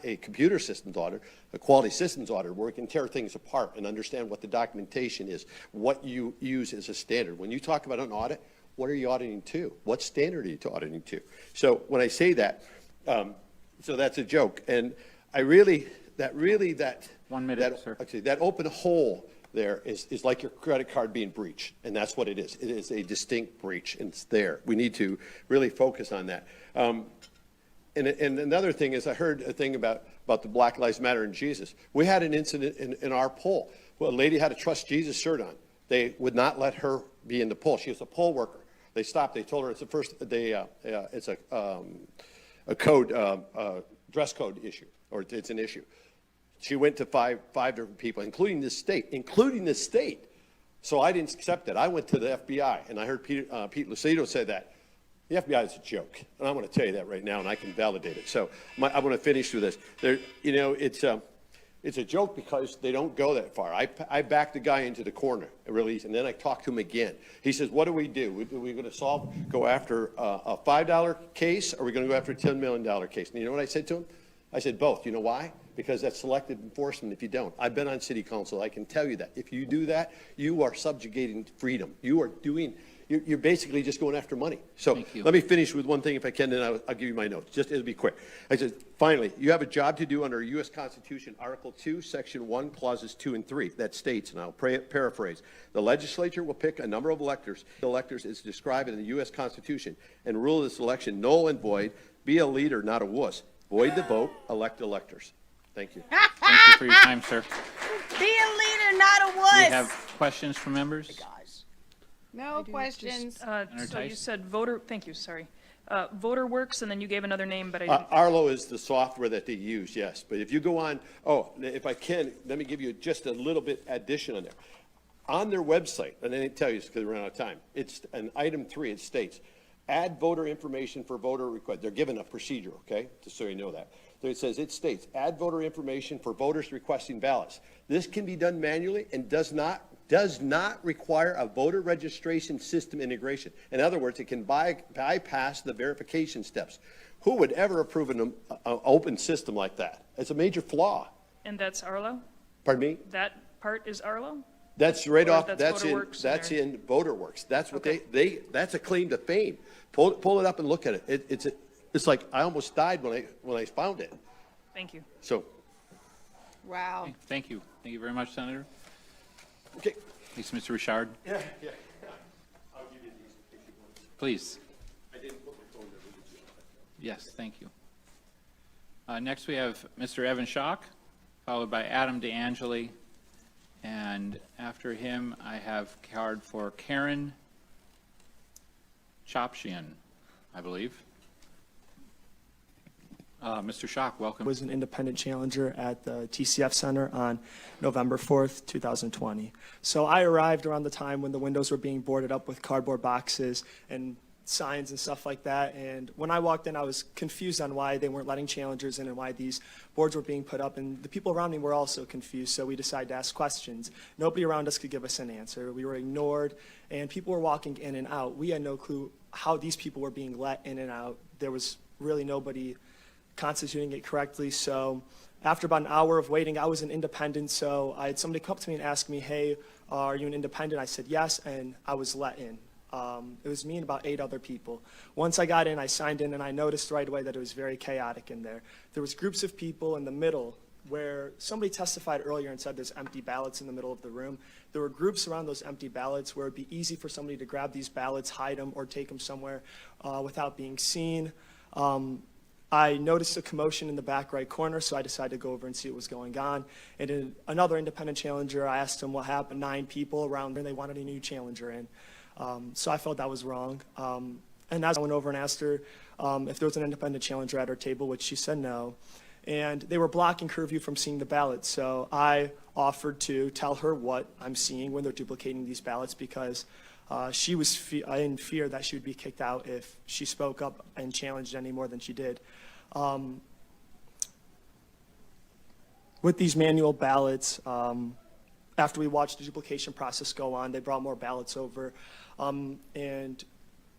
a computer systems auditor, a quality systems auditor, where we can tear things apart and understand what the documentation is, what you use as a standard. When you talk about an audit, what are you auditing to? What standard are you auditing to? So when I say that, so that's a joke. And that 1 minute, sir. Actually, that open hole there is like your credit card being breached, and that's what it is. It is a distinct breach, and it's there. We need to really focus on that. And another thing is, I heard a thing about the Black Lives Matter and Jesus. We had an incident in our poll. Well, a lady had a Trust Jesus shirt on. They would not let her be in the poll. She was a poll worker. They stopped. They told her it's it's a code, dress code issue, or it's an issue. She went to five different people, including the state. So I didn't accept it. I went to the FBI, and I heard Pete Lucido say that. The FBI is a joke, and I'm going to tell you that right now, and I can validate it. So I want to finish with this. It's a joke because they don't go that far. I backed the guy into the corner, really, and then I talked to him again. He says, what do? Are we going to go after a $5 case, or are we going to go after a $10 million case? And you know what I said to him? I said, both. You know why? Because that's selective enforcement if you don't. I've been on city council. I can tell you that. If you do that, you are subjugating freedom. You're basically just going after money. So let me finish with one thing if I can, then I'll give you my notes. It'll be quick. I said, finally, you have a job to do under U.S. Constitution, Article 2, Section 1, Clauses 2 and 3. That states, and I'll paraphrase, the legislature will pick a number of electors. The electors is described in the U.S. Constitution and rule this election null and void. Be a leader, not a wuss. Void the vote, elect electors. Thank you. Thank you for your time, sir. Be a leader, not a wuss. We have questions from members. No questions. So you said thank you, sorry. VoterWorks, and then you gave another name, but I didn't. Arlo is the software that they use, yes. But if you go on, if I can, let me give you just a little bit addition on there. On their website, and I didn't tell you this because we ran out of time, it's an item 3, it states, add voter information for voter request. They're given a procedure, okay, just so you know that. So it states, add voter information for voters requesting ballots. This can be done manually and does not require a voter registration system integration. In other words, it can bypass the verification steps. Who would ever approve an open system like that? It's a major flaw. And that's Arlo? Pardon me? That part is Arlo? That's right off. That's in VoterWorks. That's what they. That's a claim to fame. Pull it up and look at it. It's like I almost died when I found it. Thank you. So. Wow. Okay, thank you. Thank you very much, Senator. Okay. Thanks, Mr. Richard. Yeah. I'll give you these if you want. Please. I didn't put my phone there. Yes, thank you. Next, we have Mr. Evan Schock, followed by Adam DeAngeli, and after him, I have card for Karen Chopshian, I believe. Mr. Schock, welcome. Was an independent challenger at the TCF Center on November 4th, 2020. So I arrived around the time when the windows were being boarded up with cardboard boxes and signs and stuff like that. And when I walked in, I was confused on why they weren't letting challengers in and why these boards were being put up. And the people around me were also confused, so we decided to ask questions. Nobody around us could give us an answer. We were ignored, and people were walking in and out. We had no clue how these people were being let in and out. There was really nobody constituting it correctly. So after about an hour of waiting, I was an independent, so I had somebody come up to me and ask me, hey, are you an independent? I said yes, and I was let in. It was me and about 8 other people. Once I got in, I signed in, and I noticed right away that it was very chaotic in there. There was groups of people in the middle where somebody testified earlier and said there's empty ballots in the middle of the room. There were groups around those empty ballots where it'd be easy for somebody to grab these ballots, hide them, or take them somewhere without being seen. I noticed a commotion in the back right corner, so I decided to go over and see what was going on. And in another independent challenger, I asked him what happened. 9 people around there, they wanted a new challenger in. So I felt that was wrong. And as I went over and asked her if there was an independent challenger at her table, which she said no. And they were blocking her view from seeing the ballots. So I offered to tell her what I'm seeing when they're duplicating these ballots, because she was in fear that she would be kicked out if she spoke up and challenged any more than she did. With these manual ballots, after we watched the duplication process go on, they brought more ballots over, and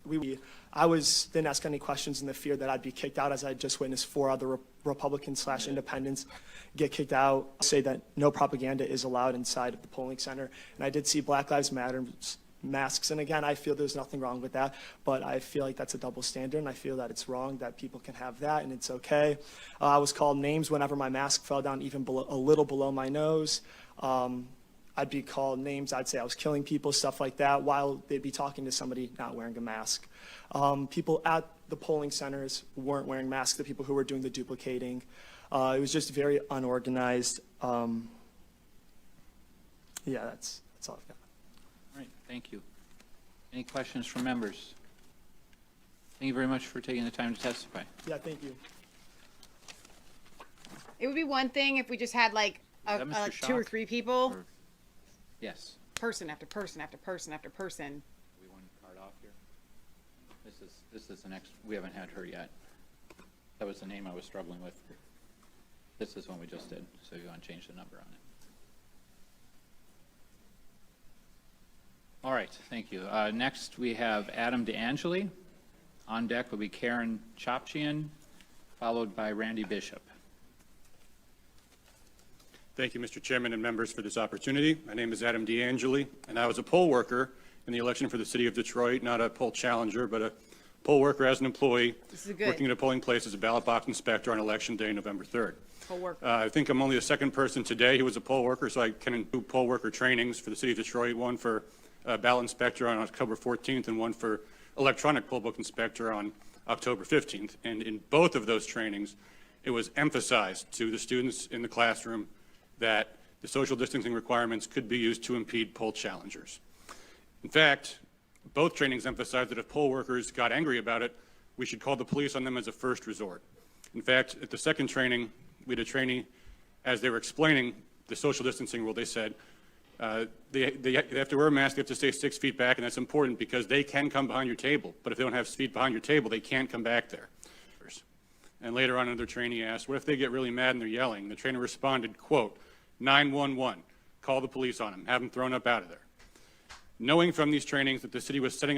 I didn't ask any questions in the fear that I'd be kicked out, as I just witnessed 4 other Republicans/independents get kicked out. Say that no propaganda is allowed inside of the polling center, and I did see Black Lives Matter masks, and again, I feel there's nothing wrong with that, but I feel like that's a double standard, and I feel that it's wrong that people can have that, and it's okay. I was called names whenever my mask fell down even a little below my nose. I'd be called names. I'd say I was killing people, stuff like that, while they'd be talking to somebody not wearing a mask. People at the polling centers weren't wearing masks, the people who were doing the duplicating. It was just very unorganized. Yeah, that's all I've got. All right, thank you. Any questions from members? Thank you very much for taking the time to testify. Yeah, thank you. It would be one thing if we just had like that Mr. 2 or 3 people. Yes. Person after person after person after person. We want to card off here. This is the next. We haven't had her yet. That was the name I was struggling with. This is one we just did. So you want to change the number on it. All right. Thank you. Next we have Adam DeAngeli. On deck will be Karen Chopchian, followed by Randy Bishop. Thank you, Mr. Chairman and members, for this opportunity. My name is Adam DeAngeli, and I was a poll worker in the election for the city of Detroit, not a poll challenger, but a poll worker as an employee working at a polling place as a ballot box inspector on Election Day, November 3rd. I think I'm only the 2nd person today who was a poll worker, so I can do poll worker trainings for the city of Detroit, one for ballot inspector on October 14th and one for electronic poll book inspector on October 15th. And in both of those trainings, it was emphasized to the students in the classroom that the social distancing requirements could be used to impede poll challengers. In fact, both trainings emphasized that if poll workers got angry about it, we should call the police on them as a first resort. In fact, at the 2nd training, we had a trainee, as they were explaining the social distancing rule, they said they have to wear a mask, they have to stay 6 feet back, and that's important because they can come behind your table, but if they don't have feet behind your table, they can't come back there. And later on, another trainee asked, what if they get really mad and they're yelling? The trainer responded, quote, 911, call the police on them, have them thrown up out of there. Knowing from these trainings that the city was setting up